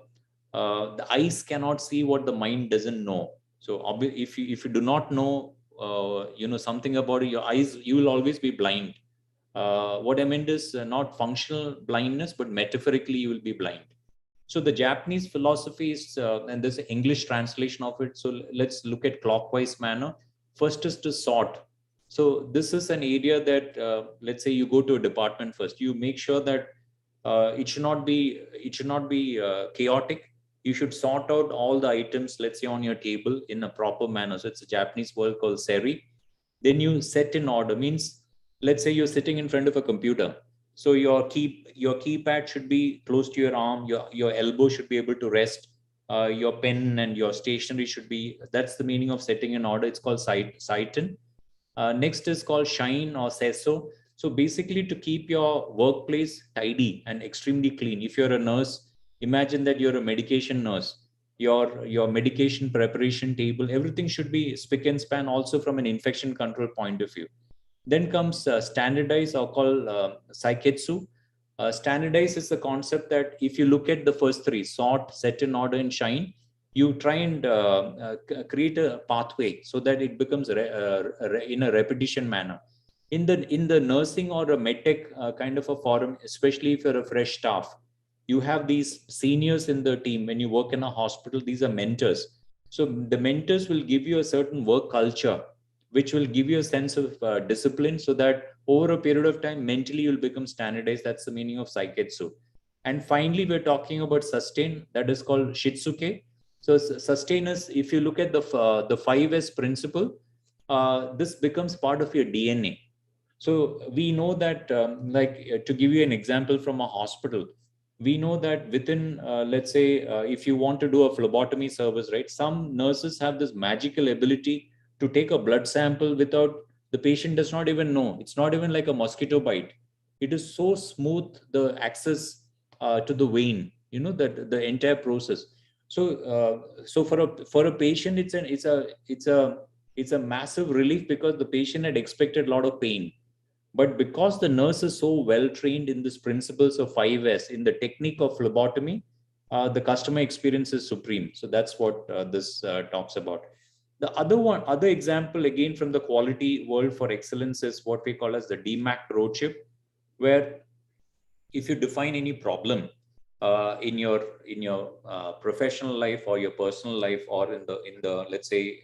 eyes cannot see what the mind doesn't know. So if you do not know something about it, your eyes, you will always be blind. What I meant is not functional blindness, but metaphorically you will be blind. So the Japanese philosophy is, and there's an English translation of it. So let's look at clockwise manner. First is to sort. So this is an area that, let's say you go to a department first, you make sure that it should not be chaotic. You should sort out all the items, let's say on your table, in a proper manner. So it's a Japanese word called seri. Then you set in order, means, let's say you're sitting in front of a computer. So your keypad should be close to your arm, your elbow should be able to rest, your pen and your stationery should be, that's the meaning of setting in order. It's called Saiten. Next is called Shine or Seso. So basically to keep your workplace tidy and extremely clean. If you're a nurse, imagine that you're a medication nurse. Your medication preparation table, everything should be spick and span, also from an infection control point of view. Then comes standardize, or called Saiketsu. Standardize is the concept that if you look at the first three, sort, set in order, and shine, you try and create a pathway so that it becomes in a repetition manner. In the nursing or a medtech kind of a forum, especially if you're a fresh staff, you have these seniors in the team. When you work in a hospital, these are mentors. So the mentors will give you a certain work culture, which will give you a sense of discipline, so that over a period of time, mentally you'll become standardized. That's the meaning of Saiketsu. And finally, we're talking about sustain, that is called Shitsuke. So sustain is, if you look at the 5S principle, this becomes part of your DNA. So we know that, to give you an example from a hospital, we know that within, let's say, if you want to do a phlebotomy service, right? Some nurses have this magical ability to take a blood sample without, the patient does not even know. It's not even like a mosquito bite. It is so smooth, the access to the vein, that the entire process. So for a patient, it's a massive relief, because the patient had expected a lot of pain. But because the nurse is so well trained in these principles of 5S, in the technique of phlebotomy, the customer experience is supreme. So that's what this talks about. The other example, again from the quality world for excellence, is what we call as the DMAC roadship, where if you define any problem in your professional life or your personal life, or in the let's say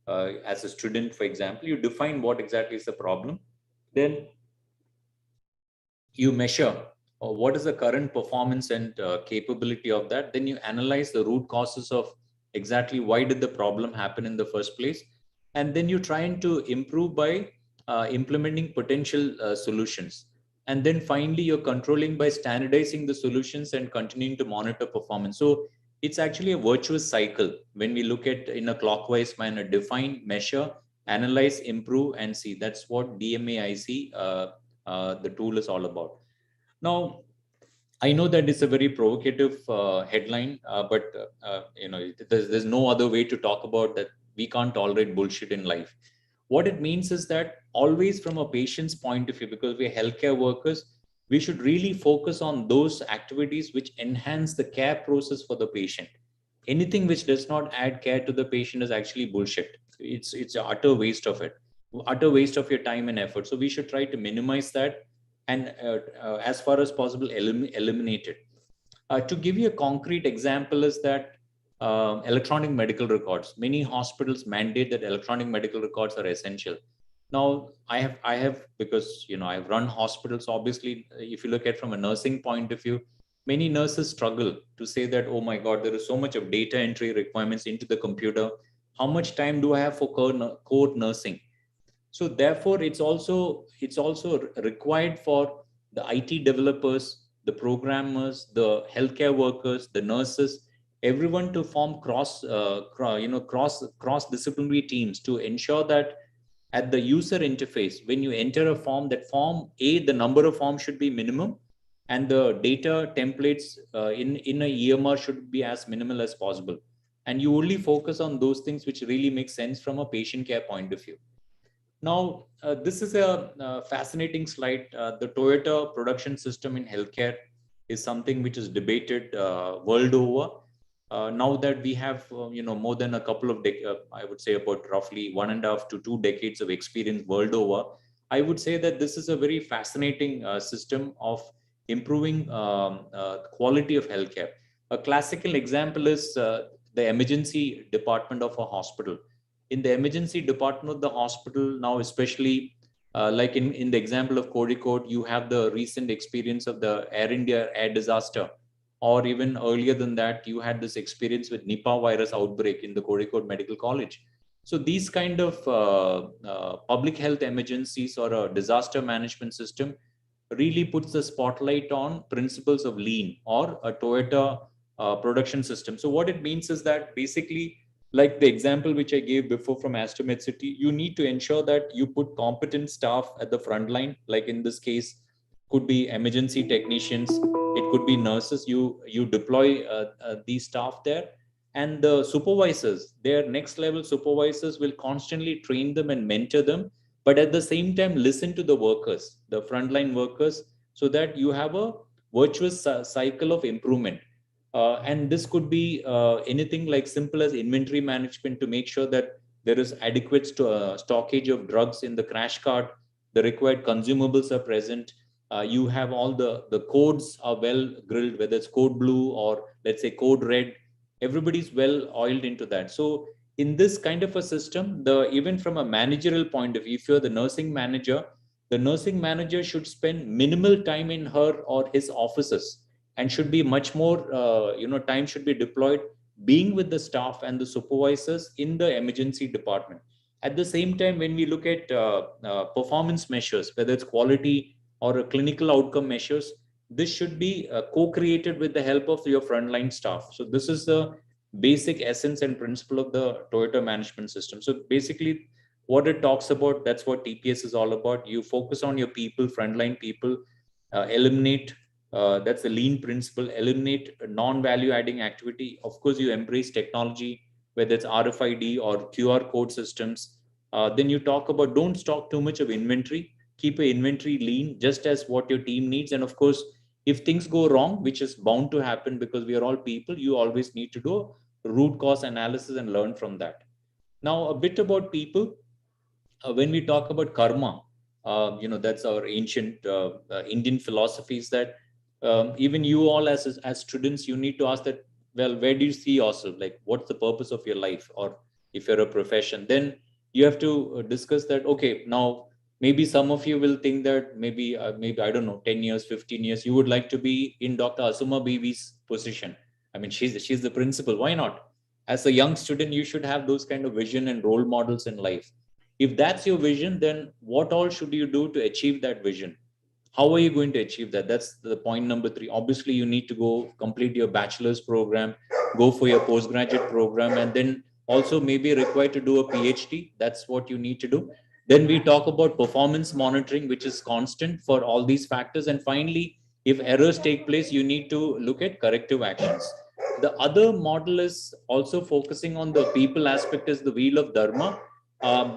as a student, for example, you define what exactly is the problem, then you measure what is the current performance and capability of that. Then you analyze the root causes of exactly why did the problem happen in the first place, and then you try to improve by implementing potential solutions. And then finally, you're controlling by standardizing the solutions and continuing to monitor performance. So it's actually a virtuous cycle when we look at in a clockwise manner: define, measure, analyze, improve, and see. That's what DMAIC, the tool, is all about. Now, I know that it's a very provocative headline, but there's no other way to talk about that. We can't tolerate bullshit in life. What it means is that always from a patient's point of view, because we're healthcare workers, we should really focus on those activities which enhance the care process for the patient. Anything which does not add care to the patient is actually bullshit. It's an utter waste of it, utter waste of your time and effort. So we should try to minimize that, and as far as possible, eliminate it. To give you a concrete example is that electronic medical records. Many hospitals mandate that electronic medical records are essential. Now, I have because I've run hospitals. Obviously, if you look at from a nursing point of view, many nurses struggle to say that, oh my God, there is so much of data entry requirements into the computer. How much time do I have for core nursing? So therefore, it's also required for the IT developers, the programmers, the healthcare workers, the nurses, everyone to form cross disciplinary teams to ensure that at the user interface, when you enter a form, that form A, the number of forms should be minimum, and the data templates in a EMR should be as minimal as possible. And you only focus on those things which really make sense from a patient care point of view. Now, this is a fascinating slide. The Toyota production system in healthcare is something which is debated world over. Now that we have, more than a couple of I would say about roughly 1.5 to 2 decades of experience world over, I would say that this is a very fascinating system of improving quality of healthcare. A classical example is the emergency department of a hospital. In the emergency department of the hospital now, especially like in the example of Kozhikode, you have the recent experience of the Air India air disaster, or even earlier than that, you had this experience with Nipah virus outbreak in the Kozhikode Medical College. So these kind of public health emergencies or a disaster management system really puts the spotlight on principles of lean or a Toyota production system. So what it means is that basically, like the example which I gave before from Astomed City, you need to ensure that you put competent staff at the front line. Like in this case, could be emergency technicians, it could be nurses. You deploy these staff there, and the supervisors, their next level supervisors, will constantly train them and mentor them, but at the same time listen to the workers, the frontline workers, so that you have a virtuous cycle of improvement. And this could be anything like simple as inventory management to make sure that there is adequate stockage of drugs in the crash cart, the required consumables are present. You have all the codes are well grilled, whether it's code blue or let's say code red, everybody's well oiled into that. So in this kind of a system, even from a managerial point of view, if you're the nursing manager should spend minimal time in her or his offices. and should be much more, time should be deployed being with the staff and the supervisors in the emergency department. At the same time, when we look at performance measures, whether it's quality or clinical outcome measures, this should be co-created with the help of your frontline staff. So this is the basic essence and principle of the Toyota management system. So basically, what it talks about, that's what TPS is all about. You focus on your people, frontline people, eliminate, that's the lean principle, eliminate non-value adding activity. Of course, you embrace technology, whether it's RFID or QR code systems. Then you talk about don't stock too much of inventory, keep your inventory lean, just as what your team needs. And of course, if things go wrong, which is bound to happen because we are all people, you always need to do root cause analysis and learn from that. Now, a bit about people. When we talk about karma, that's our ancient Indian philosophies, that even you all as students, you need to ask that, well, where do you see yourself? Like, what's the purpose of your life? Or if you're a profession, then you have to discuss that. Okay, now maybe some of you will think that maybe I don't know, 10 years, 15 years, you would like to be in Dr. Asuma Bibi's position. I mean, she's the principal. Why not? As a young student, you should have those kind of vision and role models in life. If that's your vision, then what all should you do to achieve that vision? How are you going to achieve that? That's the point number 3. Obviously, you need to go complete your bachelor's program, go for your postgraduate program, and then also maybe required to do a PhD. That's what you need to do. Then we talk about performance monitoring, which is constant for all these factors. And finally, if errors take place, you need to look at corrective actions. The other model is also focusing on the people aspect as the wheel of Dharma.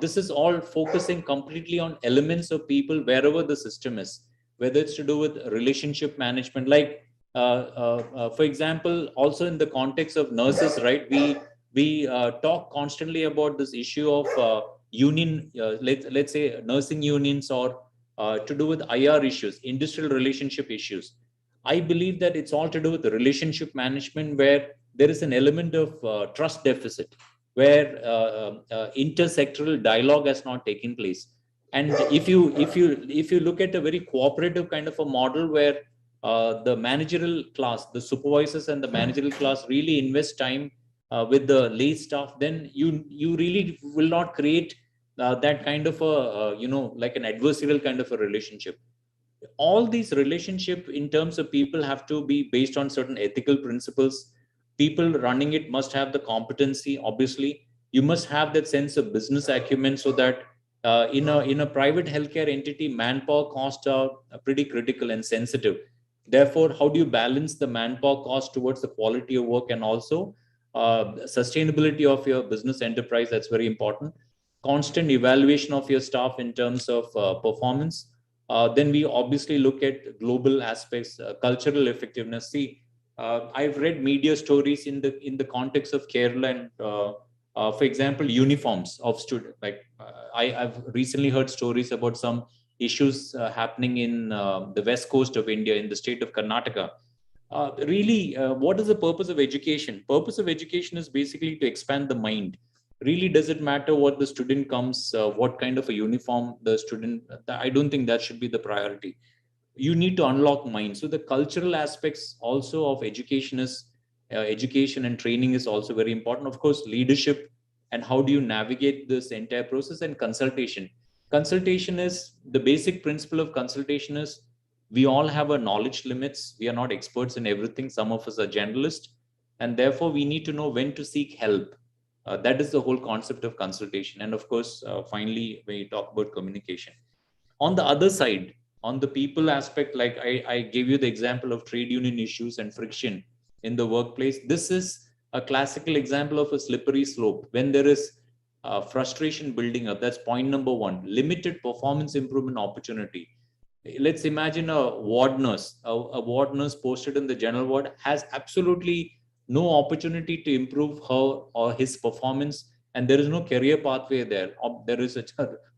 This is all focusing completely on elements of people wherever the system is, whether it's to do with relationship management, like for example, also in the context of nurses, right? We talk constantly about this issue of union, let's say nursing unions, or to do with IR issues, industrial relationship issues. I believe that it's all to do with the relationship management, where there is an element of trust deficit, where intersectoral dialogue has not taken place. And if you look at a very cooperative kind of a model, where the managerial class, the supervisors and the managerial class really invest time with the lay staff, then you really will not create that kind of a like an adversarial kind of a relationship. All these relationship in terms of people have to be based on certain ethical principles. People running it must have the competency. Obviously, you must have that sense of business acumen, so that in a private healthcare entity, manpower costs are pretty critical and sensitive. Therefore, how do you balance the manpower cost towards the quality of work and also sustainability of your business enterprise? That's very important. Constant evaluation of your staff in terms of performance. Then we obviously look at global aspects, cultural effectiveness. See, I've read media stories in the context of Kerala, and for example, uniforms of students. Like I've recently heard stories about some issues happening in the west coast of India, in the state of Karnataka. Really, what is the purpose of education? Purpose of education is basically to expand the mind. Really, does it matter what the student comes, what kind of a uniform the student? I don't think that should be the priority. You need to unlock mind. So the cultural aspects also of education is education and training is also very important. Of course, leadership and how do you navigate this entire process, and consultation. Consultation is the basic principle of consultation is we all have a knowledge limits. We are not experts in everything. Some of us are generalists, and therefore we need to know when to seek help. That is the whole concept of consultation. And of course, finally, when you talk about communication. On the other side, on the people aspect, like I gave you the example of trade union issues and friction in the workplace. This is a classical example of a slippery slope. When there is frustration building up, that's point number 1, limited performance improvement opportunity. Let's imagine a ward nurse. A ward nurse posted in the general ward has absolutely no opportunity to improve her or his performance, and there is no career pathway there. There is a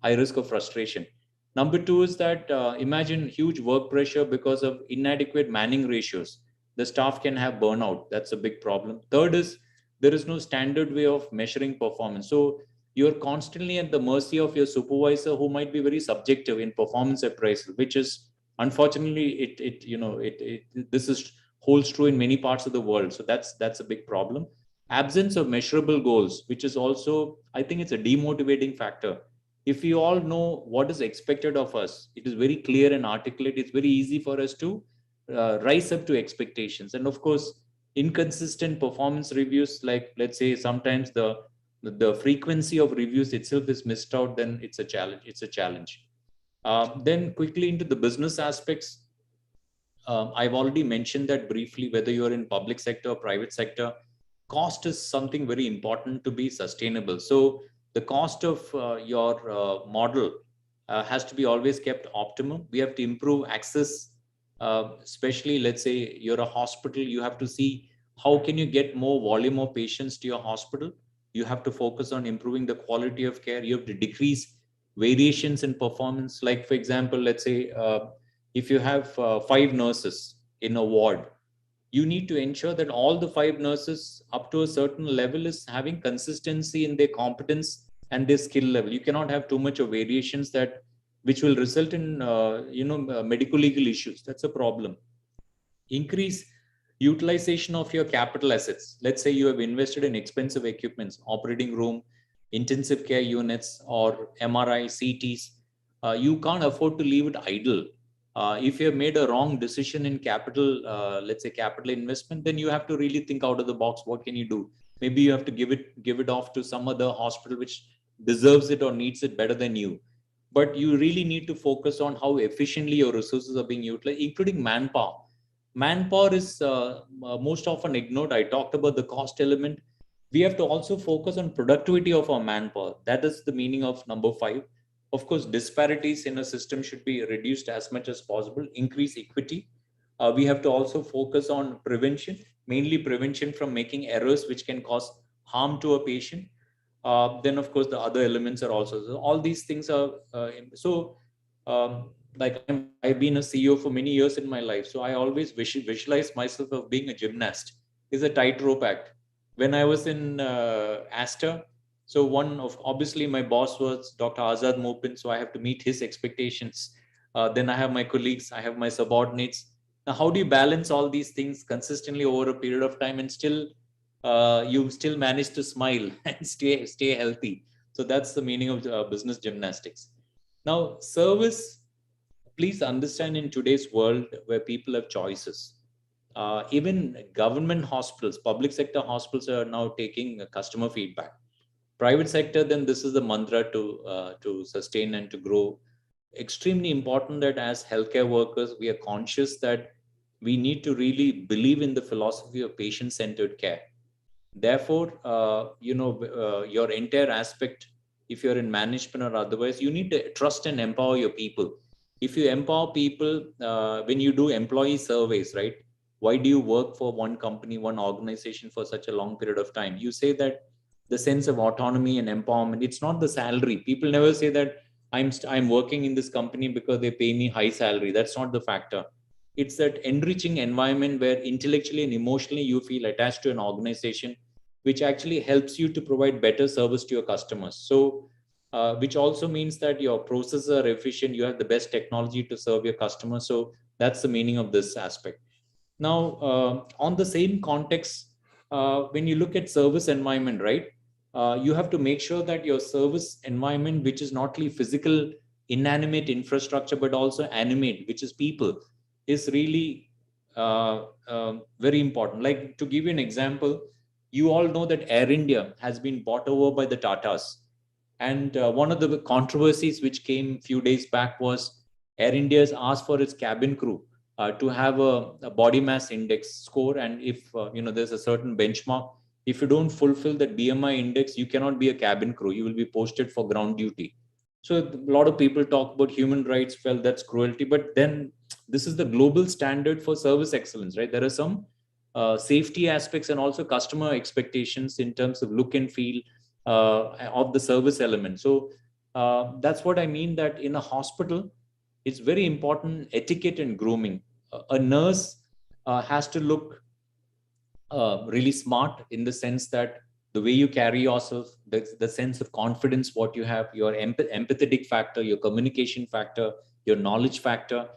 high risk of frustration. Number 2 is that imagine huge work pressure because of inadequate manning ratios. The staff can have burnout. That's a big problem. Third is there is no standard way of measuring performance. So you're constantly at the mercy of your supervisor, who might be very subjective in performance appraisal, which is unfortunately this is holds true in many parts of the world. So that's a big problem. Absence of measurable goals, which is also, I think it's a demotivating factor. If we all know what is expected of us, it is very clear and articulate. It's very easy for us to rise up to expectations. And of course, inconsistent performance reviews, like let's say sometimes the frequency of reviews itself is missed out, then it's a challenge. It's a challenge. Then quickly into the business aspects. I've already mentioned that briefly, whether you're in public sector or private sector, cost is something very important to be sustainable. So the cost of your model has to be always kept optimum. We have to improve access, especially let's say you're a hospital, you have to see how can you get more volume of patients to your hospital. You have to focus on improving the quality of care. You have to decrease variations in performance. Like for example, let's say if you have 5 nurses in a ward, you need to ensure that all the 5 nurses up to a certain level is having consistency in their competence and their skill level. You cannot have too much of variations that which will result in medical legal issues. That's a problem. Increase utilization of your capital assets. Let's say you have invested in expensive equipments, operating room, intensive care units, or MRI, CTs. You can't afford to leave it idle. If you have made a wrong decision in capital, let's say capital investment, then you have to really think out of the box. What can you do? Maybe you have to give it off to some other hospital which deserves it or needs it better than you. But you really need to focus on how efficiently your resources are being utilized, including manpower. Manpower is most often ignored. I talked about the cost element. We have to also focus on productivity of our manpower. That is the meaning of number 5. Of course, disparities in a system should be reduced as much as possible, increase equity. We have to also focus on prevention, mainly prevention from making errors which can cause harm to a patient. Then, of course, the other elements are also. So all these things are like I've been a CEO for many years in my life. So I always visualize myself of being a gymnast. It's a tightrope act. When I was in Aster, so one of, obviously my boss was Dr. Azad Mopin, so I have to meet his expectations. Then I have my colleagues, I have my subordinates. Now, how do you balance all these things consistently over a period of time and still you still manage to smile and stay healthy? So that's the meaning of business gymnastics. Now, service, please understand, in today's world where people have choices, even government hospitals, public sector hospitals are now taking customer feedback. Private sector, then this is the mantra to sustain and to grow. Extremely important that as healthcare workers, we are conscious that we need to really believe in the philosophy of patient-centered care. Therefore, your entire aspect, if you're in management or otherwise, you need to trust and empower your people. If you empower people, when you do employee surveys, right? Why do you work for one company, one organization for such a long period of time? You say that the sense of autonomy and empowerment, it's not the salary. People never say that I'm working in this company because they pay me high salary. That's not the factor. It's that enriching environment where intellectually and emotionally you feel attached to an organization, which actually helps you to provide better service to your customers. So, which also means that your processes are efficient, you have the best technology to serve your customers. So that's the meaning of this aspect. Now, on the same context, when you look at service environment, right, you have to make sure that your service environment, which is not only physical, inanimate infrastructure, but also animate, which is people, is really very important. Like, to give you an example, you all know that Air India has been bought over by the Tatas. And one of the controversies which came a few days back was Air India has asked for its cabin crew to have a body mass index score. And if there's a certain benchmark, if you don't fulfill that BMI index, you cannot be a cabin crew. You will be posted for ground duty. So a lot of people talk about human rights, felt that's cruelty. But then this is the global standard for service excellence, right? There are some safety aspects and also customer expectations in terms of look and feel of the service element. So that's what I mean, that in a hospital, it's very important etiquette and grooming. A nurse has to look really smart in the sense that the way you carry yourself, the sense of confidence, what you have, your empathetic factor, your communication factor, your knowledge factor.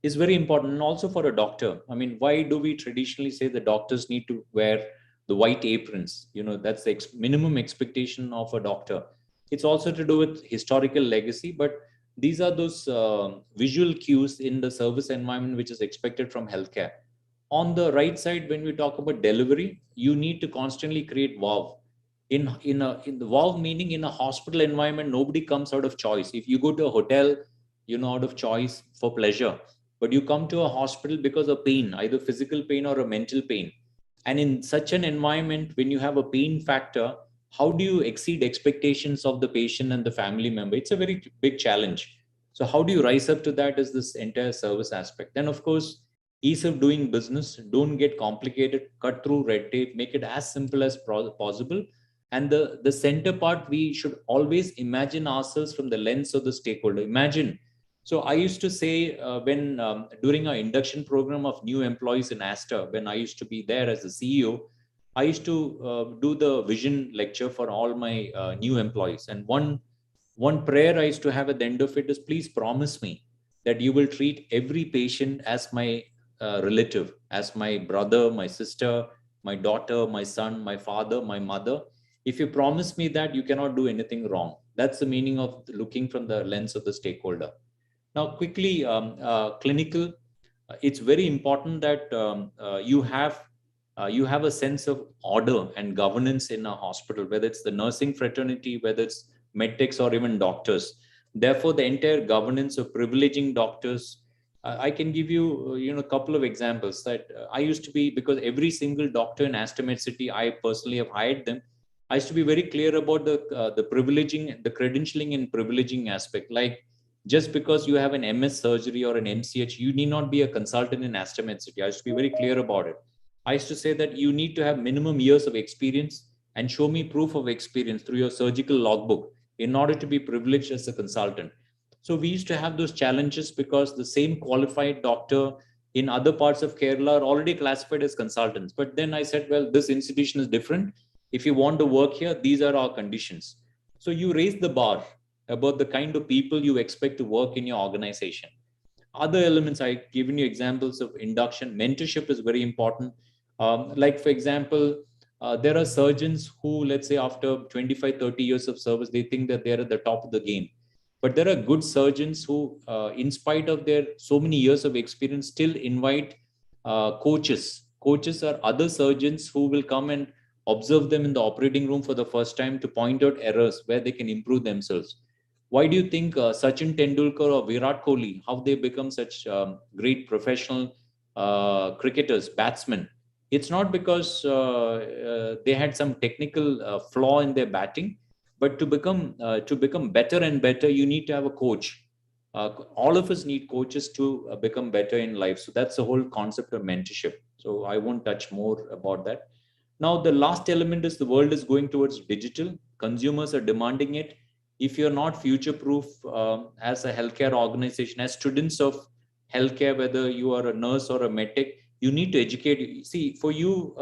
is very important, and also for a doctor. I mean, why do we traditionally say the doctors need to wear the white aprons? That's the minimum expectation of a doctor. It's also to do with historical legacy, but these are those visual cues in the service environment which is expected from healthcare. On the right side, when we talk about delivery, you need to constantly create wow. In the wow meaning, in a hospital environment, nobody comes out of choice. If you go to a hotel, out of choice for pleasure, but you come to a hospital because of pain, either physical pain or a mental pain. And in such an environment, when you have a pain factor, how do you exceed expectations of the patient and the family member? It's a very big challenge. So how do you rise up to that is this entire service aspect. Then of course, ease of doing business, don't get complicated, cut through red tape, make it as simple as possible. And the center part, we should always imagine ourselves from the lens of the stakeholder. Imagine. So I used to say when during our induction program of new employees in Aster, when I used to be there as the CEO, I used to do the vision lecture for all my new employees. And one prayer I used to have at the end of it is, please promise me that you will treat every patient as my relative, as my brother, my sister, my daughter, my son, my father, my mother. If you promise me that, you cannot do anything wrong. That's the meaning of looking from the lens of the stakeholder. Now, quickly, clinical, it's very important that you have a sense of order and governance in a hospital, whether it's the nursing fraternity, whether it's medtechs or even doctors. Therefore, the entire governance of privileging doctors. I can give you, a couple of examples that I used to be, because every single doctor in Aster City, I personally have hired them. I used to be very clear about the privileging, the credentialing and privileging aspect. Like, just because you have an MS surgery or an MCH, you need not be a consultant in Aster City. I used to be very clear about it. I used to say that you need to have minimum years of experience and show me proof of experience through your surgical logbook in order to be privileged as a consultant. So we used to have those challenges because the same qualified doctor in other parts of Kerala are already classified as consultants. But then I said, well, this institution is different. If you want to work here, these are our conditions. So you raise the bar about the kind of people you expect to work in your organization. Other elements, I've given you examples of induction. Mentorship is very important. Like, for example, there are surgeons who, let's say, after 25, 30 years of service, they think that they're at the top of the game. But there are good surgeons who, in spite of their so many years of experience, still invite coaches. Coaches are other surgeons who will come and observe them in the operating room for the first time to point out errors where they can improve themselves. Why do you think Sachin Tendulkar or Virat Kohli, how they become such great professional cricketers, batsmen? It's not because they had some technical flaw in their batting, but to become better and better, you need to have a coach. All of us need coaches to become better in life. So that's the whole concept of mentorship. So I won't touch more about that. Now, the last element is the world is going towards digital. Consumers are demanding it. If you're not future proof as a healthcare organization, as students of healthcare, whether you are a nurse or a medtech, you need to educate. See, for you,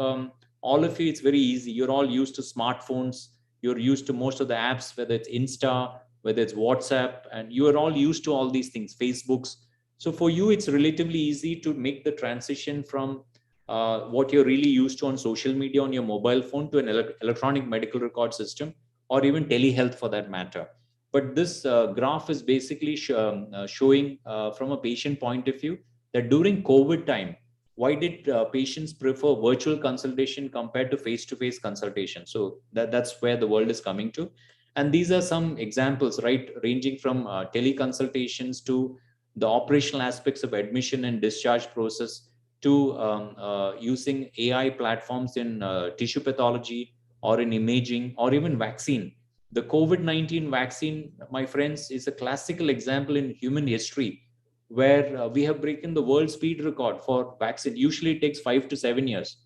all of you, it's very easy. You're all used to smartphones. You're used to most of the apps, whether it's Insta, whether it's WhatsApp, and you are all used to all these things, Facebooks. So for you, it's relatively easy to make the transition from what you're really used to on social media on your mobile phone to an electronic medical record system, or even telehealth for that matter. But this graph is basically showing from a patient point of view that during COVID time, why did patients prefer virtual consultation compared to face-to-face consultation? So that's where the world is coming to. And these are some examples, right, ranging from teleconsultations to the operational aspects of admission and discharge process, to using AI platforms in tissue pathology or in imaging or even vaccine. The COVID-19 vaccine, my friends, is a classical example in human history where we have broken the world speed record for vaccine. Usually it takes 5 to 7 years.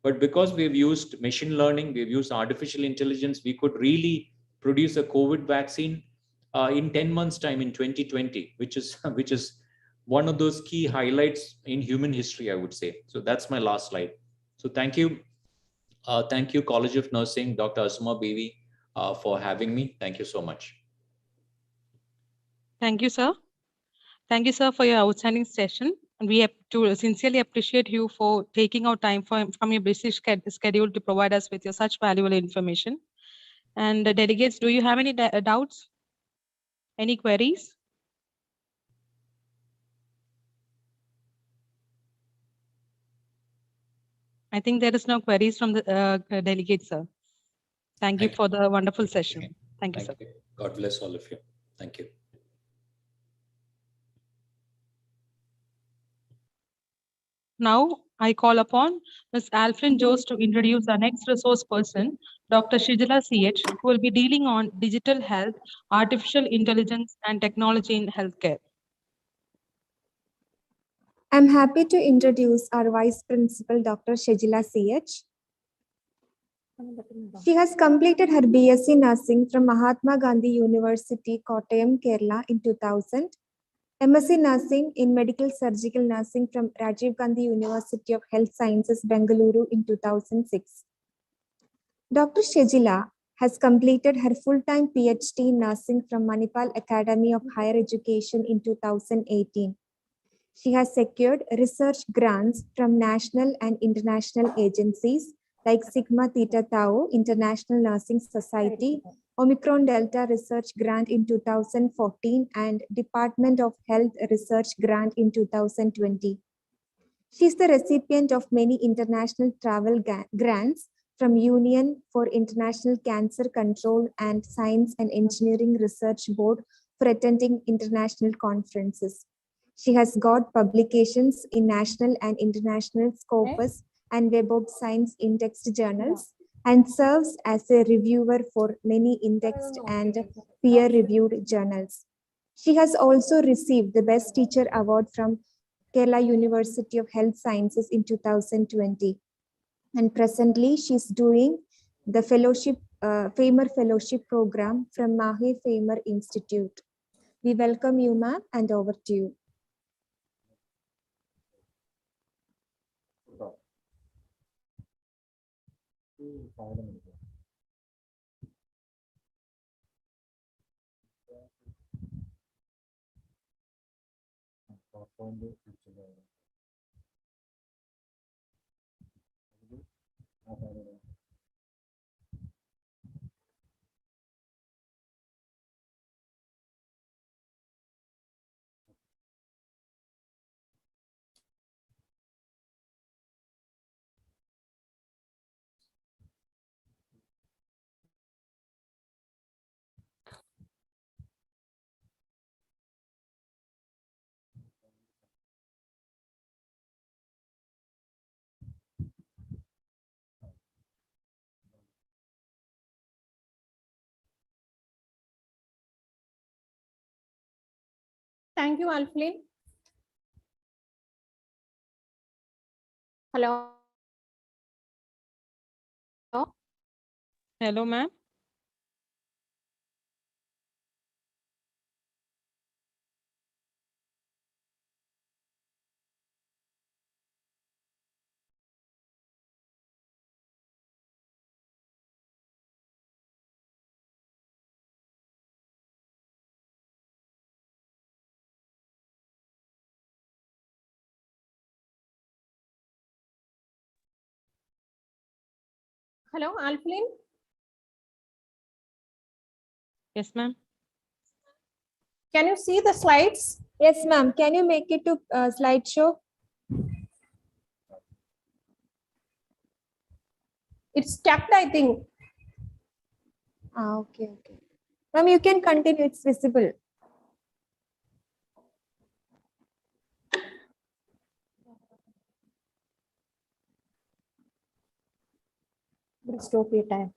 But because we've used machine learning, we've used artificial intelligence, we could really produce a COVID vaccine in 10 months time in 2020, which is one of those key highlights in human history, I would say. So that's my last slide. So thank you. Thank you, College of Nursing, Dr. Asuma Bevi, for having me. Thank you so much. Thank you, sir. Thank you, sir, for your outstanding session. And we have to sincerely appreciate you for taking out time from your busy schedule to provide us with your such valuable information. And delegates, do you have any doubts? Any queries? I think there is no queries from the delegates, sir. Thank you for the wonderful session. Thank you, sir. God bless all of you. Thank you. Now, I call upon Ms. Alfred Jose to introduce our next resource person, Dr. Shijala CH, who will be dealing on digital health, artificial intelligence, and technology in healthcare. I'm happy to introduce our Vice Principal, Dr. Shejila CH. She has completed her BSc Nursing from Mahatma Gandhi University, Kottayam, Kerala in 2000, MSc Nursing in Medical Surgical Nursing from Rajiv Gandhi University of Health Sciences, Bengaluru in 2006. Dr. Shejila has completed her full-time PhD in nursing from Manipal Academy of Higher Education in 2018. She has secured research grants from national and international agencies like Sigma Theta Tau International Nursing Society, Omicron Delta Research Grant in 2014, and Department of Health Research Grant in 2020. She is the recipient of many international travel grants from Union for International Cancer Control and Science and Engineering Research Board for attending international conferences. She has got publications in national and international Scopus and Web of Science indexed journals and serves as a reviewer for many indexed and peer-reviewed journals. She has also received the Best Teacher Award from Kerala University of Health Sciences in 2020. And presently, she's doing the fellowship, Famer Fellowship Program from Mahe Famer Institute. We welcome you, ma'am, and over to you. Thank you, Alflin. Hello. Hello, ma'am. Hello, Alflin. Yes, ma'am. Can you see the slides? Yes, ma'am. Can you make it to slideshow? It's stuck, I think. Okay. Ma'am, you can continue. It's visible. Stop your time.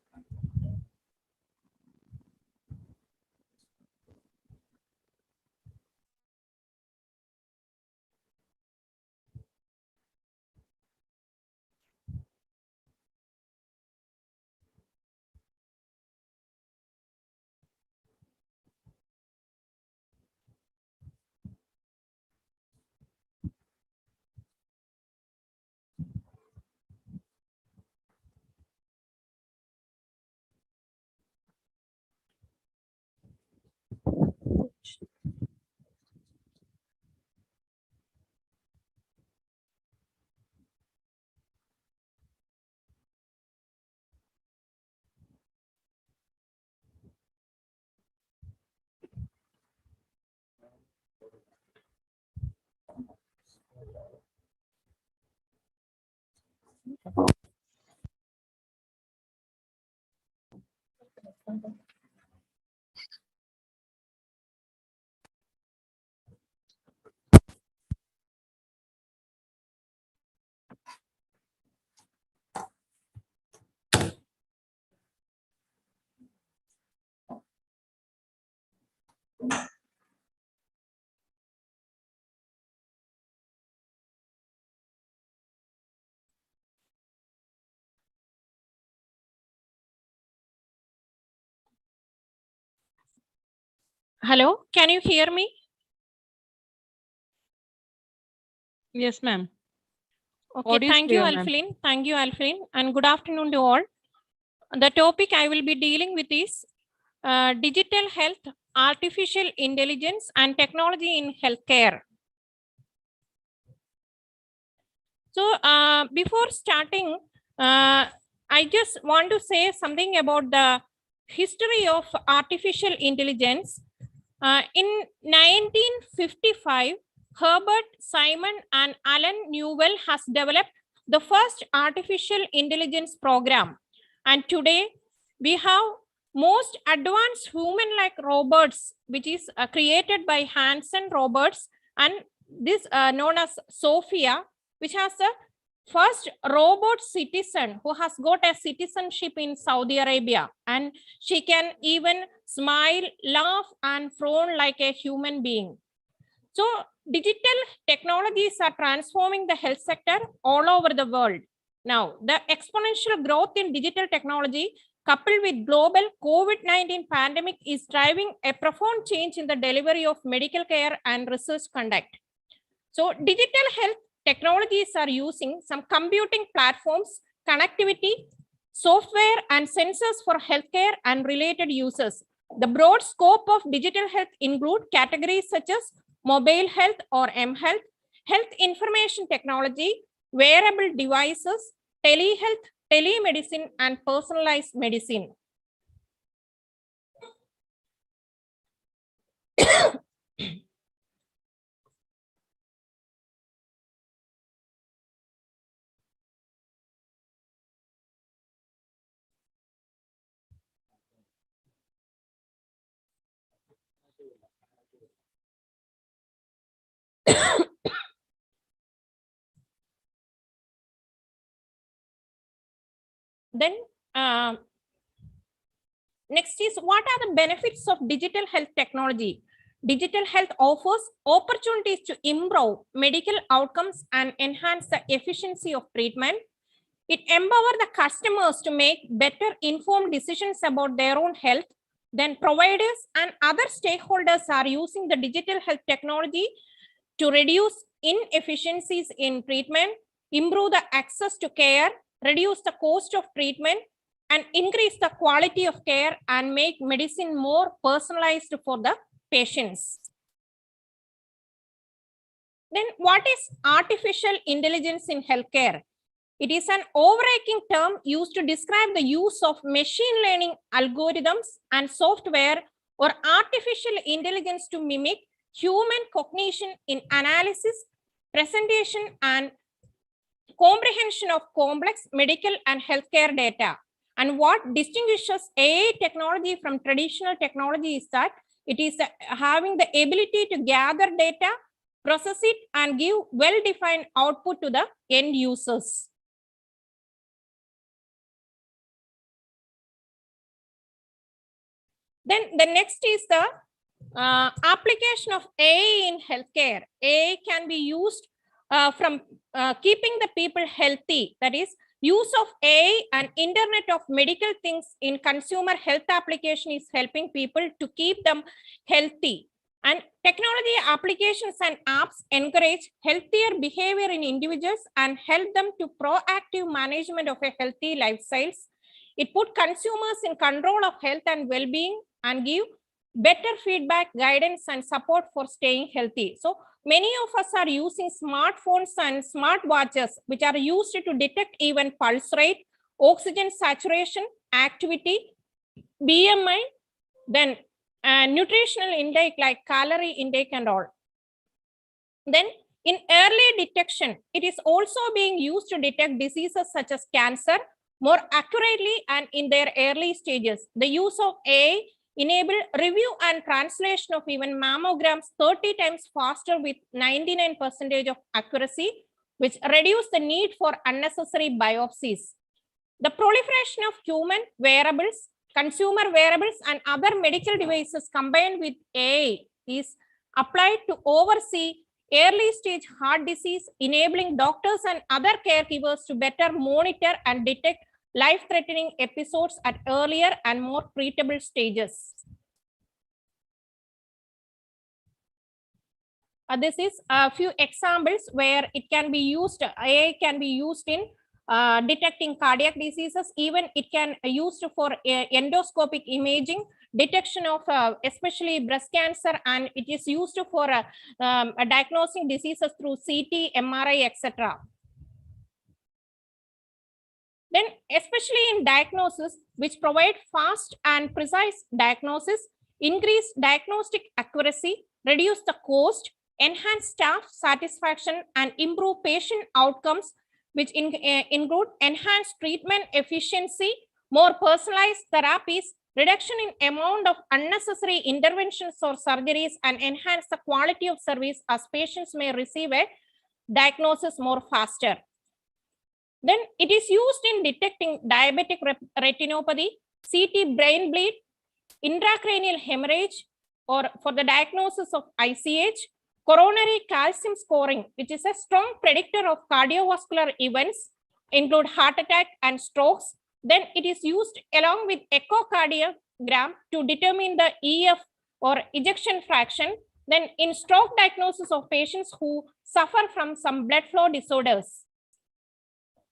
Hello, can you hear me? Yes, ma'am. Okay, Audio is thank you, clear, ma'am. Alflin. Thank you, Alflin. And good afternoon to all. The topic I will be dealing with is digital health, artificial intelligence, and technology in healthcare. So before starting, I just want to say something about the history of artificial intelligence. In 1955, Herbert Simon and Alan Newell has developed the first artificial intelligence program. And today we have most advanced human-like robots, which is created by Hanson Robots, and this known as Sophia, which has the first robot citizen who has got a citizenship in Saudi Arabia, and she can even smile, laugh, and frown like a human being. So digital technologies are transforming the health sector all over the world. Now, the exponential growth in digital technology coupled with global COVID-19 pandemic is driving a profound change in the delivery of medical care and research conduct. So digital health technologies are using some computing platforms, connectivity, software, and sensors for healthcare and related uses. The broad scope of digital health include categories such as mobile health or mHealth, health information technology, wearable devices, telehealth, telemedicine, and personalized medicine. Then next is, what are the benefits of digital health technology? Digital health offers opportunities to improve medical outcomes and enhance the efficiency of treatment. It empowers the customers to make better informed decisions about their own health. Then providers and other stakeholders are using the digital health technology to reduce inefficiencies in treatment, improve the access to care, reduce the cost of treatment, and increase the quality of care and make medicine more personalized for the patients. Then what is artificial intelligence in healthcare? It is an overarching term used to describe the use of machine learning algorithms and software or artificial intelligence to mimic human cognition in analysis, presentation, and comprehension of complex medical and healthcare data. And what distinguishes AI technology from traditional technology is that it is having the ability to gather data, process it, and give well-defined output to the end users. Then the next is the application of AI in healthcare. AI can be used from keeping the people healthy. That is, use of AI and Internet of Medical Things in consumer health application is helping people to keep them healthy. And technology applications and apps encourage healthier behavior in individuals and help them to proactive management of a healthy lifestyles. It put consumers in control of health and well-being and give better feedback, guidance, and support for staying healthy. So many of us are using smartphones and smartwatches, which are used to detect even pulse rate, oxygen saturation, activity, BMI, then nutritional intake like calorie intake and all. Then in early detection, it is also being used to detect diseases such as cancer, more accurately and in their early stages. The use of AI enabled review and translation of even mammograms 30 times faster with 99% of accuracy, which reduced the need for unnecessary biopsies. The proliferation of human wearables, consumer wearables, and other medical devices combined with AI is applied to oversee early stage heart disease, enabling doctors and other caregivers to better monitor and detect life-threatening episodes at earlier and more treatable stages. This is a few examples where it can be used, AI can be used in detecting cardiac diseases. Even it can be used for endoscopic imaging, detection of especially breast cancer, and it is used for diagnosing diseases through CT, MRI, etc. Then, especially in diagnosis, which provide fast and precise diagnosis, increase diagnostic accuracy, reduce the cost, enhance staff satisfaction, and improve patient outcomes, which include enhanced treatment efficiency, more personalized therapies, reduction in amount of unnecessary interventions or surgeries, and enhance the quality of service as patients may receive a diagnosis more faster. Then it is used in detecting diabetic retinopathy, CT brain bleed, intracranial hemorrhage, or for the diagnosis of ICH, coronary calcium scoring, which is a strong predictor of cardiovascular events, include heart attack and strokes. Then it is used along with echocardiogram to determine the EF or ejection fraction. Then in stroke diagnosis of patients who suffer from some blood flow disorders.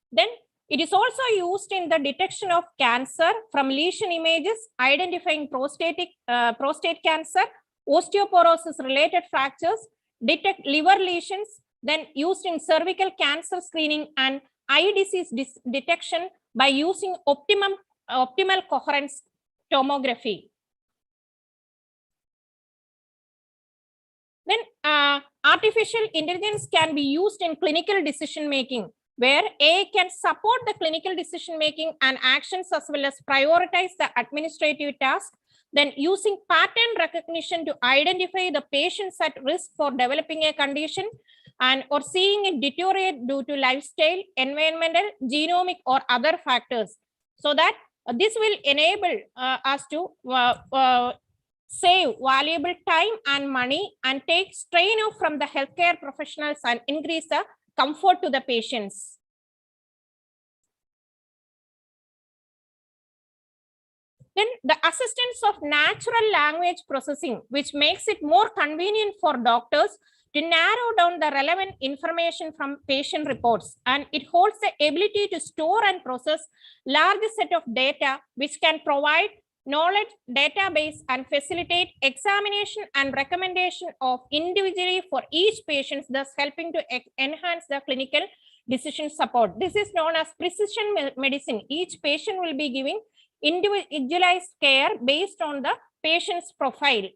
Then it is also used in the detection of cancer from lesion images, identifying prostate cancer, osteoporosis related fractures, detect liver lesions, then used in cervical cancer screening and eye disease detection by using optimal coherence tomography. Then artificial intelligence can be used in clinical decision making, where AI can support the clinical decision making and actions as well as prioritize the administrative task. Then using pattern recognition to identify the patients at risk for developing a condition and or seeing it deteriorate due to lifestyle, environmental, genomic, or other factors. So that this will enable us to save valuable time and money and take strain off from the healthcare professionals and increase the comfort to the patients. Then the assistance of natural language processing, which makes it more convenient for doctors to narrow down the relevant information from patient reports. And it holds the ability to store and process large set of data, which can provide knowledge database and facilitate examination and recommendation of individually for each patient, thus helping to enhance the clinical decision support. This is known as precision medicine. Each patient will be giving individualized care based on the patient's profile.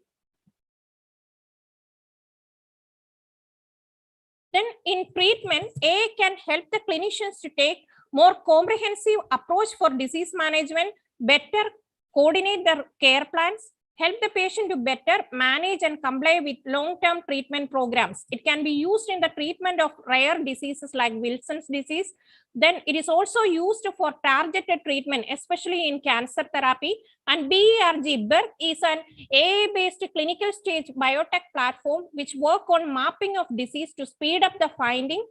Then in treatment, AI can help the clinicians to take more comprehensive approach for disease management, better coordinate their care plans, help the patient to better manage and comply with long-term treatment programs. It can be used in the treatment of rare diseases like Wilson's disease. Then it is also used for targeted treatment, especially in cancer therapy. And BERG is an AI-based clinical stage biotech platform which work on mapping of disease to speed up the finding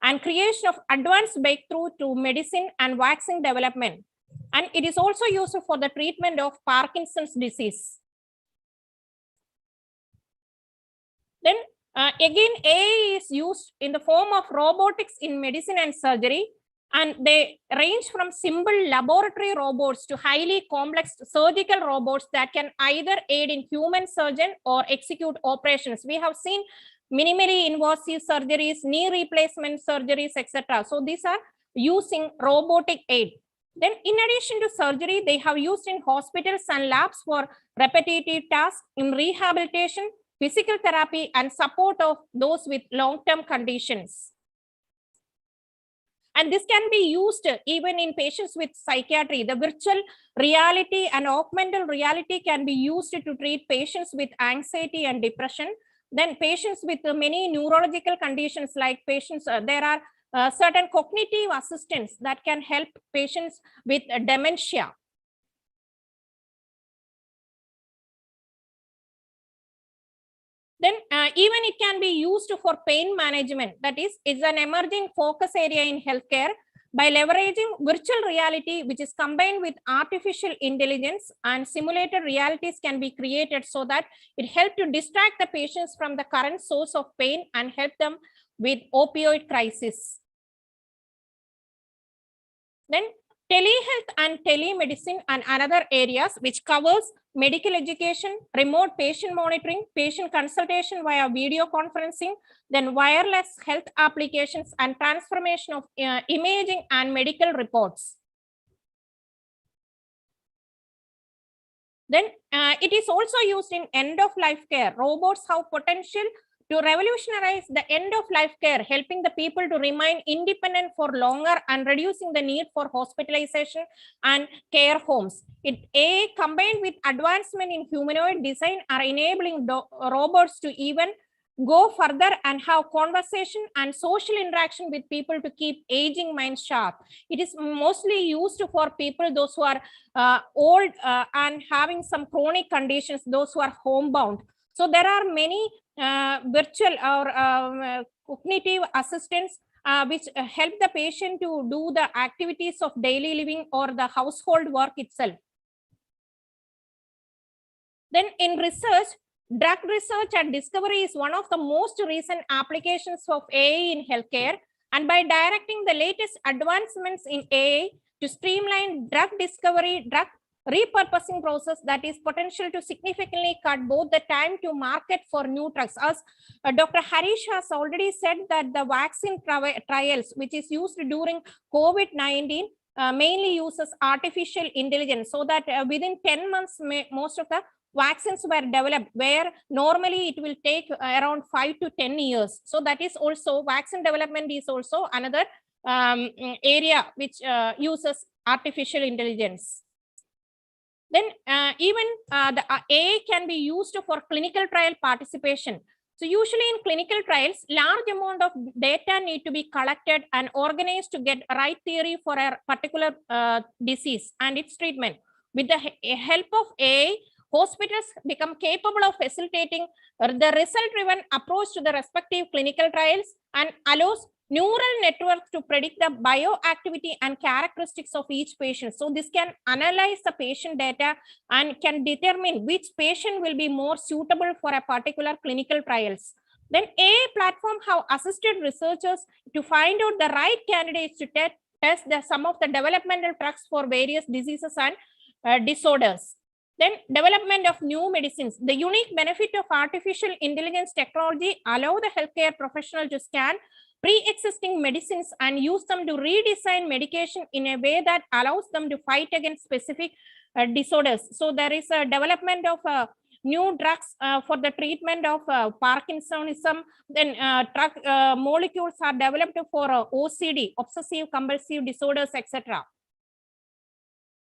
and creation of advanced breakthrough to medicine and vaccine development. And it is also used for the treatment of Parkinson's disease. Then again, AI is used in the form of robotics in medicine and surgery, and they range from simple laboratory robots to highly complex surgical robots that can either aid in human surgeon or execute operations. We have seen minimally invasive surgeries, knee replacement surgeries, etc. So these are using robotic aid. Then in addition to surgery, they have used in hospitals and labs for repetitive tasks, in rehabilitation, physical therapy, and support of those with long-term conditions. And this can be used even in patients with psychiatry. The virtual reality and augmented reality can be used to treat patients with anxiety and depression. Then patients with many neurological conditions like patients, there are certain cognitive assistants that can help patients with dementia. Then even it can be used for pain management. That is an emerging focus area in healthcare. By leveraging virtual reality, which is combined with artificial intelligence, and simulated realities can be created so that it helps to distract the patients from the current source of pain and help them with opioid crisis. Then telehealth and telemedicine and another areas which covers medical education, remote patient monitoring, patient consultation via video conferencing, then wireless health applications and transformation of imaging and medical reports. Then it is also used in end-of-life care. Robots have potential to revolutionize the end-of-life care, helping the people to remain independent for longer and reducing the need for hospitalization and care homes. AI combined with advancement in humanoid design are enabling robots to even go further and have conversation and social interaction with people to keep aging minds sharp. It is mostly used for people, those who are old and having some chronic conditions, those who are homebound. So there are many virtual or cognitive assistants which help the patient to do the activities of daily living or the household work itself. Then in research, drug research and discovery is one of the most recent applications of AI in healthcare. And by directing the latest advancements in AI to streamline drug discovery, drug repurposing process, that is potential to significantly cut both the time to market for new drugs. As Dr. Harish has already said that the vaccine trials, which is used during COVID-19, mainly uses artificial intelligence, so that within 10 months, most of the vaccines were developed, where normally it will take around 5 to 10 years. So that is also, vaccine development is also another area which uses artificial intelligence. Then even the AI can be used for clinical trial participation. So usually in clinical trials, large amount of data need to be collected and organized to get right theory for a particular disease and its treatment. With the help of AI, hospitals become capable of facilitating the result-driven approach to the respective clinical trials and allows neural networks to predict the bioactivity and characteristics of each patient. So this can analyze the patient data and can determine which patient will be more suitable for a particular clinical trials. Then AI platform have assisted researchers to find out the right candidates to test some of the developmental drugs for various diseases and disorders. Then development of new medicines. The unique benefit of artificial intelligence technology allow the healthcare professional to scan pre-existing medicines and use them to redesign medication in a way that allows them to fight against specific disorders. So there is a development of new drugs for the treatment of Parkinsonism. Then drug molecules are developed for OCD, obsessive compulsive disorders, etc.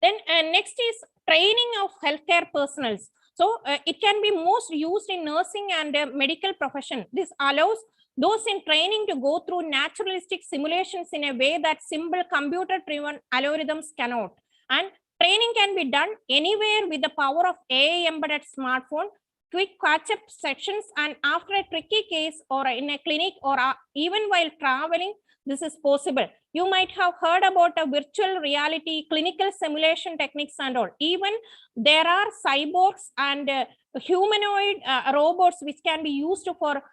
Then next is training of healthcare personnel. So it can be most used in nursing and medical profession. This allows those in training to go through naturalistic simulations in a way that simple computer-driven algorithms cannot. And training can be done anywhere with the power of AI embedded smartphone, quick catch-up sections, and after a tricky case or in a clinic or even while traveling, this is possible. You might have heard about a virtual reality, clinical simulation techniques and all. Even there are cyborgs and humanoid robots which can be used for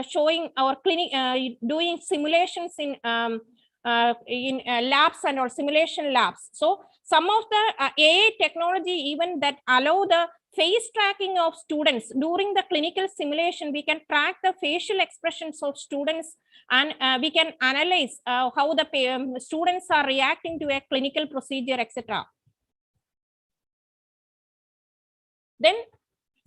showing our clinic, doing simulations in labs and or simulation labs. So some of the AI technology even that allow the face tracking of students during the clinical simulation. We can track the facial expressions of students and we can analyze how the students are reacting to a clinical procedure, etc. Then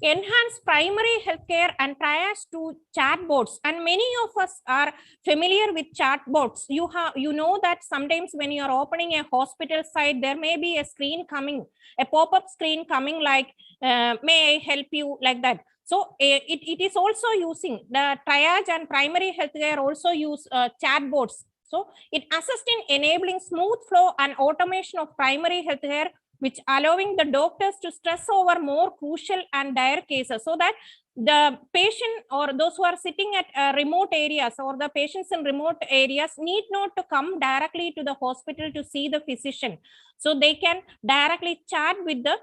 enhance primary healthcare and triage to chatbots. And many of us are familiar with chatbots. You know that sometimes when you are opening a hospital site, there may be a screen coming, a pop-up screen coming like, may I help you, like that. So it is also using the triage, and primary healthcare also use chatbots. So it assists in enabling smooth flow and automation of primary healthcare, which allowing the doctors to stress over more crucial and dire cases, so that the patient or those who are sitting at remote areas, or the patients in remote areas, need not to come directly to the hospital to see the physician. So they can directly chat with the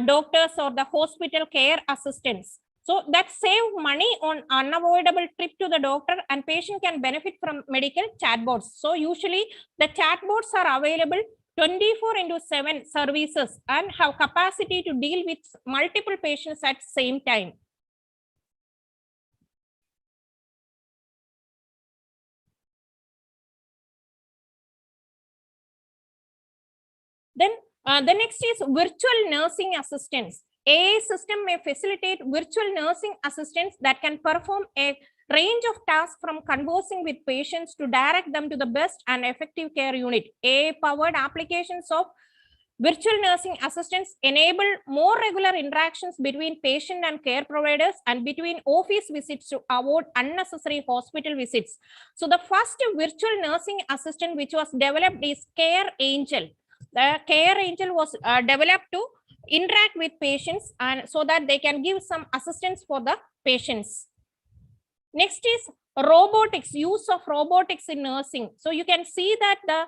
doctors or the hospital care assistants. So that save money on unavoidable trip to the doctor, and patient can benefit from medical chatbots. So usually the chatbots are available 24/7 services and have capacity to deal with multiple patients at same time. Then the next is virtual nursing assistants. AI system may facilitate virtual nursing assistants that can perform a range of tasks, from conversing with patients to direct them to the best and effective care unit. AI-powered applications of virtual nursing assistants enable more regular interactions between patient and care providers, and between office visits, to avoid unnecessary hospital visits. So the first virtual nursing assistant which was developed is Care Angel. The Care Angel was developed to interact with patients, and so that they can give some assistance for the patients. Next is robotics, use of robotics in nursing. So you can see that the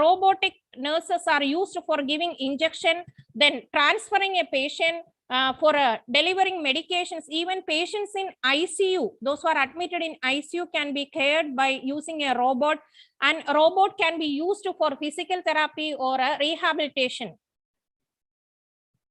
robotic nurses are used for giving injection, then transferring a patient, for delivering medications. Even patients in ICU, those who are admitted in ICU, can be cared by using a robot, and a robot can be used for physical therapy or rehabilitation.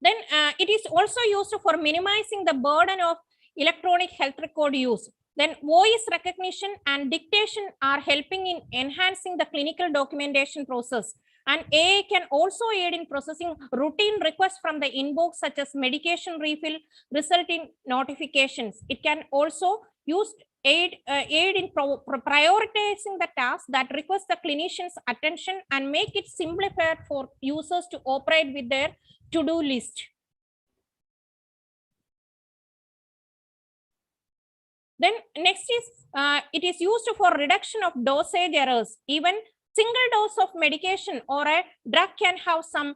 Then it is also used for minimizing the burden of electronic health record use. Then voice recognition and dictation are helping in enhancing the clinical documentation process. And AI can also aid in processing routine requests from the inbox, such as medication refill, result in notifications. It can also aid in prioritizing the tasks that request the clinician's attention, and make it simplified for users to operate with their to-do list. Then next is it is used for reduction of dosage errors. Even single dose of medication or a drug can have some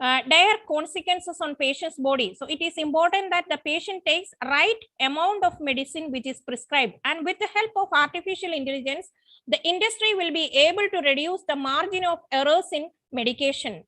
dire consequences on patient's body. So it is important that the patient takes right amount of medicine which is prescribed. And with the help of artificial intelligence, the industry will be able to reduce the margin of errors in medication.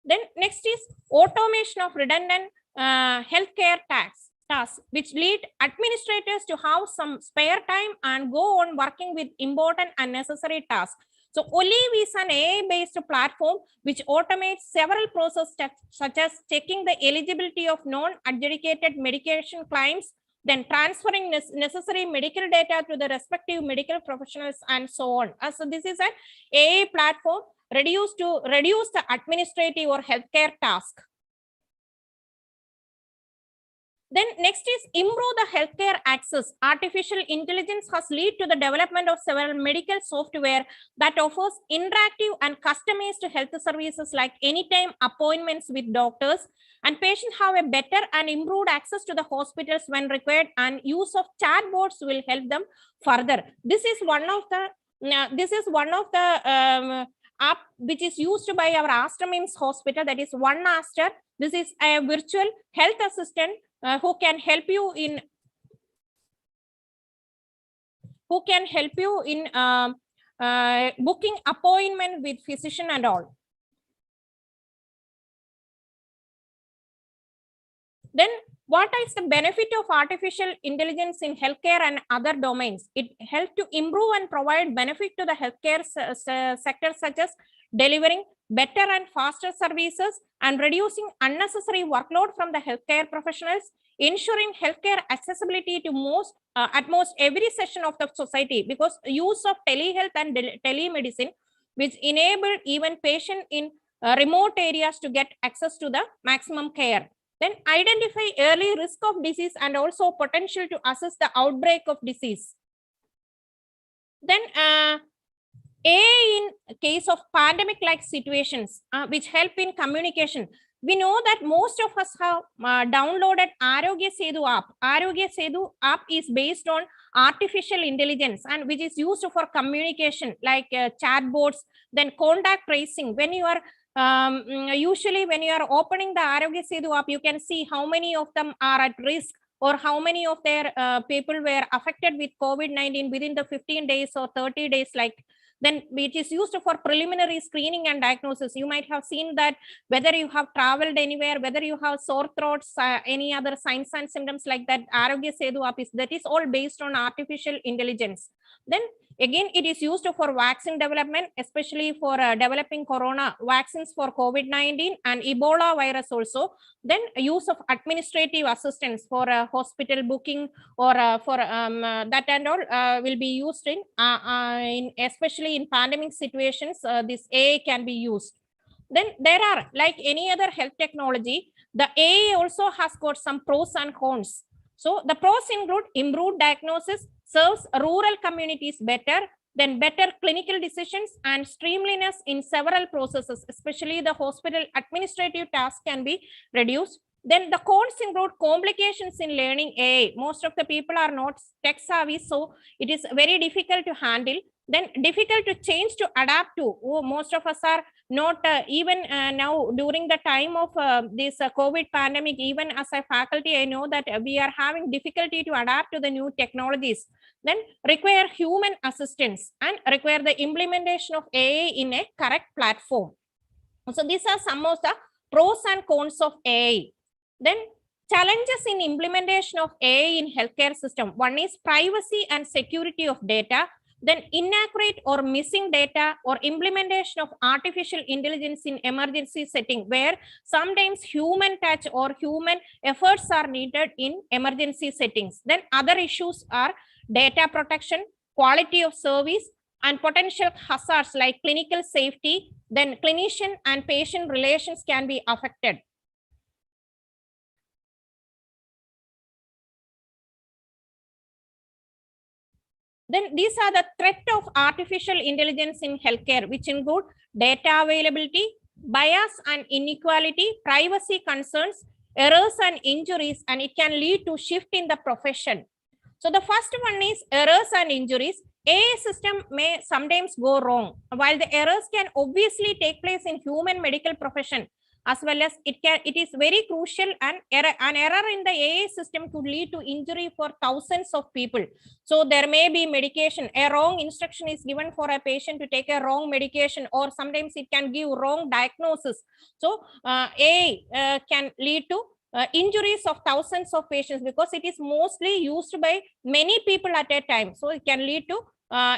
Then next is automation of redundant healthcare tasks, which lead administrators to have some spare time and go on working with important and necessary tasks. So Olive is an AI-based platform which automates several processes, such as checking the eligibility of non-adjudicated medication claims, then transferring necessary medical data to the respective medical professionals, and so on. So this is an AI platform reduce the administrative or healthcare task. Then next is improve the healthcare access. Artificial intelligence has led to the development of several medical software that offers interactive and customized health services like anytime appointments with doctors, and patients have a better and improved access to the hospitals when required, and use of chatbots will help them further. This is one of the app which is used by our Aster MIMS hospital, that is One Aster. This is a virtual health assistant who can help you in booking appointment with physician and all. Then what is the benefit of artificial intelligence in healthcare and other domains? It helps to improve and provide benefit to the healthcare sector, such as delivering better and faster services and reducing unnecessary workload from the healthcare professionals, ensuring healthcare accessibility to at most every section of the society, because use of telehealth and telemedicine, which enable even patient in remote areas to get access to the maximum care. Then identify early risk of disease and also potential to assess the outbreak of disease. Then in case of pandemic-like situations, which help in communication. We know that most of us have downloaded Arogya Setu app. Arogya Setu app is based on artificial intelligence and which is used for communication like chatbots, then contact tracing. When you are usually when you are opening the Arogya Setu app, you can see how many of them are at risk or how many of their people were affected with COVID-19 within the 15 days or 30 days, like then it is used for preliminary screening and diagnosis. You might have seen that whether you have traveled anywhere, whether you have sore throats, any other signs and symptoms like that, Arogya Setu app that is all based on artificial intelligence. Then again, it is used for vaccine development, especially for developing corona vaccines for COVID-19 and Ebola virus also. Then use of administrative assistance for hospital booking or for that and all will be used in especially in pandemic situations. This AI can be used. Then there are, like any other health technology, the AI also has got some pros and cons. So the pros include improved diagnosis, serves rural communities better, then better clinical decisions and streamliness in several processes, especially the hospital administrative tasks can be reduced. Then the cons include complications in learning AI. Most of the people are not tech savvy, so it is very difficult to handle. Then difficult to change to adapt to. Most of us are not even now during the time of this COVID pandemic, even as a faculty, I know that we are having difficulty to adapt to the new technologies. Then require human assistance and require the implementation of AI in a correct platform. So these are some of the pros and cons of AI. Then challenges in implementation of AI in healthcare system. One is privacy and security of data. Then inaccurate or missing data or implementation of artificial intelligence in emergency setting, where sometimes human touch or human efforts are needed in emergency settings. Then other issues are data protection, quality of service, and potential hazards like clinical safety. Then clinician and patient relations can be affected. Then these are the threat of artificial intelligence in healthcare, which include data availability, bias and inequality, privacy concerns, errors and injuries, and it can lead to shift in the profession. So the first one is errors and injuries. AI system may sometimes go wrong. While the errors can obviously take place in human medical profession, as well as it is very crucial, and an error in the AI system could lead to injury for thousands of people. So there may be medication, a wrong instruction is given for a patient to take a wrong medication, or sometimes it can give wrong diagnosis. So AI can lead to injuries of thousands of patients because it is mostly used by many people at a time. So it can lead to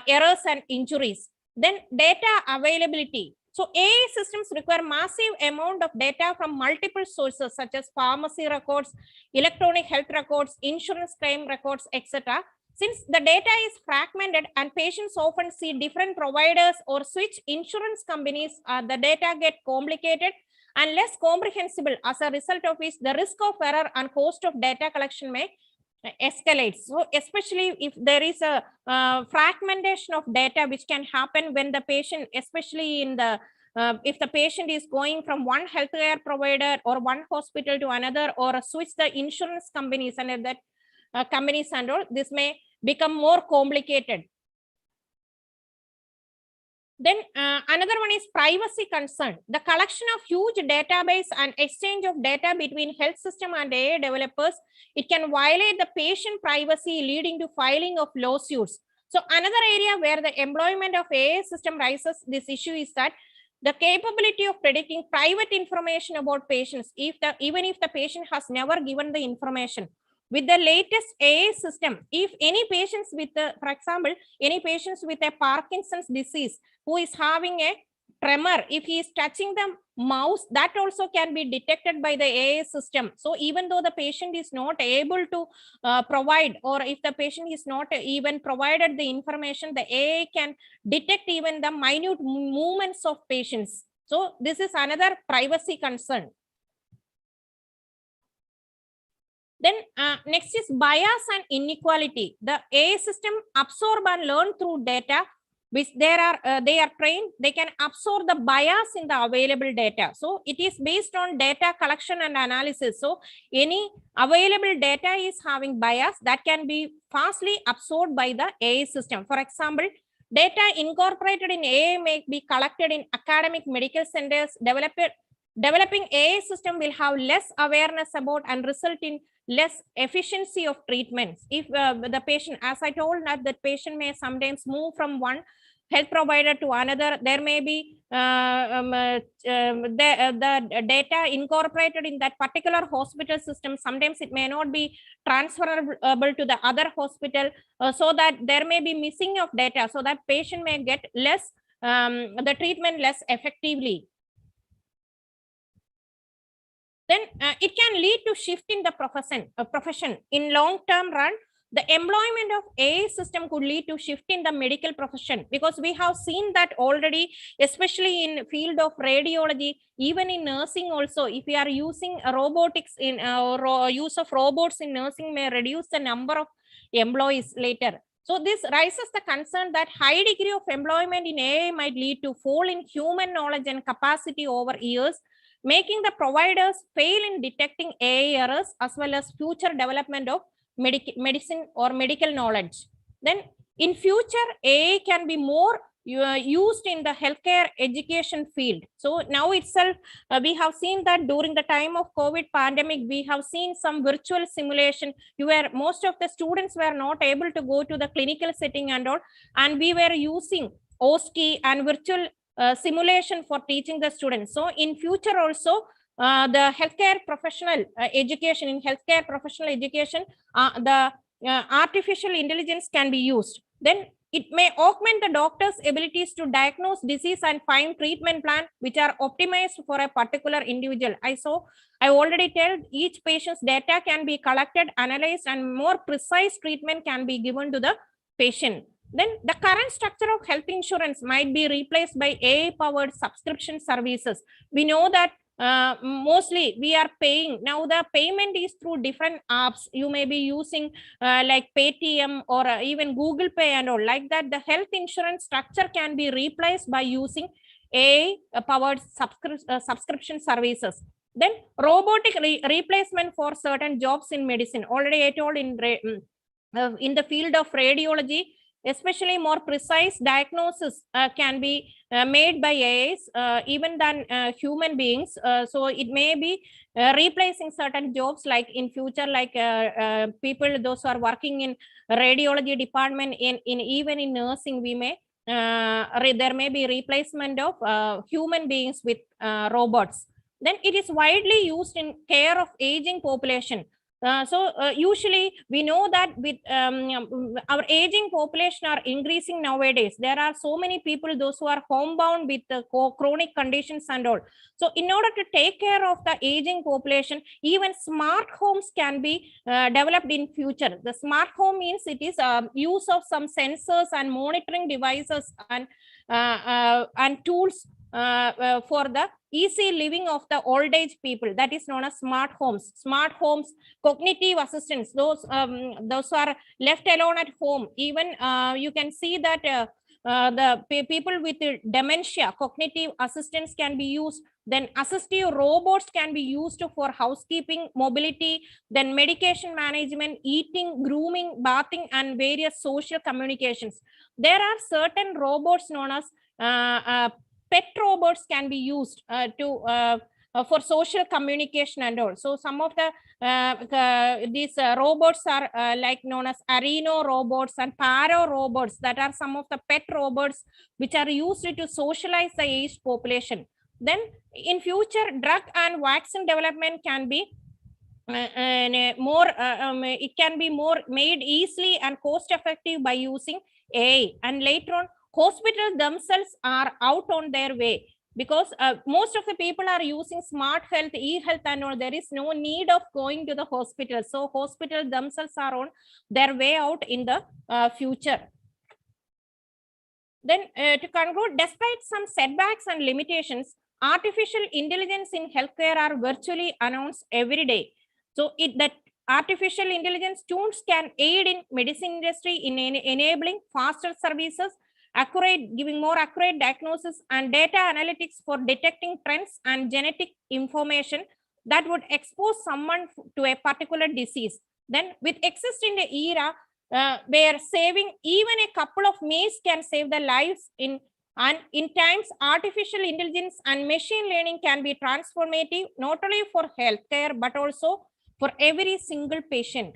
errors and injuries. Then data availability. So AI systems require massive amount of data from multiple sources such as pharmacy records, electronic health records, insurance claim records, etc. Since the data is fragmented and patients often see different providers or switch insurance companies, the data get complicated and less comprehensible, as a result of which the risk of error and cost of data collection may escalate. So especially if there is a fragmentation of data which can happen when the patient, especially in the if the patient is going from one healthcare provider or one hospital to another, or switch the insurance companies and that companies and all, this may become more complicated. Then another one is privacy concern. The collection of huge database and exchange of data between health system and AI developers, it can violate the patient privacy, leading to filing of lawsuits. So another area where the employment of AI system rises this issue is that the capability of predicting private information about patients, even if the patient has never given the information. With the latest AI system, if any patients with, for example, any patients with a Parkinson's disease who is having a tremor, if he is touching the mouse, that also can be detected by the AI system. So even though the patient is not able to provide, or if the patient is not even provided the information, the AI can detect even the minute movements of patients. So this is another privacy concern. Then next is bias and inequality. The AI system absorb and learn through data which they are trained. They can absorb the bias in the available data. So it is based on data collection and analysis. So any available data is having bias that can be fastly absorbed by the AI system. For example, data incorporated in AI may be collected in academic medical centers. Developing AI system will have less awareness about and result in less efficiency of treatments. If the patient, as I told, that the patient may sometimes move from one health provider to another, there may be the data incorporated in that particular hospital system. Sometimes it may not be transferable to the other hospital, so that there may be missing of data, so that patient may get less the treatment less effectively. Then it can lead to shift in the profession. In long-term run, the employment of AI system could lead to shift in the medical profession, because we have seen that already, especially in field of radiology, even in nursing also. If we are using robotics in use of robots in nursing may reduce the number of employees later. So this raises the concern that high degree of employment in AI might lead to fall in human knowledge and capacity over years, making the providers fail in detecting AI errors as well as future development of medicine or medical knowledge. Then in future, AI can be more used in the healthcare education field. So now itself, we have seen that during the time of COVID pandemic, we have seen some virtual simulation where most of the students were not able to go to the clinical setting and all, and we were using OSCE and virtual simulation for teaching the students. So in future also, the healthcare professional education, in healthcare professional education, the artificial intelligence can be used. Then it may augment the doctor's abilities to diagnose disease and find treatment plan which are optimized for a particular individual. I already told each patient's data can be collected, analyzed, and more precise treatment can be given to the patient. Then the current structure of health insurance might be replaced by AI-powered subscription services. We know that mostly we are paying. Now the payment is through different apps. You may be using like Paytm or even Google Pay and all like that. The health insurance structure can be replaced by using AI-powered subscription services. Then robotic replacement for certain jobs in medicine. Already I told in the field of radiology, especially more precise diagnosis can be made by AIs even than human beings. So it may be replacing certain jobs, like in future, like people, those who are working in radiology department, in even in nursing, we may there may be replacement of human beings with robots. Then it is widely used in care of aging population. Usually we know that with our aging population are increasing nowadays. There are so many people, those who are homebound with chronic conditions and all. So in order to take care of the aging population, even smart homes can be developed in future. The smart home means it is use of some sensors and monitoring devices and tools for the easy living of the old age people. That is known as smart homes. Smart homes, cognitive assistants, those who are left alone at home. Even you can see that the people with dementia, cognitive assistants can be used. Then assistive robots can be used for housekeeping, mobility, then medication management, eating, grooming, bathing, and various social communications. There are certain robots known as pet robots can be used for social communication and all. So some of the these robots are like known as Areno robots and Paro robots, that are some of the pet robots which are used to socialize the aged population. Then in future, drug and vaccine development can be it can be more made easily and cost effective by using AI. And later on, hospitals themselves are out on their way, because most of the people are using smart health, e-health and all. There is no need of going to the hospital. So hospitals themselves are on their way out in the future. Then to conclude, despite some setbacks and limitations, artificial intelligence in healthcare are virtually announced every day. So that artificial intelligence tools can aid in medicine industry in enabling faster services, giving more accurate diagnosis and data analytics for detecting trends and genetic information that would expose someone to a particular disease. Then with access in the era where saving even a couple of minutes can save the lives in times, artificial intelligence and machine learning can be transformative, not only for healthcare, but also for every single patient.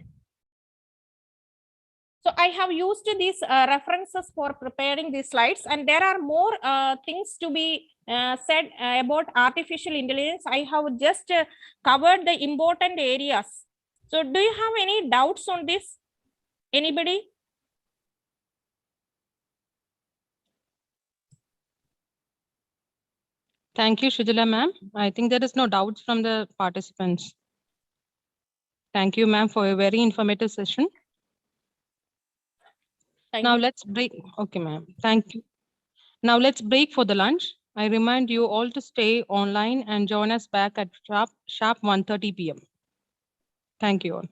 So I have used these references for preparing these slides, and there are more things to be said about artificial intelligence. I have just covered the important areas. So do you have any doubts on this? Anybody? Thank you, Shujala ma'am. I think there is no doubts from the participants. Thank you, ma'am, for a very informative session. Now let's break. Okay, ma'am. Thank you. Now let's break for the lunch. I remind you all to stay online and join us back at sharp 1:30 p.m. Thank you all.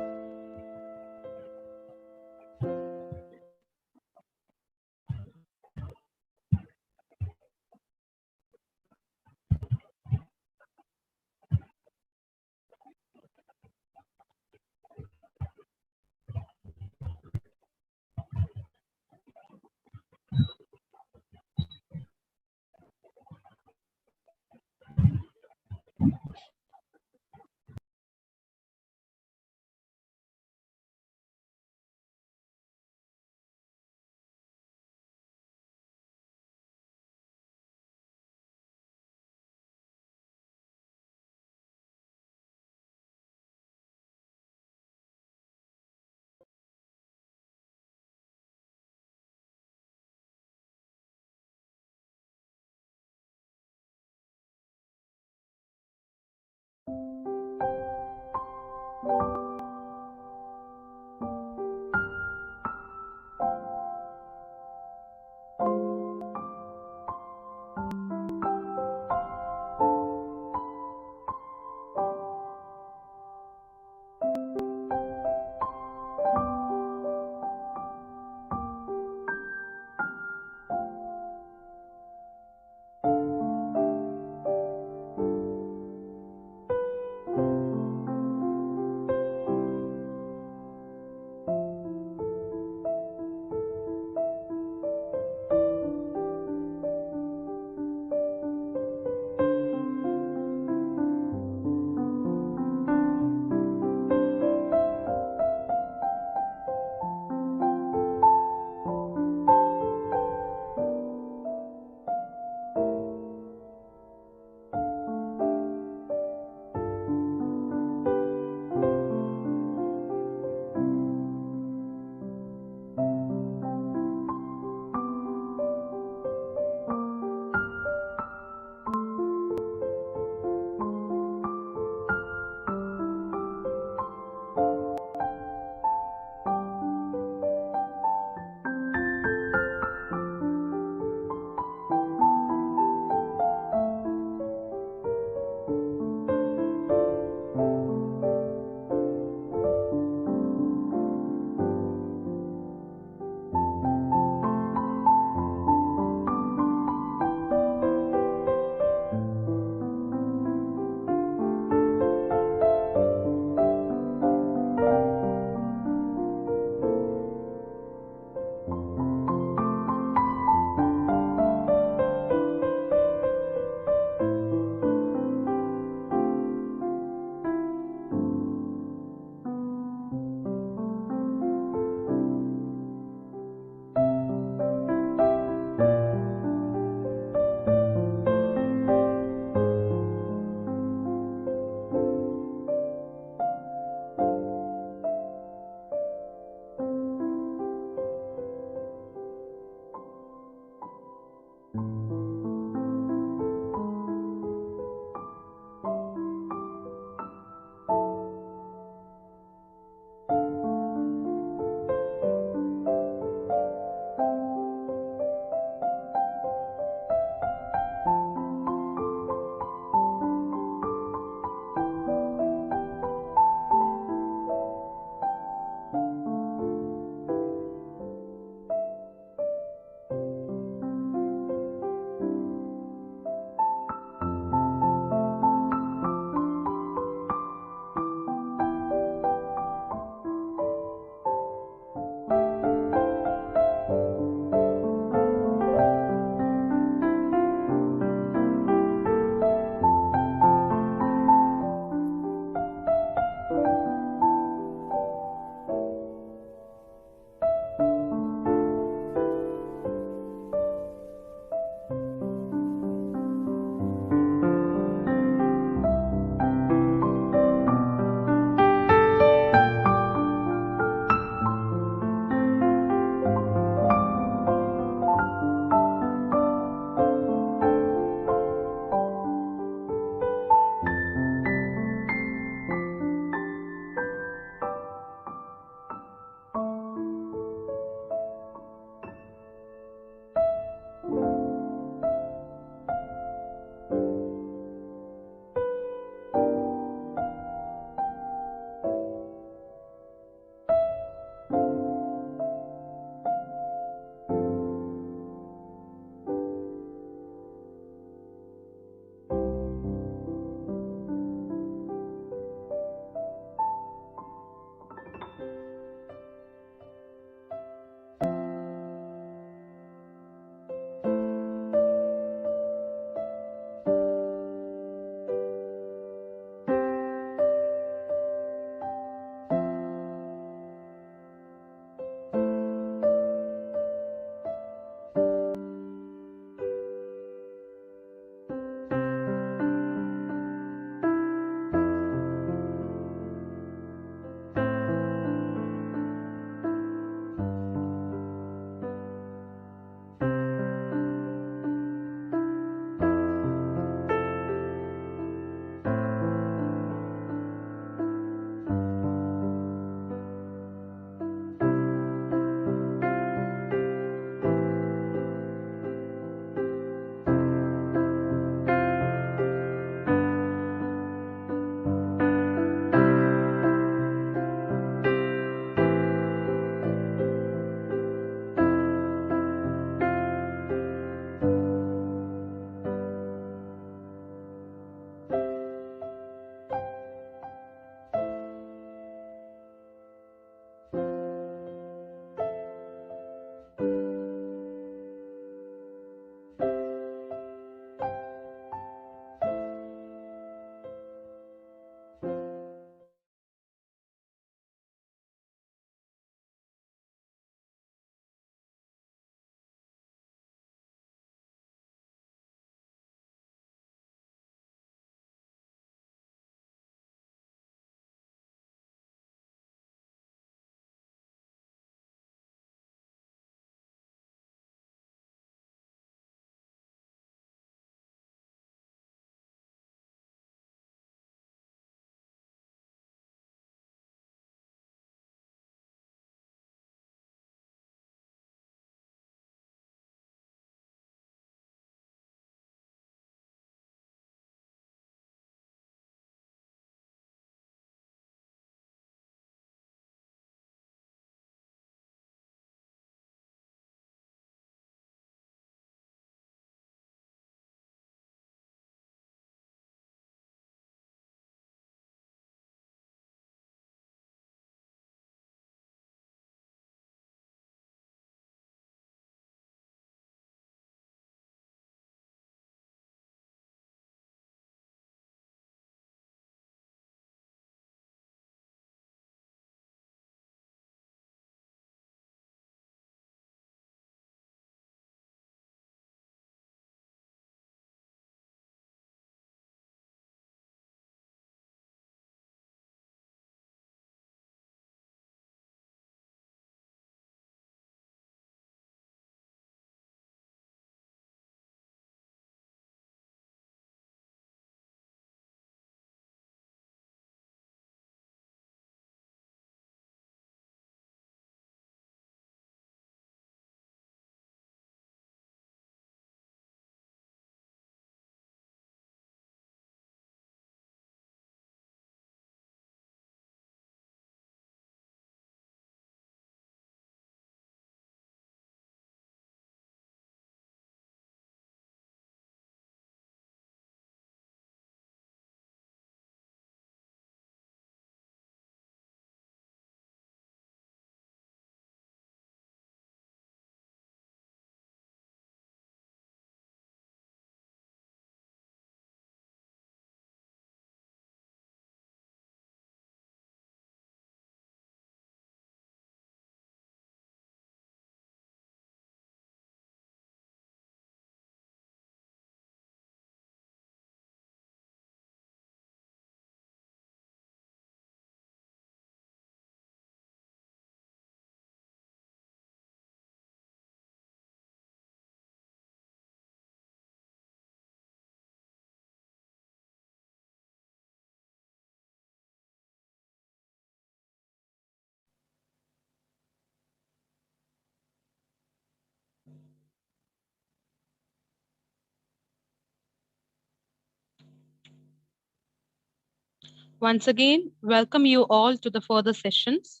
Once again, welcome you all to the further sessions.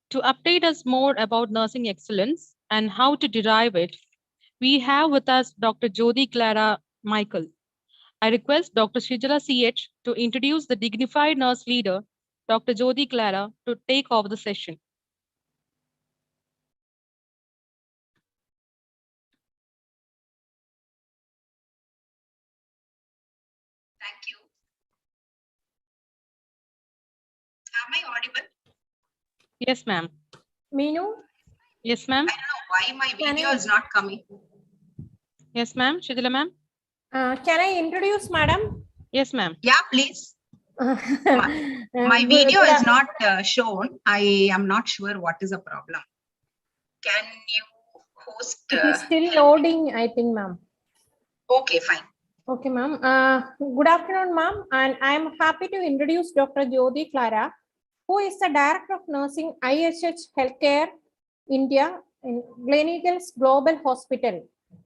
To update us more about nursing excellence and how to derive it, we have with us Dr. Jyoti Clara Michael. I request Dr. Shijala CH to introduce the dignified nurse leader, Dr. Jyoti Clara, to take over the session. Thank you. Am I audible? Yes, ma'am. Meenu, Yes, ma'am. I don't know why my Can video I- is not coming. Yes, ma'am. Shijala, ma'am. can I introduce madam? Yes, ma'am. Yeah, please. My video is not shown. I am not sure what is the problem. Can you host? It is still loading, I think, ma'am. Okay, fine. Okay, ma'am. Good afternoon, ma'am. And I'm happy to introduce Dr. Jyoti Clara, who is the Director of Nursing IHH Healthcare India in Gleneagles Global Hospital.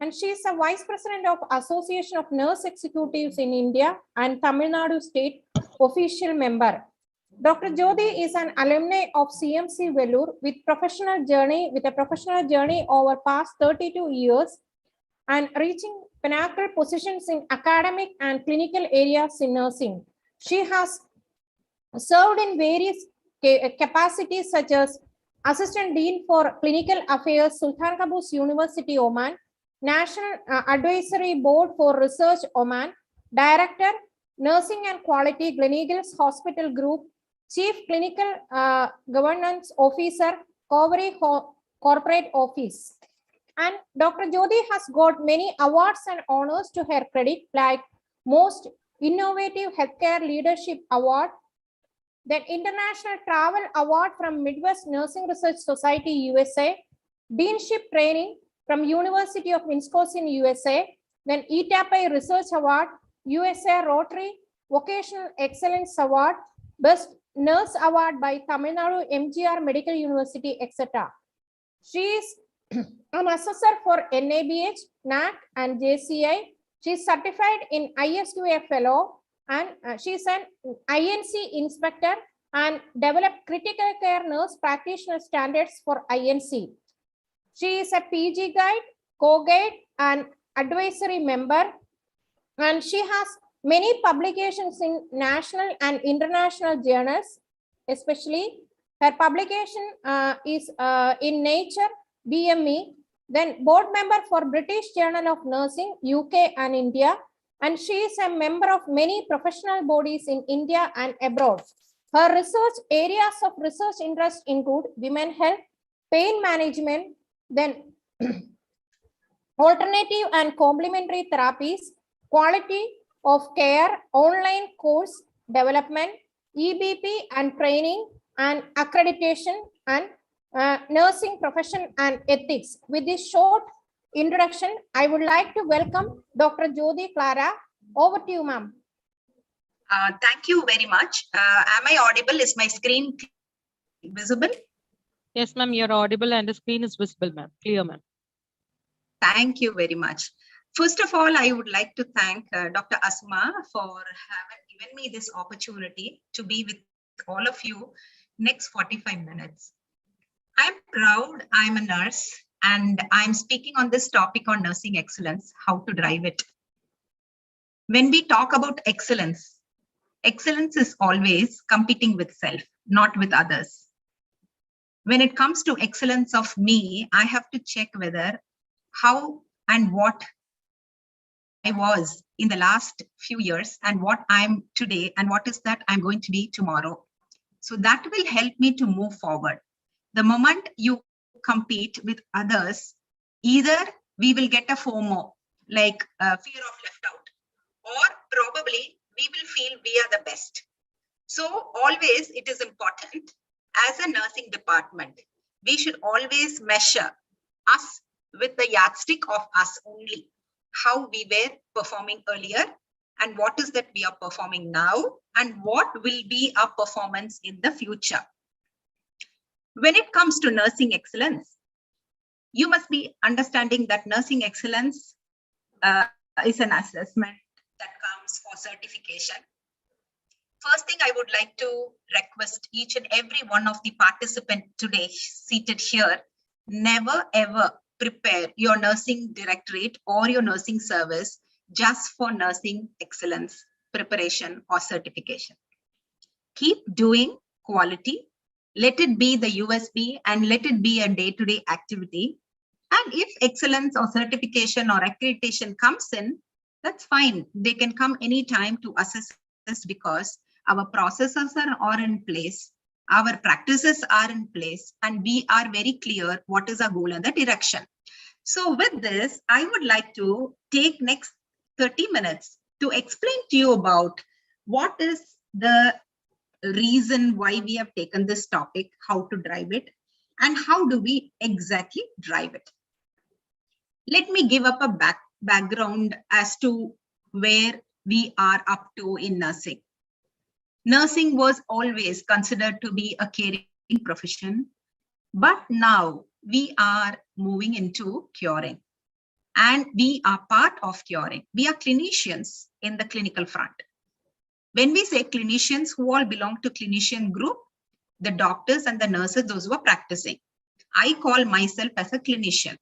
And she is the Vice President of Association of Nurse Executives in India and Tamil Nadu State official member. Dr. Jyoti is an alumni of CMC Vellore with a professional journey over past 32 years and reaching pinnacle positions in academic and clinical areas in nursing. She has served in various capacities such as Assistant Dean for Clinical Affairs, Sultan Qaboos University, Oman, National Advisory Board for Research, Oman, Director, Nursing and Quality, Gleneagles Hospital Group, Chief Clinical Governance Officer, Coventry Corporate Office. And Dr. Jyoti has got many awards and honors to her credit, like Most Innovative Healthcare Leadership Award, then International Travel Award from Midwest Nursing Research Society, USA, Deanship Training from University of Wisconsin, USA, then ETAPI Research Award, USA Rotary Vocational Excellence Award, Best Nurse Award by Tamil Nadu MGR Medical University, etc. She is an assessor for NABH, NAC, and JCI. She is certified in ISQA Fellow, and she is an INC inspector and developed critical care nurse practitioner standards for INC. She is a PG guide, co-guide, and advisory member, and she has many publications in national and international journals. Especially her publication is in Nature, BME, then board member for British Journal of Nursing, UK and India, and she is a member of many professional bodies in India and abroad. Her research areas of research interest include women health, pain management, then alternative and complementary therapies, quality of care, online course development, EBP and training, and accreditation, and nursing profession and ethics. With this short introduction, I would like to welcome Dr. Jyoti Clara. Over to you, ma'am. Thank you very much. Am I audible? Is my screen visible? Yes, ma'am, you're audible and the screen is visible, ma'am. Clear, ma'am. Thank you very much. First of all, I would like to thank Dr. Asma for having given me this opportunity to be with all of you next 45 minutes. I'm proud I'm a nurse and I'm speaking on this topic on nursing excellence, how to drive it. When we talk about excellence, excellence is always competing with self, not with others. When it comes to excellence of me, I have to check whether how and what I was in the last few years and what I'm today and what is that I'm going to be tomorrow. So that will help me to move forward. The moment you compete with others, either we will get a FOMO, like fear of left out, or probably we will feel we are the best. So always it is important as a nursing department, we should always measure us with the yardstick of us only, how we were performing earlier and what is that we are performing now and what will be our performance in the future. When it comes to nursing excellence, you must be understanding that nursing excellence is an assessment that comes for certification. First thing I would like to request each and every one of the participants today seated here, never ever prepare your nursing directorate or your nursing service just for nursing excellence preparation or certification. Keep doing quality. Let it be the USB and let it be a day-to-day activity. And if excellence or certification or accreditation comes in, that's fine. They can come anytime to assess us because our processes are in place, our practices are in place, and we are very clear what is our goal and the direction. So with this, I would like to take next 30 minutes to explain to you about what is the reason why we have taken this topic, how to drive it, and how do we exactly drive it. Let me give up a background as to where we are up to in nursing. Nursing was always considered to be a caring profession, but now we are moving into curing. And we are part of curing. We are clinicians in the clinical front. When we say clinicians, who all belong to clinician group? The doctors and the nurses, those who are practicing. I call myself as a clinician.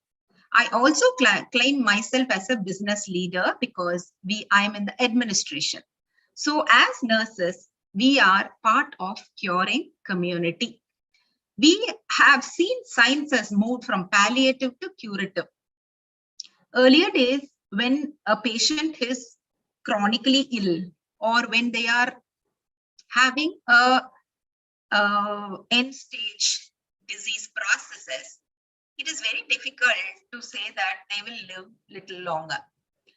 I also claim myself as a business leader because I am in the administration. So as nurses, we are part of curing community. We have seen science has moved from palliative to curative. Earlier days, when a patient is chronically ill or when they are having a end stage disease processes, it is very difficult to say that they will live little longer.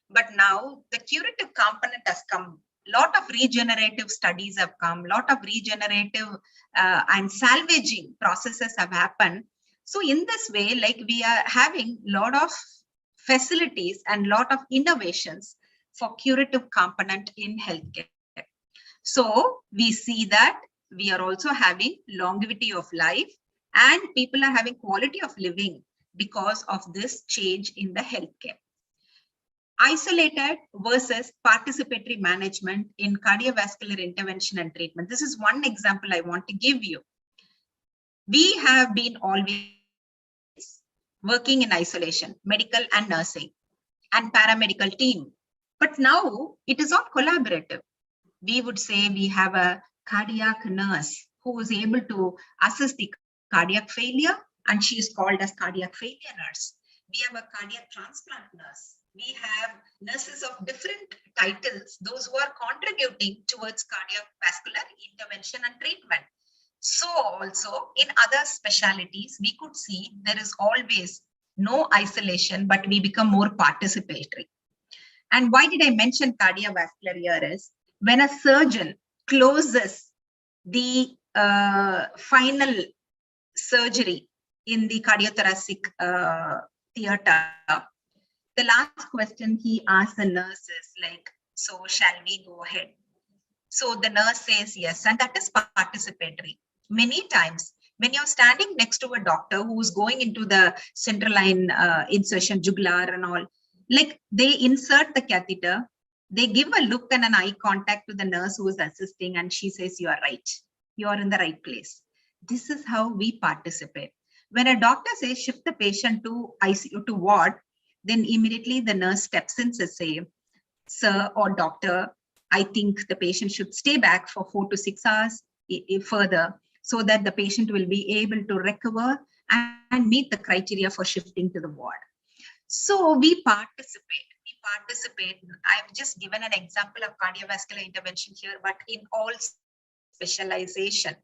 But now the curative component has come. Lot of regenerative studies have come. Lot of regenerative and salvaging processes have happened. So in this way, like we are having lot of facilities and lot of innovations for curative component in healthcare. So we see that we are also having longevity of life and people are having quality of living because of this change in the healthcare. Isolated versus participatory management in cardiovascular intervention and treatment. This is one example I want to give you. We have been always working in isolation, medical and nursing and paramedical team. But now it is all collaborative. We would say we have a cardiac nurse who is able to assess the cardiac failure, and she is called as cardiac failure nurse. We have a cardiac transplant nurse. We have nurses of different titles, those who are contributing towards cardiovascular intervention and treatment. So also in other specialties, we could see there is always no isolation, but we become more participatory. And why did I mention cardiovascular here is when a surgeon closes the final surgery in the cardiothoracic theater, the last question he asks the nurse is like, so shall we go ahead? So the nurse says yes, and that is participatory. Many times when you're standing next to a doctor who's going into the central line insertion, jugular and all, like they insert the catheter, they give a look and an eye contact to the nurse who is assisting, and she says, you are right, you are in the right place. This is how we participate. When a doctor says shift the patient to ICU to ward, then immediately the nurse steps in and say, sir or doctor, I think the patient should stay back for 4 to 6 hours further so that the patient will be able to recover and meet the criteria for shifting to the ward. So we participate. I've just given an example of cardiovascular intervention here, but in all specialization.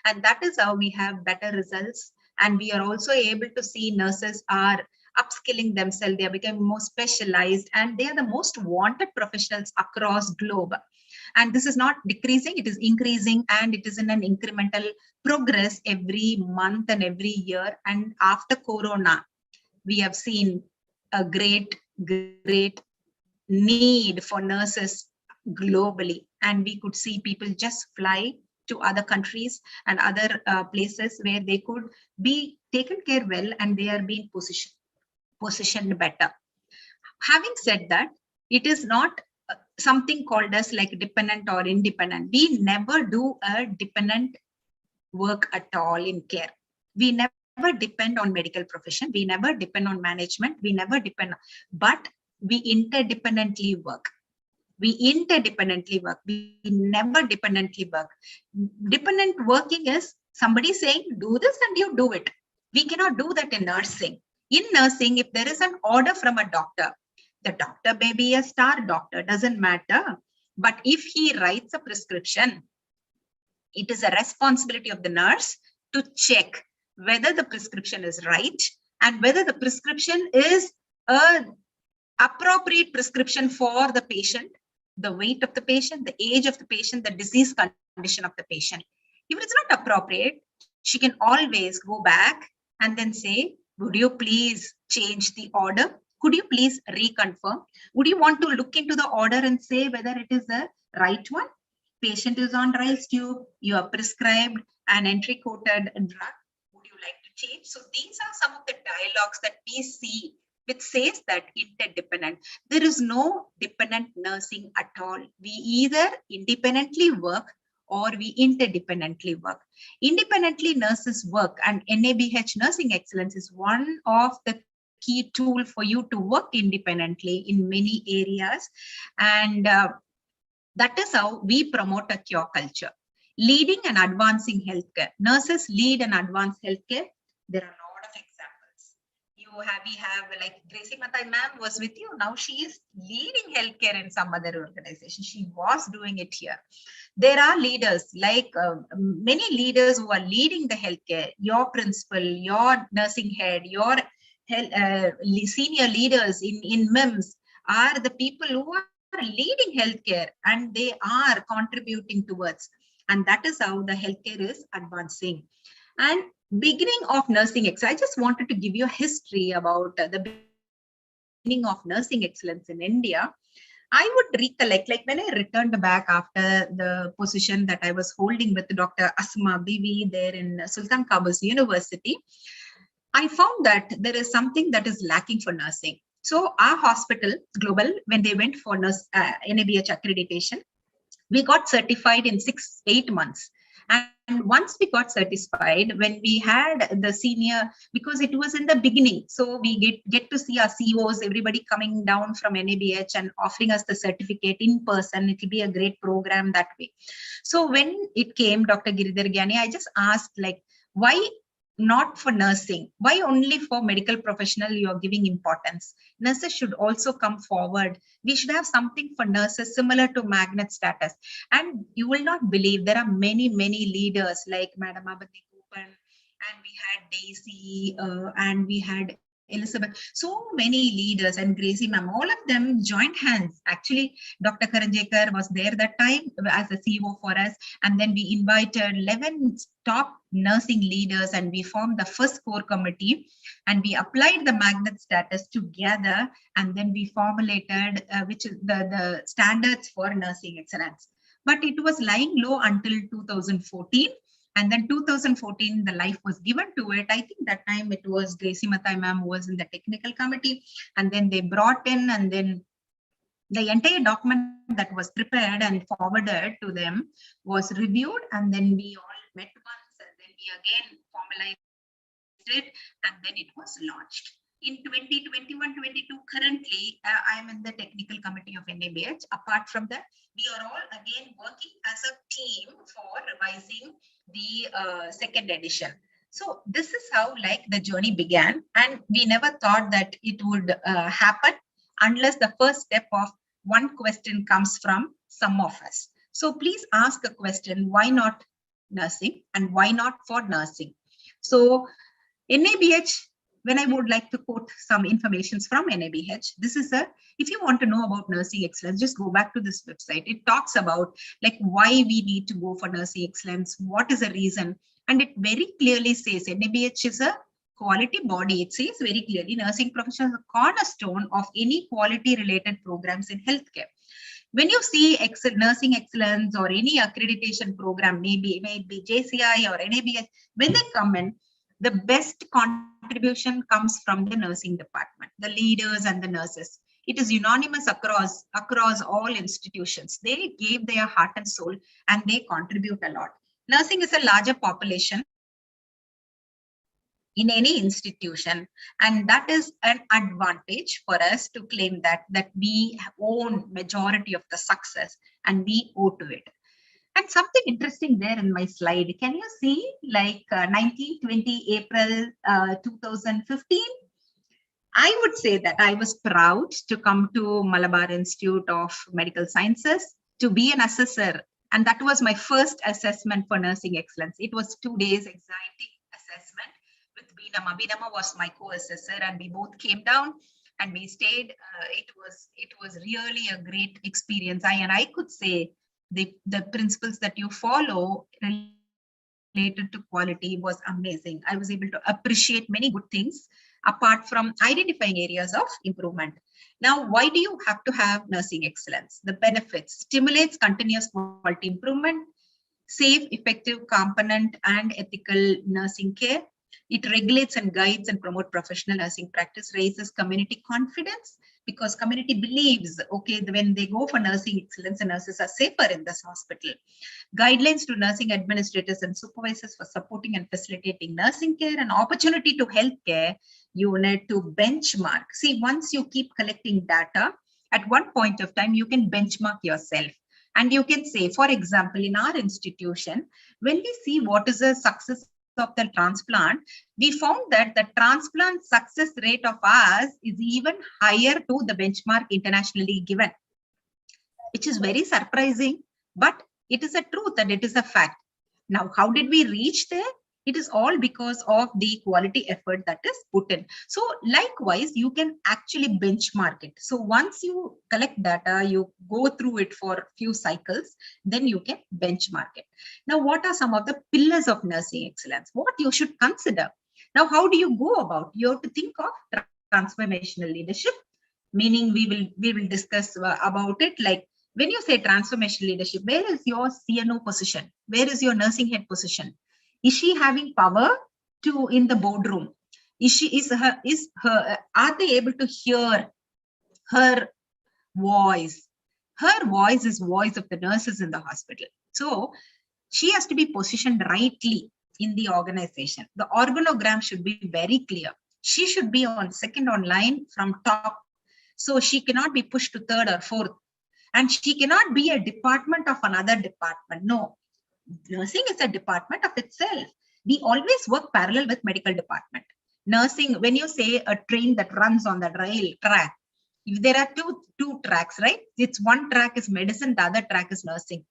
And that is how we have better results. And we are also able to see nurses are upskilling themselves. They are becoming more specialized and they are the most wanted professionals across globe. And this is not decreasing, it is increasing, and it is in an incremental progress every month and every year. And after Corona, we have seen a great need for nurses globally. And we could see people just fly to other countries and other places where they could be taken care well and they are being positioned better. Having said that, it is not something called as like dependent or independent. We never do a dependent work at all in care. We never depend on medical profession. We never depend on management. We never depend, but we interdependently work. We interdependently work. We never dependently work. Dependent working is somebody saying, do this and you do it. We cannot do that in nursing. In nursing, if there is an order from a doctor, the doctor may be a star doctor, doesn't matter. But if he writes a prescription, it is a responsibility of the nurse to check whether the prescription is right and whether the prescription is a appropriate prescription for the patient, the weight of the patient, the age of the patient, the disease condition of the patient. If it's not appropriate, she can always go back and then say, would you please change the order? Could you please reconfirm? Would you want to look into the order and say whether it is the right one? Patient is on rice tube, you are prescribed an entry-coated drug. Would you like to change? So these are some of the dialogues that we see which says that interdependent. There is no dependent nursing at all. We either independently work or we interdependently work. Independently nurses work, and NABH Nursing Excellence is one of the key tool for you to work independently in many areas. And that is how we promote a cure culture. Leading and advancing healthcare. Nurses lead and advance healthcare. There are a lot of examples. We have like Gracie Matai ma'am was with you. Now she is leading healthcare in some other organization. She was doing it here. There are leaders like many leaders who are leading the healthcare. Your principal, your nursing head, your senior leaders in MIMS are the people who are leading healthcare, and they are contributing towards. And that is how the healthcare is advancing. And beginning of nursing excellence, I just wanted to give you a history about the beginning of nursing excellence in India. I would recollect, like when I returned back after the position that I was holding with Dr. Asma Bibi there in Sultan Qaboos University, I found that there is something that is lacking for nursing. So our hospital, Global, when they went for NABH accreditation, we got certified in 6-8 months. And once we got certified, when we had the senior, because it was in the beginning, so we get to see our CEOs, everybody coming down from NABH and offering us the certificate in person. It will be a great program that way. So when it came, Dr. Giridhar Gyani, I just asked, like, why not for nursing? Why only for medical professional you are giving importance? Nurses should also come forward. We should have something for nurses similar to magnet status. And you will not believe, there are many leaders like Madam Abati Kupan, and we had Daisy, and we had Elizabeth, so many leaders, and Gracie ma'am, all of them joined hands. Actually, Dr. Karanjekar was there that time as a CEO for us. And then we invited 11 top nursing leaders and we formed the first core committee and we applied the magnet status together. And then we formulated which is the standards for nursing excellence. But it was lying low until 2014. And then 2014, the life was given to it. I think that time it was Gracie Matai ma'am who was in the technical committee. And then they brought in, and then the entire document that was prepared and forwarded to them was reviewed. And then we all met once, and then we again formalized it, and then it was launched. In 2021-22, currently, I am in the technical committee of NABH. Apart from that, we are all again working as a team for revising the second edition. So this is how like the journey began, and we never thought that it would happen unless the first step of one question comes from some of us. So please ask a question, why not nursing and why not for nursing? So NABH, when I would like to quote some information from NABH, this is if you want to know about nursing excellence, just go back to this website. It talks about like why we need to go for nursing excellence, what is the reason, and it very clearly says NABH is a quality body. It says very clearly nursing profession is a cornerstone of any quality related programs in healthcare. When you see nursing excellence or any accreditation program, maybe JCI or NABH, when they come in, the best contribution comes from the nursing department, the leaders and the nurses. It is unanimous across all institutions. They gave their heart and soul and they contribute a lot. Nursing is a larger population in any institution, and that is an advantage for us to claim that we own majority of the success and we owe to it. And something interesting there in my slide, can you see like 1920 April 2015? I would say that I was proud to come to Malabar Institute of Medical Sciences to be an assessor. And that was my first assessment for nursing excellence. It was 2 days exciting assessment with Beenama. Beenama was my co-assessor and we both came down and we stayed. It was really a great experience. I could say the principles that you follow related to quality was amazing. I was able to appreciate many good things apart from identifying areas of improvement. Now, why do you have to have nursing excellence? The benefits: stimulates continuous quality improvement, safe, effective, competent, and ethical nursing care. It regulates and guides and promotes professional nursing practice, raises community confidence, because community believes, okay, when they go for nursing excellence, the nurses are safer in this hospital. Guidelines to nursing administrators and supervisors for supporting and facilitating nursing care, and opportunity to healthcare unit to benchmark. See, once you keep collecting data, at one point of time, you can benchmark yourself. And you can say, for example, in our institution, when we see what is the success of the transplant, we found that the transplant success rate of ours is even higher to the benchmark internationally given, which is very surprising, but it is a truth and it is a fact. Now, how did we reach there? It is all because of the quality effort that is put in. So likewise, you can actually benchmark it. So once you collect data, you go through it for a few cycles, then you can benchmark it. Now, what are some of the pillars of nursing excellence? What you should consider? Now, how do you go about? You have to think of transformational leadership, meaning we will discuss about it. Like when you say transformational leadership, where is your CNO position? Where is your nursing head position? Is she having power to in the boardroom? Are they able to hear her voice? Her voice is voice of the nurses in the hospital. So she has to be positioned rightly in the organization. The organogram should be very clear. She should be on second on line from top. So she cannot be pushed to third or fourth. And she cannot be a department of another department. No. Nursing is a department of itself. We always work parallel with medical department. Nursing, when you say a train that runs on the rail track, if there are two tracks, right? It's one track is medicine, the other track is nursing.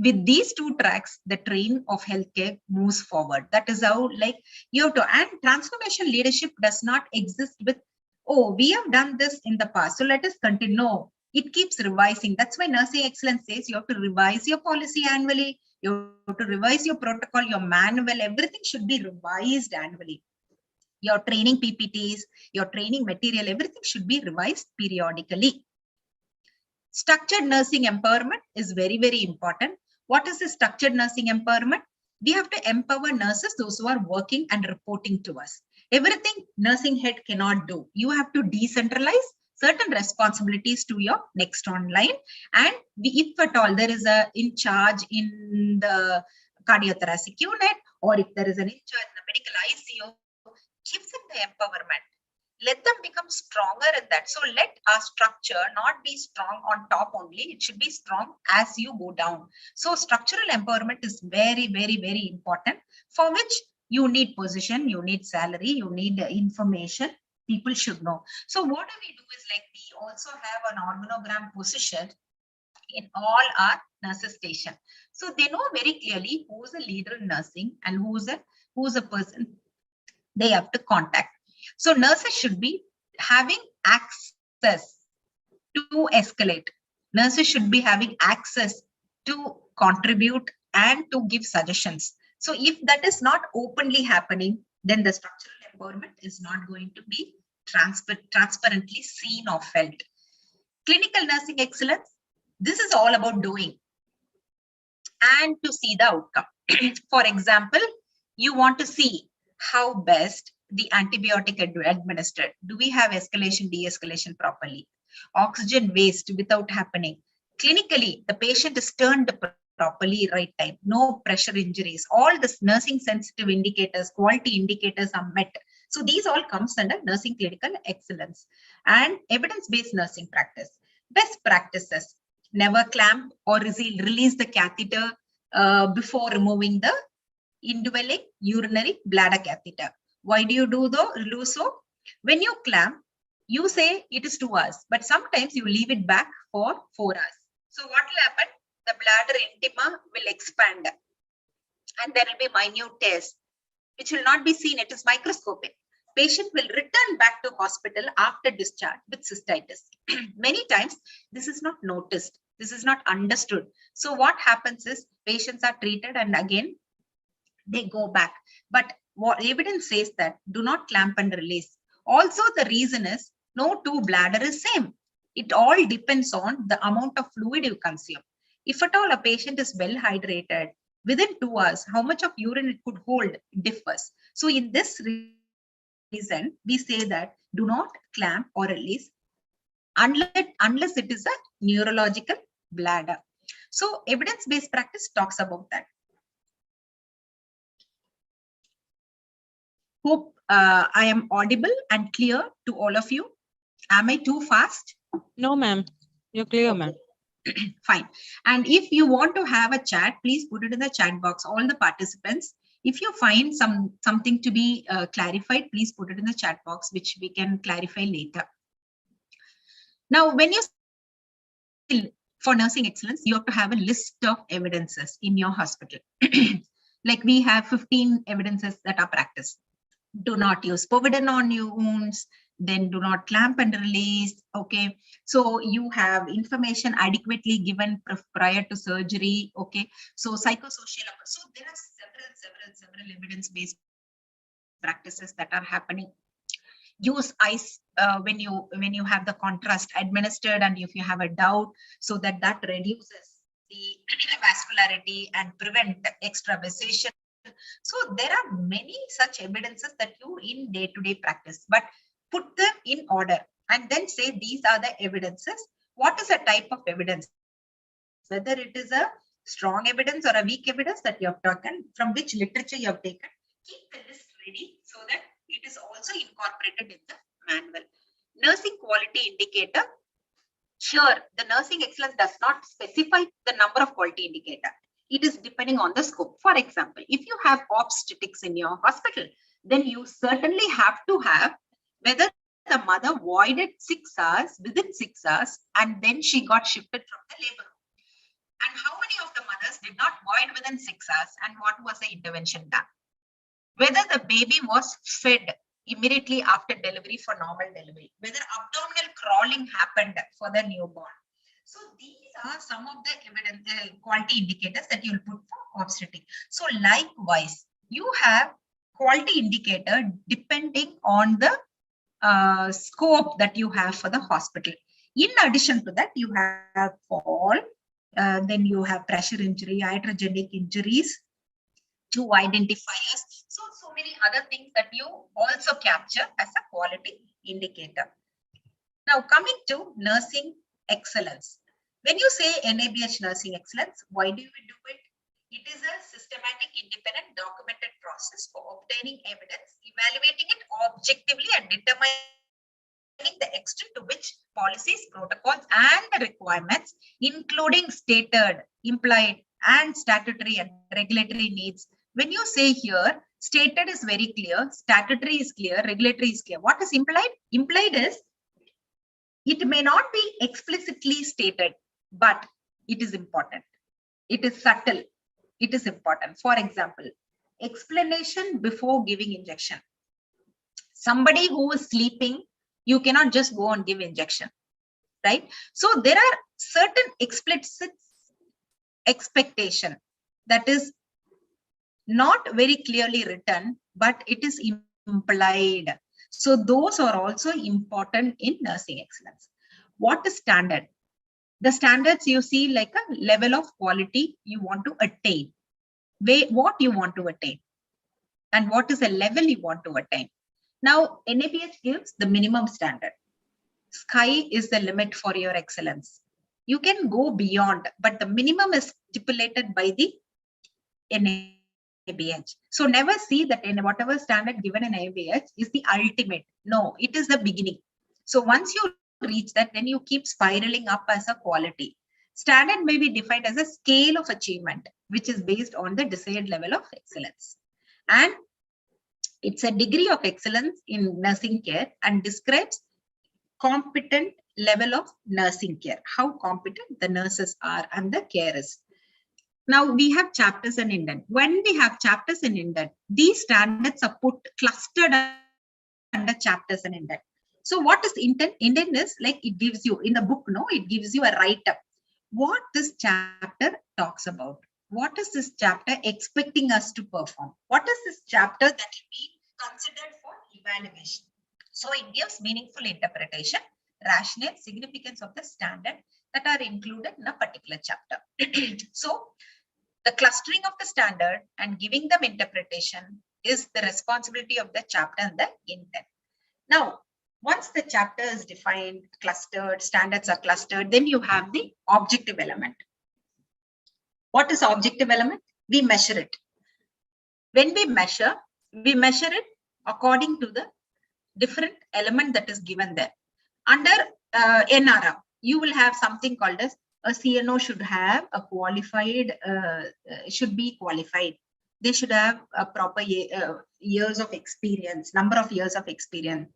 With these two tracks, the train of healthcare moves forward. That is how, like, you have to, and transformation leadership does not exist with, oh, we have done this in the past, so let us continue. No, it keeps revising. That's why nursing excellence says you have to revise your policy annually. You have to revise your protocol, your manual, everything should be revised annually. Your training PPTs, your training material, everything should be revised periodically. Structured nursing empowerment is very, very important. What is the structured nursing empowerment? We have to empower nurses, those who are working and reporting to us. Everything nursing head cannot do. You have to decentralize certain responsibilities to your next online. And if at all there is a in charge in the cardiothoracic unit, or if there is an in charge in the medical ICU, give them the empowerment. Let them become stronger in that. So let our structure not be strong on top only. It should be strong as you go down. So structural empowerment is very, very, very important, for which you need position, you need salary, you need information. People should know. So what do we do is, like, we also have an organogram position in all our nurses station. So they know very clearly who's a leader in nursing and who's a person they have to contact. So nurses should be having access to escalate. Nurses should be having access to contribute and to give suggestions. So if that is not openly happening, then the structural empowerment is not going to be transparently seen or felt. Clinical nursing excellence, this is all about doing and to see the outcome. For example, you want to see how best the antibiotic administered. Do we have escalation, de-escalation properly? oxygen waste without happening. Clinically, the patient is turned properly, right time, no pressure injuries. All this nursing sensitive indicators, quality indicators are met. So these all comes under nursing clinical excellence. And evidence-based nursing practice. Best practices: never clamp or release the catheter before removing the indwelling urinary bladder catheter. Why do you do so? When you clamp, you say it is 2 hours, but sometimes you leave it back for 4 hours. So what will happen? The bladder intima will expand and there will be minute tears, which will not be seen. It is microscopic. Patient will return back to hospital after discharge with cystitis. Many times, this is not noticed. This is not understood. So what happens is patients are treated and again, they go back. But what evidence says that do not clamp and release. Also, the reason is no two bladder is same. It all depends on the amount of fluid you consume. If at all a patient is well hydrated, within 2 hours, how much of urine it could hold differs. So in this reason, we say that do not clamp or release unless it is a neurological bladder. So evidence-based practice talks about that. Hope I am audible and clear to all of you. Am I too fast? No, ma'am. You're clear, ma'am. Fine. And if you want to have a chat, please put it in the chat box. All the participants, if you find something to be clarified, please put it in the chat box, which we can clarify later. Now, when you for nursing excellence, you have to have a list of evidences in your hospital. Like we have 15 evidences that are practiced. Do not use povidone on your wounds, then do not clamp and release. Okay, so you have information adequately given prior to surgery. Okay, so psychosocial. So there are several evidence-based practices that are happening. Use ice when you have the contrast administered, and if you have a doubt, so that reduces the vascularity and prevent extravasation. So there are many such evidences that you in day-to-day practice, but put them in order and then say these are the evidences. What is a type of evidence? Whether it is a strong evidence or a weak evidence that you have taken, from which literature you have taken, keep the list ready so that it is also incorporated in the manual. Nursing quality indicator. Sure, the nursing excellence does not specify the number of quality indicator. It is depending on the scope. For example, if you have obstetrics in your hospital, then you certainly have to have whether the mother voided 6 hours within 6 hours and then she got shifted from the labor room. And how many of the mothers did not void within 6 hours and what was the intervention done? Whether the baby was fed immediately after delivery for normal delivery, whether abdominal crawling happened for the newborn. So these are some of the evidence quality indicators that you'll put for obstetric. So likewise, you have quality indicator depending on the scope that you have for the hospital. In addition to that, you have fall, then you have pressure injury, iatrogenic injuries, 2 identifiers. So many other things that you also capture as a quality indicator. Now coming to nursing excellence. When you say NABH nursing excellence, why do we do it? It is a systematic, independent, documented process for obtaining evidence, evaluating it objectively and determining the extent to which policies, protocols, and the requirements, including stated, implied, and statutory and regulatory needs. When you say here, stated is very clear, statutory is clear, regulatory is clear. What is implied? Implied is it may not be explicitly stated, but it is important. It is subtle. It is important. For example, explanation before giving injection. Somebody who is sleeping, you cannot just go and give injection, right? So there are certain explicit expectation that is not very clearly written, but it is implied. So those are also important in nursing excellence. What is standard? The standards you see like a level of quality you want to attain. What you want to attain and what is the level you want to attain. Now, NABH gives the minimum standard. Sky is the limit for your excellence. You can go beyond, but the minimum is stipulated by the NABH. So never see that in whatever standard given in NABH is the ultimate. No, it is the beginning. So once you reach that, then you keep spiraling up as a quality. Standard may be defined as a scale of achievement, which is based on the desired level of excellence. And it's a degree of excellence in nursing care and describes competent level of nursing care, how competent the nurses are and the carers. Now we have chapters and indent. When we have chapters and indent, these standards are put clustered under chapters and indent. So what is indent? Indent is like it gives you in the book, no, it gives you a write-up. What this chapter talks about. What is this chapter expecting us to perform? What is this chapter that will be considered for evaluation? So it gives meaningful interpretation, rationale, significance of the standard that are included in a particular chapter. So the clustering of the standard and giving them interpretation is the responsibility of the chapter and the intent. Now, once the chapter is defined, clustered, standards are clustered, then you have the objective element. What is objective element? We measure it. When we measure it according to the different element that is given there. Under NRM, you will have something called as a CNO should have a qualified, should be qualified. They should have a proper years of experience, number of years of experience.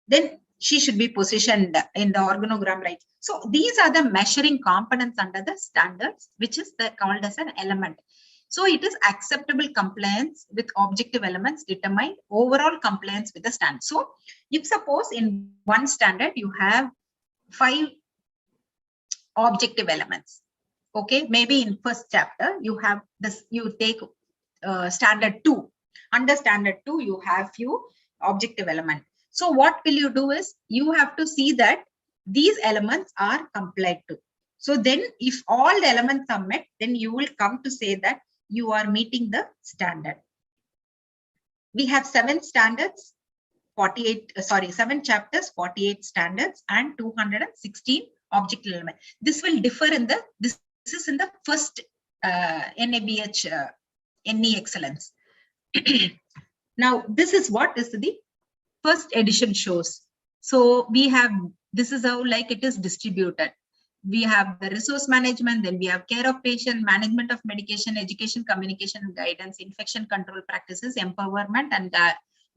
Then she should be positioned in the organogram, right? So these are the measuring components under the standards, which is called as an element. So it is acceptable compliance with objective elements determine overall compliance with the standard. So if suppose in one standard you have 5 objective elements, okay, maybe in first chapter you have this, you take standard 2. Under standard 2 you have few objective elements. So what will you do is you have to see that these elements are complied to. So then if all the elements are met, then you will come to say that you are meeting the standard. We have 7 standards, 7 chapters, 48 standards and 216 objective elements. This will differ in the, this is in the first NABH NE excellence. Now, this is what is the first edition shows. So we have, this is how like it is distributed. We have the resource management, then we have care of patient, management of medication, education, communication, and guidance, infection control practices, empowerment and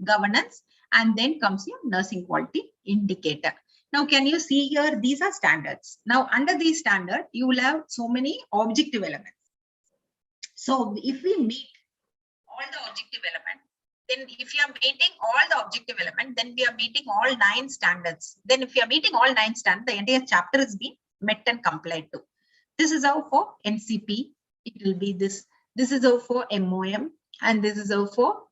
governance, and then comes your nursing quality indicator. Now, can you see here, these are standards. Now, under these standards, you will have so many objective elements. So if we meet all the objective elements, then if you are meeting all the objective elements, then we are meeting all 9 standards. Then if you are meeting all 9 standards, the entire chapter is being met and complied to. This is how for NCP, it will be this. This is how for MOM, and this is how for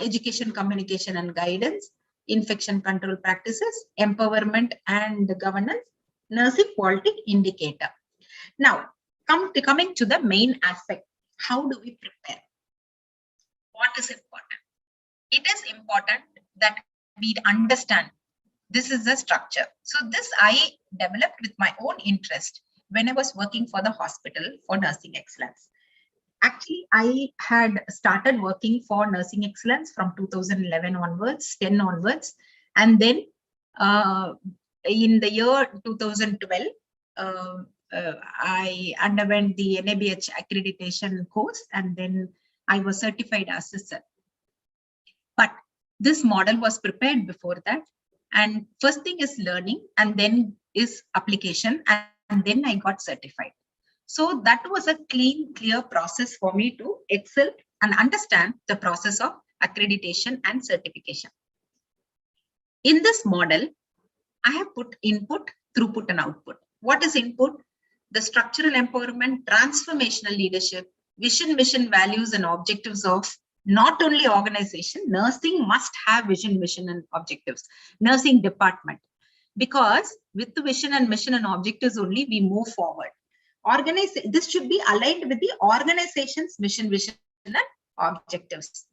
education, communication and guidance, infection control practices, empowerment and governance, nursing quality indicator. Now, coming to the main aspect, how do we prepare? What is important? It is important that we understand this is the structure. So this I developed with my own interest when I was working for the hospital for nursing excellence. Actually, I had started working for nursing excellence from 2011 onwards, 10 onwards. And then in the year 2012, I underwent the NABH accreditation course, and then I was certified assessor. But this model was prepared before that. And first thing is learning, and then is application, and then I got certified. So that was a clean, clear process for me to excel and understand the process of accreditation and certification. In this model, I have put input, throughput, and output. What is input? The structural empowerment, transformational leadership, vision, mission, values, and objectives of not only organization, nursing must have vision, mission, and objectives, nursing department, because with the vision and mission and objectives only we move forward. This should be aligned with the organization's mission, vision, and objectives.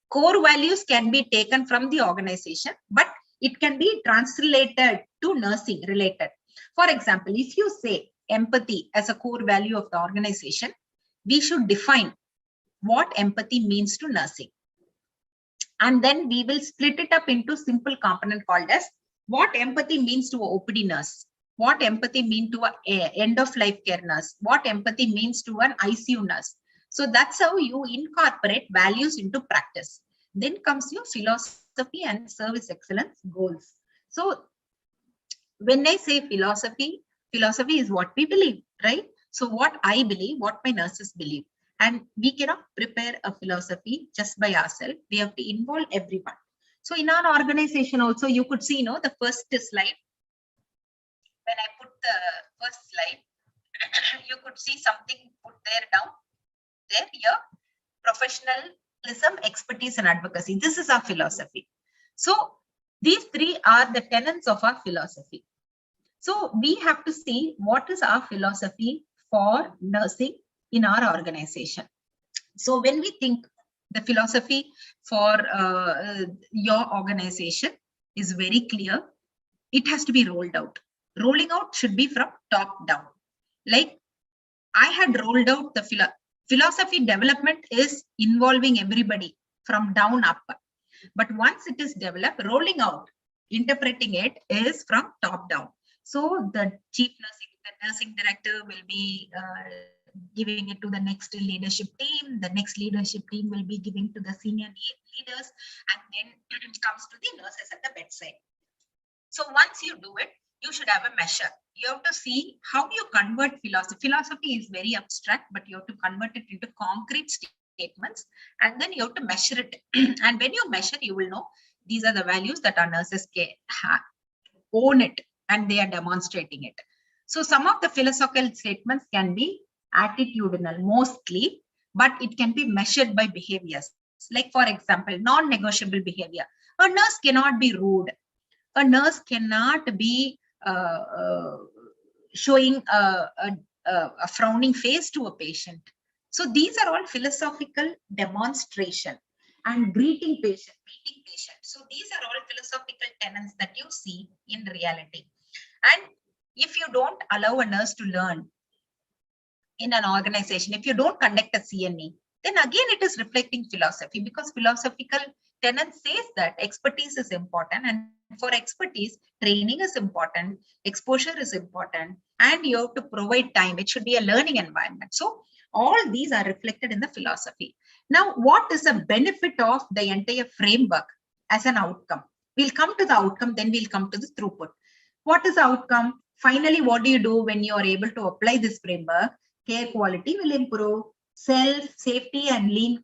Core values can be taken from the organization, but it can be translated to nursing related. For example, if you say empathy as a core value of the organization, we should define what empathy means to nursing. And then we will split it up into simple component called as what empathy means to a OPD nurse, what empathy means to a end of life care nurse, what empathy means to an ICU nurse. So that's how you incorporate values into practice. Then comes your philosophy and service excellence goals. So when I say philosophy, philosophy is what we believe, right? So what I believe, what my nurses believe. And we cannot prepare a philosophy just by ourselves. We have to involve everyone. So in our organization also, you could see, the first slide. When I put the first slide, you could see something put there down. There, here, professionalism, expertise, and advocacy. This is our philosophy. So these three are the tenets of our philosophy. So we have to see what is our philosophy for nursing in our organization. So when we think the philosophy for your organization is very clear, it has to be rolled out. Rolling out should be from top down. Like I had rolled out the philosophy development is involving everybody from down up. But once it is developed, rolling out, interpreting it is from top down. So the nursing director will be giving it to the next leadership team. The next leadership team will be giving to the senior leaders, and then it comes to the nurses at the bedside. So once you do it, you should have a measure. You have to see how you convert philosophy. Philosophy is very abstract, but you have to convert it into concrete statements, and then you have to measure it. And when you measure, you will know these are the values that our nurses can own it, and they are demonstrating it. So some of the philosophical statements can be attitudinal mostly, but it can be measured by behaviors. Like for example, non-negotiable behavior. A nurse cannot be rude. A nurse cannot be showing a frowning face to a patient. So these are all philosophical demonstration. And greeting patient, meeting patient. So these are all philosophical tenets that you see in reality. And if you don't allow a nurse to learn in an organization, if you don't conduct a CNE, then again it is reflecting philosophy, because philosophical tenet says that expertise is important, and for expertise, training is important, exposure is important, and you have to provide time. It should be a learning environment. So all these are reflected in the philosophy. Now, what is the benefit of the entire framework as an outcome? We'll come to the outcome, then we'll come to the throughput. What is the outcome? Finally, what do you do when you are able to apply this framework? Care quality will improve, safety and lean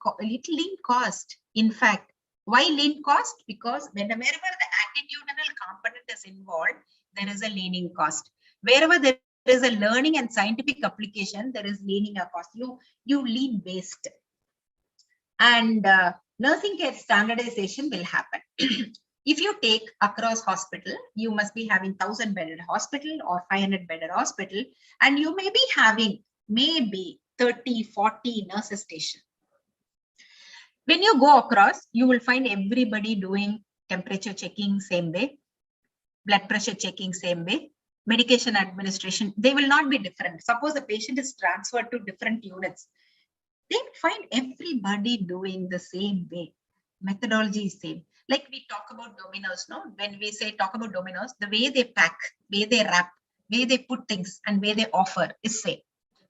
cost. In fact, why lean cost? Because whenever the attitudinal component is involved, there is a leaning cost. Wherever there is a learning and scientific application, there is leaning a cost. You lean waste. And nursing care standardization will happen. If you take across hospital, you must be having 1,000-bedded hospital or 500-bedded hospital, and you may be having maybe 30, 40 nurses station. When you go across, you will find everybody doing temperature checking same way, blood pressure checking same way, medication administration, they will not be different. Suppose the patient is transferred to different units, then find everybody doing the same way. Methodology is same. Like we talk about Domino's, no? When we say talk about Domino's, the way they pack, way they wrap, way they put things, and way they offer is same.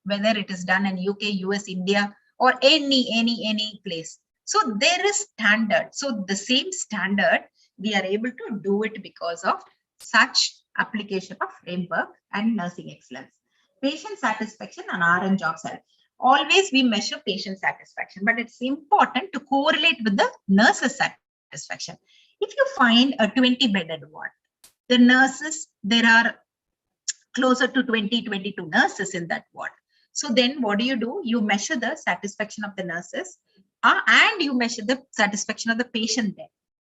Whether it is done in UK, US, India, or any place. So there is standard. So the same standard, we are able to do it because of such application of framework and nursing excellence. Patient satisfaction and RN job side. Always we measure patient satisfaction, but it's important to correlate with the nurses satisfaction. If you find a 20-bedded ward, the nurses, there are closer to 20, 22 nurses in that ward. So then what do? You measure the satisfaction of the nurses and you measure the satisfaction of the patient there.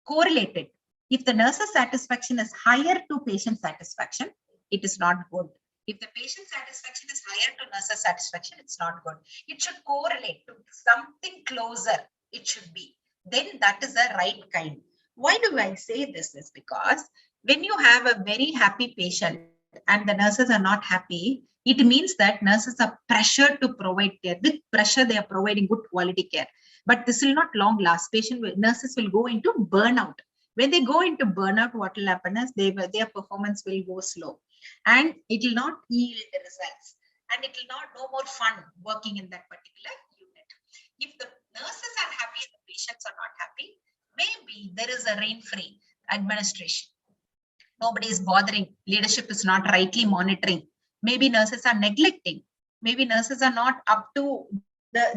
Correlate it. If the nurse's satisfaction is higher to patient satisfaction, it is not good. If the patient satisfaction is higher to nurse's satisfaction, it's not good. It should correlate to something closer. It should be. Then that is the right kind. Why do I say this? Is because when you have a very happy patient and the nurses are not happy, it means that nurses are pressured to provide care. With pressure, they are providing good quality care. But this will not long last. Nurses will go into burnout. When they go into burnout, what will happen is their performance will go slow and it will not yield the results. And it will not no more fun working in that particular unit. If the nurses are happy and the patients are not happy, maybe there is a rain-free administration. Nobody is bothering. Leadership is not rightly monitoring. Maybe nurses are neglecting. Maybe nurses are not up to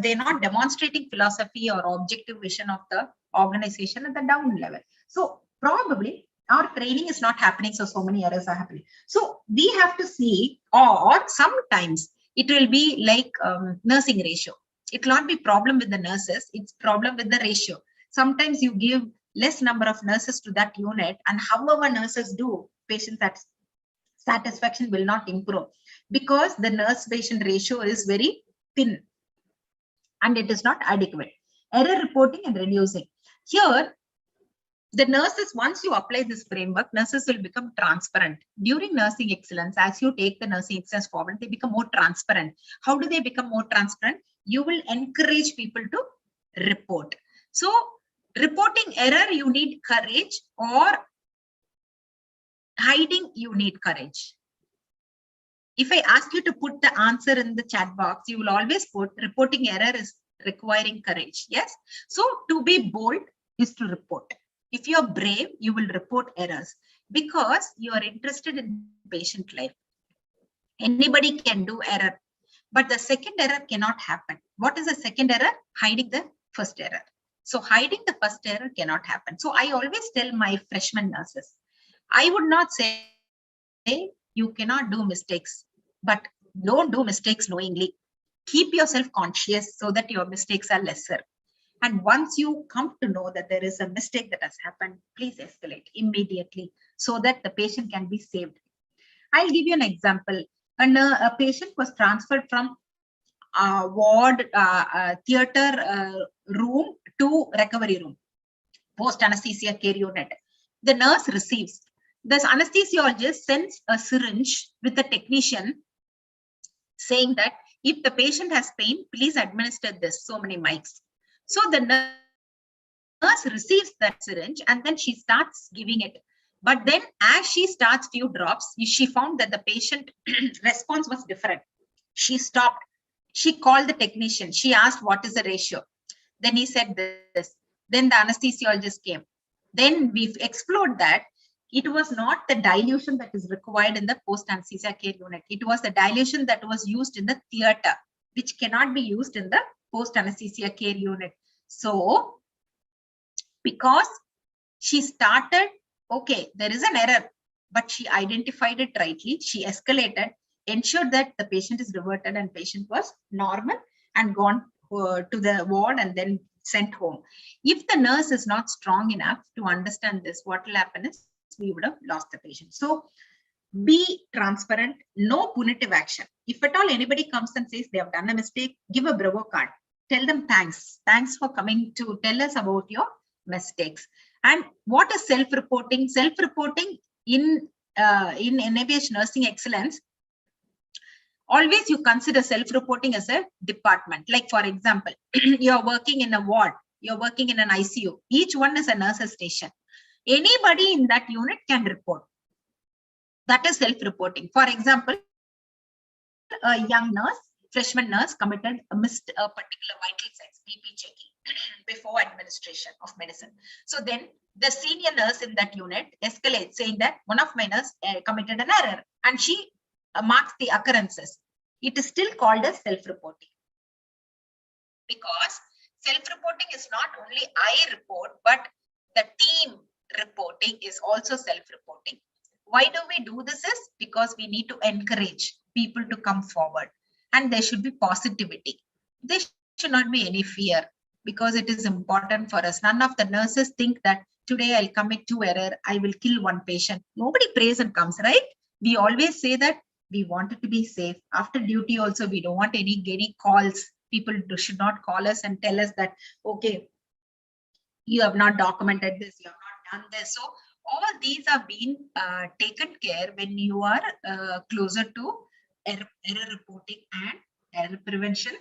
they're not demonstrating philosophy or objective vision of the organization at the down level. So probably our training is not happening. So many errors are happening. So we have to see, or sometimes it will be like nursing ratio. It will not be problem with the nurses. It's problem with the ratio. Sometimes you give less number of nurses to that unit, and however nurses do, patient satisfaction will not improve because the nurse-patient ratio is very thin and it is not adequate. Error reporting and reducing. Here, the nurses, once you apply this framework, nurses will become transparent. During nursing excellence, as you take the nursing excellence forward, they become more transparent. How do they become more transparent? You will encourage people to report. So, reporting error, you need courage, or hiding, you need courage. If I ask you to put the answer in the chat box, you will always put reporting error is requiring courage. Yes. So to be bold is to report. If you're brave, you will report errors because you are interested in patient life. Anybody can do error, but the second error cannot happen. What is the second error? Hiding the first error. So hiding the first error cannot happen. So I always tell my freshman nurses, I would not say you cannot do mistakes, but don't do mistakes knowingly. Keep yourself conscious so that your mistakes are lesser. And once you come to know that there is a mistake that has happened, please escalate immediately so that the patient can be saved. I'll give you an example. A patient was transferred from ward theater room to recovery room, post anesthesia care unit. The nurse receives. The anesthesiologist sends a syringe with a technician saying that if the patient has pain, please administer this, so many mics. So the nurse receives that syringe and then she starts giving it. But then as she starts few drops, she found that the patient response was different. She stopped. She called the technician. She asked, what is the ratio? Then he said this. Then the anesthesiologist came. Then we've explored that it was not the dilution that is required in the post-anesthesia care unit. It was the dilution that was used in the theater, which cannot be used in the post-anesthesia care unit. So, because she started, okay, there is an error, but she identified it rightly. She escalated, ensured that the patient is reverted and patient was normal and gone to the ward and then sent home. If the nurse is not strong enough to understand this, what will happen is we would have lost the patient. So be transparent, no punitive action. If at all anybody comes and says they have done a mistake, give a bravo card. Tell them thanks. Thanks for coming to tell us about your mistakes. And what is self-reporting? Self-reporting in NABH Nursing Excellence, always you consider self-reporting as a department. Like for example, you're working in a ward, you're working in an ICU. Each one is a nurse's station. Anybody in that unit can report. That is self-reporting. For example, a young nurse, freshman nurse missed a particular vital signs, BP checking before administration of medicine. So then the senior nurse in that unit escalates saying that one of my nurse committed an error and she marks the occurrences. It is still called as self-reporting. Because self-reporting is not only I report, but the team reporting is also self-reporting. Why do we do this is because we need to encourage people to come forward and there should be positivity. There should not be any fear because it is important for us. None of the nurses think that today I'll commit 2 error, I will kill 1 patient. Nobody prays and comes, right? We always say that we want it to be safe. After duty also, we don't want any calls. People should not call us and tell us that, okay, you have not documented this, you have not done this. So all these are being taken care when you are closer to error reporting and error prevention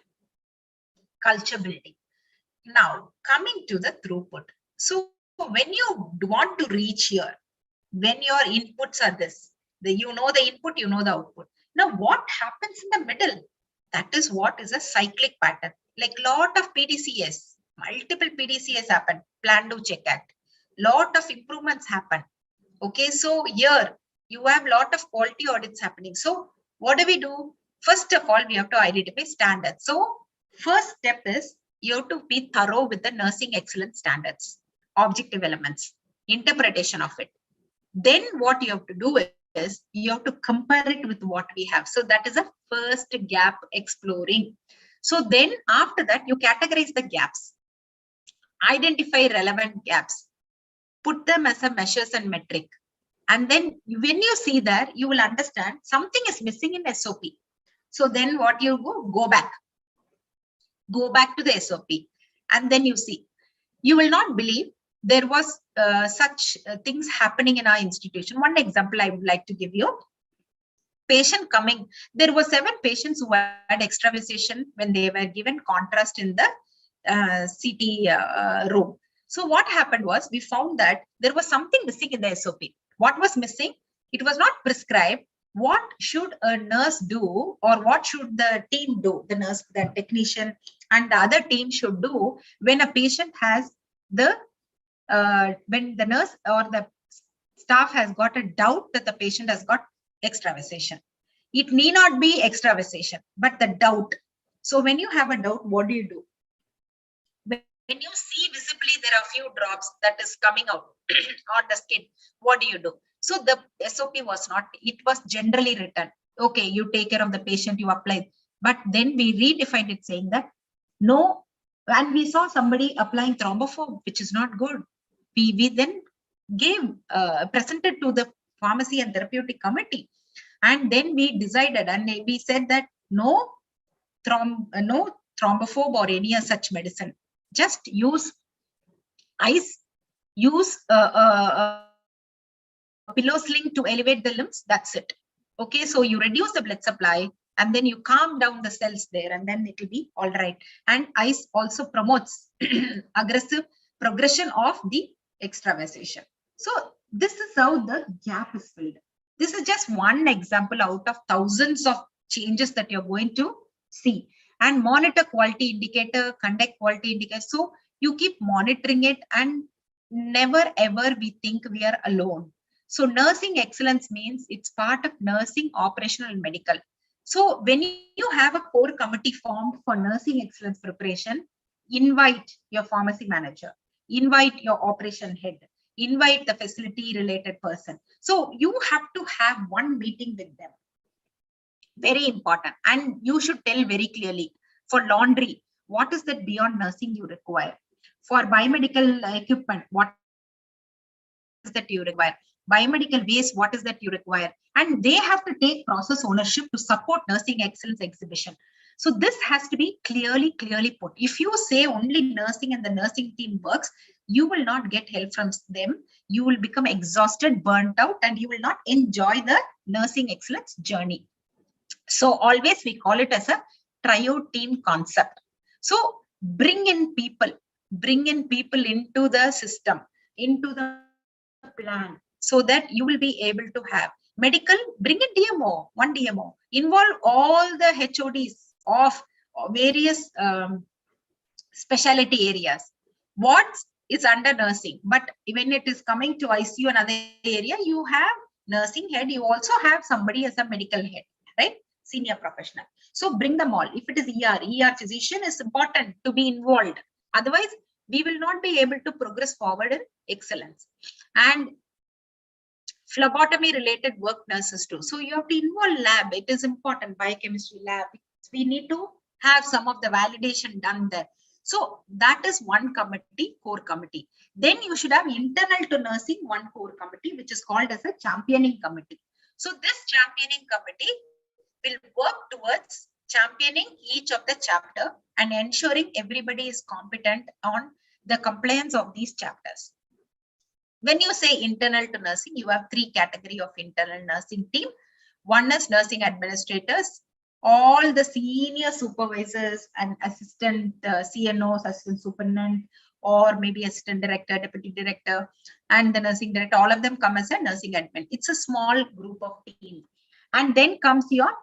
culture building. Now, coming to the throughput. So when you want to reach here, when your inputs are this, you know the input, you know the output. Now, what happens in the middle? That is what is a cyclic pattern. Like lot of PDCS, multiple PDCS happen, Plan, Do, Check, Act. Lot of improvements happen. Okay, so here you have lot of quality audits happening. So what do? First of all, we have to identify standards. So first step is you have to be thorough with the nursing excellence standards, objective elements, interpretation of it. Then what you have to do is you have to compare it with what we have. So that is a first gap exploring. So then after that, you categorize the gaps, identify relevant gaps, put them as a measures and metric. And then when you see that, you will understand something is missing in SOP. So then what you go back to the SOP, and then you see, you will not believe there was such things happening in our institution. One example I would like to give you. Patient coming, there were 7 patients who had extravasation when they were given contrast in the CT room. So what happened was, we found that there was something missing in the SOP. What was missing? It was not prescribed. What should a nurse do, or what should the team do? The nurse, the technician, and the other team should do when a patient has the, when the nurse or the staff has got a doubt that the patient has got extravasation. It need not be extravasation, but the doubt. So when you have a doubt, what do? When you see visibly there are few drops that is coming out on the skin, what do? So the SOP was not, it was generally written, okay, you take care of the patient, you apply. But then we redefined it saying that no, and we saw somebody applying thrombophobe, which is not good. We then gave, presented to the pharmacy and therapeutic committee. And then we decided, and we said that no thrombophobe or any such medicine. Just use ice, use pillow sling to elevate the limbs. That's it. Okay, so you reduce the blood supply and then you calm down the cells there, and then it will be all right. And ice also promotes aggressive progression of the extravasation. So this is how the gap is filled. This is just one example out of thousands of changes that you're going to see. And monitor quality indicator, conduct quality indicator. So you keep monitoring it, and never ever we think we are alone. So nursing excellence means it's part of nursing, operational, and medical. So when you have a core committee formed for nursing excellence preparation, invite your pharmacy manager, invite your operation head, invite the facility related person. So you have to have one meeting with them. Very important. And you should tell very clearly, for laundry, what is that beyond nursing you require? For biomedical equipment, what is that you require? Biomedical waste, what is that you require? And they have to take process ownership to support nursing excellence exhibition. So this has to be clearly put. If you say only nursing and the nursing team works, you will not get help from them. You will become exhausted, burnt out, and you will not enjoy the nursing excellence journey. So always we call it as a trio team concept. So bring in people into the system, into the plan, so that you will be able to have medical, bring in DMO, one DMO, involve all the HODs of various specialty areas. What is under nursing, but when it is coming to ICU and other area, you have nursing head, you also have somebody as a medical head, right? Senior professional. So bring them all. If it is ER physician is important to be involved. Otherwise, we will not be able to progress forward in excellence. And phlebotomy related work nurses too. So you have to involve lab. It is important, biochemistry lab. We need to have some of the validation done there. So that is one committee, core committee. Then you should have internal to nursing one core committee, which is called as a championing committee. So this championing committee will work towards championing each of the chapter and ensuring everybody is competent on the compliance of these chapters. When you say internal to nursing, you have three categories of internal nursing team. One is nursing administrators, all the senior supervisors and assistant CNOs, assistant superintendent, or maybe assistant director, deputy director, and the nursing director, all of them come as a nursing admin. It's a small group of team. And then comes your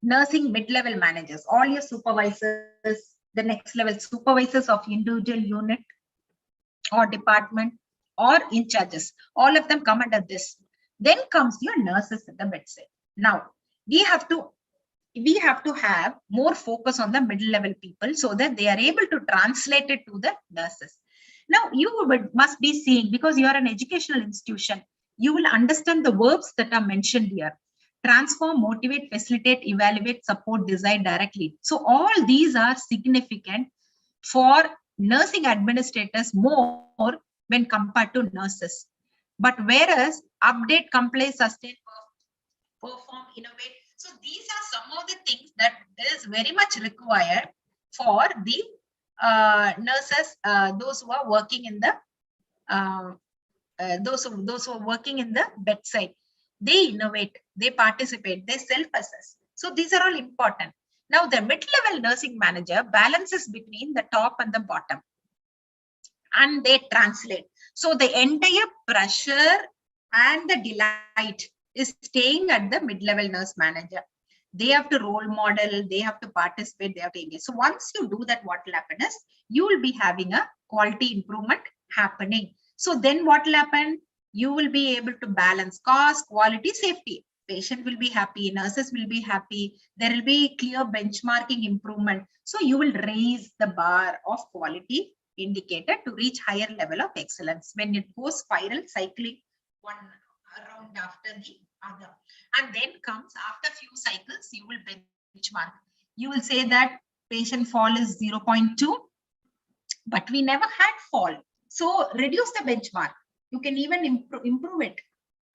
nursing mid-level managers, all your supervisors, the next level supervisors of individual unit or department or in charges. All of them come under this. Then comes your nurses at the bedside. Now, we have to have more focus on the middle-level people so that they are able to translate it to the nurses. Now, you must be seeing, because you are an educational institution, you will understand the verbs that are mentioned here. Transform, motivate, facilitate, evaluate, support, decide, directly. So all these are significant for nursing administrators more when compared to nurses. But whereas update, comply, sustain, perform, innovate. So these are some of the things that is very much required for the nurses, those who are working in the those who are working in the bedside. They innovate, they participate, they self-assess. So these are all important. Now the mid-level nursing manager balances between the top and the bottom, and they translate. So the entire pressure and the delight is staying at the mid-level nurse manager. They have to role model, they have to participate, they have to engage. So once you do that, what will happen is you will be having a quality improvement happening. So then what will happen? You will be able to balance cost, quality, safety. Patient will be happy, nurses will be happy. There will be clear benchmarking improvement. So you will raise the bar of quality indicator to reach higher level of excellence when it goes spiral, cycling one around after the other. And then comes after few cycles, you will benchmark. You will say that patient fall is 0.2, but we never had fall. So reduce the benchmark. You can even improve it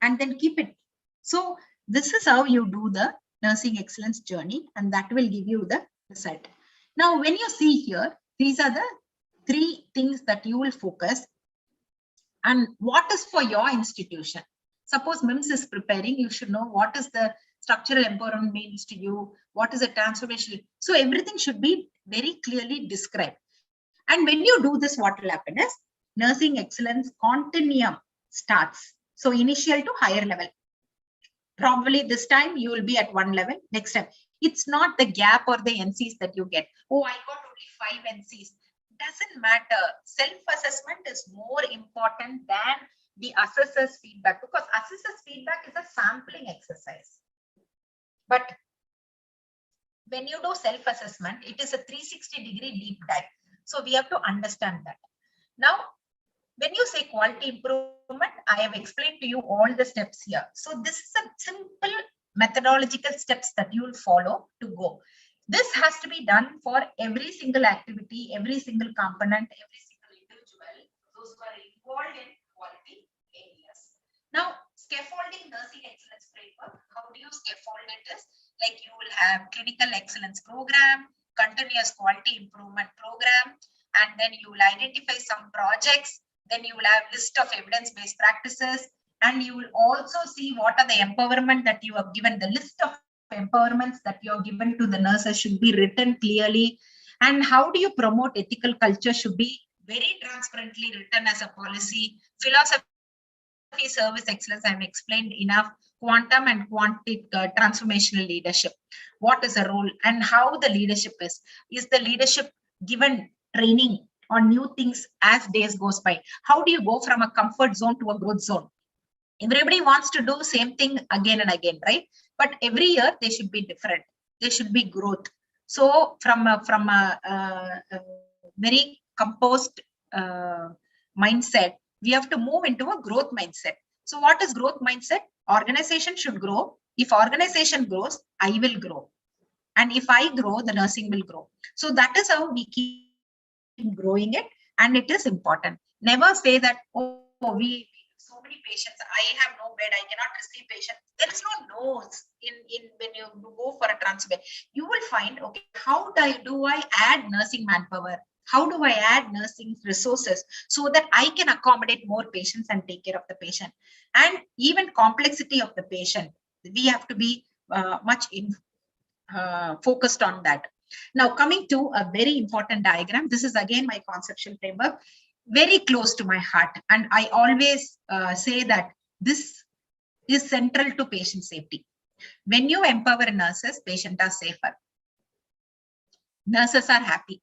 and then keep it. So this is how you do the nursing excellence journey, and that will give you the result. Now, when you see here, these are the three things that you will focus. And what is for your institution? Suppose MIMS is preparing, you should know what is the structural empowerment means to you, what is the transformation. So everything should be very clearly described. And when you do this, what will happen is nursing excellence continuum starts. So initial to higher level. Probably this time you will be at one level, next time. It's not the gap or the NCs that you get. Oh, I got only 5 NCs. Doesn't matter. Self-assessment is more important than the assessor's feedback, because assessor's feedback is a sampling exercise. But when you do self-assessment, it is a 360-degree deep dive. So we have to understand that. Now, when you say quality improvement, I have explained to you all the steps here. So this is a simple methodological steps that you will follow to go. This has to be done for every single activity, every single component, every single individual, those who are involved in quality areas. Now, scaffolding nursing excellence framework, how do you scaffold it is, like you will have clinical excellence program, continuous quality improvement program, and then you will identify some projects, then you will have list of evidence-based practices, and you will also see what are the empowerment that you have given. The list of empowerments that you have given to the nurses should be written clearly. And how do you promote ethical culture should be very transparently written as a policy. Philosophy, service excellence, I've explained enough. Quantum and quantic transformational leadership. What is the role and how the leadership is? Is the leadership given training on new things as days goes by? How do you go from a comfort zone to a growth zone? Everybody wants to do same thing again and again, right? But every year they should be different. There should be growth. So from a very composed mindset, we have to move into a growth mindset. So what is growth mindset? Organization should grow. If organization grows, I will grow. And if I grow, the nursing will grow. So that is how we keep growing it. And it is important. Never say that, oh, we so many patients, I have no bed, I cannot receive patients. There is no no's in when you go for a transfer. You will find, okay, how do I add nursing manpower? How do I add nursing resources so that I can accommodate more patients and take care of the patient? And even complexity of the patient, we have to be much focused on that. Now, coming to a very important diagram, this is again my conceptual framework, very close to my heart. And I always say that this is central to patient safety. When you empower nurses, patients are safer. Nurses are happy.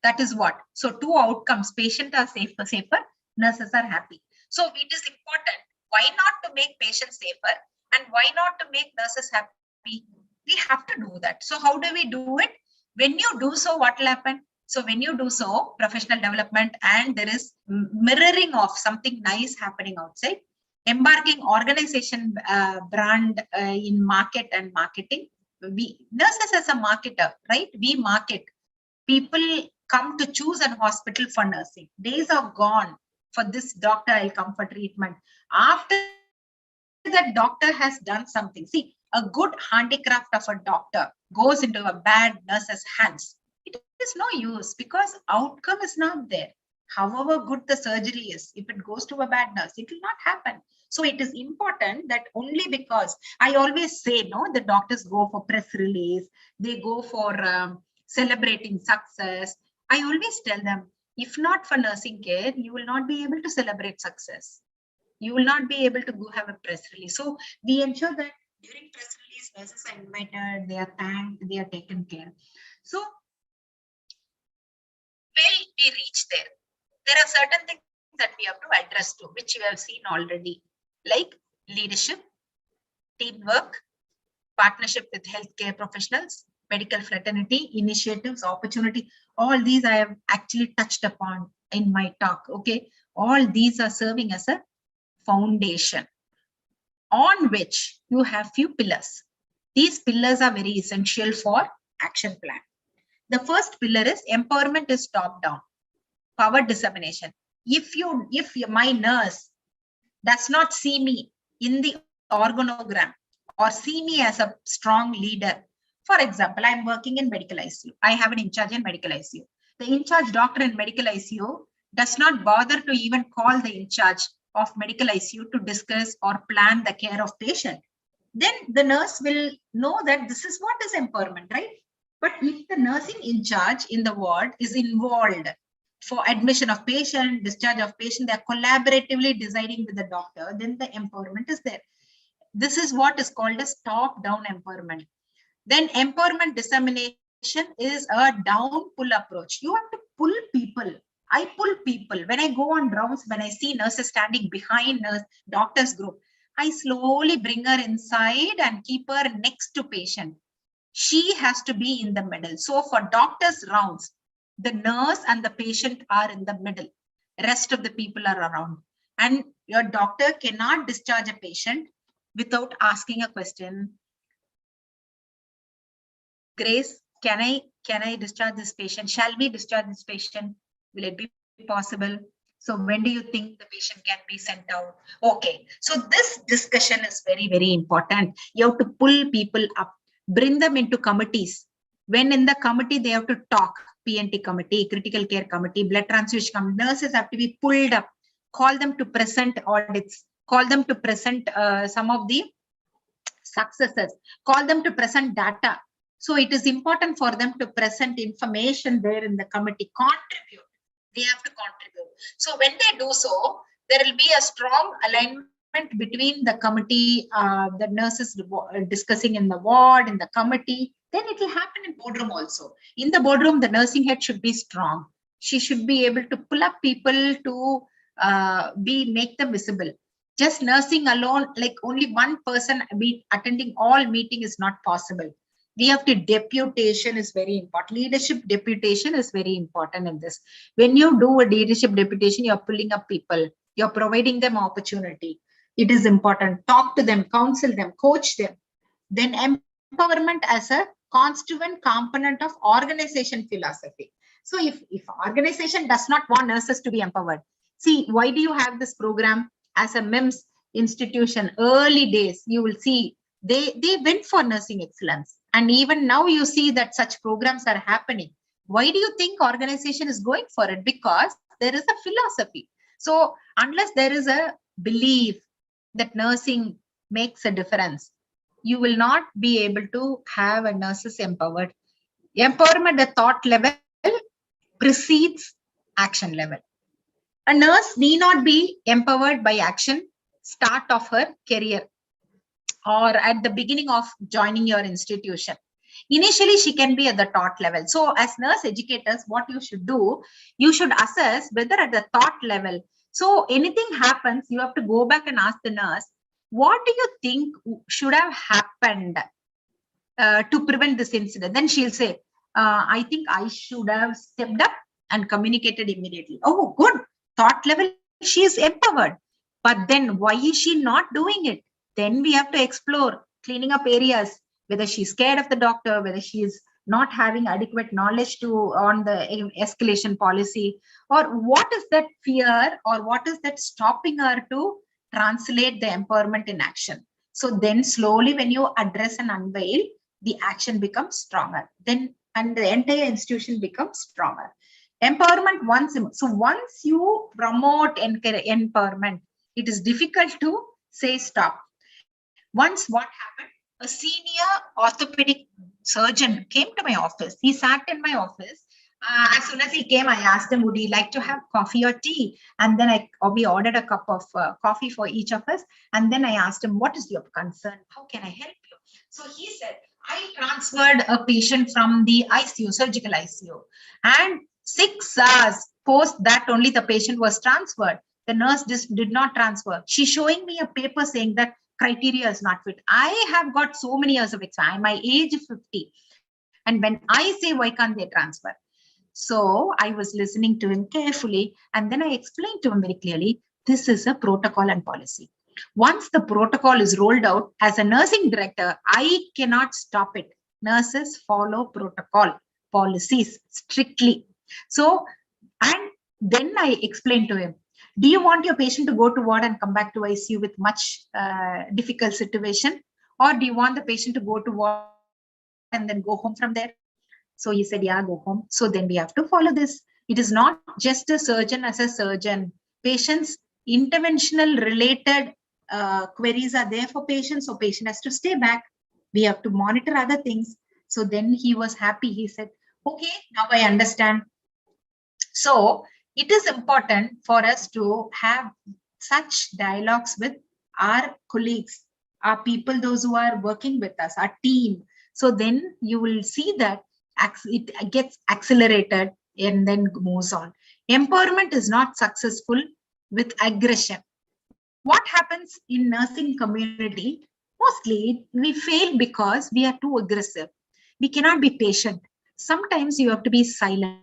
That is what. So two outcomes, patients are safer, nurses are happy. So it is important. Why not to make patients safer? And why not to make nurses happy? We have to do that. So how do we do it? When you do so, what will happen? So when you do so, professional development, and there is mirroring of something nice happening outside, embarking organization brand in market and marketing. We nurses as a marketer, right? We market. People come to choose an hospital for nursing. Days are gone. For this doctor, I'll come for treatment. After that doctor has done something. See, a good handicraft of a doctor goes into a bad nurse's hands. It is no use because outcome is not there. However good the surgery is, if it goes to a bad nurse, it will not happen. So it is important that only because I always say, no, the doctors go for press release, they go for celebrating success. I always tell them, if not for nursing care, you will not be able to celebrate success. You will not be able to go have a press release. So we ensure that during press release, nurses are invited, they are thanked, they are taken care. So will we reach there? There are certain things that we have to address to, which we have seen already, like leadership, teamwork, partnership with healthcare professionals, medical fraternity, initiatives, opportunity. All these I have actually touched upon in my talk. Okay, all these are serving as a foundation on which you have few pillars. These pillars are very essential for action plan. The first pillar is empowerment is top down, power dissemination. If my nurse does not see me in the organogram or see me as a strong leader, for example, I'm working in medical ICU. I have an in charge in medical ICU. The in charge doctor in medical ICU does not bother to even call the in charge of medical ICU to discuss or plan the care of patient. Then the nurse will know that this is what is empowerment, right? But if the nursing in charge in the ward is involved for admission of patient, discharge of patient, they are collaboratively deciding with the doctor, then the empowerment is there. This is what is called as top-down empowerment. Then empowerment dissemination is a down-pull approach. You have to pull people. I pull people. When I go on rounds, when I see nurses standing behind doctor's group, I slowly bring her inside and keep her next to patient. She has to be in the middle. So for doctor's rounds, the nurse and the patient are in the middle. Rest of the people are around. And your doctor cannot discharge a patient without asking a question. Grace, can I discharge this patient? Shall we discharge this patient? Will it be possible? So when do you think the patient can be sent out? Okay, so this discussion is very, very important. You have to pull people up, bring them into committees. When in the committee, they have to talk. PNT committee, critical care committee, blood transfusion committee. Nurses have to be pulled up. Call them to present audits. Call them to present some of the successes. Call them to present data. So it is important for them to present information there in the committee. Contribute. They have to contribute. So when they do so, there will be a strong alignment between the committee, the nurses discussing in the ward, in the committee. Then it will happen in boardroom also. In the boardroom, the nursing head should be strong. She should be able to pull up people to make them visible. Just nursing alone, like only one person be attending all meeting is not possible. We have to deputation is very important. Leadership deputation is very important in this. When you do a leadership deputation, you're pulling up people. You're providing them opportunity. It is important. Talk to them, counsel them, coach them. Then empowerment as a constituent component of organization philosophy. So if organization does not want nurses to be empowered, see, why do you have this program as a MIMS institution? Early days, you will see they went for nursing excellence. And even now you see that such programs are happening. Why do you think organization is going for it? Because there is a philosophy. So unless there is a belief that nursing makes a difference, you will not be able to have a nurses empowered. Empowerment at thought level precedes action level. A nurse need not be empowered by action start of her career or at the beginning of joining your institution. Initially, she can be at the thought level. So as nurse educators, what you should do, you should assess whether at the thought level. So anything happens, you have to go back and ask the nurse, what do you think should have happened to prevent this incident? Then she'll say, I think I should have stepped up and communicated immediately. Oh, good. Thought level, she is empowered. But then why is she not doing it? Then we have to explore cleaning up areas, whether she's scared of the doctor, whether she is not having adequate knowledge on the escalation policy, or what is that fear or what is that stopping her to translate the empowerment in action. So then slowly when you address and unveil, the action becomes stronger. Then and the entire institution becomes stronger. Empowerment once you promote empowerment, it is difficult to say stop. Once what happened, a senior orthopedic surgeon came to my office. He sat in my office. As soon as he came, I asked him, would he like to have coffee or tea? And then we ordered a cup of coffee for each of us. And then I asked him, what is your concern? How can I help you? So he said, I transferred a patient from the ICU, surgical ICU. And 6 hours post that only the patient was transferred. The nurse did not transfer. She's showing me a paper saying that criteria is not fit. I have got so many years of experience. My age is 50. And when I say, why can't they transfer? So I was listening to him carefully. And then I explained to him very clearly, this is a protocol and policy. Once the protocol is rolled out, as a nursing director, I cannot stop it. Nurses follow protocol policies strictly. So, and then I explained to him, do you want your patient to go to ward and come back to ICU with much difficult situation? Or do you want the patient to go to ward and then go home from there? So he said, yeah, go home. So then we have to follow this. It is not just a surgeon as a surgeon. Patients, interventional related queries are there for patients. So patient has to stay back. We have to monitor other things. So then he was happy. He said, okay, now I understand. So it is important for us to have such dialogues with our colleagues, our people, those who are working with us, our team. So then you will see that it gets accelerated and then moves on. Empowerment is not successful with aggression. What happens in nursing community? Mostly we fail because we are too aggressive. We cannot be patient. Sometimes you have to be silent.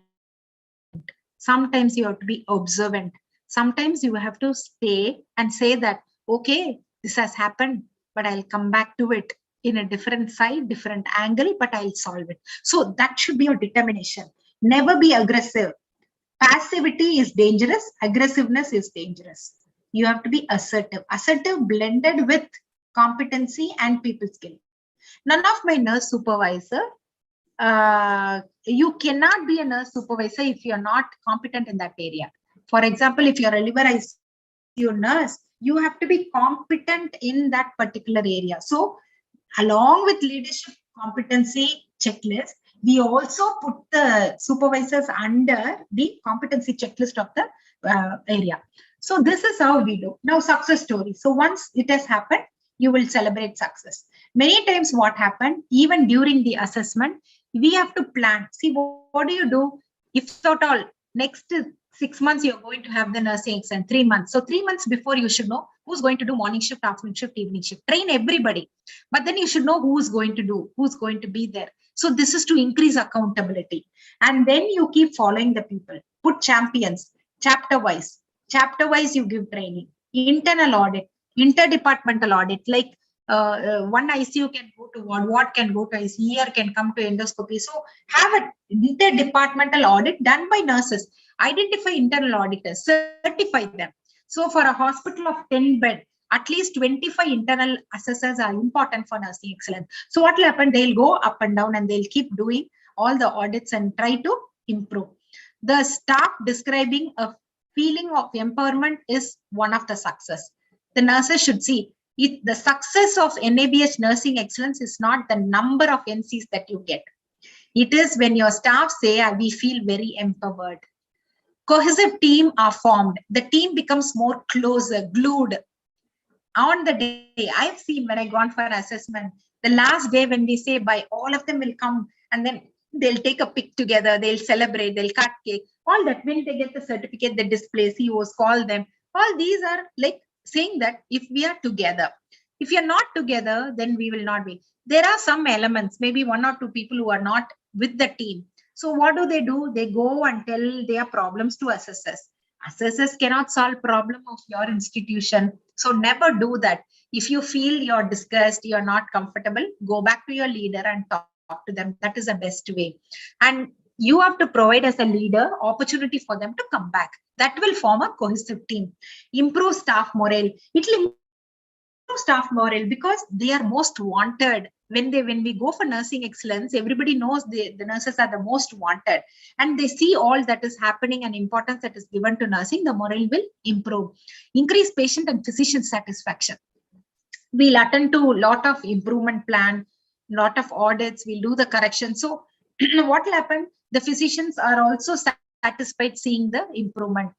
Sometimes you have to be observant. Sometimes you have to stay and say that, okay, this has happened, but I'll come back to it in a different side, different angle, but I'll solve it. So that should be your determination. Never be aggressive. Passivity is dangerous. Aggressiveness is dangerous. You have to be assertive. Assertive blended with competency and people skill. None of my nurse supervisor, you cannot be a nurse supervisor if you're not competent in that area. For example, if you're a liver ICU nurse, you have to be competent in that particular area. So along with leadership competency checklist, we also put the supervisors under the competency checklist of the area. So this is how we do. Now, success story. So once it has happened, you will celebrate success. Many times what happened, even during the assessment, we have to plan. See, what do you do? If at all, next 6 months, you're going to have the nursing exam, 3 months. So 3 months before, you should know who's going to do morning shift, afternoon shift, evening shift. Train everybody. But then you should know who's going to do, who's going to be there. So this is to increase accountability. And then you keep following the people. Put champions, chapter-wise. Chapter-wise, you give training. Internal audit, interdepartmental audit, like one ICU can go to ward can go to ICU, ER can come to endoscopy. So have an interdepartmental audit done by nurses. Identify internal auditors, certify them. So for a hospital of 10 bed, at least 25 internal assessors are important for nursing excellence. So what will happen? They'll go up and down and they'll keep doing all the audits and try to improve. The staff describing a feeling of empowerment is one of the success. The nurses should see the success of NABH nursing excellence is not the number of NCs that you get. It is when your staff say, we feel very empowered. Cohesive team are formed. The team becomes more closer, glued. On the day, I've seen when I gone for assessment, the last day when we say by all of them will come and then they'll take a pic together, they'll celebrate, they'll cut cake, all that. When they get the certificate, they display, CEOs call them. All these are like saying that if we are together, if you're not together, then we will not be. There are some elements, maybe one or two people who are not with the team. So what do? They go and tell their problems to assessors. Assessors cannot solve problem of your institution. So never do that. If you feel you're discussed, you're not comfortable, go back to your leader and talk to them. That is the best way. And you have to provide as a leader opportunity for them to come back. That will form a cohesive team. Improve staff morale. It will improve staff morale because they are most wanted. When we go for nursing excellence, everybody knows the nurses are the most wanted, and they see all that is happening and importance that is given to nursing. The morale will improve. Increase patient and physician satisfaction. We'll attend to a lot of improvement plan, lot of audits, we'll do the correction. So what will happen? The physicians are also satisfied seeing the improvement.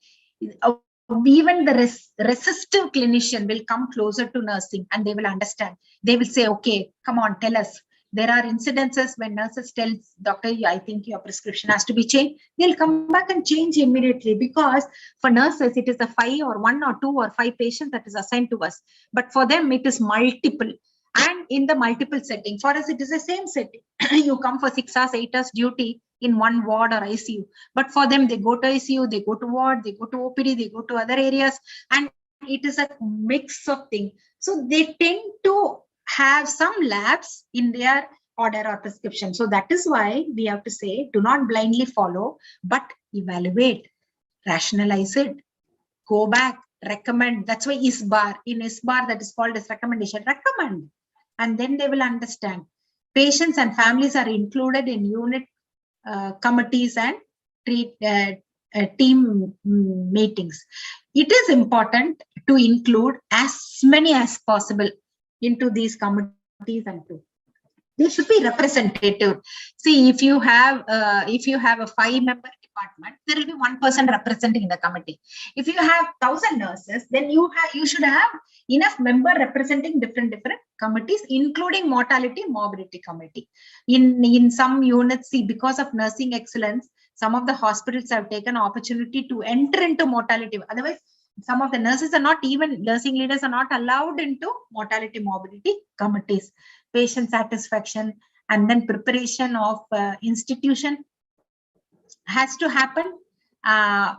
Even the resistive clinician will come closer to nursing and they will understand. They will say, okay, come on, tell us. There are incidences when nurses tell doctor, I think your prescription has to be changed. They'll come back and change immediately, because for nurses, it is a 5 or 1 or 2 or 5 patients that is assigned to us. But for them, it is multiple. And in the multiple setting, for us, it is the same setting. You come for 6 hours, 8 hours duty in one ward or ICU. But for them, they go to ICU, they go to ward, they go to OPD, they go to other areas. And it is a mix of things. So they tend to have some labs in their order or prescription. So that is why we have to say, do not blindly follow, but evaluate, rationalize it, go back, recommend. That's why ISBAR, in ISBAR that is called as recommendation, recommend. And then they will understand. Patients and families are included in unit committees and team meetings. It is important to include as many as possible into these committees and groups. They should be representative. See, if you have a 5-member department, there will be 1 person representing the committee. If you have 1,000 nurses, then you should have enough member representing different committees, including mortality morbidity committee. In some units, see, because of nursing excellence, some of the hospitals have taken opportunity to enter into mortality. Otherwise, some of the nurses are not, even nursing leaders are not allowed into mortality morbidity committees. Patient satisfaction and then preparation of institution has to happen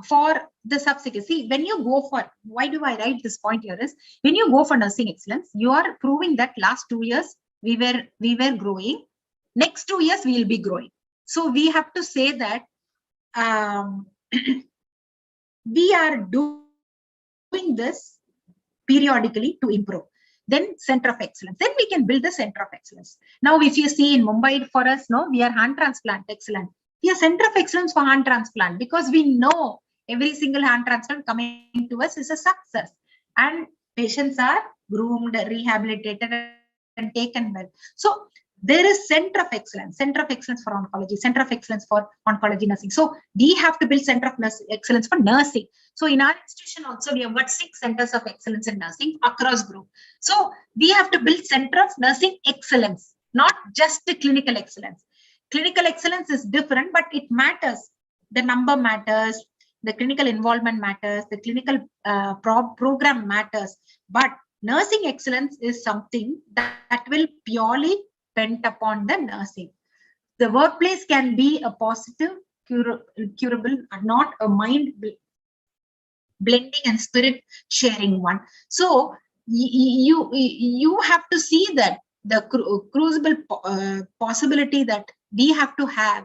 for the subsequent. See, when you go for, why do I write this point here is, when you go for nursing excellence, you are proving that last 2 years we were growing, next 2 years we will be growing. So we have to say that we are doing this periodically to improve. Then center of excellence. Then we can build the center of excellence. Now, if you see in Mumbai, for us, no, we are hand transplant excellent. We are center of excellence for hand transplant, because we know every single hand transplant coming to us is a success. And patients are groomed, rehabilitated, and taken well. So there is center of excellence for oncology, center of excellence for oncology nursing. So we have to build center of excellence for nursing. So in our institution also, we have got 6 centers of excellence in nursing across group. So we have to build center of nursing excellence, not just the clinical excellence. Clinical excellence is different, but it matters. The number matters, the clinical involvement matters, the clinical program matters. But nursing excellence is something that will purely depend upon the nursing. The workplace can be a positive, curable, and not a mind blending and spirit sharing one. So you have to see that the crucible possibility that we have to have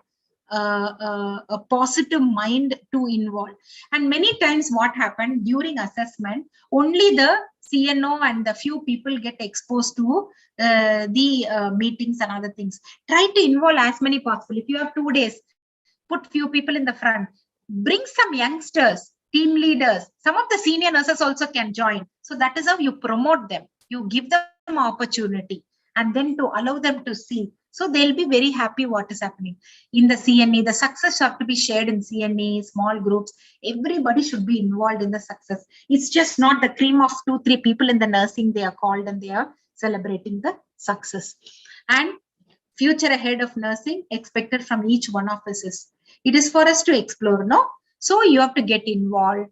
a positive mind to involve. And many times what happened during assessment, only the CNO and the few people get exposed to the meetings and other things. Try to involve as many possible. If you have 2 days, put few people in the front, bring some youngsters, team leaders. Some of the senior nurses also can join. So that is how you promote them. You give them opportunity and then to allow them to see. So they'll be very happy what is happening. In the CNE, the success have to be shared in CNE, small groups. Everybody should be involved in the success. It's just not the cream of 2-3 people in the nursing they are called and they are celebrating the success. And future ahead of nursing expected from each one of us is, it is for us to explore, no? So you have to get involved,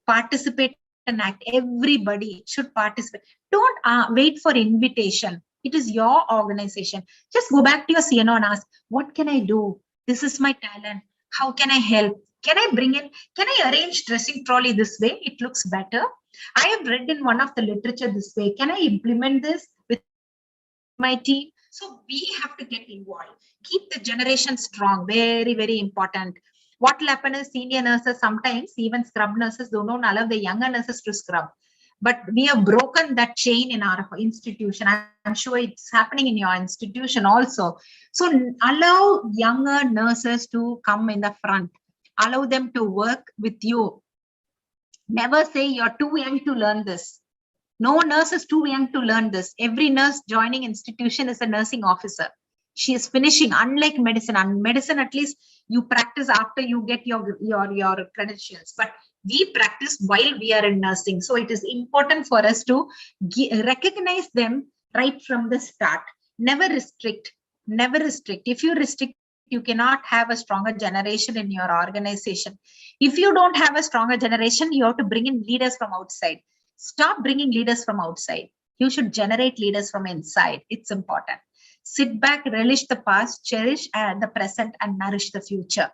participate and act. Everybody should participate. Don't wait for invitation. It is your organization. Just go back to your CNO and ask, what can I do? This is my talent. How can I help? Can I bring in, can I arrange dressing trolley this way? It looks better. I have read in one of the literature this way. Can I implement this with my team? So we have to get involved. Keep the generation strong. Very, very important. What will happen is senior nurses, sometimes even scrub nurses don't allow the younger nurses to scrub. But we have broken that chain in our institution. I'm sure it's happening in your institution also. So allow younger nurses to come in the front. Allow them to work with you. Never say you're too young to learn this. No nurse is too young to learn this. Every nurse joining institution is a nursing officer. She is finishing, unlike medicine. And medicine, at least you practice after you get your credentials. But we practice while we are in nursing. So it is important for us to recognize them right from the start. Never restrict. Never restrict. If you restrict, you cannot have a stronger generation in your organization. If you don't have a stronger generation, you have to bring in leaders from outside. Stop bringing leaders from outside. You should generate leaders from inside. It's important. Sit back, relish the past, cherish the present, and nourish the future.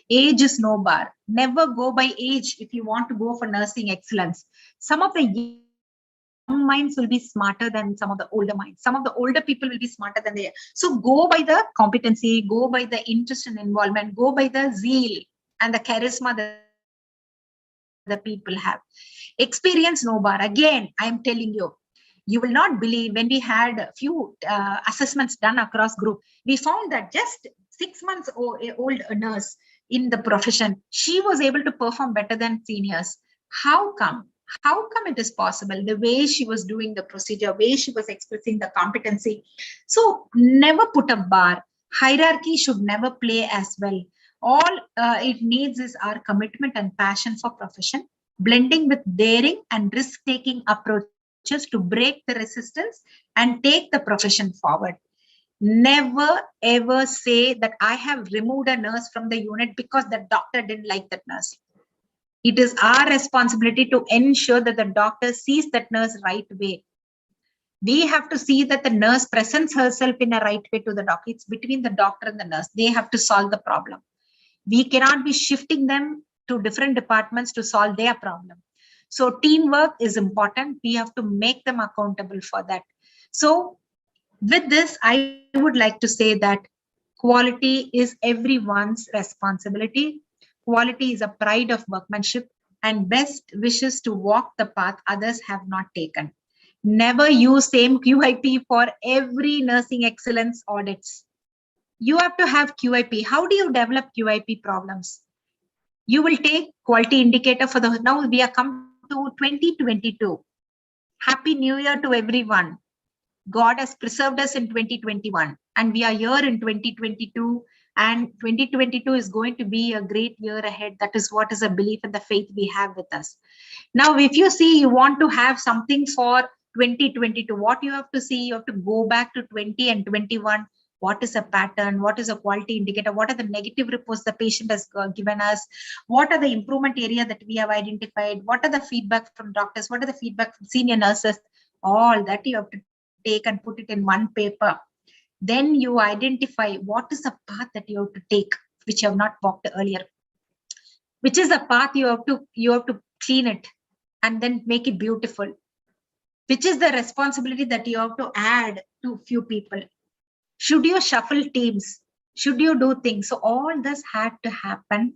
Age is no bar. Never go by age if you want to go for nursing excellence. Some of the young minds will be smarter than some of the older minds. Some of the older people will be smarter than they are. So go by the competency, go by the interest and involvement, go by the zeal and the charisma that the people have. Experience no bar. Again, I'm telling you, you will not believe when we had a few assessments done across group, we found that just 6 months old nurse in the profession, she was able to perform better than seniors. How come? How come it is possible? The way she was doing the procedure, way she was expressing the competency. So never put a bar. Hierarchy should never play as well. All it needs is our commitment and passion for profession, blending with daring and risk-taking approaches to break the resistance and take the profession forward. Never ever say that I have removed a nurse from the unit because the doctor didn't like that nurse. It is our responsibility to ensure that the doctor sees that nurse right way. We have to see that the nurse presents herself in a right way to the doctor. It's between the doctor and the nurse. They have to solve the problem. We cannot be shifting them to different departments to solve their problem. So teamwork is important. We have to make them accountable for that. So with this, I would like to say that quality is everyone's responsibility. Quality is a pride of workmanship and best wishes to walk the path others have not taken. Never use same QIP for every nursing excellence audits. You have to have QIP. How do you develop QIP problems? You will take quality indicator for the, now we are come to 2022. Happy New Year to everyone. God has preserved us in 2021 and we are here in 2022 and 2022 is going to be a great year ahead. That is what is a belief and the faith we have with us. Now, if you see you want to have something for 2022, what you have to see, you have to go back to 20 and 21. What is a pattern? What is a quality indicator? What are the negative reports the patient has given us? What are the improvement area that we have identified? What are the feedback from doctors? What are the feedback from senior nurses? All that you have to take and put it in one paper. Then you identify what is the path that you have to take, which you have not walked earlier. Which is the path you have to clean it and then make it beautiful. Which is the responsibility that you have to add to few people. Should you shuffle teams? Should you do things? So all this had to happen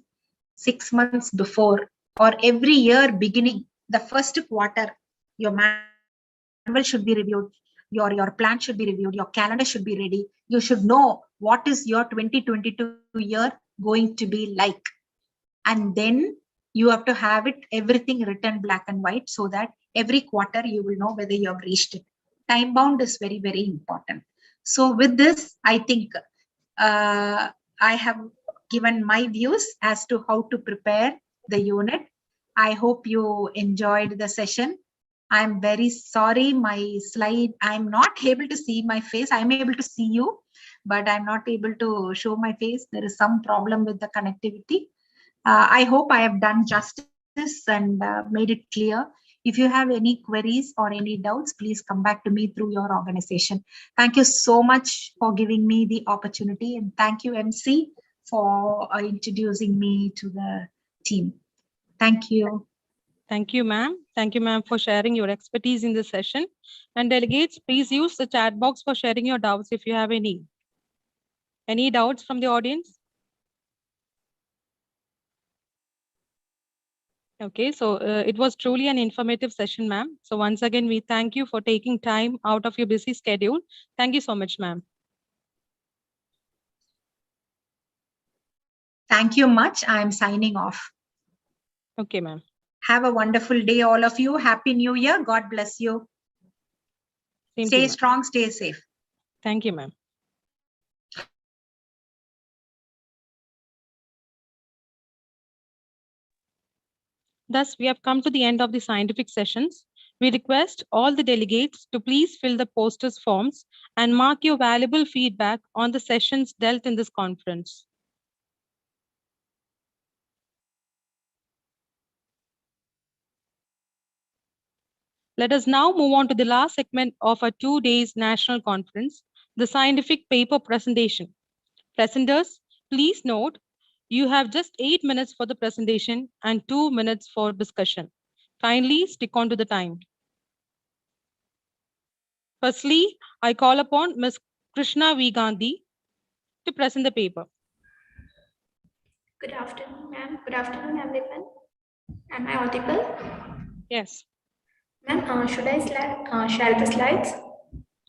6 months before or every year beginning, the first quarter, your manual should be reviewed. Your plan should be reviewed. Your calendar should be ready. You should know what is your 2022 year going to be like. And then you have to have it everything written black and white so that every quarter you will know whether you have reached it. Time bound is very, very important. So with this, I think I have given my views as to how to prepare the unit. I hope you enjoyed the session. I'm very sorry, my slide, I'm not able to see my face. I'm able to see you, but I'm not able to show my face. There is some problem with the connectivity. I hope I have done justice and made it clear. If you have any queries or any doubts, please come back to me through your organization. Thank you so much for giving me the opportunity, and thank you, MC, for introducing me to the team. Thank you. Thank you, ma'am. Thank you, ma'am, for sharing your expertise in this session. And delegates, please use the chat box for sharing your doubts if you have any. Any doubts from the audience? Okay, so it was truly an informative session, ma'am. So once again, we thank you for taking time out of your busy schedule. Thank you so much, ma'am. Thank you much. I'm signing off. Okay, ma'am. Have a wonderful day, all of you. Happy New Year. God bless you. Same to Stay you, ma'am. strong, stay safe. Thank you, ma'am. Thus, we have come to the end of the scientific sessions. We request all the delegates to please fill the posters forms and mark your valuable feedback on the sessions dealt in this conference. Let us now move on to the last segment of our 2 days national conference, the scientific paper presentation. Presenters, please note, you have just 8 minutes for the presentation and 2 minutes for discussion. Kindly stick on to the time. Firstly, I call upon Ms. Krishna V. Gandhi to present the paper. Good afternoon, ma'am. Good afternoon, everyone. Am I audible? Yes. Ma'am, should I share the slides?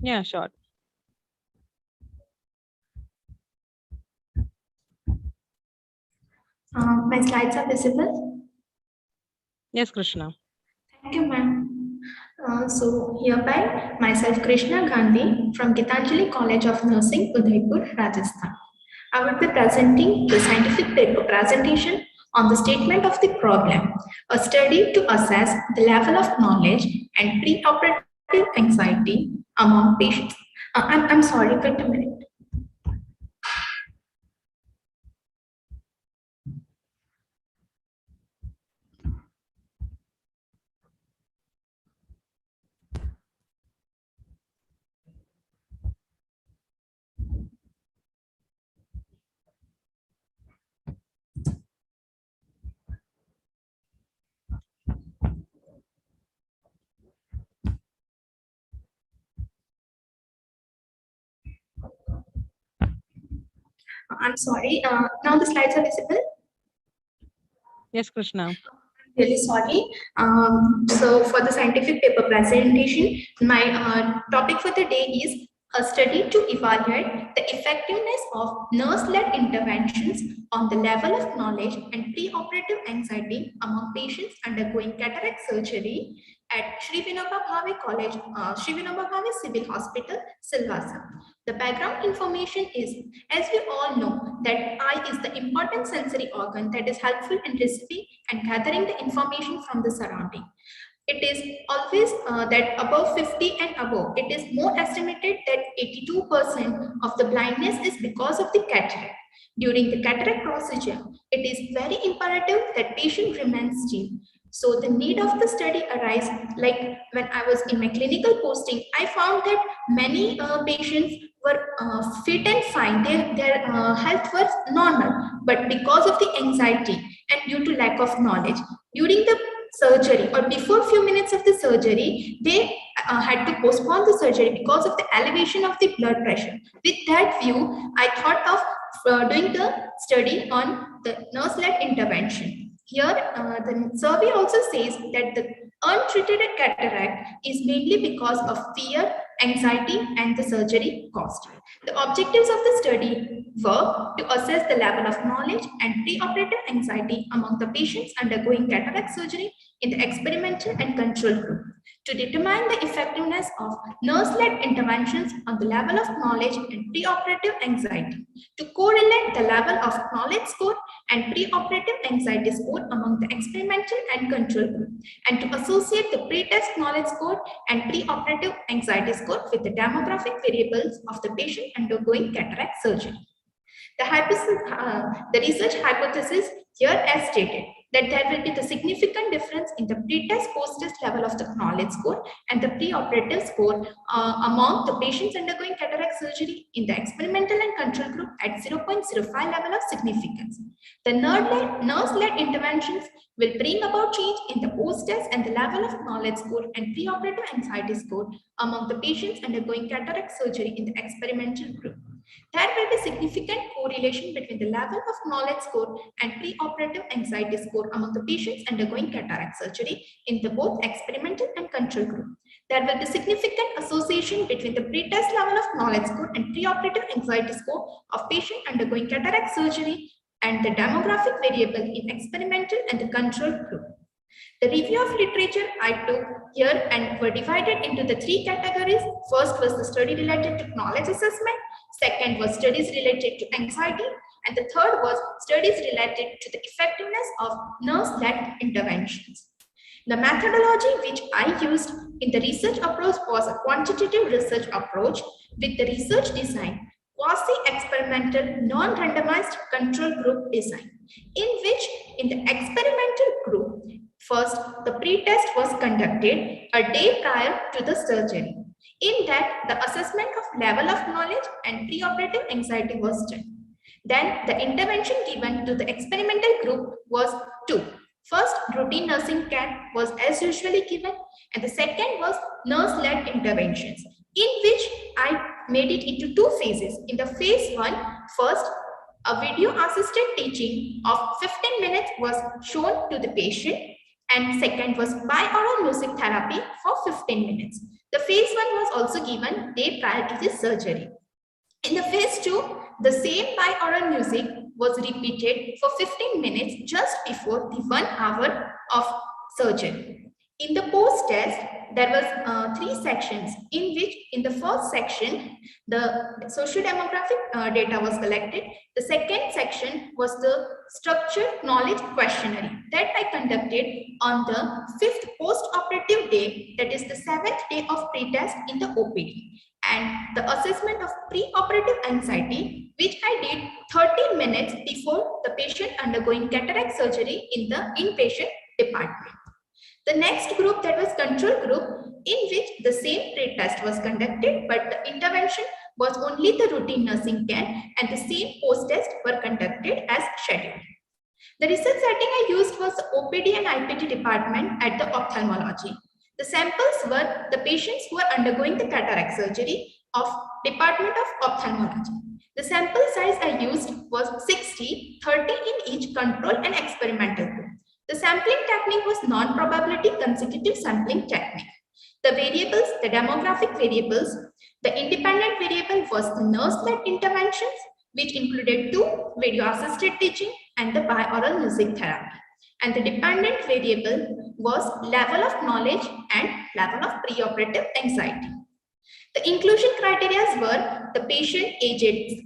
Yeah, sure. My slides are visible? Yes, Krishna. Thank you, ma'am. So hereby, myself Krishna Gandhi from Gitanjali College of Nursing, Udaipur, Rajasthan. I will be presenting the scientific paper presentation on the statement of the problem, a study to assess the level of knowledge and preoperative anxiety among patients. I'm sorry, wait a minute. I'm sorry. Now the slides are visible. Yes, Krishna. Really sorry. So for the scientific paper presentation, my topic for the day is a study to evaluate the effectiveness of nurse-led interventions on the level of knowledge and preoperative anxiety among patients undergoing cataract surgery at Sri Vinoba Bhave College, Sri Vinoba Bhave Civil Hospital, Silvassa. The background information is, as we all know, that eye is the important sensory organ that is helpful in receiving and gathering the information from the surrounding. It is always that above 50 and above, it is more estimated that 82% of the blindness is because of the cataract. During the cataract procedure, it is very imperative that patient remains still. So the need of the study arises, like when I was in my clinical posting, I found that many patients were fit and fine, their health was normal, but because of the anxiety and due to lack of knowledge, during the surgery or before few minutes of the surgery, they had to postpone the surgery because of the elevation of the blood pressure. With that view, I thought of doing the study on the nurse-led intervention. Here, the survey also says that the untreated cataract is mainly because of fear anxiety, and the surgery cost. The objectives of the study were to assess the level of knowledge and preoperative anxiety among the patients undergoing cataract surgery in the experimental and control group, to determine the effectiveness of nurse-led interventions on the level of knowledge and preoperative anxiety, to correlate the level of knowledge score and preoperative anxiety score among the experimental and control group, and to associate the pre-test knowledge score and preoperative anxiety score with the demographic variables of the patient undergoing cataract surgery. The research hypothesis here as stated that there will be the significant difference in the pre-test post-test level of the knowledge score and the preoperative score among the patients undergoing cataract surgery in the experimental and control group at 0.05 level of significance. The nurse-led interventions will bring about change in the post-test and the level of knowledge score and preoperative anxiety score among the patients undergoing cataract surgery in the experimental group. There will be significant correlation between the level of knowledge score and preoperative anxiety score among the patients undergoing cataract surgery in the both experimental and control group. There will be significant association between the pre-test level of knowledge score and preoperative anxiety score of patient undergoing cataract surgery and the demographic variable in experimental and the control group. The review of literature I took here and were divided into the three categories. First was the study related to knowledge assessment. Second was studies related to anxiety. And the third was studies related to the effectiveness of nurse-led interventions. The methodology which I used in the research approach was a quantitative research approach with the research design, quasi-experimental, non-randomized control group design, in which in the experimental group, first, the pre-test was conducted a day prior to the surgery. In that, the assessment of level of knowledge and preoperative anxiety was done. Then, the intervention given to the experimental group was two. First, routine nursing care was as usually given, and the second was nurse-led interventions, in which I made it into two phases. In the phase one, first, a video-assisted teaching of 15 minutes was shown to the patient, and second was binaural music therapy for 15 minutes. The phase one was also given day prior to the surgery. In the phase two, the same binaural music was repeated for 15 minutes just before the 1 hour of surgery. In the post-test, there was 3 sections in which in the first section, the socio-demographic data was collected. The second section was the structured knowledge questionnaire that I conducted on the 5th post-operative day, that is the 7th day of pre-test in the OPD. And the assessment of pre-operative anxiety, which I did 30 minutes before the patient undergoing cataract surgery in the inpatient department. The next group, that was control group, in which the same pre-test was conducted, but the intervention was only the routine nursing care and the same post-test were conducted as scheduled. The research setting I used was the OPD and IPT department at the ophthalmology. The samples were the patients who are undergoing the cataract surgery of Department of Ophthalmology. The sample size I used was 60, 30 in each control and experimental group. The sampling technique was non-probability consecutive sampling technique. The variables, the demographic variables, the independent variable was the nurse-led interventions, which included 2 video-assisted teaching and the binaural music therapy. And the dependent variable was level of knowledge and level of preoperative anxiety. The inclusion criteria were the patient aged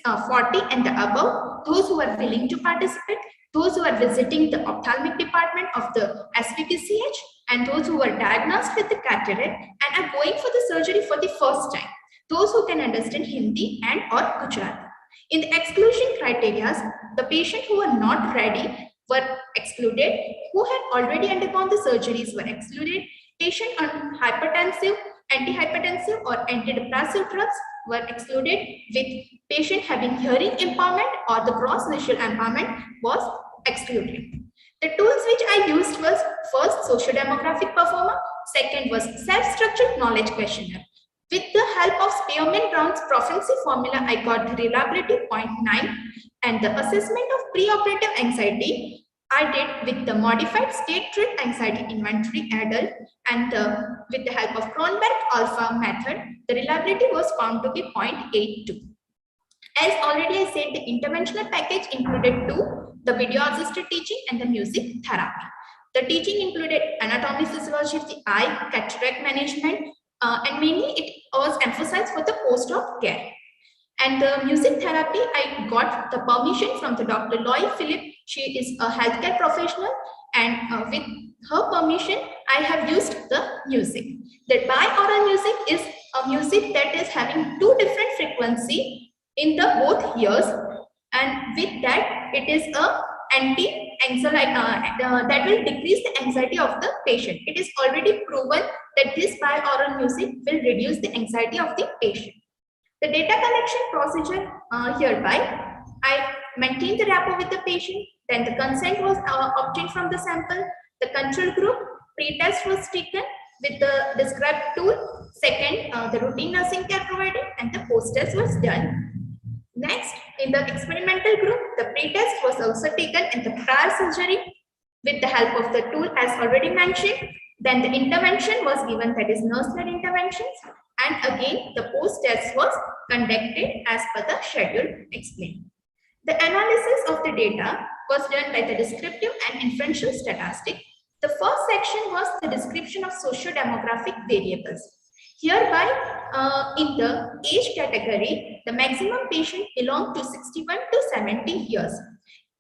40 and above, those who are willing to participate, those who are visiting the ophthalmic department of the SVPCH, and those who are diagnosed with the cataract and are going for the surgery for the first time, those who can understand Hindi and or Gujarati. In the exclusion criteria, the patients who were not ready were excluded, who had already undergone the surgeries were excluded, patient on hypertensive, antihypertensive or antidepressive drugs were excluded, with patient having hearing impairment or the gross visual impairment was excluded. The tools which I used was first socio-demographic performer, second was self-structured knowledge questionnaire. With the help of Spearman-Brown's proficiency formula, I got the reliability 0.9 and the assessment of preoperative anxiety. I did with the modified state trait anxiety inventory adult and with the help of Cronberg alpha method, the reliability was found to be 0.82. As already I said, the interventional package included the video assisted teaching and the music therapy. The teaching included anatomy physiology of the eye, cataract management, and mainly it was emphasized for the post-op care. And the music therapy, I got the permission from the Dr. Loy Philip. She is a healthcare professional, and with her permission, I have used the music. The binaural music is a music that is having two different frequency in the both ears, and with that, it is a anti-anxiety that will decrease the anxiety of the patient. It is already proven that this binaural music will reduce the anxiety of the patient. The data collection procedure hereby, I maintained the rapport with the patient, then the consent was obtained from the sample, the control group, pre-test was taken with the described tool, second, the routine nursing care provided, and the post-test was done. Next, in the experimental group, the pre-test was also taken in the prior surgery with the help of the tool as already mentioned. Then the intervention was given, that is nurse-led interventions. And again, the post-test was conducted as per the schedule explained. The analysis of the data was done by the descriptive and inferential statistic. The first section was the description of socio-demographic variables. Hereby, in the age category, the maximum patient belonged to 61 to 70 years.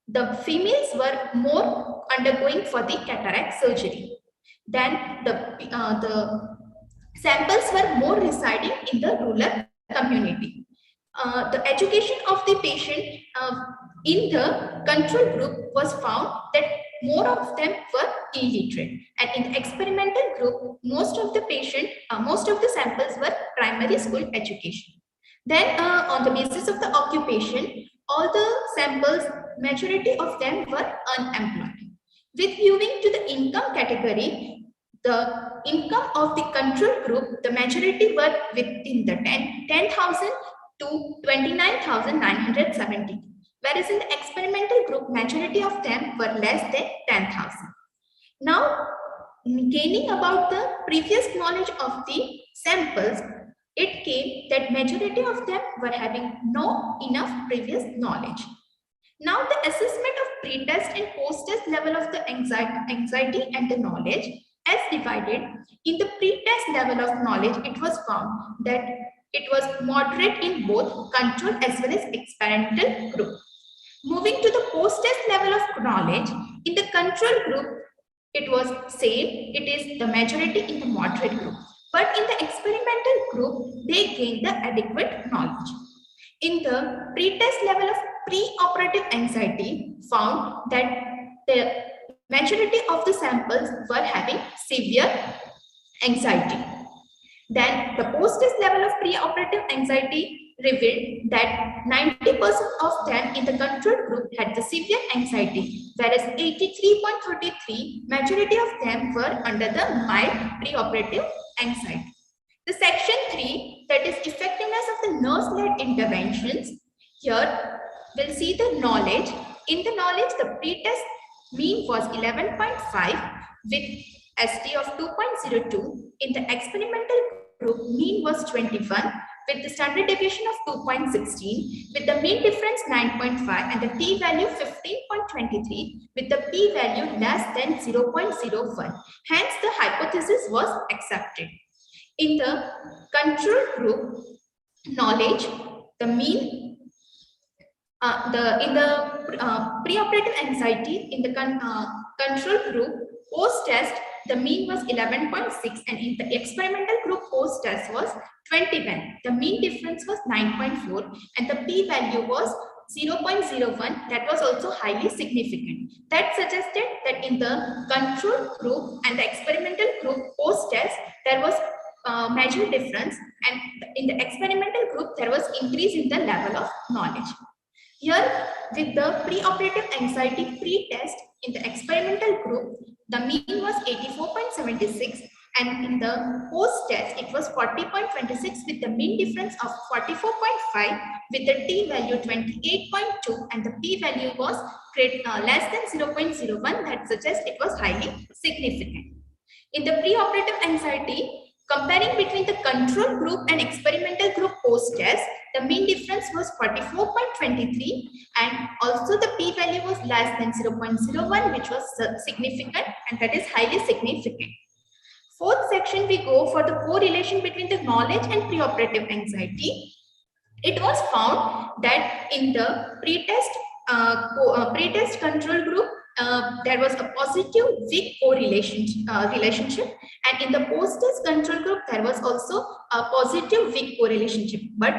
The females were more undergoing for the cataract surgery. Then the samples were more residing in the rural community. The education of the patient in the control group was found that more of them were illiterate, and in the experimental group, most of the samples were primary school education. Then on the basis of the occupation, all the samples, majority of them were unemployed. With viewing to the income category, the income of the control group, the majority were within the 10,000 to 29,970. Whereas in the experimental group, majority of them were less than 10,000. Now, gaining about the previous knowledge of the samples, it came that majority of them were having no enough previous knowledge. Now, the assessment of pre-test and post-test level of the anxiety and the knowledge as divided. In the pre-test level of knowledge, it was found that it was moderate in both control as well as experimental group. Moving to the post-test level of knowledge, in the control group, it was same, it is the majority in the moderate group. But in the experimental group, they gained the adequate knowledge. In the pre-test level of pre-operative anxiety, found that the majority of the samples were having severe anxiety. Then the post-test level of pre-operative anxiety revealed that 90% of them in the control group had the severe anxiety, whereas 83.33% majority of them were under the mild pre-operative anxiety. The section 3, that is effectiveness of the nurse-led interventions. Here we'll see the knowledge. In the knowledge, the pre-test mean was 11.5 with ST of 2.02. In the experimental group, mean was 21 with the standard deviation of 2.16, with the mean difference 9.5 and the p-value 15.23 with the p-value less than 0.01. Hence, the hypothesis was accepted. In the control group knowledge, the mean in the preoperative anxiety in the control group post-test, the mean was 11.6 and in the experimental group post-test was 21. The mean difference was 9.4 and the p-value was 0.01. That was also highly significant. That suggested that in the control group and the experimental group post-test, there was major difference, and in the experimental group, there was increase in the level of knowledge. Here, with the preoperative anxiety pre-test in the experimental group, the mean was 84.76 And in the post-test, it was 40.26 with the mean difference of 44.5 with the t-value 28.2 and the p-value was less than 0.01. That suggests it was highly significant. In the preoperative anxiety, comparing between the control group and experimental group post-test, the mean difference was 44.23 and also the p-value was less than 0.01, which was significant, and that is highly significant. Fourth section, we go for the correlation between the knowledge and preoperative anxiety. It was found that in the pre-test control group, there was a positive weak correlation relationship, and in the post-test control group, there was also a positive weak correlationship. But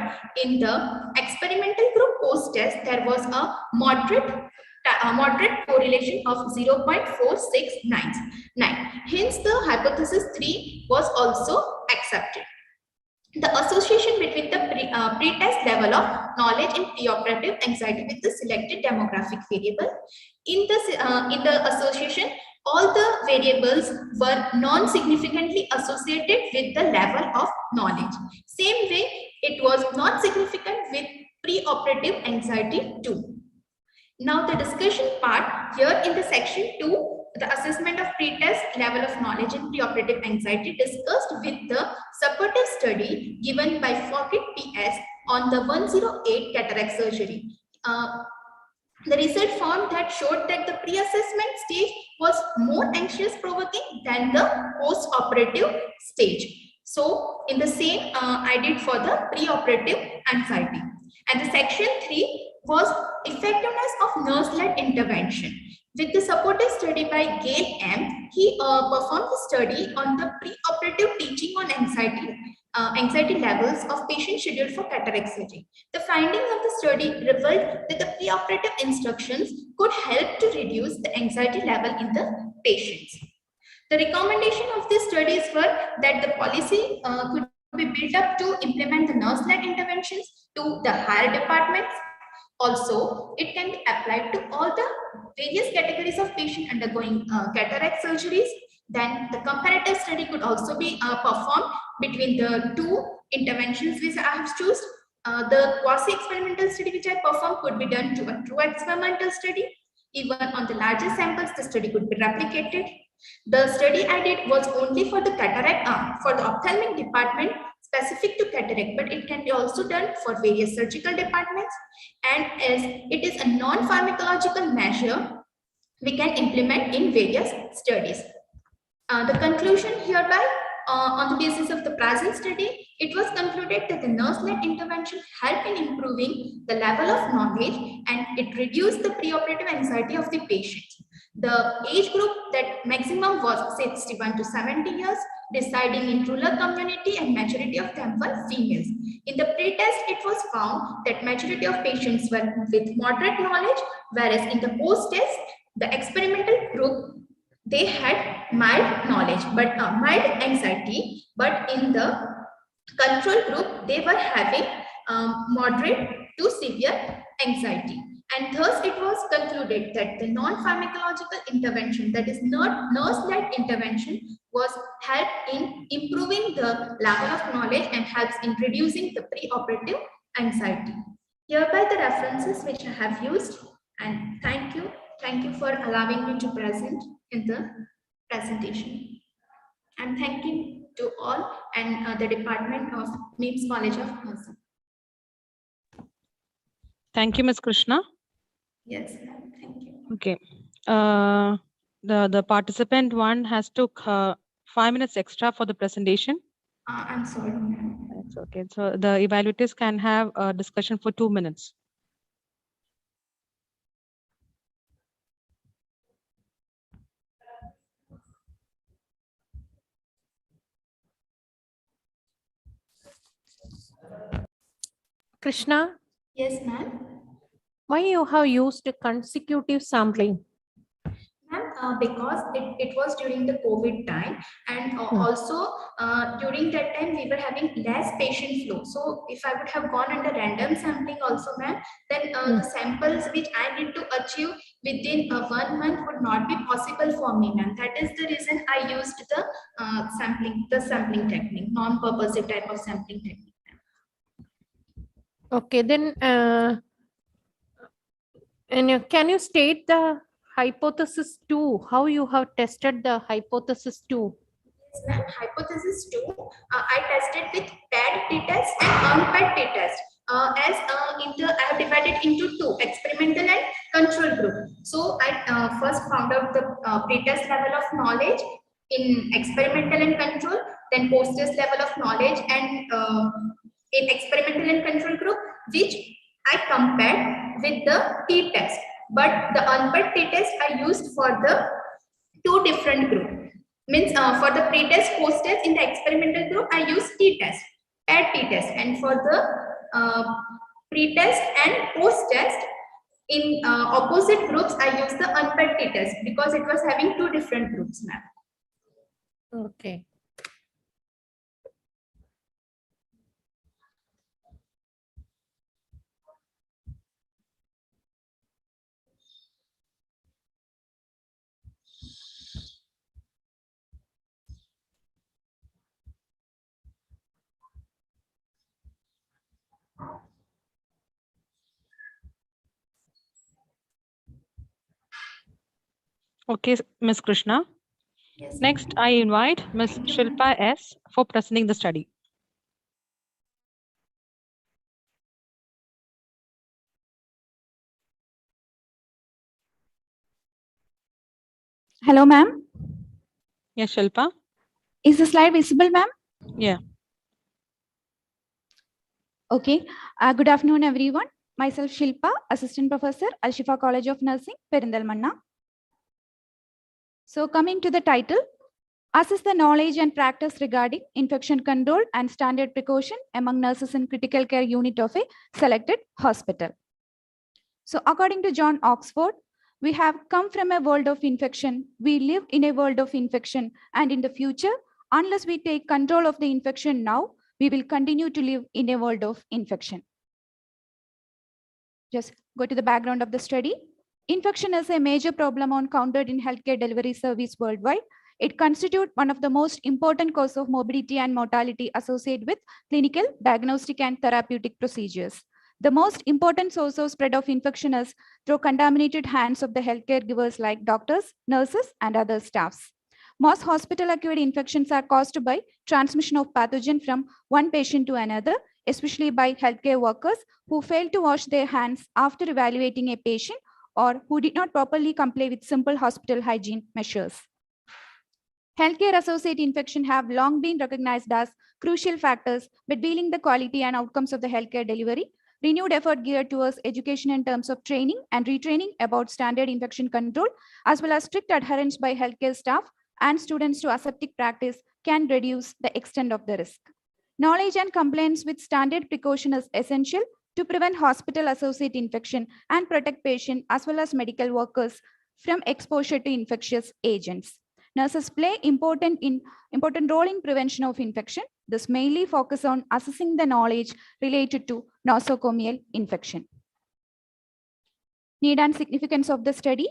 in the experimental group post-test, there was a moderate correlation of 0.4699. Hence, the hypothesis 3 was also accepted. The association between the pre-test level of knowledge in preoperative anxiety with the selected demographic variable. In the association, all the variables were non-significantly associated with the level of knowledge. Same way, it was not significant with preoperative anxiety too. Now the discussion part here in the section 2, the assessment of pre-test level of knowledge in preoperative anxiety discussed with the supportive study given by Forget PS on the 108 cataract surgery. The research found that showed that the pre-assessment stage was more anxious provoking than the post-operative stage. So in the same I did for the preoperative anxiety. And the section 3 was effectiveness of nurse-led intervention. With the supportive study by Gail M, he performed the study on the preoperative teaching on anxiety levels of patients scheduled for cataract surgery. The findings of the study revealed that the preoperative instructions could help to reduce the anxiety level in the patients. The recommendation of these studies were that the policy could be built up to implement the nurse-led interventions to the higher departments. Also, it can be applied to all the various categories of patients undergoing cataract surgeries. Then the comparative study could also be performed between the two interventions which I have chosen. The quasi-experimental study which I performed could be done to a true experimental study. Even on the larger samples, the study could be replicated. The study I did was only for the cataract, for the ophthalmic department, specific to cataract, but it can be also done for various surgical departments. And as it is a non-pharmacological measure, we can implement in various studies. The conclusion hereby, on the basis of the present study, it was concluded that the nurse-led intervention helped in improving the level of knowledge and it reduced the preoperative anxiety of the patient. The age group that maximum was 61 to 70 years, residing in rural community, and majority of them were females. In the pre-test, it was found that majority of patients were with moderate knowledge, whereas in the post-test, the experimental group, they had mild knowledge, but mild anxiety, but in the control group, they were having moderate to severe anxiety. And thus it was concluded that the non-pharmacological intervention, that is not nurse-led intervention, was help in improving the level of knowledge and helps in reducing the preoperative anxiety. Hereby the references which I have used, and thank you. Thank you for allowing me to present in the presentation. And thank you to all and the Department of MIMS College of Nursing. Thank you, Ms. Krishna. Yes, thank you. Okay. The participant one has took 5 minutes extra for the presentation. I'm sorry, ma'am. That's okay. So the evaluators can have a discussion for 2 minutes. Krishna, Yes, ma'am. why you have used consecutive sampling? Ma'am, because it was during the COVID time, and also during that time we were having less patient flow. So if I would have gone under random sampling also, ma'am, then the samples which I need to achieve within 1 month would not be possible for me, ma'am. That is the reason I used the sampling technique, non-purposive type of sampling technique. Okay, then can you state the hypothesis 2? How you have tested the hypothesis 2? Yes, ma'am. Hypothesis 2, I tested with paired t-test and unpaired t-test. I have divided into two, experimental and control group. So I first found out the pre-test level of knowledge in experimental and control, then post-test level of knowledge and in experimental and control group, which I compared with the t-test. But the unpaired t-test I used for the two different groups. Means for the pre-test, post-test in the experimental group, I use t-test, paired t-test, and for the pre-test and post-test in opposite groups, I use the unpaired t-test because it was having two different groups, ma'am. Okay. Okay, Ms. Krishna. Yes, Next, I invite Ms. Shilpa S. for presenting the study. Hello, ma'am. Yes, Shilpa. Is the slide visible, ma'am? Yeah. Okay. Good afternoon, everyone. Myself, Shilpa, Assistant Professor, Al Shifa College of Nursing, Perindalmanna. So coming to the title, assess the knowledge and practice regarding infection control and standard precaution among nurses in critical care unit of a selected hospital. So according to John Oxford, we have come from a world of infection. We live in a world of infection, and in the future, unless we take control of the infection now, we will continue to live in a world of infection. Just go to the background of the study. Infection is a major problem encountered in healthcare delivery service worldwide. It constitutes one of the most important causes of morbidity and mortality associated with clinical, diagnostic, and therapeutic procedures. The most important source of spread of infection is through contaminated hands of the healthcare givers like doctors, nurses, and other staffs. Most hospital-acquired infections are caused by transmission of pathogen from one patient to another, especially by healthcare workers who fail to wash their hands after evaluating a patient or who did not properly comply with simple hospital hygiene measures. Healthcare-associated infections have long been recognized as crucial factors between the quality and outcomes of the healthcare delivery. Renewed effort geared towards education in terms of training and retraining about standard infection control, as well as strict adherence by healthcare staff and students to aseptic practice can reduce the extent of the risk. Knowledge and compliance with standard precaution is essential to prevent hospital-associated infection and protect patients as well as medical workers from exposure to infectious agents. Nurses play important role in prevention of infection. This mainly focus on assessing the knowledge related to nosocomial infection. Need and significance of the study.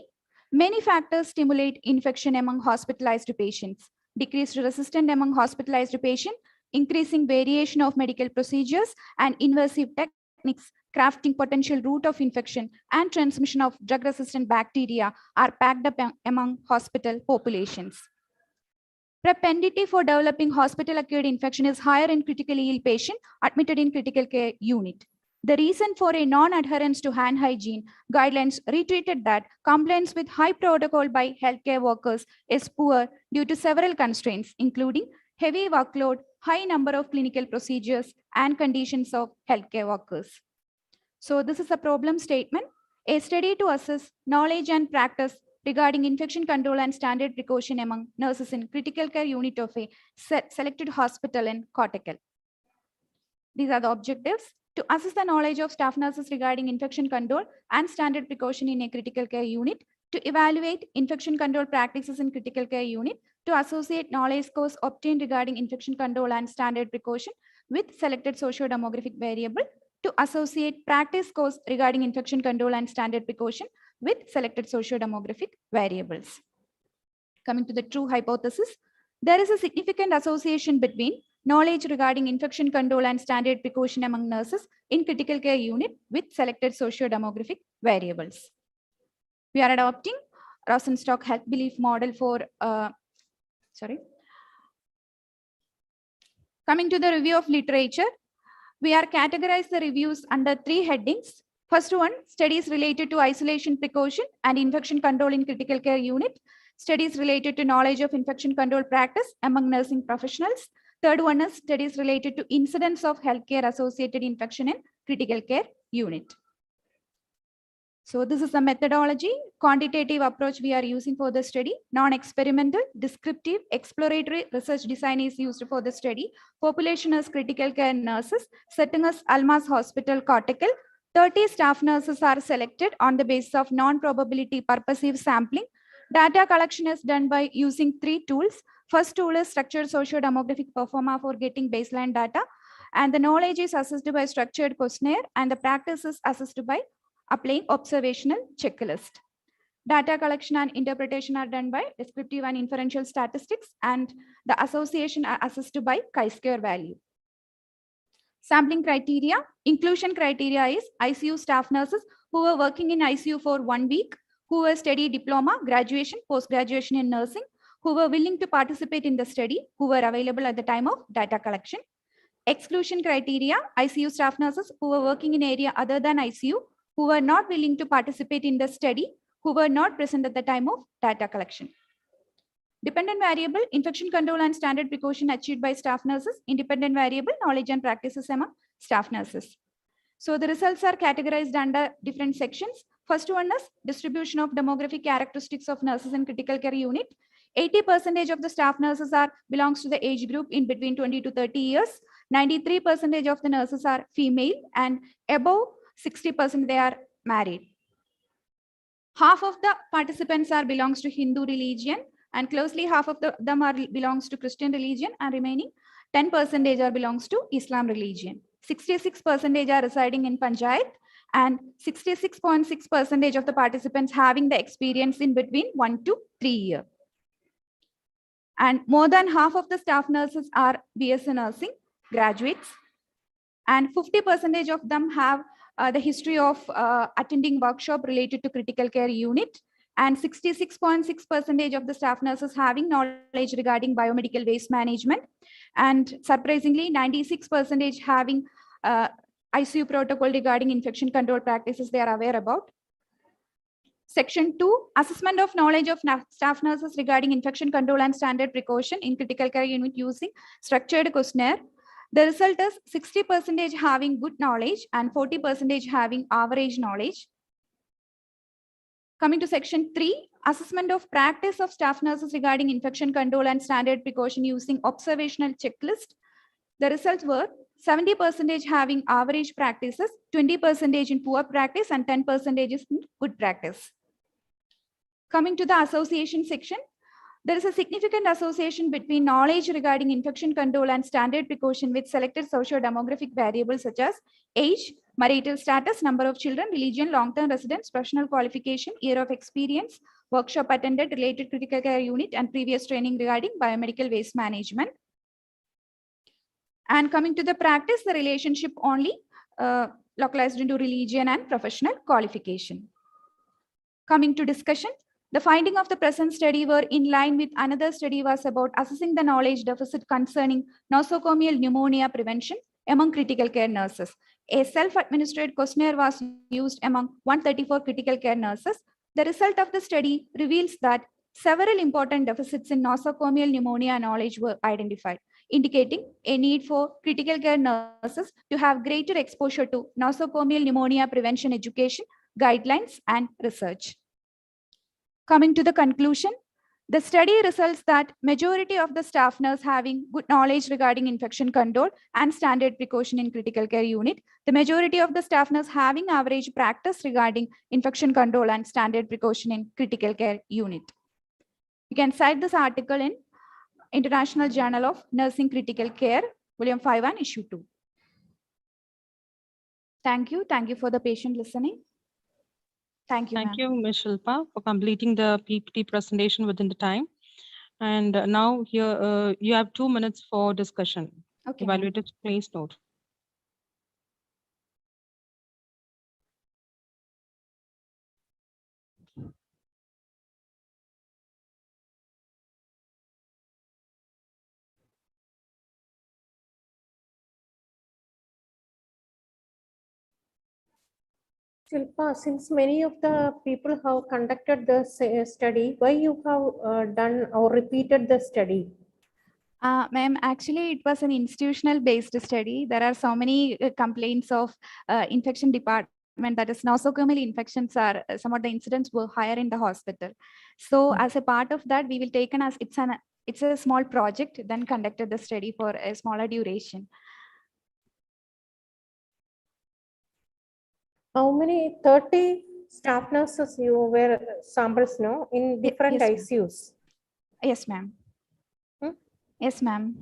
Many factors stimulate infection among hospitalized patients. Decreased resistance among hospitalized patients, increasing variation of medical procedures and invasive techniques, crafting potential route of infection and transmission of drug-resistant bacteria are packed up among hospital populations. Propensity for developing hospital-acquired infection is higher in critically ill patient admitted in critical care unit. The reason for a non-adherence to hand hygiene guidelines retreated that compliance with high protocol by healthcare workers is poor due to several constraints, including heavy workload, high number of clinical procedures, and conditions of healthcare workers. So this is a problem statement. A study to assess knowledge and practice regarding infection control and standard precaution among nurses in critical care unit of a selected hospital in Kottakkal. These are the objectives. To assess the knowledge of staff nurses regarding infection control and standard precaution in a critical care unit, to evaluate infection control practices in critical care unit, to associate knowledge scores obtained regarding infection control and standard precaution with selected socio-demographic variable, to associate practice scores regarding infection control and standard precaution with selected socio-demographic variables. Coming to the true hypothesis, there is a significant association between knowledge regarding infection control and standard precaution among nurses in critical care unit with selected socio-demographic variables. We are adopting Rosenstock health belief model for, Coming to the review of literature, we are categorized the reviews under 3 headings. First one, studies related to isolation precaution and infection control in critical care unit. Studies related to knowledge of infection control practice among nursing professionals. Third one is studies related to incidence of healthcare associated infection in critical care unit. So this is the methodology, quantitative approach we are using for the study. Non-experimental, descriptive, exploratory research design is used for the study. Population as critical care nurses, setting as Almas Hospital Cortical. 30 staff nurses are selected on the basis of non-probability purposive sampling. Data collection is done by using 3 tools. First tool is structured socio-demographic performa for getting baseline data. And the knowledge is assessed by structured questionnaire, and the practice is assessed by applying observational checklist. Data collection and interpretation are done by descriptive and inferential statistics, and the association are assessed by chi-square value. Sampling criteria, inclusion criteria is ICU staff nurses who were working in ICU for 1 week, who were study diploma, graduation, post-graduation in nursing, who were willing to participate in the study, who were available at the time of data collection. Exclusion criteria, ICU staff nurses who were working in area other than ICU, who were not willing to participate in the study, who were not present at the time of data collection. Dependent variable, infection control and standard precaution achieved by staff nurses. Independent variable, knowledge and practices among staff nurses. So the results are categorized under different sections. First one is distribution of demographic characteristics of nurses in critical care unit. 80% of the staff nurses belongs to the age group in between 20 to 30 years. 93% of the nurses are female, and above 60% they are married. Half of the participants belongs to Hindu religion, and closely half of them belongs to Christian religion, and remaining 10% belongs to Islam religion. 66% are residing in Panchayat, and 66.6% of the participants having the experience in between 1 to 3 years. And more than half of the staff nurses are BSc nursing graduates, and 50% of them have the history of attending workshop related to critical care unit, and 66.6% of the staff nurses having knowledge regarding biomedical waste management, and surprisingly 96% having ICU protocol regarding infection control practices they are aware about. Section 2, assessment of knowledge of staff nurses regarding infection control and standard precaution in critical care unit using structured questionnaire. The result is 60% having good knowledge and 40% having average knowledge. Coming to section 3, assessment of practice of staff nurses regarding infection control and standard precaution using observational checklist. The results were 70% having average practices, 20% in poor practice, and 10% in good practice. Coming to the association section, there is a significant association between knowledge regarding infection control and standard precaution with selected socio-demographic variables such as age, marital status, number of children, religion, long-term residence, professional qualification, year of experience, workshop attended, related critical care unit, and previous training regarding biomedical waste management. And coming to the practice, the relationship only localized into religion and professional qualification. Coming to discussion, the finding of the present study were in line with another study was about assessing the knowledge deficit concerning nosocomial pneumonia prevention among critical care nurses. A self-administered questionnaire was used among 134 critical care nurses. The result of the study reveals that several important deficits in nosocomial pneumonia knowledge were identified, indicating a need for critical care nurses to have greater exposure to nosocomial pneumonia prevention education, guidelines, and research. Coming to the conclusion, The study results that majority of the staff nurse having good knowledge regarding infection control and standard precaution in critical care unit. The majority of the staff nurse having average practice regarding infection control and standard precaution in critical care unit. You can cite this article in International Journal of Nursing Critical Care, Volume 5 and Issue 2. Thank you. Thank you for the patient listening. Thank you, Thank ma'am. you, Ms. Shilpa, for completing the PPT presentation within the time. And now here you have 2 minutes for discussion. Okay, ma'am. Evaluators, please note. Shilpa, since many of the people have conducted the study, why you have done or repeated the study? Ma'am, actually, it was an institutional based study. There are so many complaints of infection department, that is nosocomial infections are some of the incidents were higher in the hospital. So as a part of that, we will take an as it's a small project, then conducted the study for a smaller duration. How many 30 staff nurses you were samples no in different Yes, ICUs? Yes, ma'am. Yes, ma'am.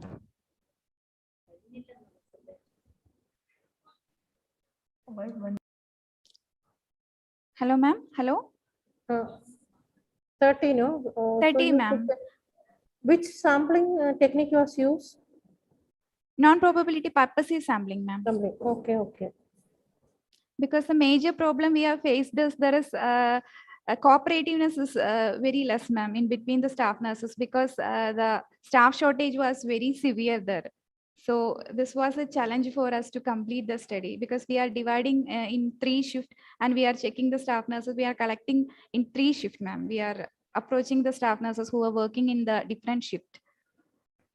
Hello, ma'am. Hello. 30, no? 30, ma'am. Which sampling technique was used? Non-probability purpose sampling, ma'am. Okay, okay. Because the major problem we have faced is there is cooperativeness is very less, ma'am, in between the staff nurses, because the staff shortage was very severe there. So this was a challenge for us to complete the study, because we are dividing in 3 shifts and we are checking the staff nurses. We are collecting in 3 shifts, ma'am. We are approaching the staff nurses who are working in the different shift.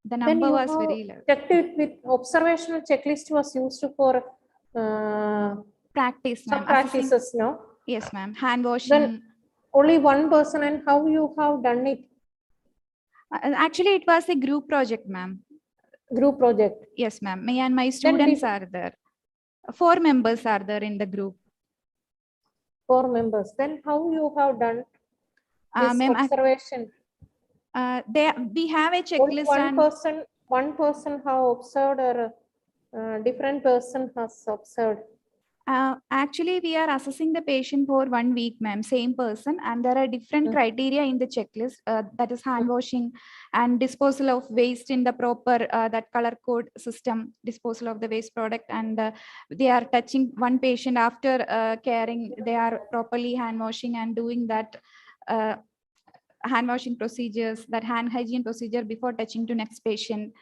The number was very low. Checked it with observational checklist was used for practice, some ma'am. practices, no? Yes, ma'am. Hand washing. Then only one person, and how you have done it? Actually, it was a group project, ma'am. Group project? Yes, ma'am. Me and my students are there. 4 members are there in the group. 4 members. Then how you have done this observation? We have a checklist. Only one person have observed, or different person has observed? Actually, we are assessing the patient for 1 week, ma'am, same person, and there are different criteria in the checklist, that is hand washing and disposal of waste in the proper that color code system, disposal of the waste product, and they are touching one patient after caring, they are properly hand washing and doing that hand washing procedures, that hand hygiene procedure before touching to next patient.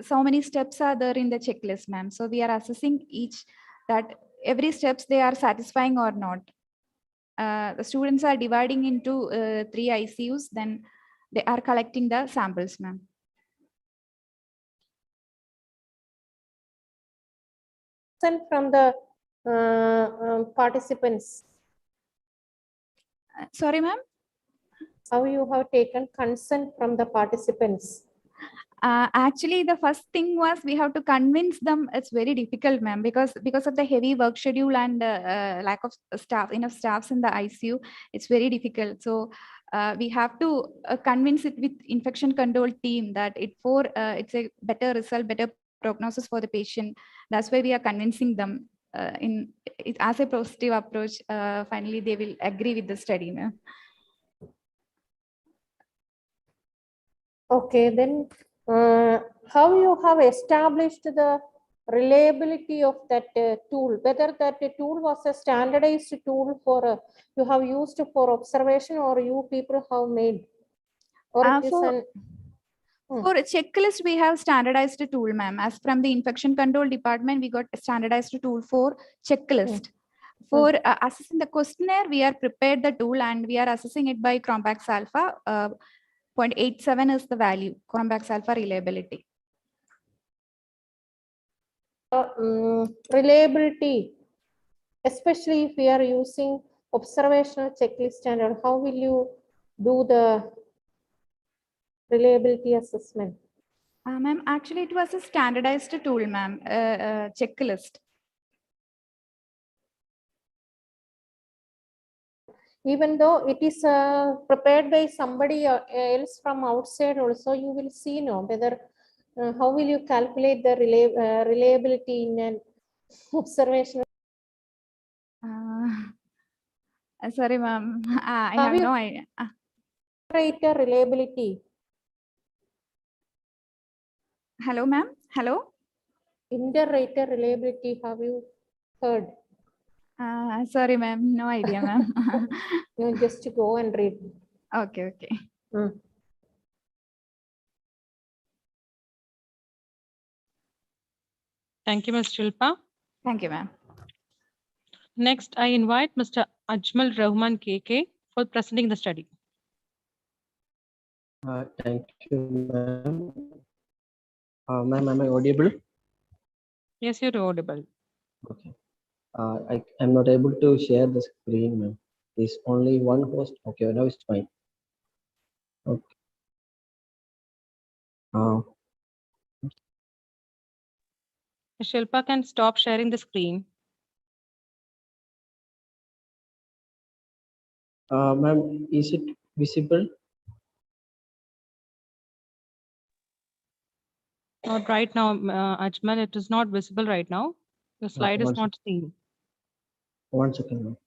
So many steps are there in the checklist, ma'am. So we are assessing each, that every steps they are satisfying or not. The students are dividing into 3 ICUs, then they are collecting the samples, ma'am. From the participants. Sorry, ma'am? How you have taken consent from the participants? Actually, the first thing was we have to convince them. It's very difficult, ma'am, because of the heavy work schedule and lack of enough staffs in the ICU. It's very difficult. So we have to convince it with infection control team that it's a better result, better prognosis for the patient. That's why we are convincing them as a positive approach. Finally, they will agree with the study, ma'am. Okay, then how you have established the reliability of that tool, whether that tool was a standardized tool for you have used for observation, or you people have made, or it is for a checklist, we have standardized tool, ma'am. As from the infection control department, we got a standardized tool for checklist. For assessing the questionnaire, we are prepared the tool and we are assessing it by Cronbach's alpha. 0.87 is the value, Cronbach's alpha reliability. Reliability, especially if we are using observational checklist standard, how will you do the reliability assessment? Ma'am, actually it was a standardized tool, ma'am, checklist. Even though it is prepared by somebody else from outside also, you will see no whether how will you calculate the reliability in an observational. Sorry, ma'am. I Have have you no idea. rate the reliability? Hello, ma'am. Hello. Inter-rater reliability, have you heard? Sorry, ma'am. No idea, ma'am. You just go and read. Okay, okay. Thank you, Ms. Shilpa. Thank you, ma'am. Next, I invite Mr. Ajmal Rahman KK for presenting the study. Thank you, ma'am. Ma'am, am I audible? Yes, you're audible. Okay. I am not able to share the screen, ma'am. There's only one host. Okay, now it's fine. Okay. Ms. Shilpa can stop sharing the screen. Ma'am, is it visible? Not right now, Ajmal. It is not visible right now. The slide is not seen. One second, ma'am.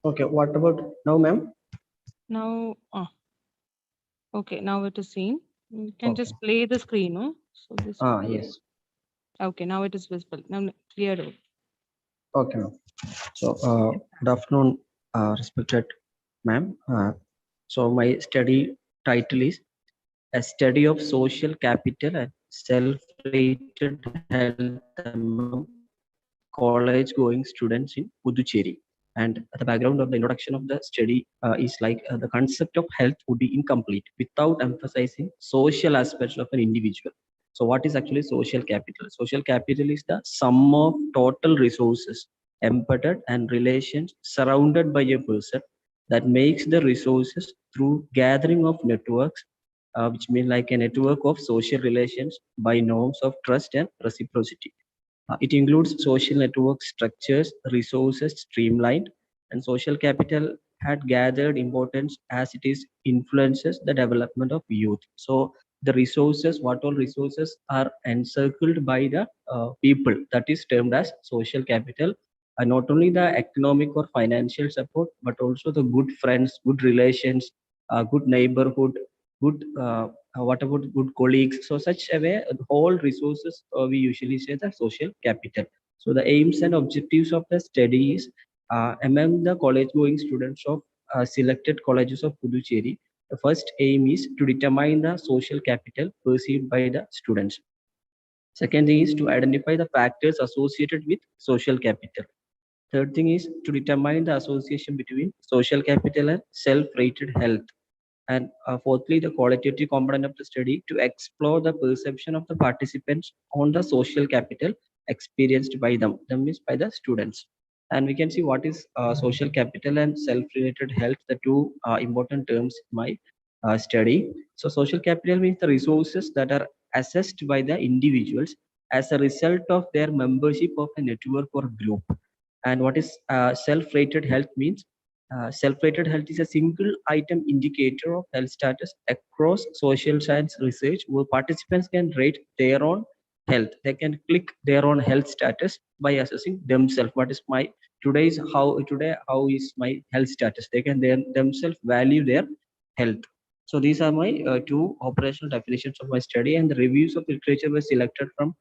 Okay, what about now, ma'am? Now, okay, now it is seen. You can just play the screen, no? So this. Yes. Okay, now it is visible. Now clear out. Okay, ma'am. So, good afternoon, respected ma'am. So, my study title is A Study of Social Capital and Self-Rated Health Among College-Going Students in Puducherry. And the background of the introduction of the study is like the concept of health would be incomplete without emphasizing social aspects of an individual. So what is actually social capital? Social capital is the sum of total resources embedded and relations surrounded by a person that makes the resources through gathering of networks, which mean like a network of social relations by norms of trust and reciprocity. It includes social network structures, resources streamlined, and social capital had gathered importance as it is influences the development of youth. So the resources, what all resources are encircled by the people, that is termed as social capital. And not only the economic or financial support, but also the good friends, good relations, good neighborhood, good what about good colleagues. So such a way all resources we usually say the social capital. So the aims and objectives of the study is among the college going students of selected colleges of Puducherry, the first aim is to determine the social capital perceived by the students. Second thing is to identify the factors associated with social capital. Third thing is to determine the association between social capital and self-rated health. And fourthly, the qualitative component of the study to explore the perception of the participants on the social capital experienced by them means by the students. And we can see what is social capital and self-related health, the two important terms in my study. So social capital means the resources that are assessed by the individuals as a result of their membership of a network or group. And what is self-rated health means? Self-rated health is a single item indicator of health status across social science research where participants can rate their own health. They can click their own health status by assessing themselves. What is my today how is my health status? They can themselves value their health. So these are my two operational definitions of my study, and the reviews of literature were selected from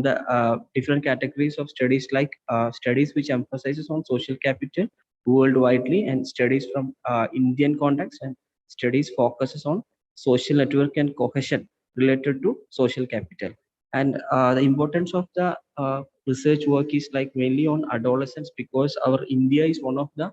the different categories of studies, like studies which emphasizes on social capital worldwidely, and studies from Indian context, and studies focuses on social network and cohesion related to social capital. And the importance of the research work is like mainly on adolescents, because our India is one of the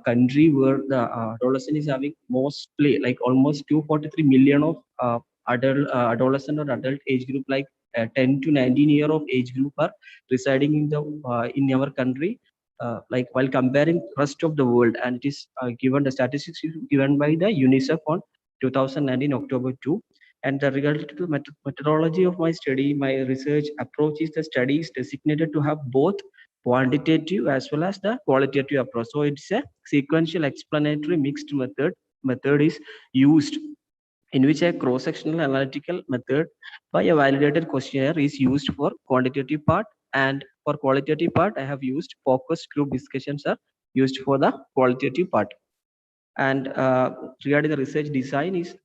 country where the adolescent is having mostly like almost 243 million of adolescent or adult age group, like 10 to 19 year of age group are residing in our country. like while comparing rest of the world, and it is given, the statistics is given by the UNICEF on 2019 October 2. And the regarding to the methodology of my study, my research approach is the study is designated to have both quantitative as well as the qualitative approach. So it's a sequential explanatory mixed method is used, in which a cross-sectional analytical method by a validated questionnaire is used for quantitative part, and for qualitative part I have used focus group discussions are used for the qualitative part. And regarding the research design, is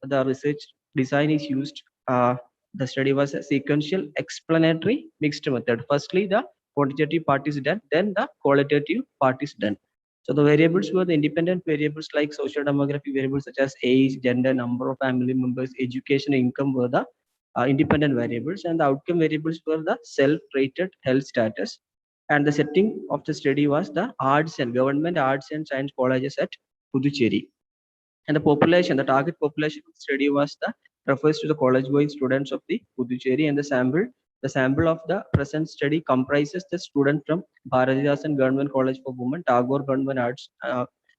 used, the study was a sequential explanatory mixed method. Firstly the quantitative part is done, then the qualitative part is done. So the variables were the independent variables like social demographic variables such as age, gender, number of family members, education, income were the independent variables, and the outcome variables were the self-rated health status. And the setting of the study was the arts and government arts and science colleges at Puducherry. And the population, the target population of the study was the refers to the college-going students of the Puducherry, and the sample of the present study comprises the student from Bharatidasan Government College for Women, Tagore Government Arts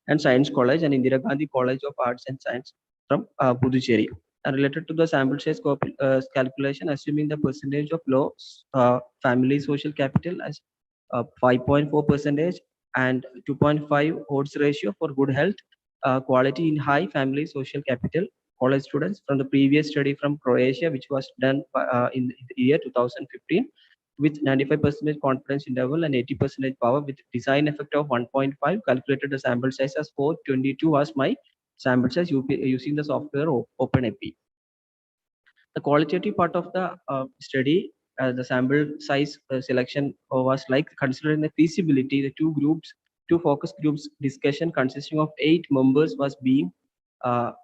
and Science College, and Indira Gandhi College of Arts and Science from Puducherry. And related to the sample size calculation, assuming the percentage of low family social capital as 5.4 percentage and 2.5 odds ratio for good health, quality in high family social capital college students from the previous study from Croatia, which was done in the year 2015 with 95% confidence interval and 80% power with design effect of 1.5, calculated the sample size as 422 was my sample size using the software OpenAP. The qualitative part of the study, the sample size selection was like considering the feasibility, the two focus groups discussion consisting of 8 members was being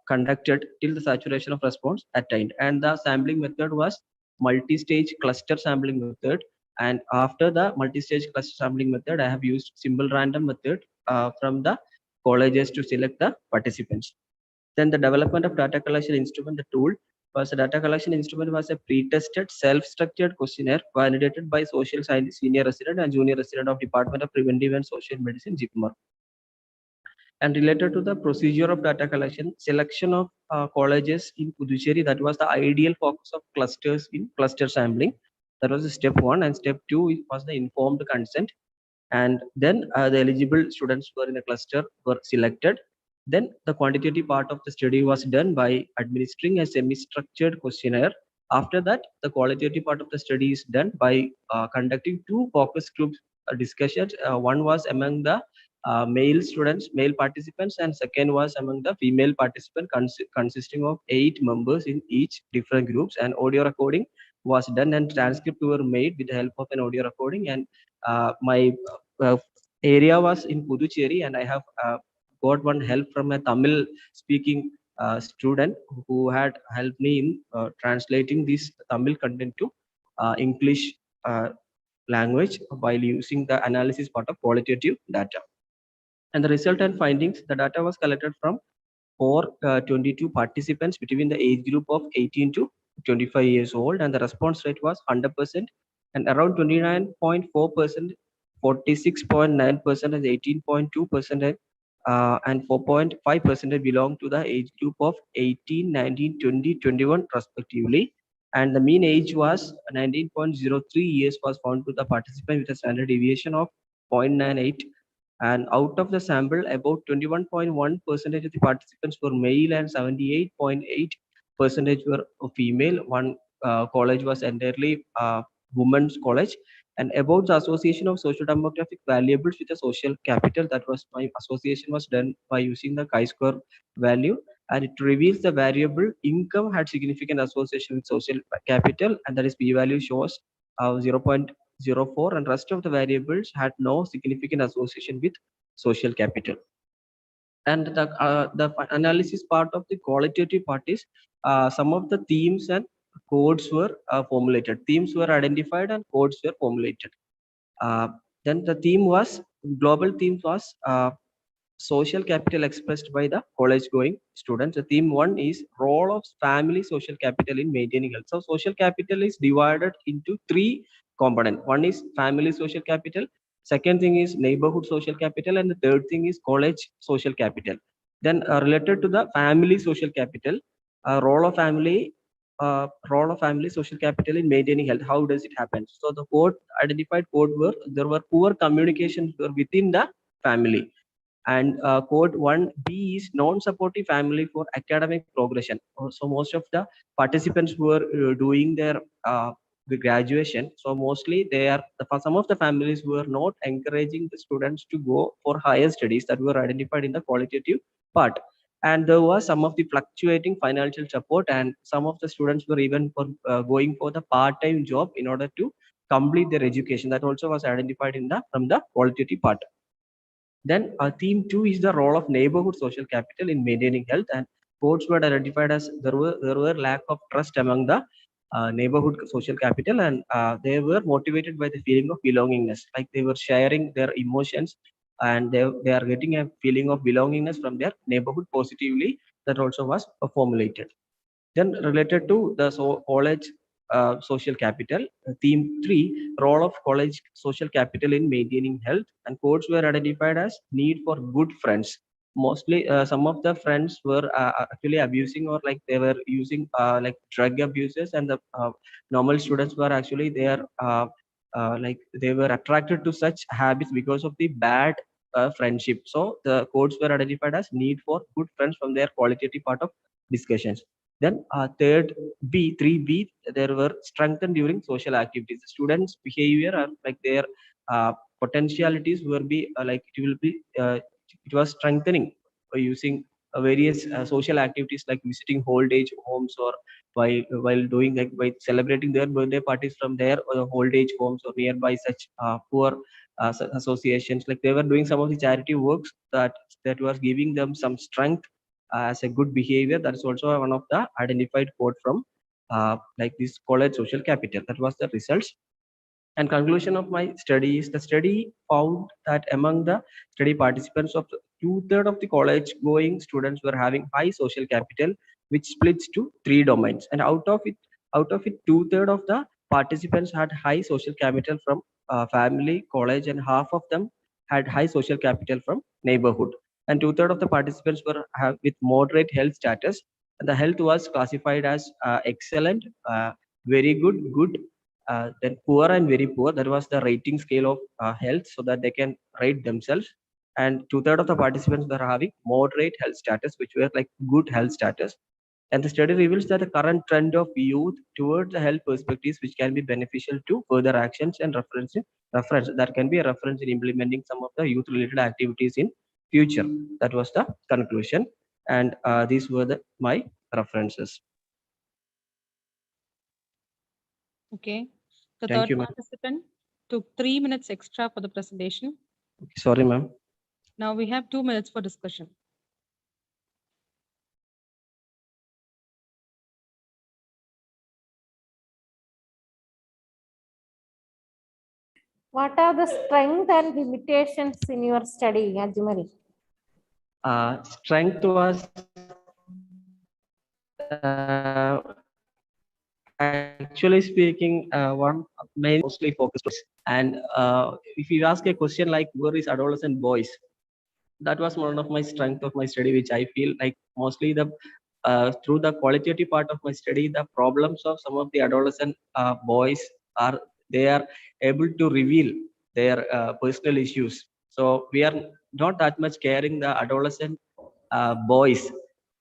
conducted till the saturation of response attained. And the sampling method was multi-stage cluster sampling method. And after the multi-stage cluster sampling method, I have used simple random method from the colleges to select the participants. Then the development of data collection instrument, the tool was a data collection instrument was a pre-tested self-structured questionnaire validated by social science senior resident and junior resident of Department of Preventive and Social Medicine, JIPMER. And related to the procedure of data collection, selection of colleges in Puducherry, that was the ideal focus of clusters in cluster sampling. That was the step 1, and step 2 was the informed consent. And then the eligible students were in a cluster were selected. Then the quantitative part of the study was done by administering a semi-structured questionnaire. After that, the qualitative part of the study is done by conducting 2 focus group discussions. One was among the male students, male participants, and second was among the female participants, consisting of 8 members in each different groups. And audio recording was done and transcript were made with the help of an audio recording. And my area was in Puducherry, and I have got one help from a Tamil speaking student who had helped me in translating this Tamil content to English language while using the analysis part of qualitative data. And the result and findings, the data was collected from 422 participants between the age group of 18 to 25 years old, and the response rate was 100%, and around 29.4%, 46.9%, and 18.2%, and 4.5% belong to the age group of 18, 19, 20, 21 respectively. And the mean age was 19.03 years was found to the participant with a standard deviation of 0.98. And out of the sample, about 21.1% of the participants were male and 78.8% were female. One college was entirely women's college. And about the association of social demographic variables with the social capital, that was my association was done by using the chi-square value, and it reveals the variable income had significant association with social capital, and that is p-value shows 0.04, and rest of the variables had no significant association with social capital. And the analysis part of the qualitative part is some of the themes and codes were formulated. Themes were identified and codes were formulated. Then the theme was, global theme was social capital expressed by the college going students. The theme 1 is role of family social capital in maintaining health. So social capital is divided into 3 components. One is family social capital, Second thing is neighborhood social capital, and the third thing is college social capital. Then related to the family social capital, role of family social capital in maintaining health. How does it happen? So the code identified code were there were poor communications within the family, and code 1B is non-supportive family for academic progression. So most of the participants were doing their the graduation. So mostly they are for some of the families were not encouraging the students to go for higher studies that were identified in the qualitative part. And there was some of the fluctuating financial support, and some of the students were even for going for the part-time job in order to complete their education. That also was identified in the from the qualitative part. Then theme 2 is the role of neighborhood social capital in maintaining health, and codes were identified as there were lack of trust among the neighborhood social capital, and they were motivated by the feeling of belongingness, like they were sharing their emotions, and they are getting a feeling of belongingness from their neighborhood positively. That also was formulated. Then related to the college social capital, theme 3, role of college social capital in maintaining health, and codes were identified as need for good friends. Mostly, some of the friends were actually abusing, or like they were using like drug abuses, and the normal students were actually they are like they were attracted to such habits because of the bad friendship. So the codes were identified as need for good friends from their qualitative part of discussions. Then third B, 3B, there were strengthened during social activities. The students' behavior are like their potentialities will be like it will be it was strengthening by using various social activities like visiting old age homes, or while doing like by celebrating their birthday parties from their old age homes or nearby such poor associations. Like they were doing some of the charity works that was giving them some strength as a good behavior. That is also one of the identified code from like this college social capital. That was the results. And conclusion of my study is the study found that among the study participants of two-thirds of the college going students were having high social capital, which splits to 3 domains. And out of it, two-thirds of the participants had high social capital from family, college, and half of them had high social capital from neighborhood. And two-thirds of the participants were with moderate health status. And the health was classified as excellent, very good, good, then poor and very poor. That was the rating scale of health, so that they can rate themselves. And two-thirds of the participants were having moderate health status, which were like good health status. And the study reveals that the current trend of youth towards the health perspectives, which can be beneficial to further actions and reference that can be a reference in implementing some of the youth-related activities in future. That was the conclusion, and these were my references. Okay. The Thank third you, ma'am. participant took 3 minutes extra for the presentation. Sorry, ma'am. Now we have 2 minutes for discussion. What are the strengths and limitations in your study, Ajmari? Strength was actually speaking one main mostly focused. And if you ask a question like where is adolescent boys, that was one of my strength of my study, which I feel like mostly the through the qualitative part of my study, the problems of some of the adolescent boys are they are able to reveal their personal issues. So we are not that much caring the adolescent boys.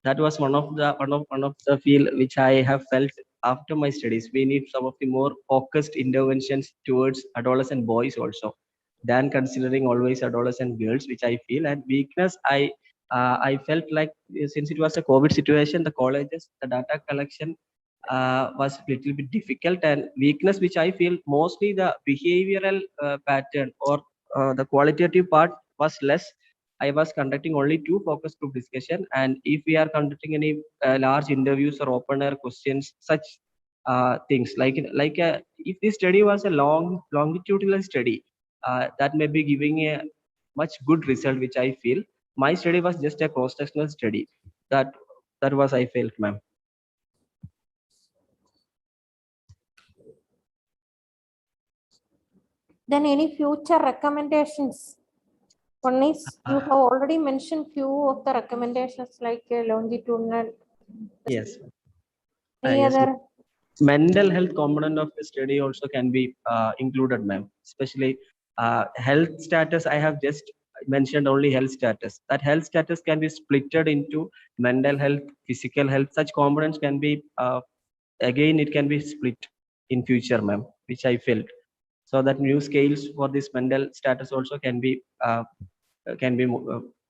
That was one of the field which I have felt after my studies. We need some of the more focused interventions towards adolescent boys also, than considering always adolescent girls, which I feel. And weakness, I felt like since it was a COVID situation, the colleges, the data collection was a little bit difficult. And weakness, which I feel mostly the behavioral pattern, or the qualitative part was less. I was conducting only 2 focus group discussion, and if we are conducting any large interviews or open air questions, such things if this study was a longitudinal study, that may be giving a much good result, which I feel. My study was just a cross-sectional study. That was I felt, ma'am. Then any future recommendations? One is you have already mentioned few of the recommendations like longitudinal. Yes. Any Yes. other? Mental health component of the study also can be included, ma'am. Especially health status. I have just mentioned only health status. That health status can be splitted into mental health, physical health. Such components can be again it can be split in future, ma'am, which I felt. So that new scales for this mental status also can be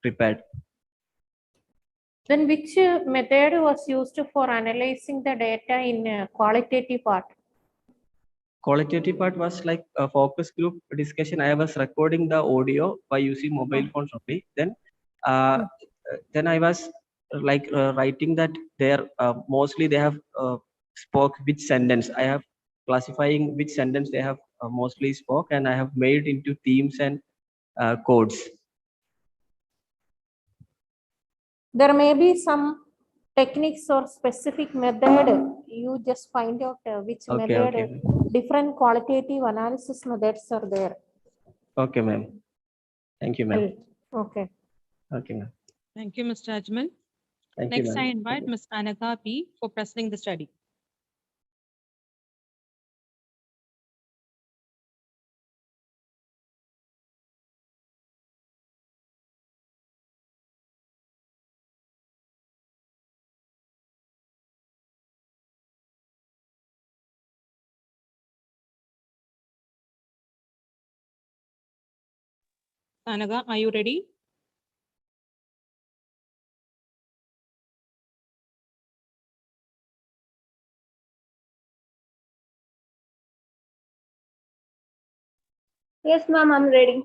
prepared. Then which method was used for analyzing the data in qualitative part? Qualitative part was like a focus group discussion. I was recording the audio by using mobile phones only. Then I was writing that there mostly they have spoke which sentence. I have classifying which sentence they have mostly spoke, and I have made into themes and codes. There may be some techniques or specific method. You just find out which method. Okay. Different qualitative analysis methods are there. Okay, ma'am. Thank you, ma'am. Okay. Okay, ma'am. Thank you, Mr. Ajmal. Thank you, Next, ma'am. I invite Ms. Anaka P. for presenting the study. Anaka, are you ready? Yes, ma'am, I'm ready.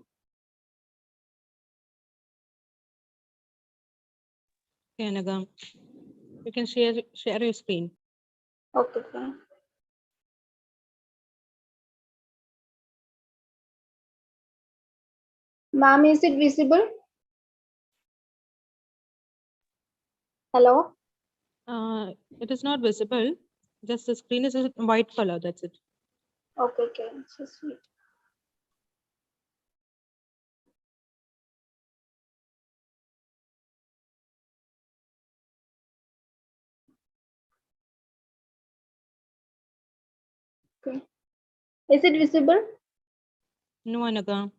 Okay, Anaka. You can share your screen. Okay, fine. Ma'am, is it visible? Hello? It is not visible. Just the screen is a white color. That's it. Okay, just wait. Okay. Is it visible? No, Anaka.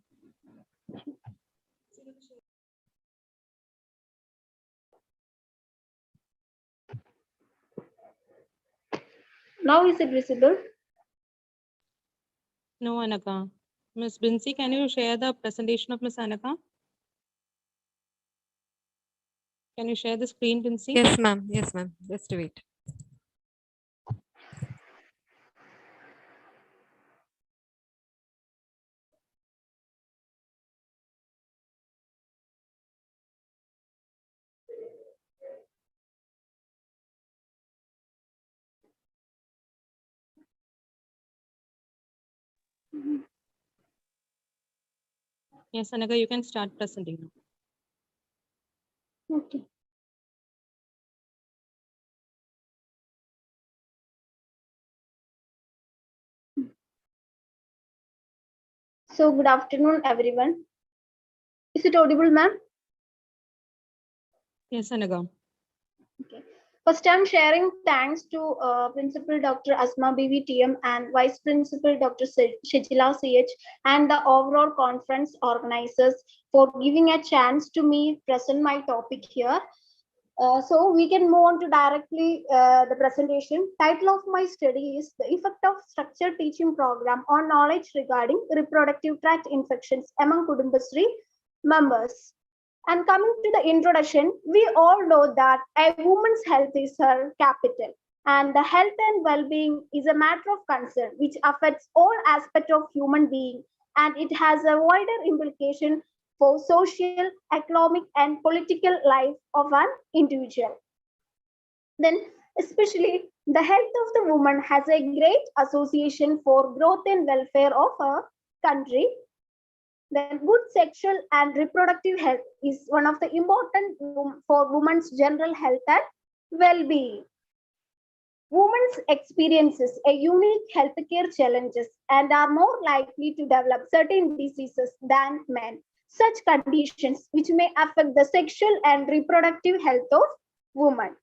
Now is it visible? No, Anaka. Ms. Binsi, can you share the presentation of Ms. Anaka? Can you share the screen, Binsi? Yes, ma'am. Yes, ma'am. Just wait. Yes, Anaka, you can start presenting now. Okay. So good afternoon, everyone. Is it audible, ma'am? Yes, Anaka. Okay. First, I'm sharing thanks to Principal Dr. Asma BVTM and Vice Principal Dr. Shijila CH and the overall conference organizers for giving a chance to me present my topic here. So we can move on to directly the presentation. Title of my study is The Effect of Structured Teaching Program on Knowledge Regarding Reproductive Tract Infections Among Kudumbashree Members. And coming to the introduction, we all know that a woman's health is her capital, and the health and well-being is a matter of concern which affects all aspects of human being, and it has a wider implication for social, economic, and political life of an individual. Then, especially the health of the woman has a great association for growth and welfare of a country. Then good sexual and reproductive health is one of the important for women's general health and well-being. Women experiences a unique healthcare challenges and are more likely to develop certain diseases than men. Such conditions which may affect the sexual and reproductive health of women.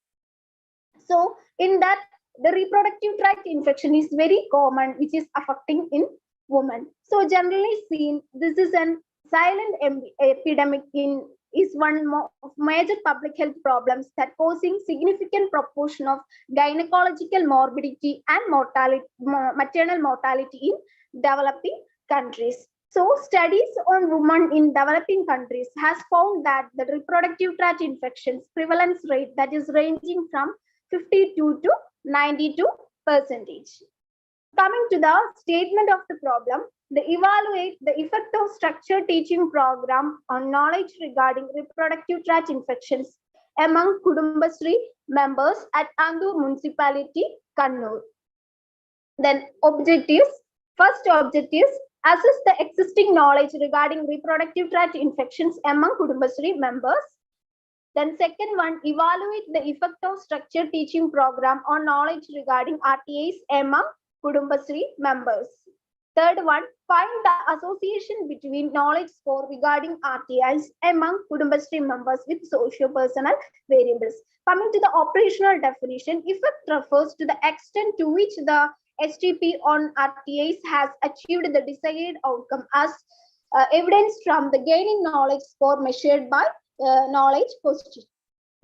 So in that, the reproductive tract infection is very common, which is affecting in women. So generally seen, this is an silent epidemic in is one of major public health problems that causing significant proportion of gynecological morbidity and mortality, maternal mortality in developing countries. So studies on women in developing countries has found that the reproductive tract infections prevalence rate that is ranging from 52 to 92%. Coming to the statement of the problem, they evaluate the effect of structured teaching program on knowledge regarding reproductive tract infections among Kudumbasri members at Andur Municipality, Kannur. Then objectives. First objectives, assess the existing knowledge regarding reproductive tract infections among Kudumbasri members. Then second one, evaluate the effect of structured teaching program on knowledge regarding RTIs among Kudumbasri members. Third one, find the association between knowledge score regarding RTIs among Kudumbasri members with socio-personal variables. Coming to the operational definition, effect refers to the extent to which the STP on RTIs has achieved the desired outcome as evidenced from the gaining knowledge score measured by knowledge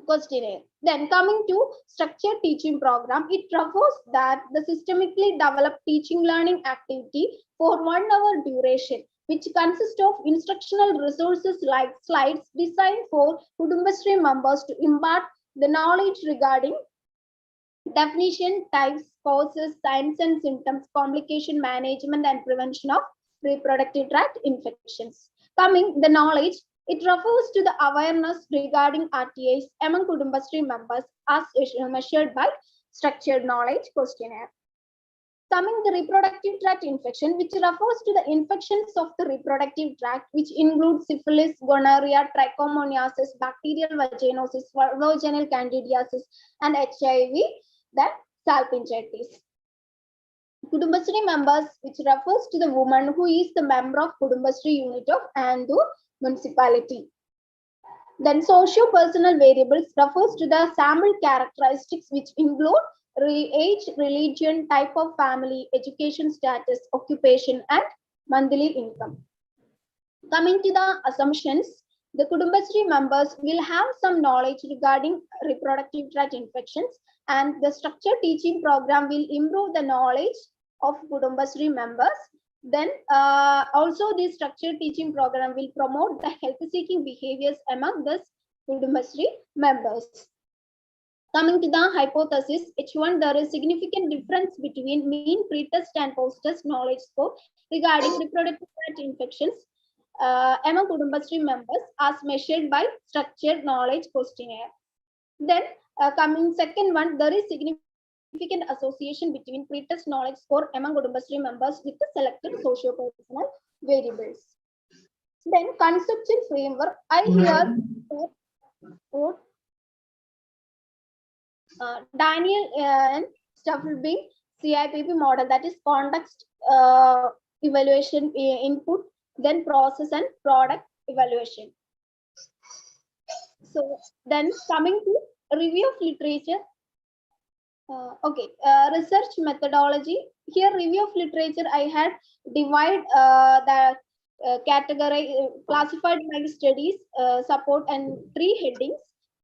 questionnaire. Then coming to structured teaching program, it refers that the systemically developed teaching learning activity for 1 hour duration, which consists of instructional resources like slides designed for Kudumbasri members to impart the knowledge regarding definition, types, causes, signs and symptoms, complication management and prevention of reproductive tract infections. Coming the knowledge, it refers to the awareness regarding RTIs among Kudumbasri members as measured by structured knowledge questionnaire. Coming the reproductive tract infection, which refers to the infections of the reproductive tract, which include syphilis, gonorrhea, trichomoniasis, bacterial vaginosis, vaginal candidiasis, and HIV, then salpingitis. Kudumbasri members, which refers to the woman who is the member of Kudumbasri unit of Andur municipality. Then socio-personal variables refers to the sample characteristics which include age, religion, type of family, education status, occupation, and monthly income. Coming to the assumptions, the Kudumbasri members will have some knowledge regarding reproductive tract infections, and the structured teaching program will improve the knowledge of Kudumbasri members. Then also this structured teaching program will promote the health-seeking behaviors among the Kudumbasri members. Coming to the hypothesis, H1, there is significant difference between mean pre-test and post-test knowledge score regarding reproductive tract infections among Kudumbasri members as measured by structured knowledge questionnaire. Then coming second one, there is significant association between pre-test knowledge score among Kudumbasri members with the selected socio-personal variables. Then conceptual framework, I here quote Daniel and Stufflebeam CIPP model, that is context evaluation input, then process and product evaluation. So then coming to review of literature. Research methodology. Here review of literature, I had divide the category, classified my studies support and 3 headings.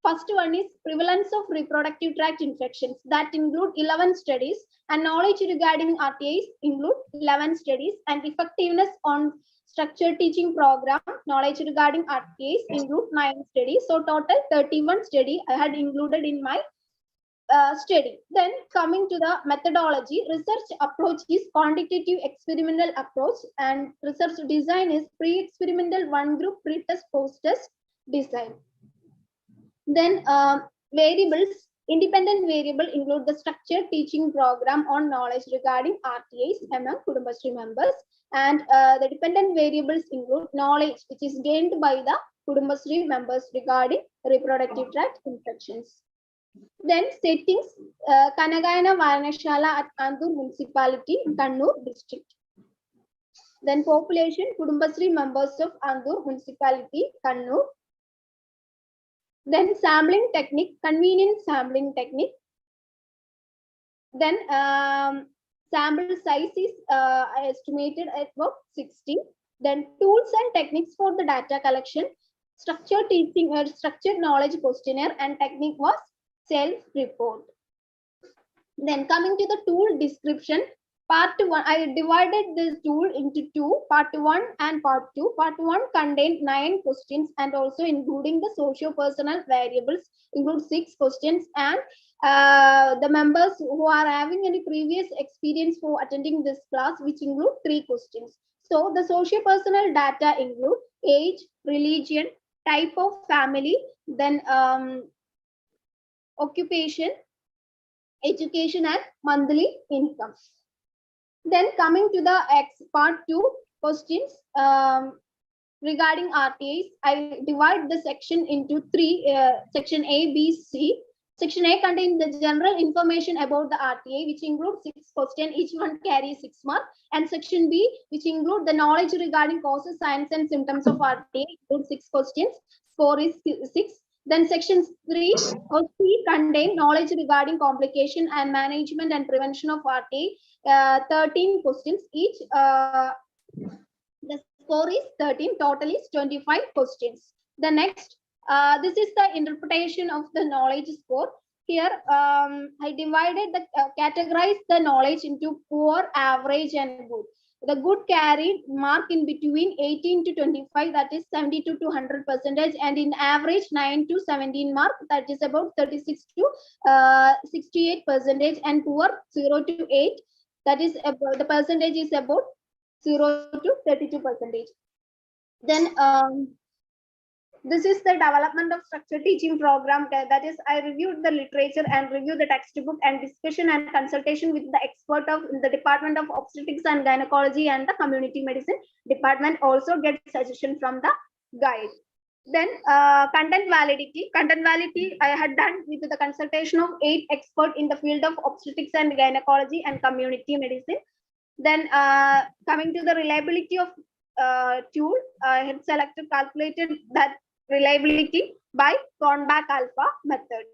First one is prevalence of reproductive tract infections, that include 11 studies, and knowledge regarding RTIs include 11 studies, and effectiveness on structured teaching program, knowledge regarding RTIs include 9 studies. So total 31 study I had included in my study. Then coming to the methodology, research approach is quantitative experimental approach, and research design is pre-experimental, 1 group, pre-test, post-test design. Then variables, independent variable include the structured teaching program on knowledge regarding RTIs among Kudumbasri members, and the dependent variables include knowledge which is gained by the Kudumbasri members regarding reproductive tract infections. Then settings, Kanagayana Varanashala at Andur Municipality, Kannur district. Then population, Kudumbasri members of Andur Municipality, Kannur. Then sampling technique, convenient sampling technique. Then sample size is estimated at about 60. Then tools and techniques for the data collection, structured teaching or structured knowledge questionnaire, and technique was self-report. Then coming to the tool description, part 1, I divided this tool into two, part 1 and part 2. Part 1 contained 9 questions and also including the socio-personal variables include 6 questions, and the members who are having any previous experience for attending this class, which include 3 questions. So the socio-personal data include age, religion, type of family, then occupation, education, and monthly income. Then coming to the part 2 questions regarding RTIs, I divide the section into 3, section A, B, C. Section A contains the general information about the RTA, which includes 6 questions, each one carries 6 marks. And section B, which include the knowledge regarding causes, signs, and symptoms of RTA, includes 6 questions, score is 6. Then section 3 or C contain knowledge regarding complication and management and prevention of RTA, 13 questions each. The score is 13, total is 25 questions. The next, this is the interpretation of the knowledge score. Here, I divided the categorized the knowledge into poor, average, and good. The good carried mark in between 18 to 25, that is 72 to 100%, and in average 9 to 17 mark, that is about 36 to 68%, and poor 0 to 8, that is about, the percentage is about 0 to 32%. Then this is the development of structured teaching program. That is, I reviewed the literature and reviewed the textbook, and discussion and consultation with the expert of the Department of Obstetrics and Gynecology and the Community Medicine Department also get suggestion from the guide. Then content validity. Content validity I had done with the consultation of 8 experts in the field of obstetrics and gynecology and community medicine. Then coming to the reliability of tool, I had selected calculated that reliability by Cronbach alpha method.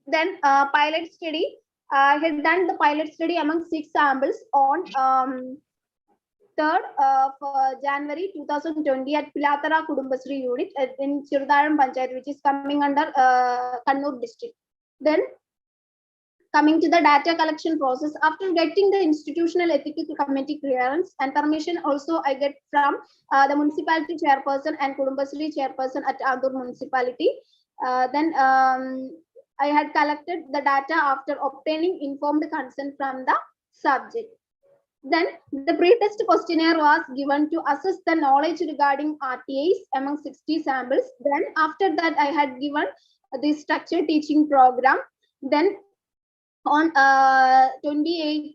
Then pilot study, I had done the pilot study among 6 samples on 3rd of January 2020 at Pilatara Kudumbasri unit in Chirdaram Panchayat, which is coming under Kannur district. Then coming to the data collection process, after getting the institutional ethical committee clearance and permission, also I get from the municipality chairperson and Kudumbasri chairperson at Andur municipality. Then I had collected the data after obtaining informed consent from the subject. Then the pre-test questionnaire was given to assess the knowledge regarding RTAs among 60 samples. Then after that, I had given the structured teaching program. Then on 28th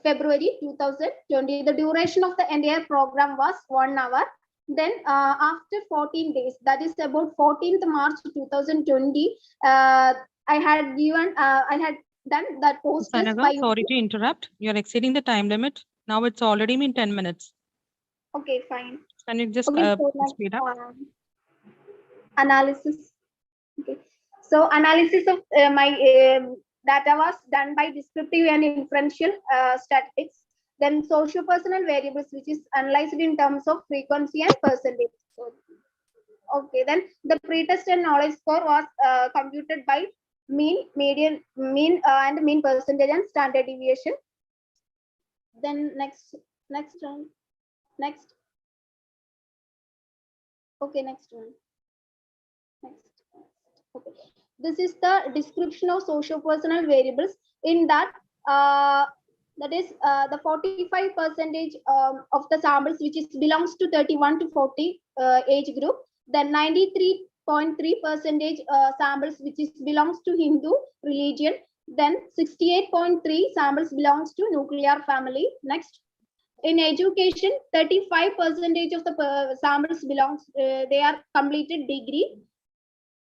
February 2020, the duration of the entire program was 1 hour. Then after 14 days, that is about 14th March 2020, I had given, I had done that post test by. Sorry to interrupt. You're exceeding the time limit. Now it's already been 10 minutes. Okay, fine. Can you just Okay, so speed up? Analysis. Okay. So analysis of my data was done by descriptive and inferential statistics. Then socio-personal variables, which is analyzed in terms of frequency and percentage. So, okay, then the pretest and knowledge score was computed by mean, median, mean and mean percentage and standard deviation. Then next one. Next. Okay, next one. Next. Okay. This is the description of socio-personal variables. In that, that is the 45% of the samples, which is belongs to 31 to 40 age group. Then 93.3% samples, which is belongs to Hindu religion. Then 68.3 samples belongs to nuclear family. Next. In education, 35% of the samples belongs, they are completed degree.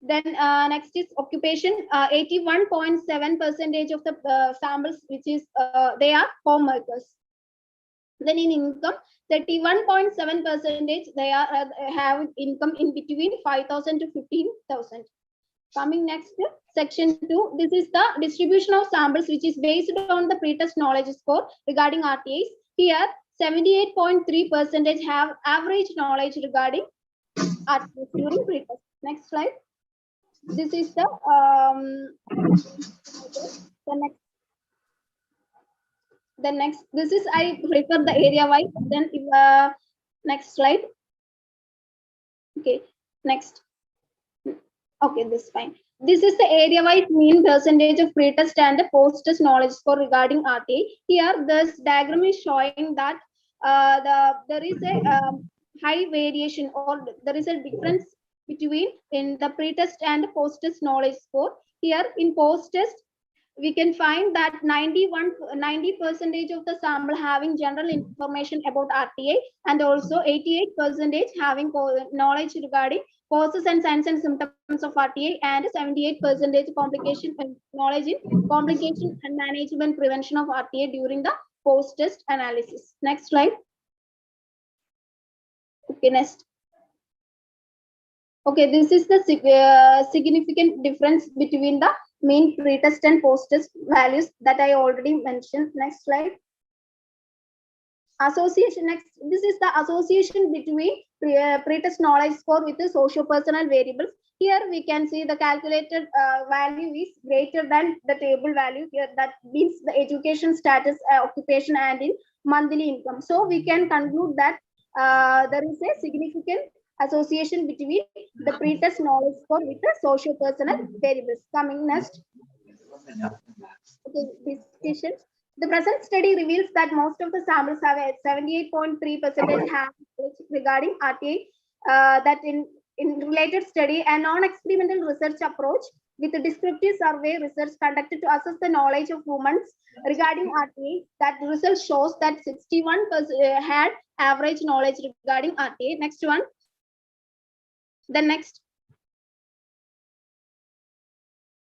Then next is occupation. 81.7% of the samples, which is they are home workers. Then in income, 31.7% they are have income in between 5,000 to 15,000. Coming next to section 2, this is the distribution of samples, which is based on the pretest knowledge score regarding RTAs. Here, 78.3% have average knowledge regarding RTAs during pretest. Next slide. This is the next. The next, this is I refer the area wise. Then next slide. Okay, next. Okay, this is fine. This is the area-wise mean percentage of pretest and the post-test knowledge score regarding RTA. Here, this diagram is showing that there is a high variation, or there is a difference between in the pretest and post-test knowledge score. Here, in post-test, we can find that 90% of the sample having general information about RTA, and also 88% having knowledge regarding causes and signs and symptoms of RTA, and 78% complication and knowledge in complication and management prevention of RTA during the post-test analysis. Next slide. Okay, next. Okay, this is the significant difference between the mean pretest and post-test values that I already mentioned. Next slide. Association. Next, this is the association between pretest knowledge score with the socio-personal variables. Here we can see the calculated value is greater than the table value. Here that means the education status, occupation, and in monthly income. So we can conclude that there is a significant association between the pretest knowledge score with the socio-personal variables. Coming next. Okay, discussion. The present study reveals that most of the samples have a 78.3% have regarding RTA. That in related study, a non-experimental research approach with a descriptive survey research conducted to assess the knowledge of women regarding RTA. That result shows that 61% had average knowledge regarding RTA. Next one. The next.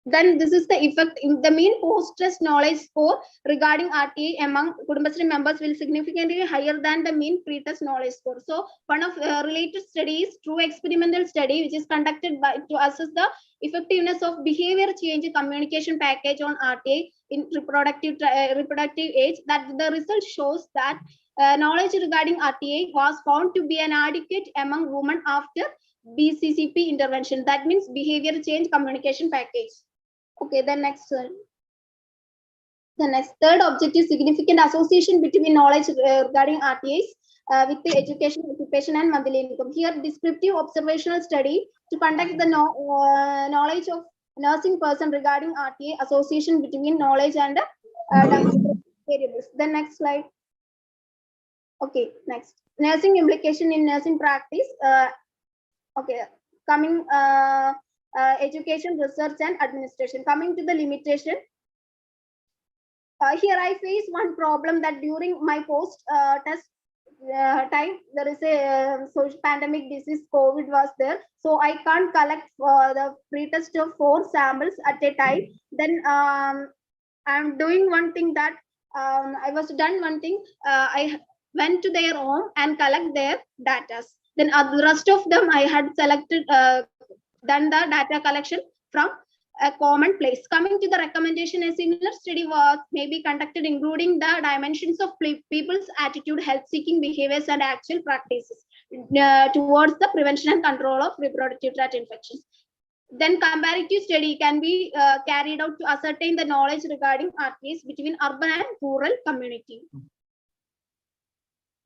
Then this is the effect in the mean post-test knowledge score regarding RTA among Kudumbashree members will significantly higher than the mean pre-test knowledge score. So one of related studies, true experimental study, which is conducted by to assess the effectiveness of behavior change communication package on RTA in reproductive age. That the result shows that knowledge regarding RTA was found to be inadequate among women after BCCP intervention. That means behavior change communication package. Okay, the next one. The next third objective, significant association between knowledge regarding RTAs with the education, occupation, and monthly income. Here, descriptive observational study to conduct the knowledge of nursing person regarding RTA, association between knowledge and variables. The next slide. Okay, next. Nursing implication in nursing practice. Okay, coming education, research, and administration. Coming to the limitation. Here I face one problem that during my post-test time, there is a social pandemic disease, COVID was there. So I can't collect the pre-test of 4 samples at a time. Then I'm doing one thing that I was done one thing. I went to their home and collect their data. Then the rest of them I had selected, done the data collection from a common place. Coming to the recommendation, a similar study was maybe conducted including the dimensions of people's attitude, health-seeking behaviors, and actual practices towards the prevention and control of reproductive tract infections. Then comparative study can be carried out to ascertain the knowledge regarding RTAs between urban and rural community.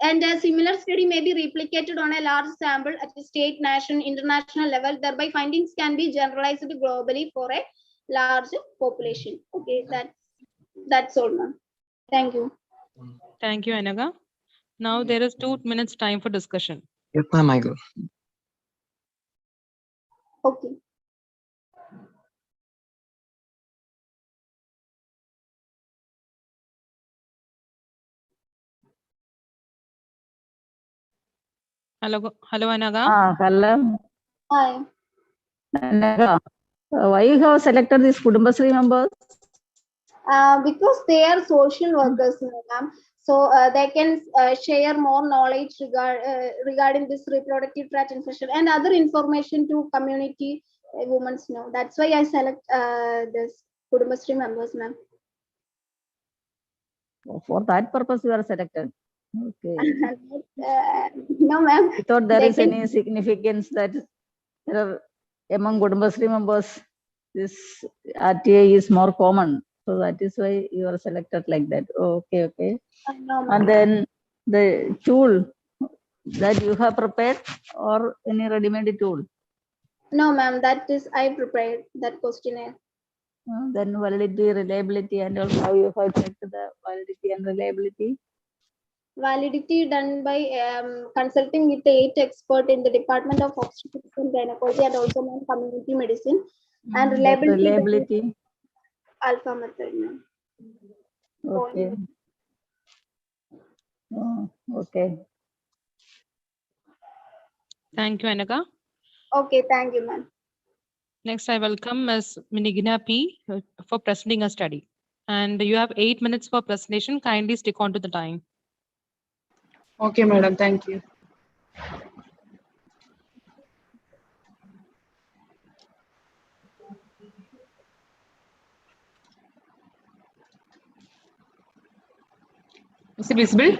And a similar study may be replicated on a large sample at the state, national, international level. Thereby, findings can be generalized globally for a large population. Okay, that's all, ma'am. Thank you. Thank you, Anaga. Now there is 2 minutes time for discussion. Yes, ma'am, I go. Okay. Hello, Anaga. Hello. Hi. Why you have selected these Kudumbasri members? Because they are social workers, ma'am. So they can share more knowledge regarding this reproductive tract infection and other information to community women know. That's why I select this Kudumbasri members, ma'am. For that purpose, you are selected. Okay. No, ma'am. Without there They is can- any significance that there are among Kudumbasri members, this RTA is more common. So that is why you are selected like that. Okay, okay. No, ma'am. And then the tool that you have prepared or any ready-made tool? No, ma'am. That is I prepared that questionnaire. Then validity, reliability, and also how you have checked the validity and reliability. Validity done by consulting with 8 experts in the Department of Obstetrics and Gynecology and also my community medicine. And That reliability. reliability. Alpha method, ma'am. Okay. Oh, okay. Thank you, Anaka. Okay, thank you, ma'am. Next, I welcome Ms. Minigina P. For presenting a study. And you have 8 minutes for presentation. Kindly stick on to the time. Okay, madam. Thank you. Is it visible?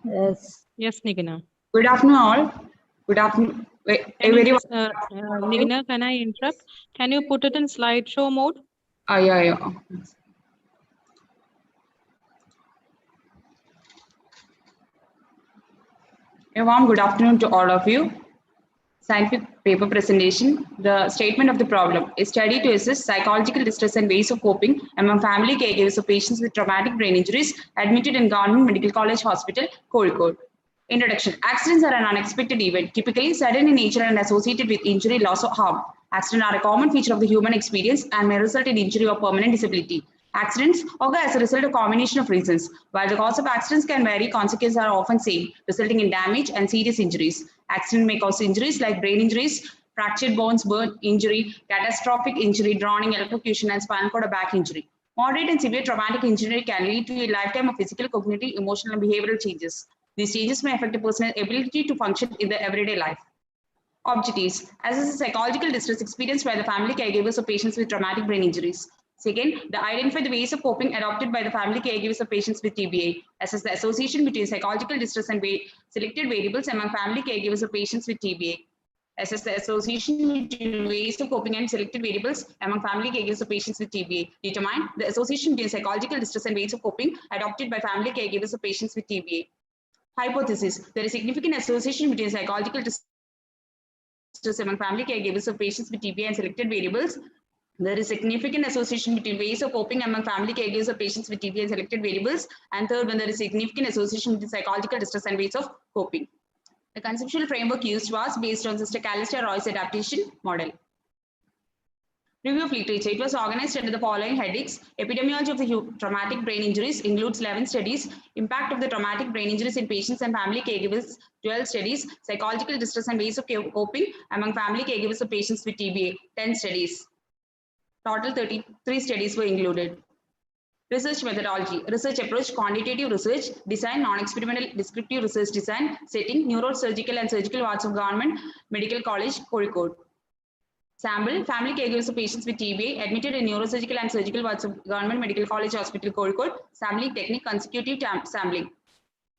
Yes. Yes, Nigina. Good afternoon, all. Good afternoon. Nigina, can I interrupt? Can you put it in slideshow mode? Yeah. A warm good afternoon to all of you. Scientific paper presentation. The statement of the problem. A study to assess psychological distress and ways of coping among family caregivers of patients with traumatic brain injuries admitted in Government Medical College Hospital, Kozhikode. Introduction. Accidents are an unexpected event, typically sudden in nature and associated with injury, loss, or harm. Accidents are a common feature of the human experience and may result in injury or permanent disability. Accidents occur as a result of a combination of reasons. While the cause of accidents can vary, consequences are often same, resulting in damage and serious injuries. Accidents may cause injuries like brain injuries, fractured bones, burn injury, catastrophic injury, drowning, electrocution, and spinal cord or back injury. Moderate and severe traumatic injury can lead to a lifetime of physical, cognitive, emotional, and behavioral changes. These changes may affect a person's ability to function in their everyday life. Objectives. Assess the psychological distress experienced by the family caregivers of patients with traumatic brain injuries. Second, identify the ways of coping adopted by the family caregivers of patients with TBA. Assess the association between psychological distress and selected variables among family caregivers of patients with TBA. Assess the association between ways of coping and selected variables among family caregivers of patients with TBA. Determine the association between psychological distress and ways of coping adopted by family caregivers of patients with TBA. Hypothesis. There is significant association between psychological distress among family caregivers of patients with TBA and selected variables. There is significant association between ways of coping among family caregivers of patients with TBA and selected variables. And third one, there is significant association between psychological distress and ways of coping. The conceptual framework used was based on Sister Callister Roy's adaptation model. Review of literature. It was organized under the following headings. Epidemiology of the traumatic brain injuries includes 11 studies. Impact of the traumatic brain injuries in patients and family caregivers, 12 studies. Psychological distress and ways of coping among family caregivers of patients with TBA, 10 studies. Total 33 studies were included. Research methodology. Research approach, quantitative research, design, non-experimental descriptive research design, setting, neurosurgical and surgical wards of Government Medical College, Kozhikode. Sample, family caregivers of patients with TBA admitted in neurosurgical and surgical wards of Government Medical College Hospital, Kozhikode. Sampling technique, consecutive sampling.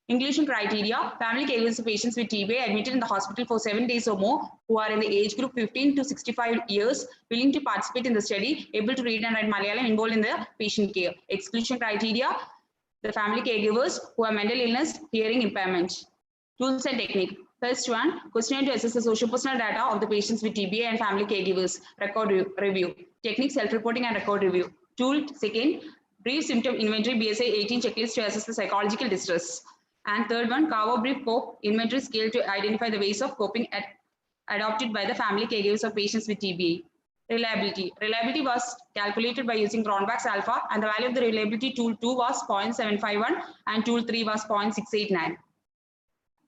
Inclusion criteria, family caregivers of patients with TBA admitted in the hospital for 7 days or more, who are in the age group 15 to 65 years, willing to participate in the study, able to read and write Malayalam, involved in the patient care. Exclusion criteria, the family caregivers who have mental illness, hearing impairment. Tools and technique. First one, questionnaire to assess the socio-personal data of the patients with TBA and family caregivers. Record review. Technique, self-reporting and record review. Tool, second, brief symptom inventory BSI 18 checklist to assess the psychological distress. And third one, carve a brief COPE inventory scale to identify the ways of coping adopted by the family caregivers of patients with TBA. Reliability. Reliability was calculated by using Cronbach's alpha, and the value of the reliability tool 2 was 0.751 and tool 3 was 0.689.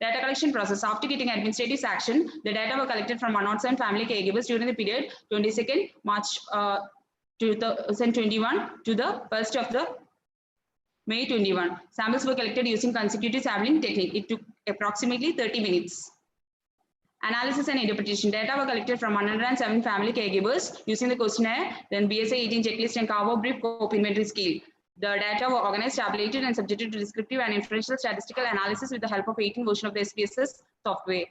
Data collection process. After getting administrative sanction, the data were collected from 107 family caregivers during the period 22nd March 2021 to the 1st of the May 21. Samples were collected using consecutive sampling technique. It took approximately 30 minutes. Analysis and interpretation. Data were collected from 107 family caregivers using the questionnaire, then BSA 18 checklist and Carver brief COPE inventory scale. The data were organized, tabulated, and subjected to descriptive and inferential statistical analysis with the help of 18 version of the SPSS software.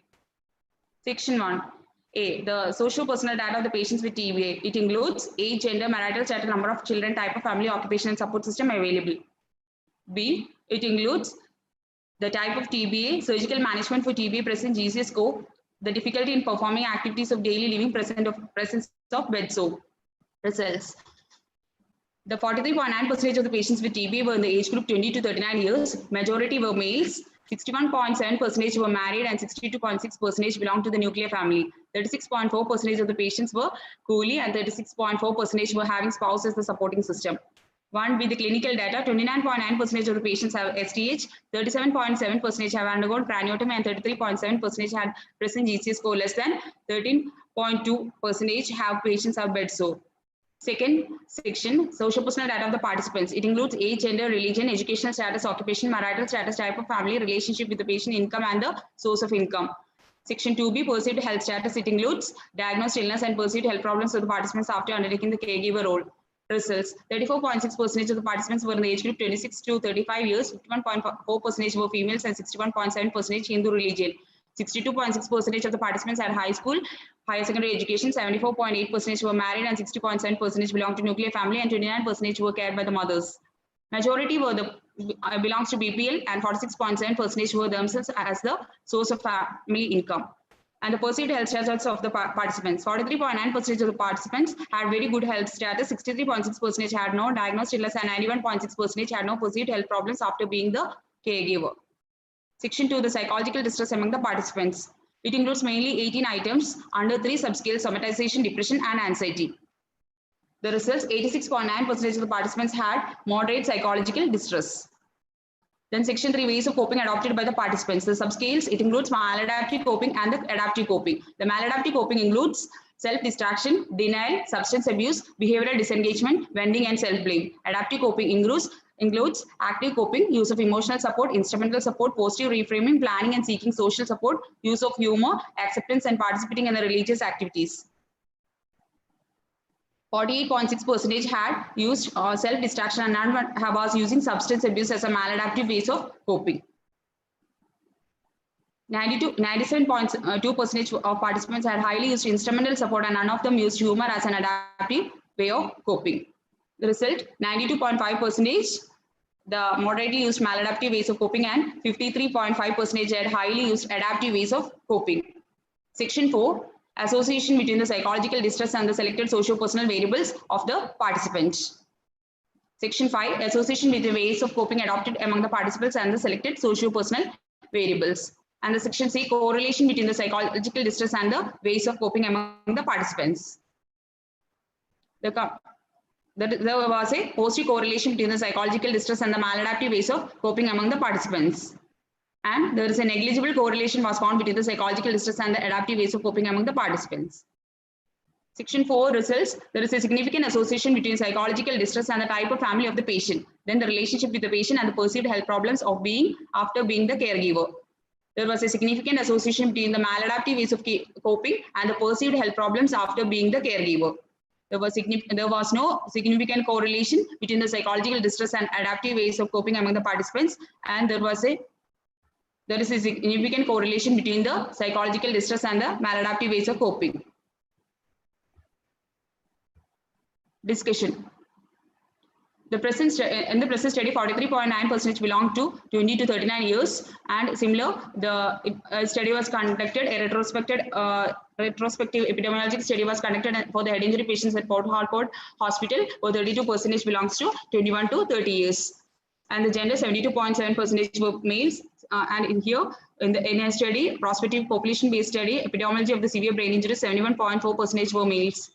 Section 1. A. The socio-personal data of the patients with TBA. It includes age, gender, marital status, number of children, type of family, occupation, and support system available. B. It includes the type of TBA, surgical management for TBA present GCS scope, the difficulty in performing activities of daily living, presence of bed sore. Results. The 43.9% of the patients with TBA were in the age group 20 to 39 years. Majority were males. 61.7% were married and 62.6% belonged to the nuclear family. 36.4% of the patients were coolie and 36.4% were having spouse as the supporting system. One with the clinical data, 29.9% of the patients have STH, 37.7% have undergone craniotomy, and 33.7% had present GCS score less than 13.2% have patients have bed sore. Second section, social personal data of the participants. It includes age, gender, religion, educational status, occupation, marital status, type of family, relationship with the patient, income, and the source of income. Section 2B, perceived health status. It includes diagnosed illness and perceived health problems of the participants after undertaking the caregiver role. Results. 34.6% of the participants were in the age group 26 to 35 years, 51.4% were females, and 61.7% Hindu religion. 62.6% of the participants had high school, higher secondary education, 74.8% were married, and 60.7% belonged to nuclear family, and 29% were cared by the mothers. Majority were belongs to BPL, and 46.7% were themselves as the source of family income. And the perceived health status of the participants. 43.9% of the participants had very good health status, 63.6% had no diagnosed illness, and 91.6% had no perceived health problems after being the caregiver. Section 2, the psychological distress among the participants. It includes mainly 18 items under 3 subscales: somatization, depression, and anxiety. The results, 86.9% of the participants had moderate psychological distress. Then section 3, ways of coping adopted by the participants. The subscales, it includes maladaptive coping and the adaptive coping. The maladaptive coping includes self-distraction, denial, substance abuse, behavioral disengagement, venting, and self-blame. Adaptive coping includes active coping, use of emotional support, instrumental support, positive reframing, planning and seeking social support, use of humor, acceptance, and participating in the religious activities. 48.6% had used self-distraction, and none was using substance abuse as a maladaptive ways of coping. 97.2% of participants had highly used instrumental support, and none of them used humor as an adaptive way of coping. The result, 92.5% the moderately used maladaptive ways of coping, and 53.5% had highly used adaptive ways of coping. Section 4, association between the psychological distress and the selected socio-personal variables of the participants. Section 5, association with the ways of coping adopted among the participants and the selected socio-personal variables. And the section C, correlation between the psychological distress and the ways of coping among the participants. There was a positive correlation between the psychological distress and the maladaptive ways of coping among the participants. And there is a negligible correlation was found between the psychological distress and the adaptive ways of coping among the participants. Section 4 results, there is a significant association between psychological distress and the type of family of the patient, then the relationship with the patient and the perceived health problems of being after being the caregiver. There was a significant association between the maladaptive ways of coping and the perceived health problems after being the caregiver. There was no significant correlation between the psychological distress and adaptive ways of coping among the participants, and there is a significant correlation between the psychological distress and the maladaptive ways of coping. Discussion. In the present study, 43.9% belonged to 20 to 39 years, and similar, the study was conducted, a retrospective epidemiologic study was conducted for the head injury patients at Port Harcourt Hospital, where 32% belongs to 21 to 30 years. And the gender, 72.7% were males. And in here, in a study, prospective population-based study, epidemiology of the severe brain injury, 71.4% were males.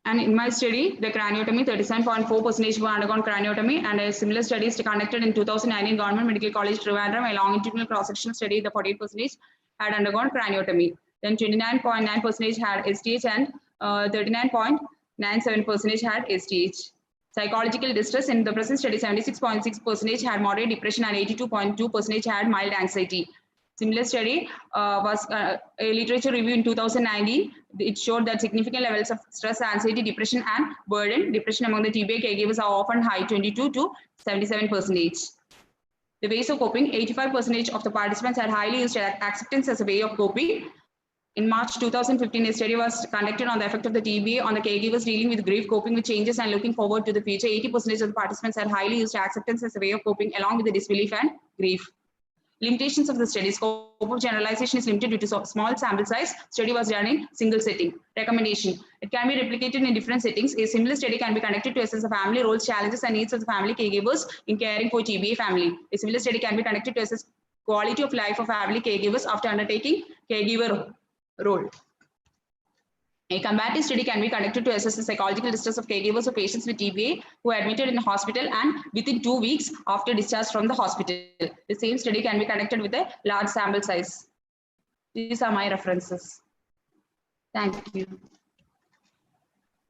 And in my study, the craniotomy, 37.4% were undergone craniotomy, and a similar study is conducted in 2019 Government Medical College Trivandrum, a longitudinal cross-sectional study, the 48% had undergone craniotomy. Then 29.9% had STH and 39.97% had STH. Psychological distress in the present study, 76.6% had moderate depression and 82.2% had mild anxiety. Similar study was a literature review in 2019. It showed that significant levels of stress, anxiety, depression, and burden. Depression among the TBI caregivers are often high, 22 to 77%. The ways of coping, 85% of the participants had highly used acceptance as a way of coping. In March 2015, a study was conducted on the effect of the TBA on the caregivers dealing with grief, coping with changes, and looking forward to the future. 80% of the participants had highly used acceptance as a way of coping, along with the disbelief and grief. Limitations of the study. Scope of generalization is limited due to small sample size. Study was done in single setting. Recommendation. It can be replicated in different settings. A similar study can be conducted to assess the family roles, challenges, and needs of the family caregivers in caring for TBA family. A similar study can be conducted to assess quality of life of family caregivers after undertaking caregiver role. A comparative study can be conducted to assess the psychological distress of caregivers of patients with TBA who are admitted in the hospital and within 2 weeks after discharge from the hospital. The same study can be conducted with a large sample size. These are my references. Thank you.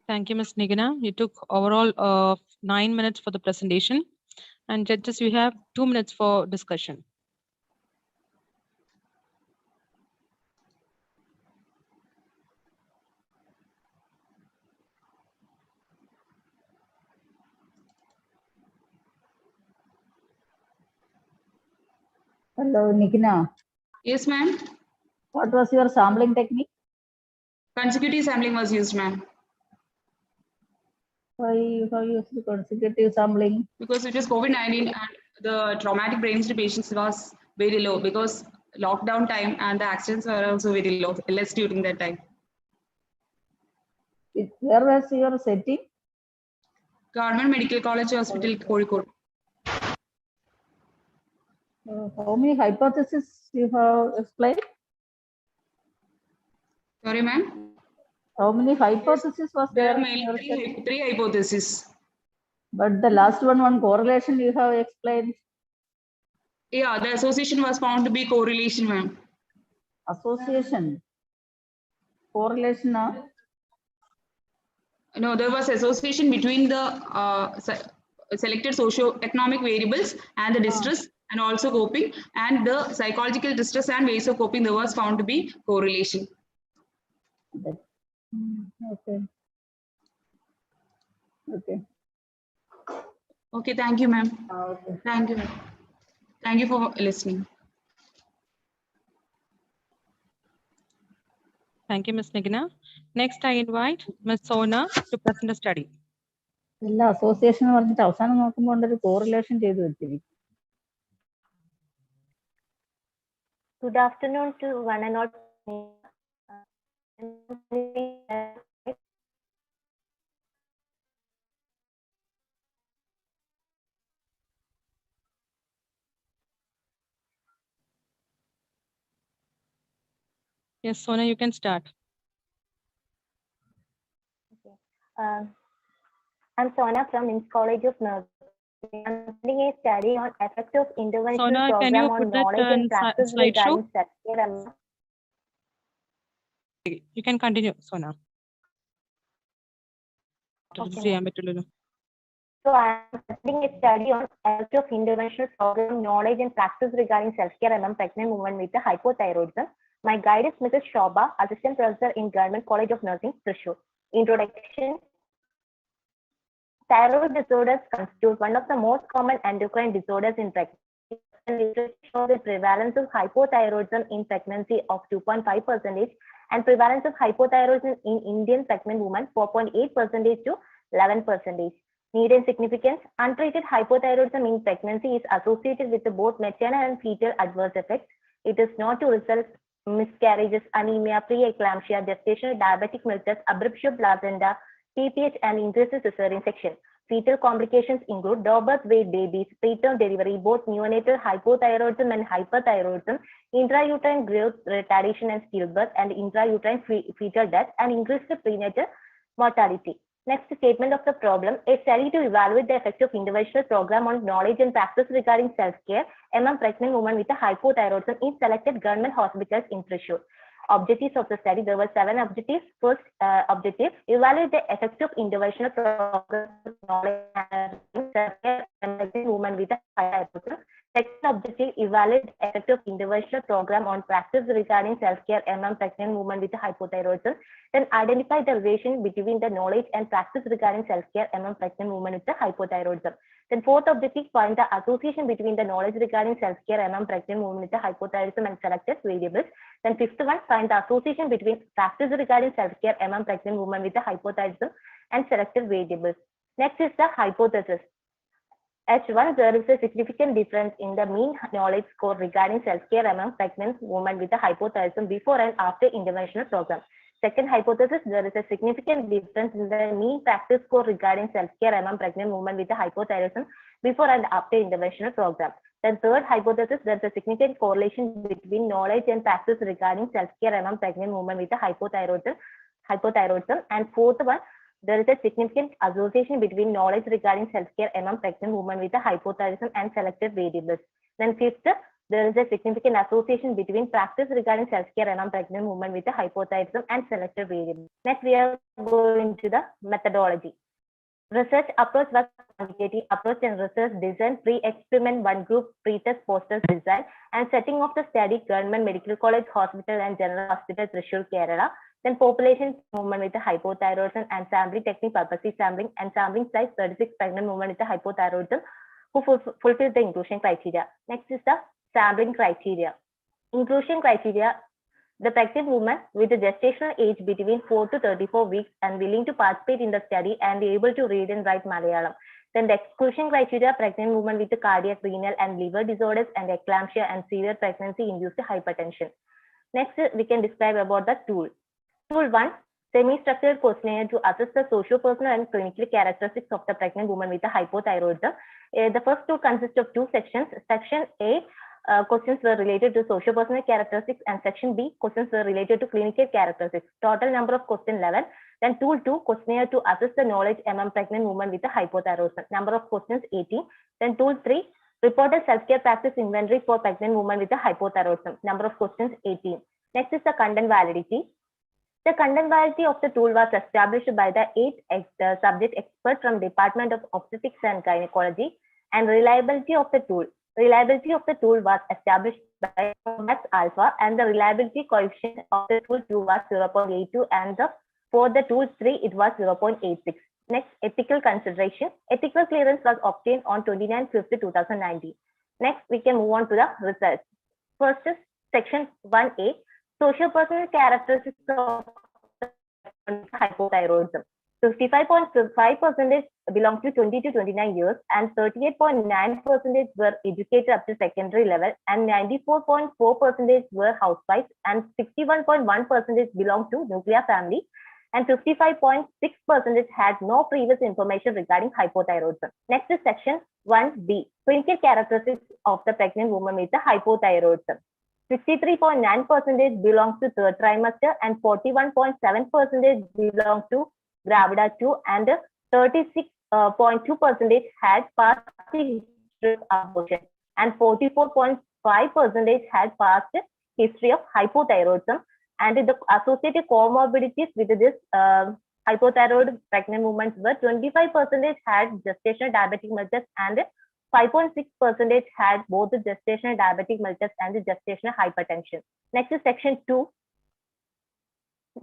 Thank you, Ms. Nigina. You took overall 9 minutes for the presentation. And judges, you have 2 minutes for discussion. Hello, Nikina. Yes, ma'am. What was your sampling technique? Consecutive sampling was used, ma'am. Why you have used consecutive sampling? Because it was COVID-19 and the traumatic brain injury patients was very low because lockdown time and the accidents were also very low, less during that time. Where was your setting? Government Medical College Hospital, Kozhikode. How many hypotheses you have explained? Sorry, ma'am. How many hypotheses was There there? are mainly three hypotheses. But the last one correlation you have explained. Yeah, the association was found to be correlation, ma'am. Association. Correlation. No, there was association between the selected socio-economic variables and the distress and also coping, and the psychological distress and ways of coping, there was found to be correlation. Okay. Okay. Okay, thank you, ma'am. Okay. Thank you. Thank you for listening. Thank you, Ms. Nigina. Next, I invite Ms. Sona to present a study. Association പറഞ്ഞിട്ട് അവസാനം നോക്കുമ്പോൾ ഒരു correlation ചെയ്തു വെച്ചിരിക്കും. Good afternoon to one and all. Yes, Sona, you can start. Okay. I'm Sona from MIMS College of Nursing. I'm doing a study on effect of intervention Sona, can program you on put that knowledge and in practice slideshow? regarding self-care. You can continue, Sona. Okay. So I'm doing a study on effect of intervention program knowledge and practice regarding self-care among pregnant women with hypothyroidism. My guide is Mrs. Shobha, Assistant Professor in Government College of Nursing, Thrissur. Introduction. Thyroid disorders constitute one of the most common endocrine disorders in pregnancy. Research shows the prevalence of hypothyroidism in pregnancy of 2.5% and prevalence of hypothyroidism in Indian pregnant women 4.8% to 11%. Need and significance. Untreated hypothyroidism in pregnancy is associated with both maternal and fetal adverse effects. It is known to result miscarriages, anemia, preeclampsia, gestational diabetic mellitus, abruptio placenta, PPH, and increased cesarean section. Fetal complications include low birth weight babies, preterm delivery, both neonatal hypothyroidism and hyperthyroidism, intrauterine growth retardation and stillbirth, and intrauterine fetal death, and increased prenatal Mortality. Next statement of the problem, a study to evaluate the effect of interventional program on knowledge and practice regarding self-care among pregnant women with a hypothyroidism in selected government hospitals in Thrissur. Objectives of the study, there were 7 objectives. First objective, evaluate the effect of interventional program on knowledge and self-care among pregnant women with a hypothyroidism. Second objective, evaluate the effect of interventional program on practice regarding self-care among pregnant women with hypothyroidism. Then identify the relation between the knowledge and practice regarding self-care among pregnant women with hypothyroidism. Then fourth objective, find the association between the knowledge regarding self-care among pregnant women with hypothyroidism and selected variables. Then fifth one, find the association between practice regarding self-care among pregnant women with hypothyroidism and selected variables. Next is the hypothesis. H1, there is a significant difference in the mean knowledge score regarding self-care among pregnant women with hypothyroidism before and after interventional program. Second hypothesis, there is a significant difference in the mean practice score regarding self-care among pregnant women with hypothyroidism before and after interventional program. Then third hypothesis, there is a significant correlation between knowledge and practice regarding self-care among pregnant women with hypothyroidism. And fourth one, there is a significant association between knowledge regarding self-care among pregnant women with hypothyroidism and selected variables. Then fifth, there is a significant association between practice regarding self-care among pregnant women with hypothyroidism and selected variables. Next, we are going to the methodology. Research approach was quantitative approach and research design, pre-experiment, one group, pre-test, post-test design, and setting of the study, Government Medical College Hospital and General Hospital, Thrissur, Kerala. Then population women with hypothyroidism and sampling technique, purposely sampling, and sampling size 36 pregnant women with hypothyroidism who fulfill the inclusion criteria. Next is the sampling criteria. Inclusion criteria, the pregnant woman with a gestational age between 4 to 34 weeks and willing to participate in the study and able to read and write Malayalam. Then the exclusion criteria, pregnant women with cardiac, renal and liver disorders and eclampsia and severe pregnancy-induced hypertension. Next, we can describe about the tool. Tool 1, semi-structured questionnaire to assess the socio-personal and clinical characteristics of the pregnant woman with hypothyroidism. The first tool consists of 2 sections. Section A, questions were related to socio-personal characteristics, and section B, questions were related to clinical characteristics. Total number of question 11. Then tool 2, questionnaire to assess the knowledge among pregnant women with hypothyroidism. Number of questions 18. Then tool 3, reported self-care practice inventory for pregnant women with hypothyroidism. Number of questions 18. Next is the content validity. The content validity of the tool was established by the 8 subject experts from Department of Obstetrics and Gynecology, and reliability of the tool. Reliability of the tool was established by max alpha, and the reliability coefficient of the tool 2 was 0.82, and for the tool 3 it was 0.86. Next, ethical consideration. Ethical clearance was obtained on 29/5/2019. Next, we can move on to the results. First is section 1A. Socio-personal characteristics of hypothyroidism. 55.5% belong to 20 to 29 years, and 38.9% were educated up to secondary level, and 94.4% were housewives, and 61.1% belong to nuclear family, and 55.6% had no previous information regarding hypothyroidism. Next is section 1B, clinical characteristics of the pregnant woman with hypothyroidism. 63.9% belongs to third trimester, and 41.7% belong to gravida 2, and 36.2% had past history of abortion, and 44.5% had past history of hypothyroidism. And the associated comorbidities with this hypothyroid pregnant women were 25% had gestational diabetic mellitus, and 5.6% had both the gestational diabetic mellitus and the gestational hypertension. Next is section 2.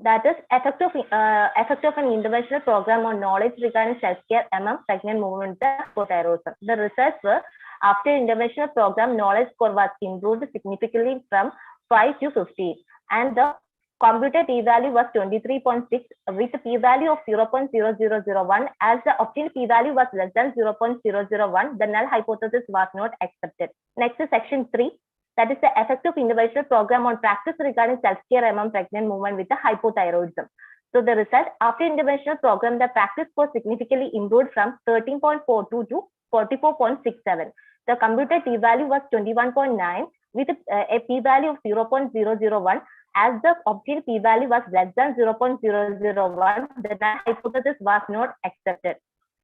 That is effect of an interventional program on knowledge regarding self-care among pregnant women with hypothyroidism. The results were, after interventional program, knowledge score was improved significantly from 5 to 15, and the computed p-value was 23.6 with a p-value of 0.0001. As the obtained p-value was less than 0.001, the null hypothesis was not accepted. Next is section 3. That is the effect of interventional program on practice regarding self-care among pregnant women with hypothyroidism. So the result, after interventional program, the practice was significantly improved from 13.42 to 44.67. The computed p-value was 21.9 with a p-value of 0.001. As the obtained p-value was less than 0.001, the null hypothesis was not accepted.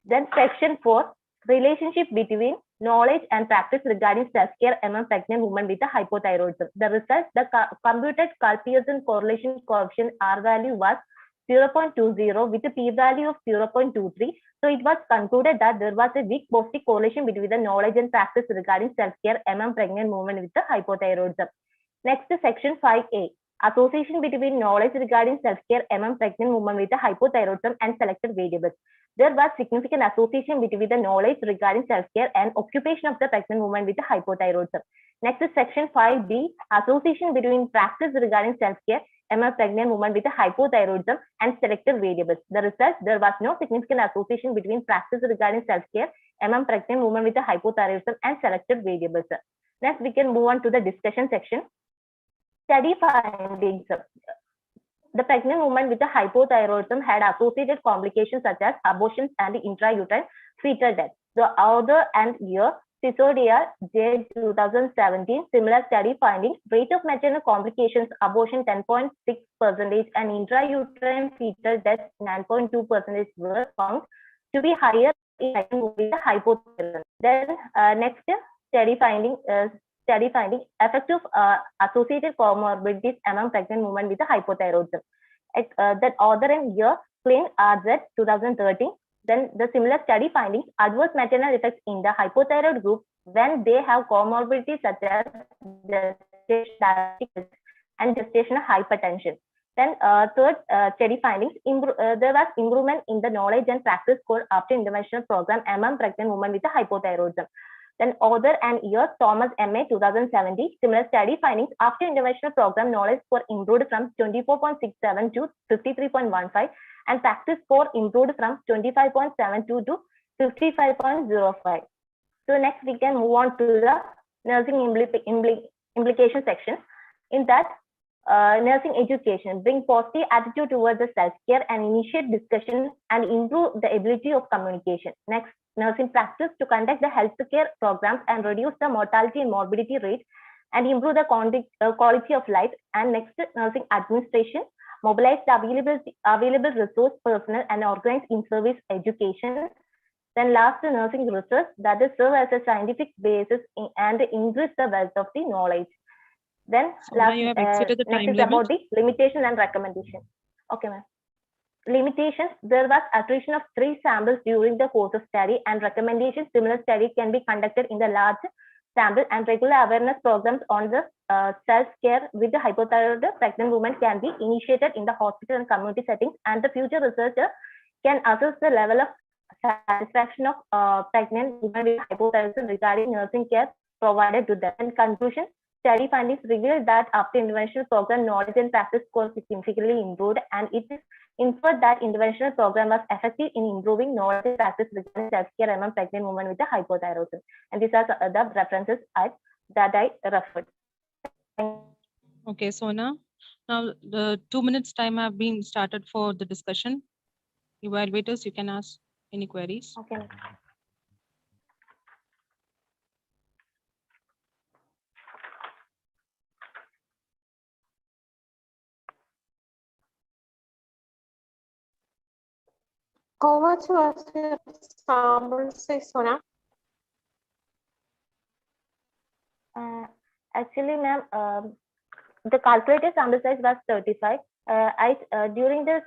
Then section 4, relationship between knowledge and practice regarding self-care among pregnant women with hypothyroidism. The result, the computed Carl-Pearson correlation coefficient R value was 0.20 with a p-value of 0.23. So it was concluded that there was a weak positive correlation between the knowledge and practice regarding self-care among pregnant women with the hypothyroidism. Next, section 5A, association between knowledge regarding self-care among pregnant women with the hypothyroidism and selected variables. There was significant association between the knowledge regarding self-care and occupation of the pregnant woman with the hypothyroidism. Next is section 5B, association between practice regarding self-care among pregnant women with a hypothyroidism and selected variables. The result, there was no significant association between practice regarding self-care among pregnant women with a hypothyroidism and selected variables. Next, we can move on to the discussion section. Study findings. The pregnant woman with a hypothyroidism had associated complications such as abortions and intrauterine fetal death. The author and year, Sisodia, J. 2017, similar study findings, rate of maternal complications, abortion 10.6% and intrauterine fetal death 9.2% were found to be higher in pregnant women with hypothyroidism. Then next study finding, effect of associated comorbidities among pregnant women with hypothyroidism. That author and year, Klein RZ 2013. Then the similar study findings, adverse maternal effects in the hypothyroid group when they have comorbidities such as gestational and gestational hypertension. Then third study findings, there was improvement in the knowledge and practice score after interventional program among pregnant women with hypothyroidism. Then author and year, Thomas MA 2070, similar study findings, after interventional program knowledge score improved from 24.67 to 53.15 and practice score improved from 25.72 to 55.05. So next we can move on to the nursing implication section. In that, nursing education, bring positive attitude towards the self-care and initiate discussion and improve the ability of communication. Next, nursing practice to conduct the healthcare programs and reduce the mortality and morbidity rate and improve the quality of life. And next, nursing administration, mobilize the available resource personnel and organize in-service education. Then last, nursing research, that is serve as a scientific basis and increase the wealth of the knowledge. Then last, you have exceeded the next time is limit. about the limitation and recommendation. Okay, ma'am. Limitations, there was attrition of 3 samples during the course of study, and recommendations, similar study can be conducted in the large sample, and regular awareness programs on the self-care with the hypothyroid pregnant women can be initiated in the hospital and community settings, and the future researcher can assess the level of satisfaction of pregnant women with hypothyroidism regarding nursing care provided to them. In conclusion, study findings revealed that after interventional program, knowledge and practice scores significantly improved, and it is inferred that interventional program was effective in improving knowledge and practice regarding self-care among pregnant women with hypothyroidism. And these are the references that I referred. Okay, Sona. Now the 2 minutes time have been started for the discussion. Evaluators, you can ask any queries. Okay. How much was your sample size, Sona? Actually, ma'am, the calculated sample size was 35. During this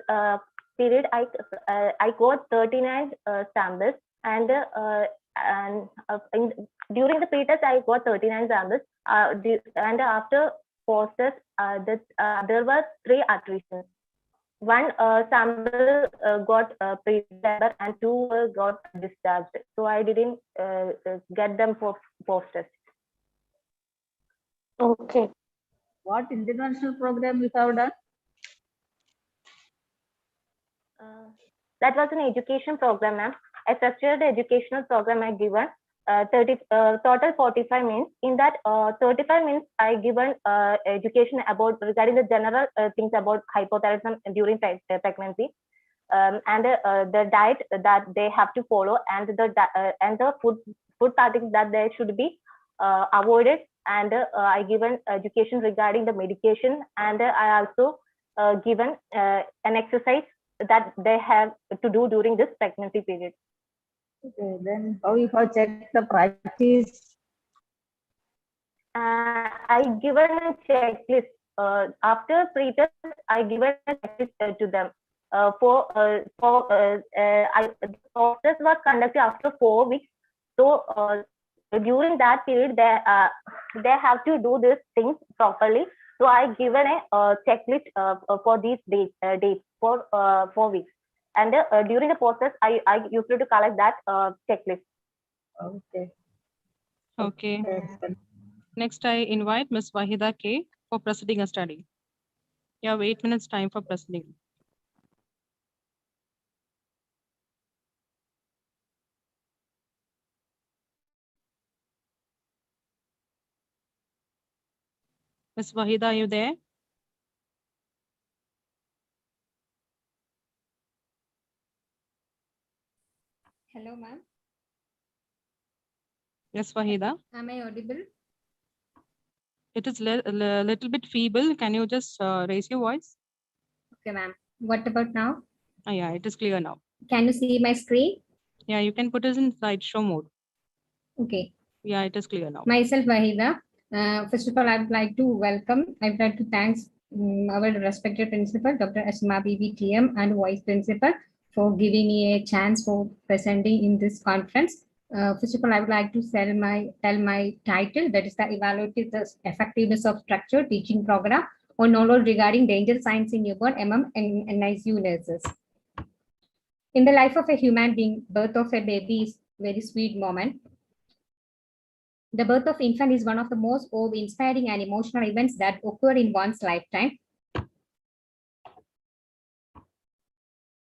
period, I got 39 samples, and during the pretest, I got 39 samples. And after post-test, there were 3 attritions. 1 sample got pre-labor and 2 got discharged. So I didn't get them for post-test. Okay. What interventional program you have done? That was an education program, ma'am. A structured educational program I given. Total 45 minutes. In that 35 minutes, I given education about regarding the general things about hypothyroidism during pregnancy, and the diet that they have to follow, and the food patterns that they should be avoided, and I given education regarding the medication, and I also given an exercise that they have to do during this pregnancy period. Okay, then how you have checked the practice? I given a checklist. After pre-test, I given a checklist to them. The process was conducted after 4 weeks. So during that period, they have to do these things properly. So I given a checklist for these dates for 4 weeks. And during the process, I used to collect that checklist. Okay. Okay. Next, I invite Ms. Wahida K for presenting a study. You have 8 minutes time for presenting. Ms. Wahida, are you there? Hello, ma'am. Yes, Wahida. Am I audible? It is little bit feeble. Can you just raise your voice? Okay, ma'am. What about now? Oh, yeah, it is clear now. Can you see my screen? Yeah, you can put it in slideshow mode. Okay. Yeah, it is clear now. Myself, Wahida. First of all, I would like to I would like to thank our respected principal, Dr. Asma Bibi TM, and Vice Principal for giving me a chance for presenting in this conference. First of all, I would like to tell my title, that is the evaluative the effectiveness of structured teaching program on knowledge regarding danger signs in newborn among NICU nurses. In the life of a human being, birth of a baby is very sweet moment. The birth of infant is one of the most awe-inspiring and emotional events that occur in one's lifetime.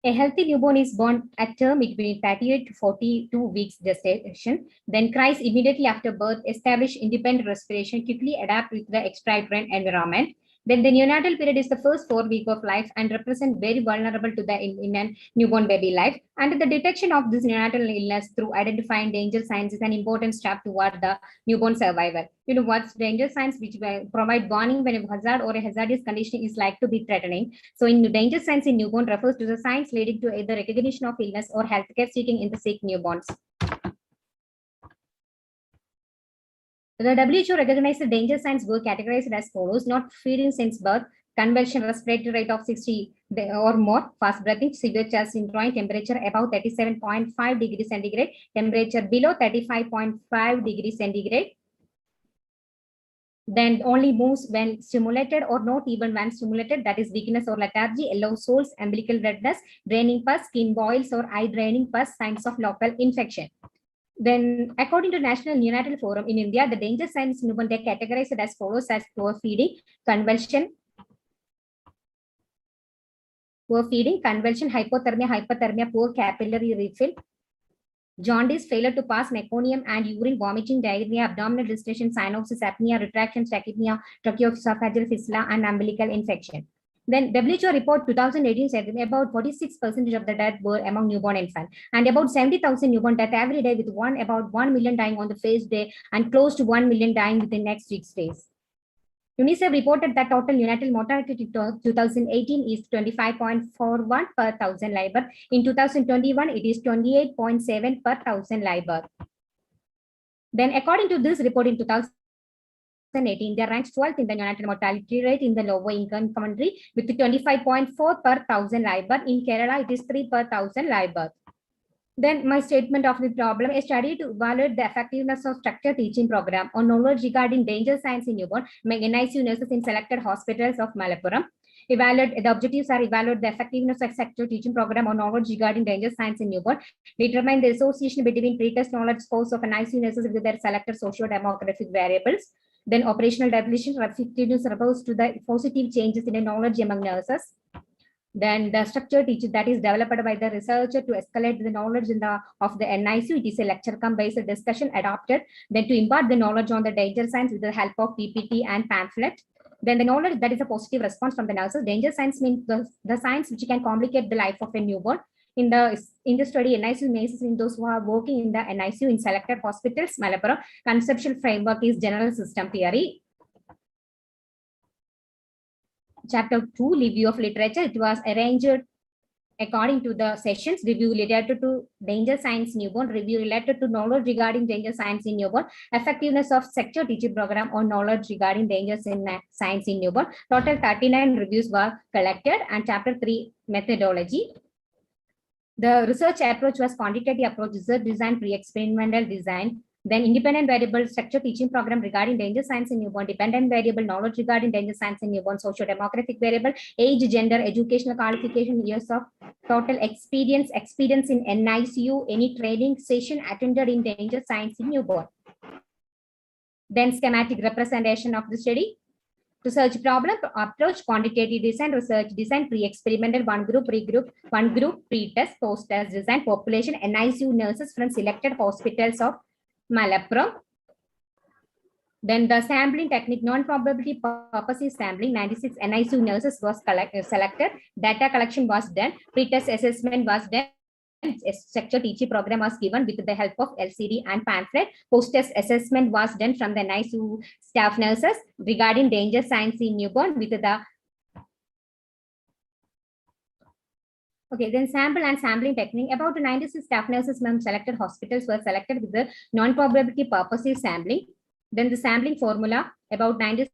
A healthy newborn is born at term between 38 to 42 weeks gestation, then cries immediately after birth, establish independent respiration, quickly adapt with the extrauterine environment. Then the neonatal period is the first 4 weeks of life and represent very vulnerable to the in a newborn baby life. And the detection of this neonatal illness through identifying danger signs is an important step toward the newborn survival. You know what's danger signs, which provide warning when a hazard or a hazardous condition is likely to be threatening. So in danger signs in newborn refers to the signs leading to either recognition of illness or healthcare seeking in the sick newborns. The WHO recognized the danger signs were categorized as follows: not feeding since birth, convulsion, respiratory rate of 60 or more, fast breathing, severe chest syndrome, temperature above 37.5 degrees centigrade, temperature below 35.5 degrees centigrade, then only moves when stimulated or not even when stimulated, that is weakness or lethargy, yellow soles, umbilical redness, draining pus, skin boils or eye draining pus, signs of local infection. Then, according to National Neonatal Forum in India, the danger signs in newborn are categorized as follows: as poor feeding, convulsion, hypothermia, poor capillary refill, jaundice, failure to pass meconium and urine, vomiting, diarrhea, abdominal distension, cyanosis, apnea, retraction, tachypnea, tracheoesophageal fistula, and umbilical infection. Then WHO report 2018 said that about 46% of the deaths were among newborn infants, and about 70,000 newborn deaths every day, with about 1 million dying on the first day and close to 1 million dying within the next 6 days. UNICEF reported that total neonatal mortality in 2018 is 25.41 per thousand live birth. In 2021, it is 28.7 per thousand live birth. Then, according to this report in 2018, they ranked 12th in the neonatal mortality rate in the lower income country with 25.4 per thousand live birth. In Kerala, it is 3 per thousand live birth. Then my statement of the problem: a study to evaluate the effectiveness of structured teaching program on knowledge regarding danger signs in newborn among NICU nurses in selected hospitals of Malappuram. The objectives are evaluate the effectiveness of structured teaching program on knowledge regarding danger signs in newborn, determine the association between pretest knowledge scores of NICU nurses with their selected socio-demographic variables. Then operational definition: effectiveness refers to the positive changes in the knowledge among nurses. Then the structured teaching that is developed by the researcher to escalate the knowledge of the NICU. It is a lecture-based discussion adopted then to impart the knowledge on the danger signs with the help of PPT and pamphlet. Then the knowledge that is a positive response from the nurses. Danger signs means the signs which can complicate the life of a newborn. in the study NICU nurses in those who are working in the NICU in selected hospitals. Malappuram conceptual framework is general system theory. Chapter 2, review of literature. It was arranged according to the sessions. Review related to danger signs newborn, review related to knowledge regarding danger signs in newborn, effectiveness of sector teaching program on knowledge regarding dangers in science in newborn. Total 39 reviews were collected. And chapter 3, methodology. The research approach was quantitative approach, research design, pre-experimental design. Then independent variable structure teaching program regarding danger signs in newborn, dependent variable knowledge regarding danger signs in newborn, socio-demographic variable, age, gender, educational qualification, years of total experience in NICU, any training session attended in danger signs in newborn. Then schematic representation of the study. Research problem approach, quantitative design, research design, pre-experimental, one group, pre-test, post-test design, population, NICU nurses from selected hospitals of Malappuram. Then the sampling technique, non-probability purposes sampling, 96 NICU nurses was selected, data collection was done, pre-test assessment was done, sector teaching program was given with the help of LCD and pamphlet. Post-test assessment was done from the NICU staff nurses regarding danger signs in newborn with the then sample and sampling technique. About 96 staff nurses from selected hospitals were selected with the non-probability purposes sampling. Then the sampling formula, about 96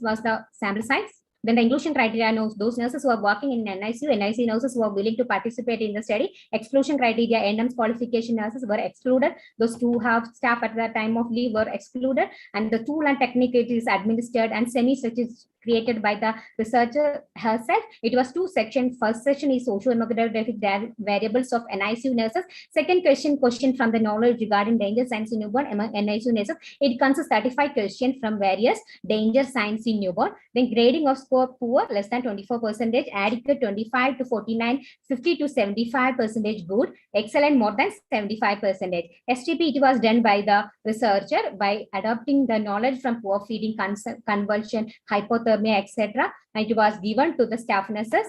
was the sample size. Then the inclusion criteria knows those nurses who are working in NICU nurses who are willing to participate in the study. Exclusion criteria, NM's qualification nurses were excluded. Those who have staff at the time of leave were excluded. And the tool and technique it is administered and semi-such is created by the researcher herself. It was 2 sections. First section is socio-demographic variables of NICU nurses. Second question from the knowledge regarding danger signs in newborn among NICU nurses. It consists 35 questions from various danger signs in newborn. Then grading of score poor, less than 24%, adequate 25 to 49, 50 to 75% good, excellent more than 75%. STP, it was done by the researcher by adopting the knowledge from poor feeding, convulsion, hypothermia, etc. And it was given to the staff nurses.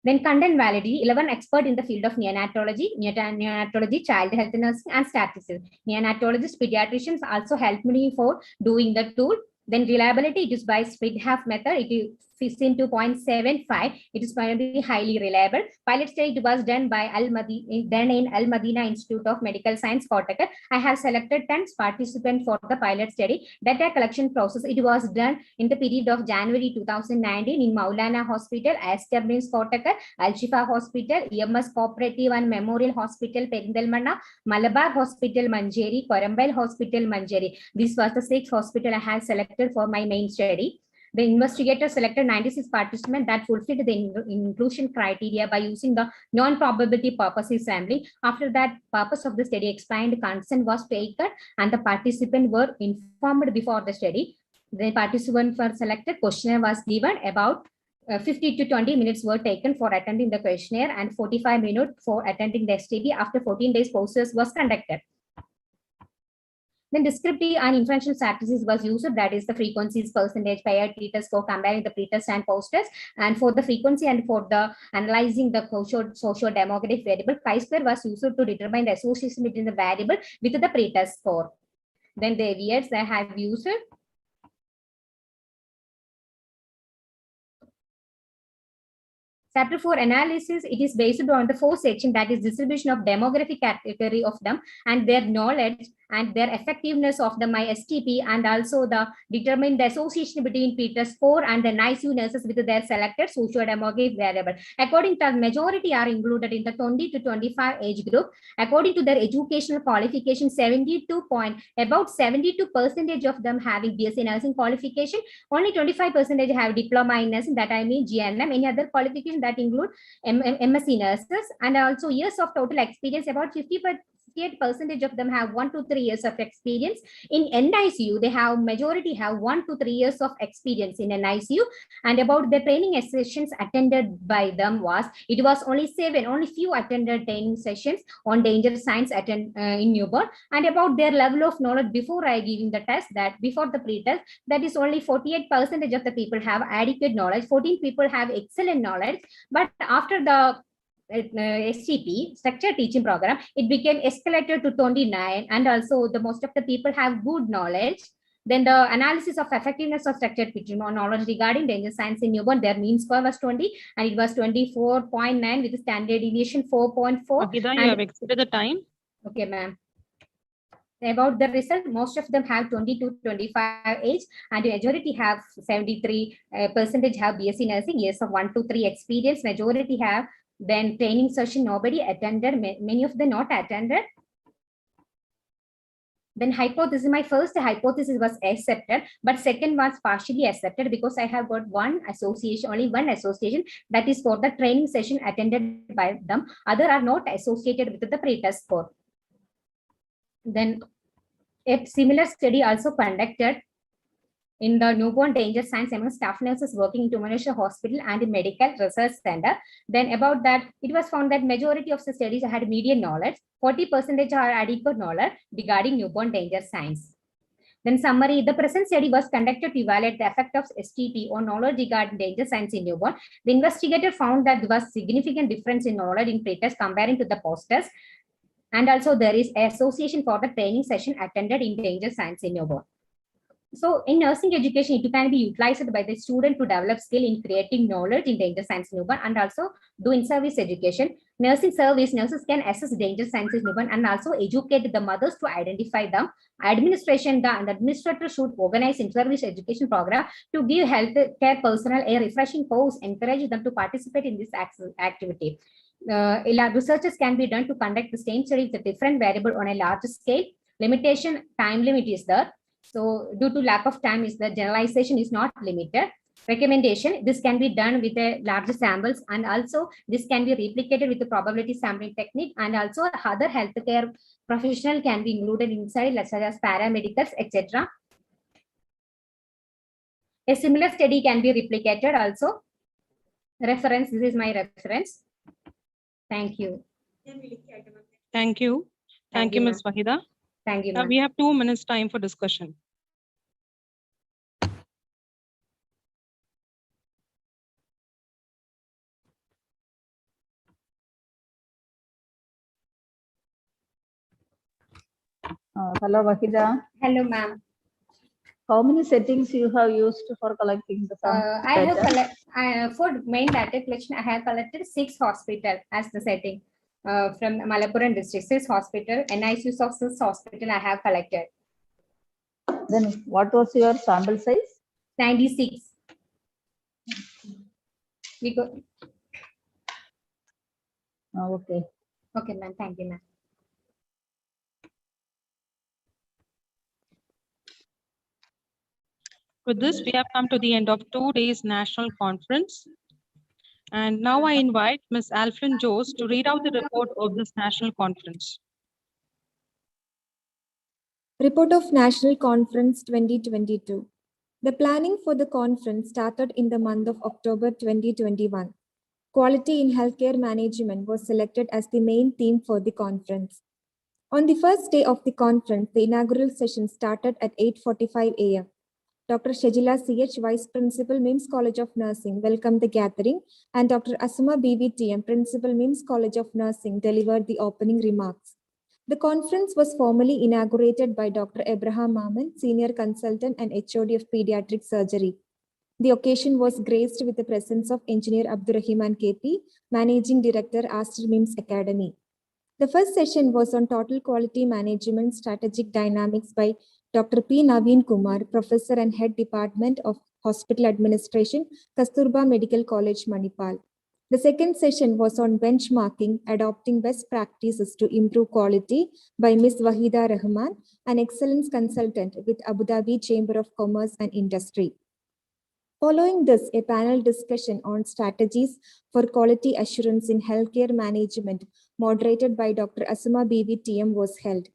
Then content validity, 11 expert in the field of neonatology, child health nursing, and statistics. Neonatologists, pediatricians also helped me for doing the tool. Then reliability, it is by split half method. It is 15.75. It is going to be highly reliable. Pilot study, it was done by Al Madina Institute of Medical Science, Kolkata. I have selected 10 participants for the pilot study. Data collection process, it was done in the period of January 2019 in Maulana Hospital, Aster Mills, Kolkata, Al Shifa Hospital, EMS Cooperative and Memorial Hospital, Perindalmanna, Malabar Hospital, Manjeri, Korambel Hospital, Manjeri. This was the 6th hospital I have selected for my main study. The investigator selected 96 participants that fulfilled the inclusion criteria by using the non-probability purposes sampling. After that purpose of the study explained, consent was taken and the participants were informed before the study. The participants were selected, questionnaire was given, about 50 to 20 minutes were taken for attending the questionnaire and 45 minutes for attending the STD. After 14 days, posters was conducted. Then descriptive and inferential statistics was used, that is the frequencies, percentage, paired t-test for comparing the pre-test and post-test. And for the frequency and for the analyzing the socio-demographic variable, chi-square was used to determine the association between the variable with the pre-test score. Then the areas I have used. Chapter 4 analysis, it is based on the 4 section, that is distribution of demographic category of them and their knowledge and their effectiveness of the MySTP, and also the determine the association between pre-test score and the NICU nurses with their selected socio-demographic variable. According to the majority are included in the 20 to 25 age group. According to their educational qualification, about 72% of them having BSc nursing qualification. Only 25% have diploma in nursing, that I mean GNM. Any other qualification that include MSc nurses, and also years of total experience, about 50% 68% of them have 1 to 3 years of experience. In NICU, they have majority have 1 to 3 years of experience in NICU. And about the training sessions attended by them it was only 7, only few attended training sessions on danger signs in newborn. And about their level of knowledge before I giving the test, that before the pre-test, that is only 48% of the people have adequate knowledge, 14 people have excellent knowledge. But after the STP, structured teaching program, it became escalated to 29, and also the most of the people have good knowledge. Then the analysis of effectiveness of structured teaching knowledge regarding danger signs in newborn, their mean score was 20, and it was 24.9 with the standard deviation 4.4. Vahida, you have exceeded the time. Okay, ma'am. About the result, most of them have 20 to 25 age, and the majority have 73% have BSc nursing, years of 1 to 3 experience. Majority have then training session, nobody attended, many of them not attended. Then hypothesis, my first hypothesis was accepted, but second was partially accepted because I have got one association, only one association, that is for the training session attended by them. Other are not associated with the pre-test score. Then a similar study also conducted in the newborn danger signs among staff nurses working in Tummaneswar Hospital and Medical Research Center. Then about that, it was found that majority of the studies had median knowledge, 40% are adequate knowledge regarding newborn danger signs. Then summary, the present study was conducted to evaluate the effect of STP on knowledge regarding danger signs in newborn. The investigator found that there was significant difference in knowledge in pre-test comparing to the post-test. And also there is association for the training session attended in danger signs in newborn. So in nursing education, it can be utilized by the student to develop skill in creating knowledge in danger signs in newborn, and also do in-service education. Nursing service, nurses can assess danger signs in newborn and also educate the mothers to identify them. Administration, the administrator should organize in-service education program to give health care personnel a refreshing course, encourage them to participate in this activity. Researches can be done to conduct the same study with a different variable on a larger scale. Limitation, time limit is there. So due to lack of time, is the generalization is not limited. Recommendation, this can be done with a larger samples, and also this can be replicated with the probability sampling technique, and also other healthcare professional can be included inside, such as paramedicals, etc. A similar study can be replicated also. Reference, this is my reference. Thank you. Thank you. Thank you, Ms. Wahida. Thank you, We have 2 minutes time for discussion. Hello, Wahida. Hello, ma'am. How many settings you have used for collecting the sample? I have for main data collection, I have collected 6 hospitals as the setting from Malappuram district. 6 hospital, NICUs of 6 hospital I have collected. Then what was your sample size? 96. We go. Okay. Okay, ma'am. Thank you, ma'am. With this, we have come to the end of 2 days national conference. And now I invite Ms. Alflin Jose to read out the report of this national conference. Report of National Conference 2022. The planning for the conference started in the month of October 2021. Quality in healthcare management was selected as the main theme for the conference. On the first day of the conference, the inaugural session started at 8:45 a.m. Dr. Shejila C.H., Vice Principal, MIMS College of Nursing, welcomed the gathering, and Dr. Asuma B.V.T.M., Principal, MIMS College of Nursing, delivered the opening remarks. The conference was formally inaugurated by Dr. Abraham Maman, Senior Consultant and HOD of Pediatric Surgery. The occasion was graced with the presence of Engineer Abdurrahman KP, Managing Director, Aster MIMS Academy. The first session was on Total Quality Management Strategic Dynamics by Dr. P. Naveen Kumar, Professor and Head Department of Hospital Administration, Kasturba Medical College, Manipal. The second session was on benchmarking, adopting best practices to improve quality by Ms. Wahida Rahman, an excellence consultant with Abu Dhabi Chamber of Commerce and Industry. Following this, a panel discussion on strategies for quality assurance in healthcare management moderated by Dr. Asuma BV TM, was held.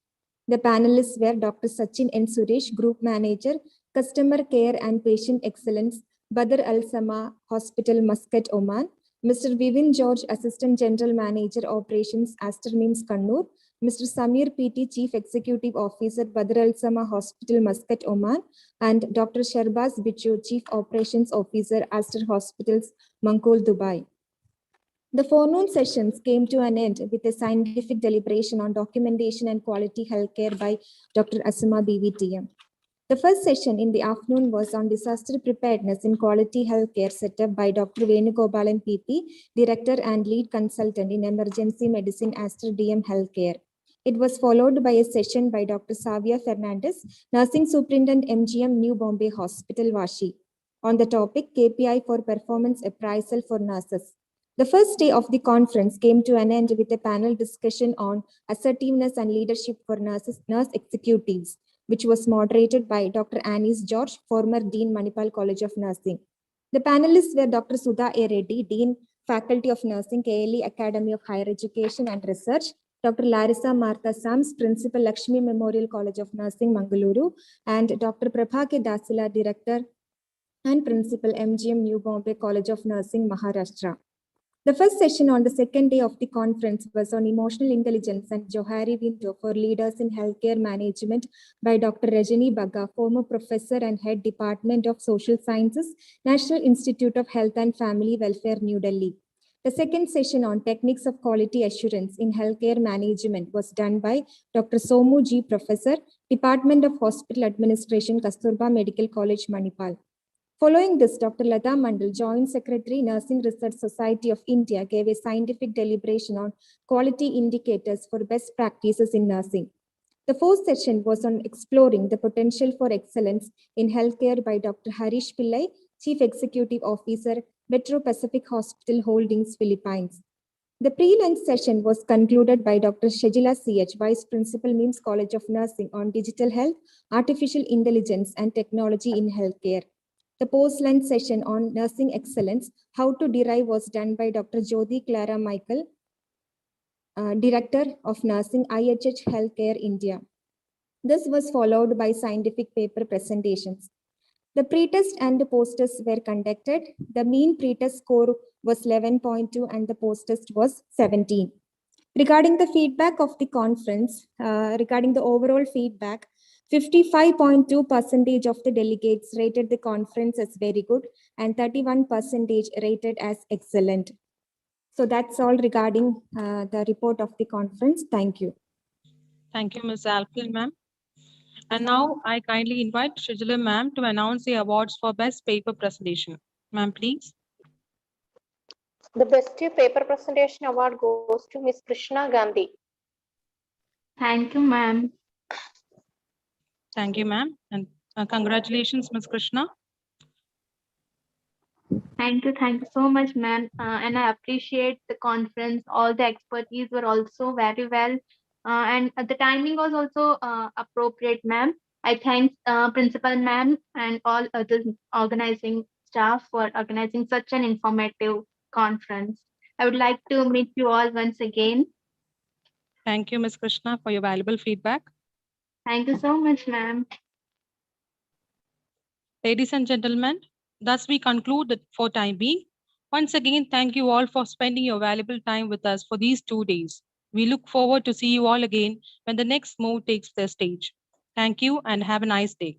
The panelists were Dr. Sachin N. Suresh, Group Manager, Customer Care and Patient Excellence, Badr Al Sama Hospital, Muscat, Oman, Mr. Vivin George, Assistant General Manager, Operations, Aster MIMS, Kannur, Mr. Samir PT, Chief Executive Officer, Badr Al Sama Hospital, Muscat, Oman, and Dr. Sharbaz Bichu, Chief Operations Officer, Aster Hospitals, Mankol, Dubai. The forenoon sessions came to an end with a scientific deliberation on documentation and quality healthcare by Dr. Asuma BVTM. The first session in the afternoon was on disaster preparedness in quality healthcare set up by Dr. Venugopalan PP, Director and Lead Consultant in Emergency Medicine, Aster DM Healthcare. It was followed by a session by Dr. Savia Fernandez, Nursing Superintendent MGM New Bombay Hospital, Vashi, on the topic KPI for Performance Appraisal for Nurses. The first day of the conference came to an end with a panel discussion on assertiveness and leadership for nurse executives, which was moderated by Dr. Anis George, former Dean, Manipal College of Nursing. The panelists were Dr. Sudha A. Reddy, Dean, Faculty of Nursing, KLE Academy of Higher Education and Research, Dr. Larissa Martha Sams, Principal, Lakshmi Memorial College of Nursing, Mangaluru, and Dr. Prabhake Dasila, Director and Principal, MGM New Bombay College of Nursing, Maharashtra. The first session on the second day of the conference was on emotional intelligence and Johari window for leaders in healthcare management by Dr. Rajani Bagga, former professor and head Department of Social Sciences, National Institute of Health and Family Welfare, New Delhi. The second session on techniques of quality assurance in healthcare management was done by Dr. Somu G. Professor, Department of Hospital Administration, Kasturba Medical College, Manipal. Following this, Dr. Lata Mandal, Joint Secretary, Nursing Research Society of India, gave a scientific deliberation on quality indicators for best practices in nursing. The fourth session was on exploring the potential for excellence in healthcare by Dr. Harish Pillai, Chief Executive Officer, Metro Pacific Hospital Holdings, Philippines. The pre-lunch session was concluded by Dr. Shejila CH, Vice Principal, MIMS College of Nursing, on digital health, artificial intelligence, and technology in healthcare. The post-lunch session on nursing excellence, how to derive, was done by Dr. Jyoti Clara Michael, Director of Nursing, IHH Healthcare, India. This was followed by scientific paper presentations. The pretest and the post-test were conducted. The mean pretest score was 11.2 and the post-test was 17. Regarding the feedback of the conference, regarding the overall feedback, 55.2% of the delegates rated the conference as very good and 31% rated as excellent. So that's all regarding the report of the conference. Thank you. Thank you, Ms. Alpil, ma'am. And now I kindly invite Shijala ma'am to announce the awards for best paper presentation. Ma'am, please. The best paper presentation award goes to Ms. Krishna Gandhi. Thank you, ma'am. Thank you, ma'am. And congratulations, Ms. Krishna. Thank you so much, ma'am. And I appreciate the conference. All the expertise were also very well. And the timing was also appropriate, ma'am. I thank Principal ma'am and all other organizing staff for organizing such an informative conference. I would like to meet you all once again. Thank you, Ms. Krishna, for your valuable feedback. Thank you so much, ma'am. Ladies and gentlemen, thus we conclude that for time being. Once again, thank you all for spending your valuable time with us for these 2 days. We look forward to see you all again when the next move takes the stage. Thank you and have a nice day.